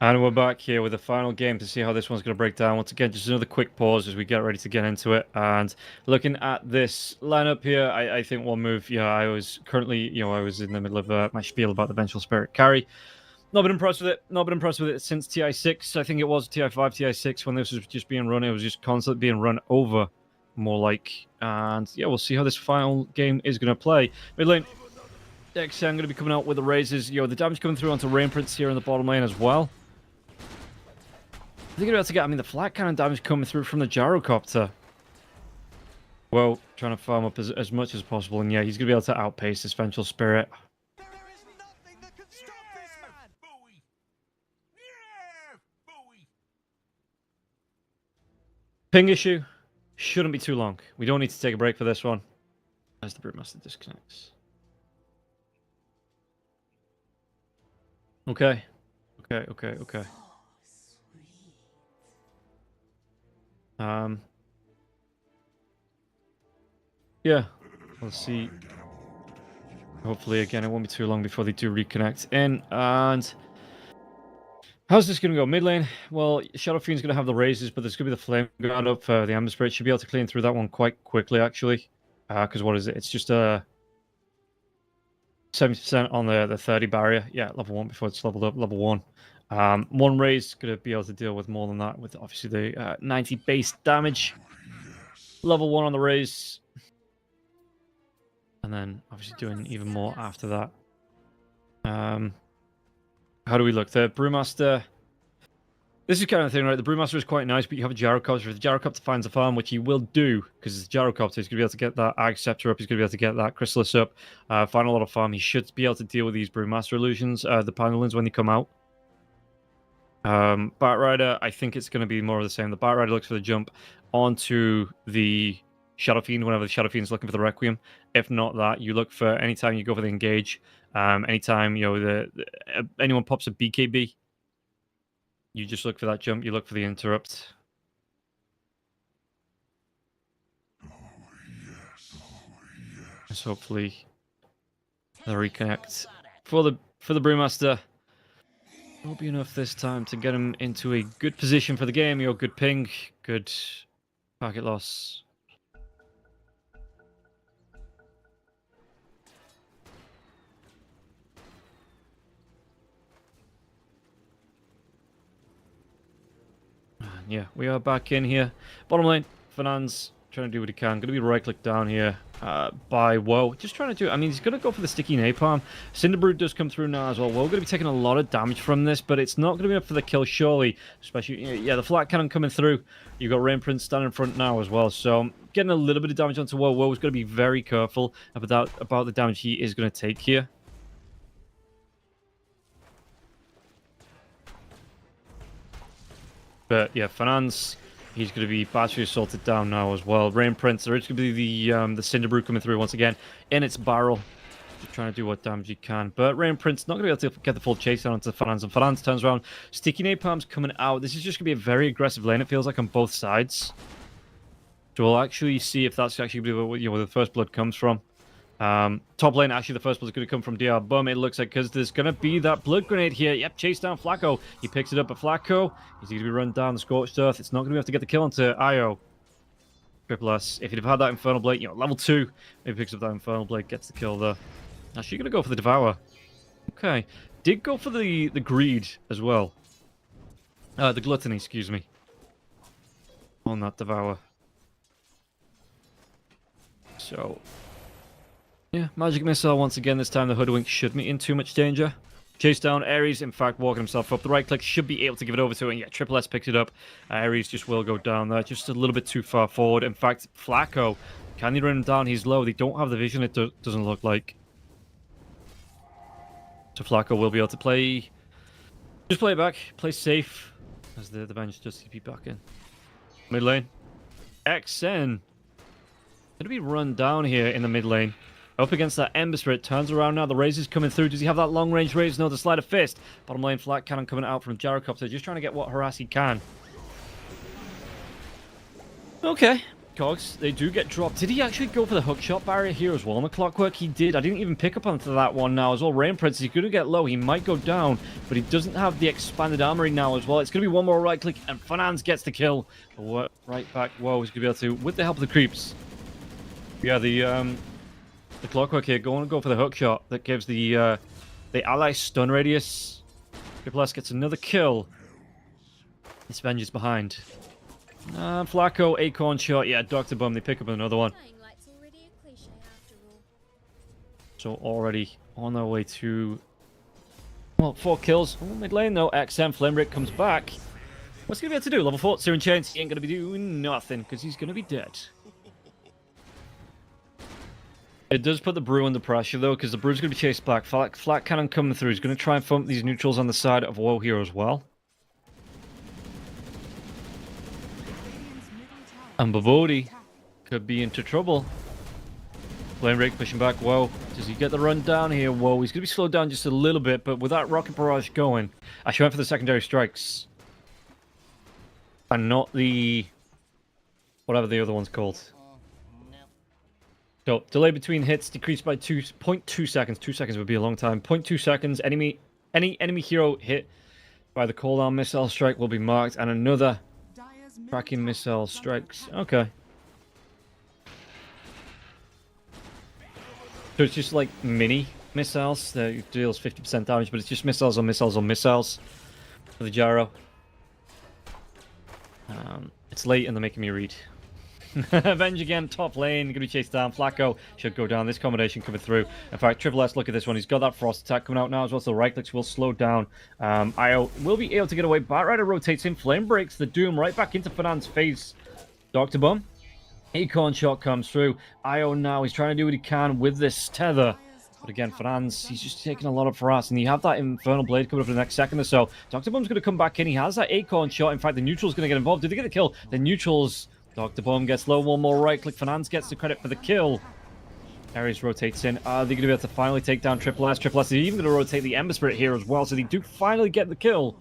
And we're back here with the final game to see how this one's going to break down. Once again, just another quick pause as we get ready to get into it. And looking at this lineup here, I think one move, yeah, I was currently, I was in the middle of my spiel about the Vengeful Spirit carry. Not been impressed with it. Not been impressed with it since TI6. I think it was TI5, TI6 when this was just being run. It was just constantly being run over, more like. And yeah, we'll see how this final game is going to play. Mid lane, XN going to be coming out with the raises. The damage coming through onto Rain Prince here in the bottom lane as well. I think you're able to get, the flat cannon damage coming through from the Gyrocopter. Well, trying to farm up as much as possible. And yeah, he's going to be able to outpace this Vengeful Spirit. There is nothing that can stop this man! Bowie! Yeah! Bowie! Ping issue shouldn't be too long. We don't need to take a break for this one. As the Brewmaster disconnects. Okay. Okay. Yeah, we'll see. Hopefully, again, it won't be too long before they do reconnect in. And how's this going to go? Mid lane, well, Shadow Fiend's going to have the raises, but there's going to be the Flame Guard up for the Ember Spirit. Should be able to clean through that one quite quickly, actually. Because what is it? It's just a 70% on the 30 barrier. Yeah, level 1 before it's leveled up, level 1. One raise going to be able to deal with more than that, with obviously the 90 base damage. Level 1 on the raise. And then obviously doing even more after that. How do we look? The Brewmaster. This is kind of the thing, right? The Brewmaster is quite nice, but you have a Gyrocopter. If the Gyrocopter finds a farm, which he will do, because it's a Gyrocopter, he's going to be able to get that Ag Scepter up, he's going to be able to get that Chrysalis up, find a lot of farm. He should be able to deal with these Brewmaster illusions, the Pangolins, when they come out. Batrider, I think it's going to be more of the same. The Batrider looks for the jump onto the Shadow Fiend whenever the Shadow Fiend's looking for the Requiem. If not that, you look for anytime you go for the engage, anytime anyone pops a BKB, you just look for that jump, you look for the interrupt. So hopefully the reconnect for the Brewmaster will be enough this time to get him into a good position for the game. Good ping, good packet loss. Yeah, we are back in here. Bottom lane, Fernand's trying to do what he can. Going to be right-click down here by Woe. Just trying to do... he's going to go for the sticky napalm. Cinderbrute does come through now as well. Woe going to be taking a lot of damage from this, but it's not going to be enough for the kill, surely. Especially, yeah, the flat cannon coming through. You've got Rain Prince standing in front now as well. So, getting a little bit of damage onto Woe. Woe's going to be very careful about the damage he is going to take here. But yeah, Fernand's, he's going to be battery assaulted down now as well. Rain Prince, there is going to be the Cinderbrute coming through once again in its barrel. Just trying to do what damage he can. But Rain Prince not going to be able to get the full chase down onto Fernand's. And Fernand's turns around. Sticky Napalm's coming out. This is just going to be a very aggressive lane, it feels like, on both sides. So we'll actually see if that's actually where the first blood comes from. Top lane, actually, the first blood is going to come from DR Bum, it looks like, because there's going to be that blood grenade here. Yep, chase down Flacco. He picks it up, but Flacco, he's going to be run down the Scorched Earth. It's not going to be able to get the kill onto Io. Triple S. If he'd have had that Infernal Blade, level 2, maybe picks up that Infernal Blade, gets the kill there. Actually, going to go for the Devour. Okay. Did go for the Greed as well. The Gluttony, excuse me. On that Devour. So... yeah, Magic Missile once again. This time the Hoodwink shouldn't be in too much danger. Chase down Ares, in fact, walking himself up. The right click should be able to give it over to it. And yeah, Triple S picks it up. Ares just will go down there, just a little bit too far forward. In fact, Flacco, can they run him down? He's low. They don't have the vision, it doesn't look like. So Flacco will be able to play... just play it back, play safe. As the bench does TP back in. Mid lane. XN. Going to be run down here in the mid lane. Up against that Ember Spirit, turns around now, the raise is coming through. Does he have that long range raise? No, the Sleight of Fist. Bottom lane, flat cannon coming out from Gyrocopter, just trying to get what harass he can. Okay, cogs, they do get dropped. Did he actually go for the hookshot barrier here as well on the Clockwork? He did. I didn't even pick up onto that one now as well. Rain Prince, he's going to get low. He might go down, but he doesn't have the expanded armory now as well. It's going to be one more right click, and Fanans gets the kill. Right back. Whoa, he's going to be able to, with the help of the creeps. Yeah, the Clockwork here, go for the hookshot. That gives the ally stun radius. Triple S gets another kill. This Vengeance behind. Flacco, Acorn shot. Yeah, Dr. Bum, they pick up another one. Dying light's already a cliche after all. So already on their way to... Well, 4 kills. Oh, mid lane though. XM Flamebreak comes back. What's he going to be able to do? Level 4, Searing Chains. He ain't going to be doing nothing because he's going to be dead. It does put the Brew under pressure though, because the Brew's going to be chased back. Flat Cannon coming through. He's going to try and thump these neutrals on the side of Woe here as well. And Babodi could be into trouble. Flame Rake pushing back. Whoa. Does he get the run down here? Whoa. He's going to be slowed down just a little bit, but with that Rocket Barrage going, actually went for the secondary strikes. And not the... whatever the other one's called. So, delay between hits decreased by 0.2 seconds. 2 seconds would be a long time. 0.2 seconds. Any enemy hero hit by the cooldown missile strike will be marked, and another tracking missile strikes. Okay. So it's just like mini missiles that deals 50% damage, but it's just missiles on missiles on missiles for the gyro. It's late and they're making me read. Avenge again, top lane, gonna be chased down. Flacco should go down. This combination coming through. In fact, Triple S, look at this one. He's got that Frost attack coming out now as well, so the right clicks will slow down. Io will be able to get away. Batrider rotates in. Flame breaks the Doom right back into Fanan's face. Dr. Bum. Acorn shot comes through. Io now, he's trying to do what he can with this tether. But again, Fanans, he's just taking a lot of harass, and you have that Infernal Blade coming up in the next second or so. Dr. Bum's going to come back in. He has that Acorn shot. In fact, the neutral's going to get involved. Did they get the kill? The neutrals... Dr. Bum gets low, one more right click. Fanans gets the credit for the kill. Ares rotates in. Are they going to be able to finally take down Triple S? Triple S is even going to rotate the Ember Spirit here as well, so they do finally get the kill.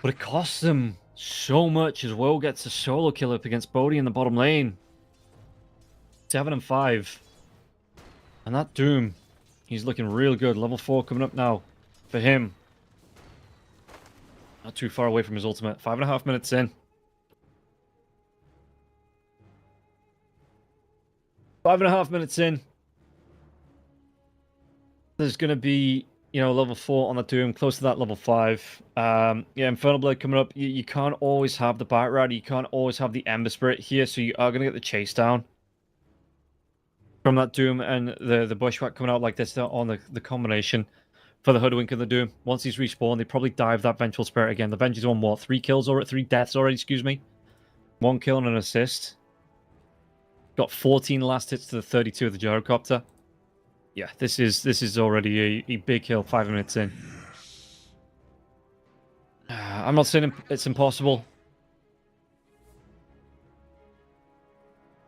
But it costs them so much as well. Gets a solo kill up against Bodhi in the bottom lane. 7 and 5. And that Doom, he's looking real good. Level 4 coming up now for him. Not too far away from his ultimate. 5.5 minutes in. 5.5 minutes in. There's going to be, you know, level 4 on the Doom, close to that level 5. Yeah, Infernal Blade coming up. You can't always have the Bite Rider. You can't always have the Ember Spirit here, so you are going to get the chase down from that Doom and the Bushwhack coming out like this on the combination for the Hoodwink and the Doom. Once he's respawned, they probably dive that Vengeful Spirit again. The Venge is on what? 3 kills already? 3 deaths already, excuse me. 1 kill and an assist. Got 14 last hits to the 32 of the Gyrocopter. Yeah, this is already a big kill 5 minutes in. I'm not saying it's impossible.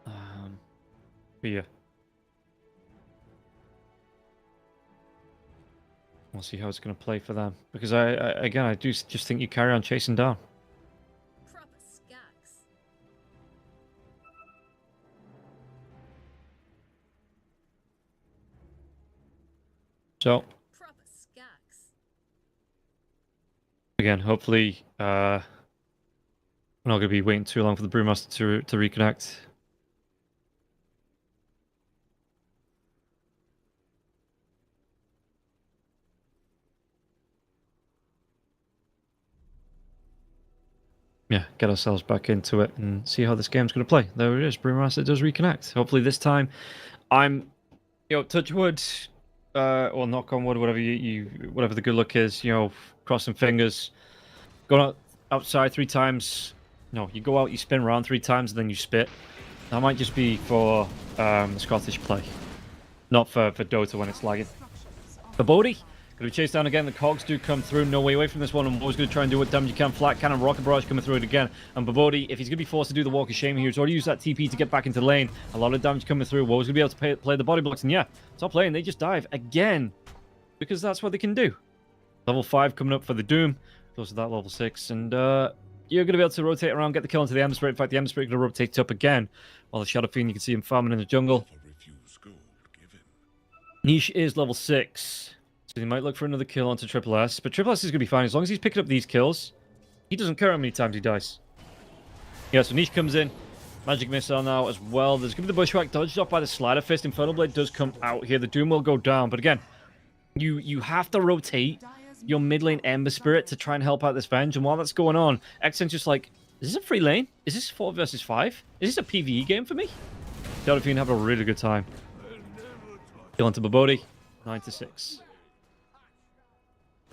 But yeah. We'll see how it's going to play for them. Because I do just think you carry on chasing down. Proper skacks. So, Proper skacks. again, hopefully, we're not going to be waiting too long for the Brewmaster to reconnect. Yeah, get ourselves back into it and see how this game's going to play. There it is, Brewmaster does reconnect. Hopefully this time, I'm, touch wood, or knock on wood, whatever whatever the good luck is, crossing fingers. Go outside 3 times. No, you go out, you spin around 3 times, and then you spit. That might just be for the Scottish play, not for Dota when it's lagging. The Bodhi. Going to be chased down again. The cogs do come through. No way away from this one. I'm always going to try and do what damage you can. Flat Cannon, Rocket Barrage coming through it again. And Babodi, if he's going to be forced to do the Walk of Shame here, he's already used that TP to get back into lane. A lot of damage coming through. Woe's going to be able to play the body blocks. And yeah, top lane, they just dive again. Because that's what they can do. Level 5 coming up for the Doom. Close to that level 6. And you're going to be able to rotate around, get the kill onto the Ember Spirit. In fact, the Ember Spirit is going to rotate up again. While the Shadow Fiend, you can see him farming in the jungle. Never refuse gold given. Niche is level 6. So he might look for another kill onto Triple S. But Triple S is going to be fine. As long as he's picking up these kills, he doesn't care how many times he dies. Yeah, so Niche comes in. Magic Missile now as well. There's going to be the Bushwhack dodged off by the Slider Fist. Infernal Blade does come out here. The Doom will go down. But again, you have to rotate your mid lane Ember Spirit to try and help out this Venge. And while that's going on, Xen's just like, is this a free lane? Is this 4 versus 5? Is this a PvE game for me? Shadow Fiend having a really good time. Kill onto Babodi. 9-6.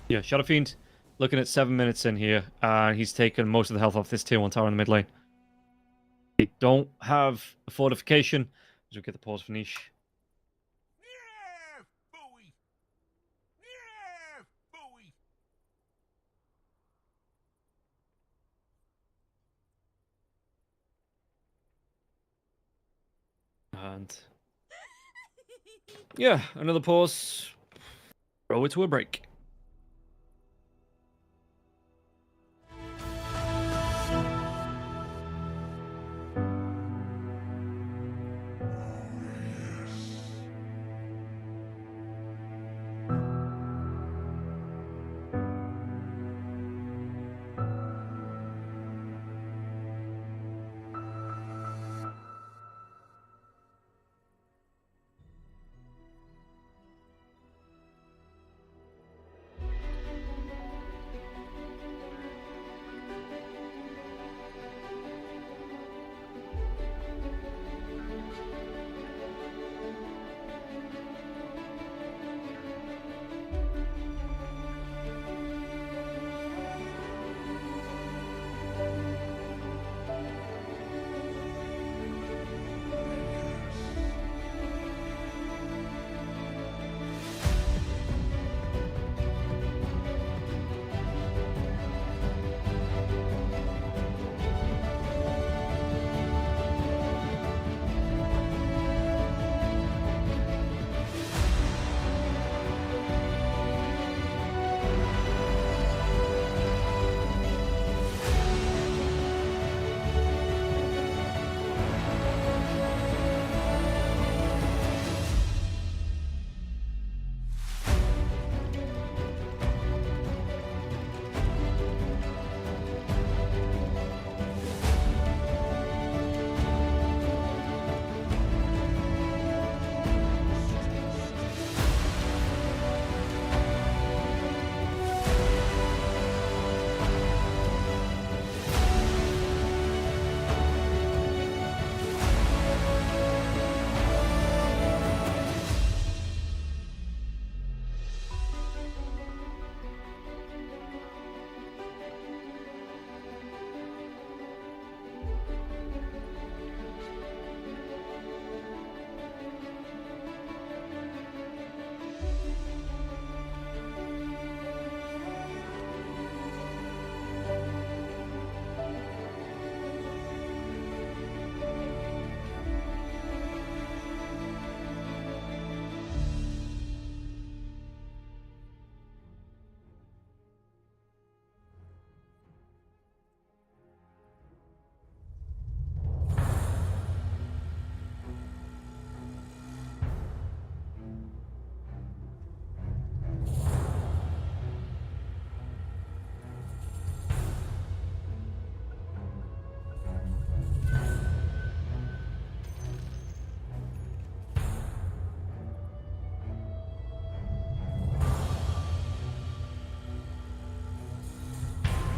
Yeah, Shadow Fiend looking at 7 minutes in here. And he's taken most of the health off this tier 1 tower in the mid lane. They don't have a fortification. As we get the pause for Niche. Yeah, Bowie. Yeah, Bowie. And yeah, another pause. Throw it to a break.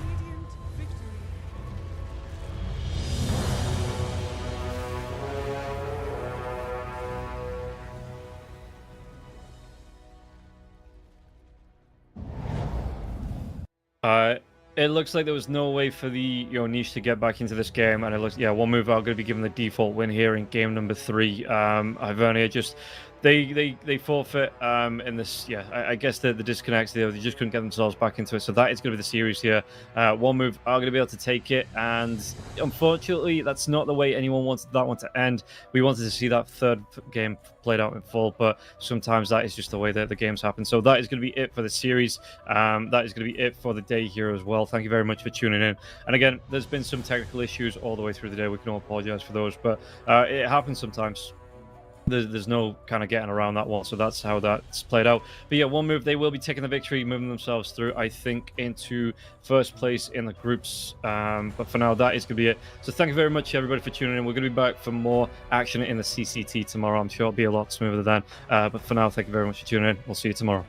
Radiant victory. It looks like there was no way for the Niche to get back into this game, and it looks, yeah, one move out going to be given the default win here in game number 3. Hivernia just They forfeit in this. Yeah, I guess the disconnects there. They just couldn't get themselves back into it. So that is going to be the series here. One move are going to be able to take it, and unfortunately, that's not the way anyone wanted that one to end. We wanted to see that third game played out in full, but sometimes that is just the way that the games happen. So that is going to be it for the series. That is going to be it for the day here as well. Thank you very much for tuning in. And again, there's been some technical issues all the way through the day. We can all apologize for those, but it happens sometimes. There's no kind of getting around that one, so that's how that's played out. But yeah, one move, they will be taking the victory, moving themselves through, I think, into first place in the groups. But for now, that is going to be it. So thank you very much, everybody, for tuning in. We're going to be back for more action in the CCT tomorrow. I'm sure it'll be a lot smoother then. But for now, thank you very much for tuning in. We'll see you tomorrow.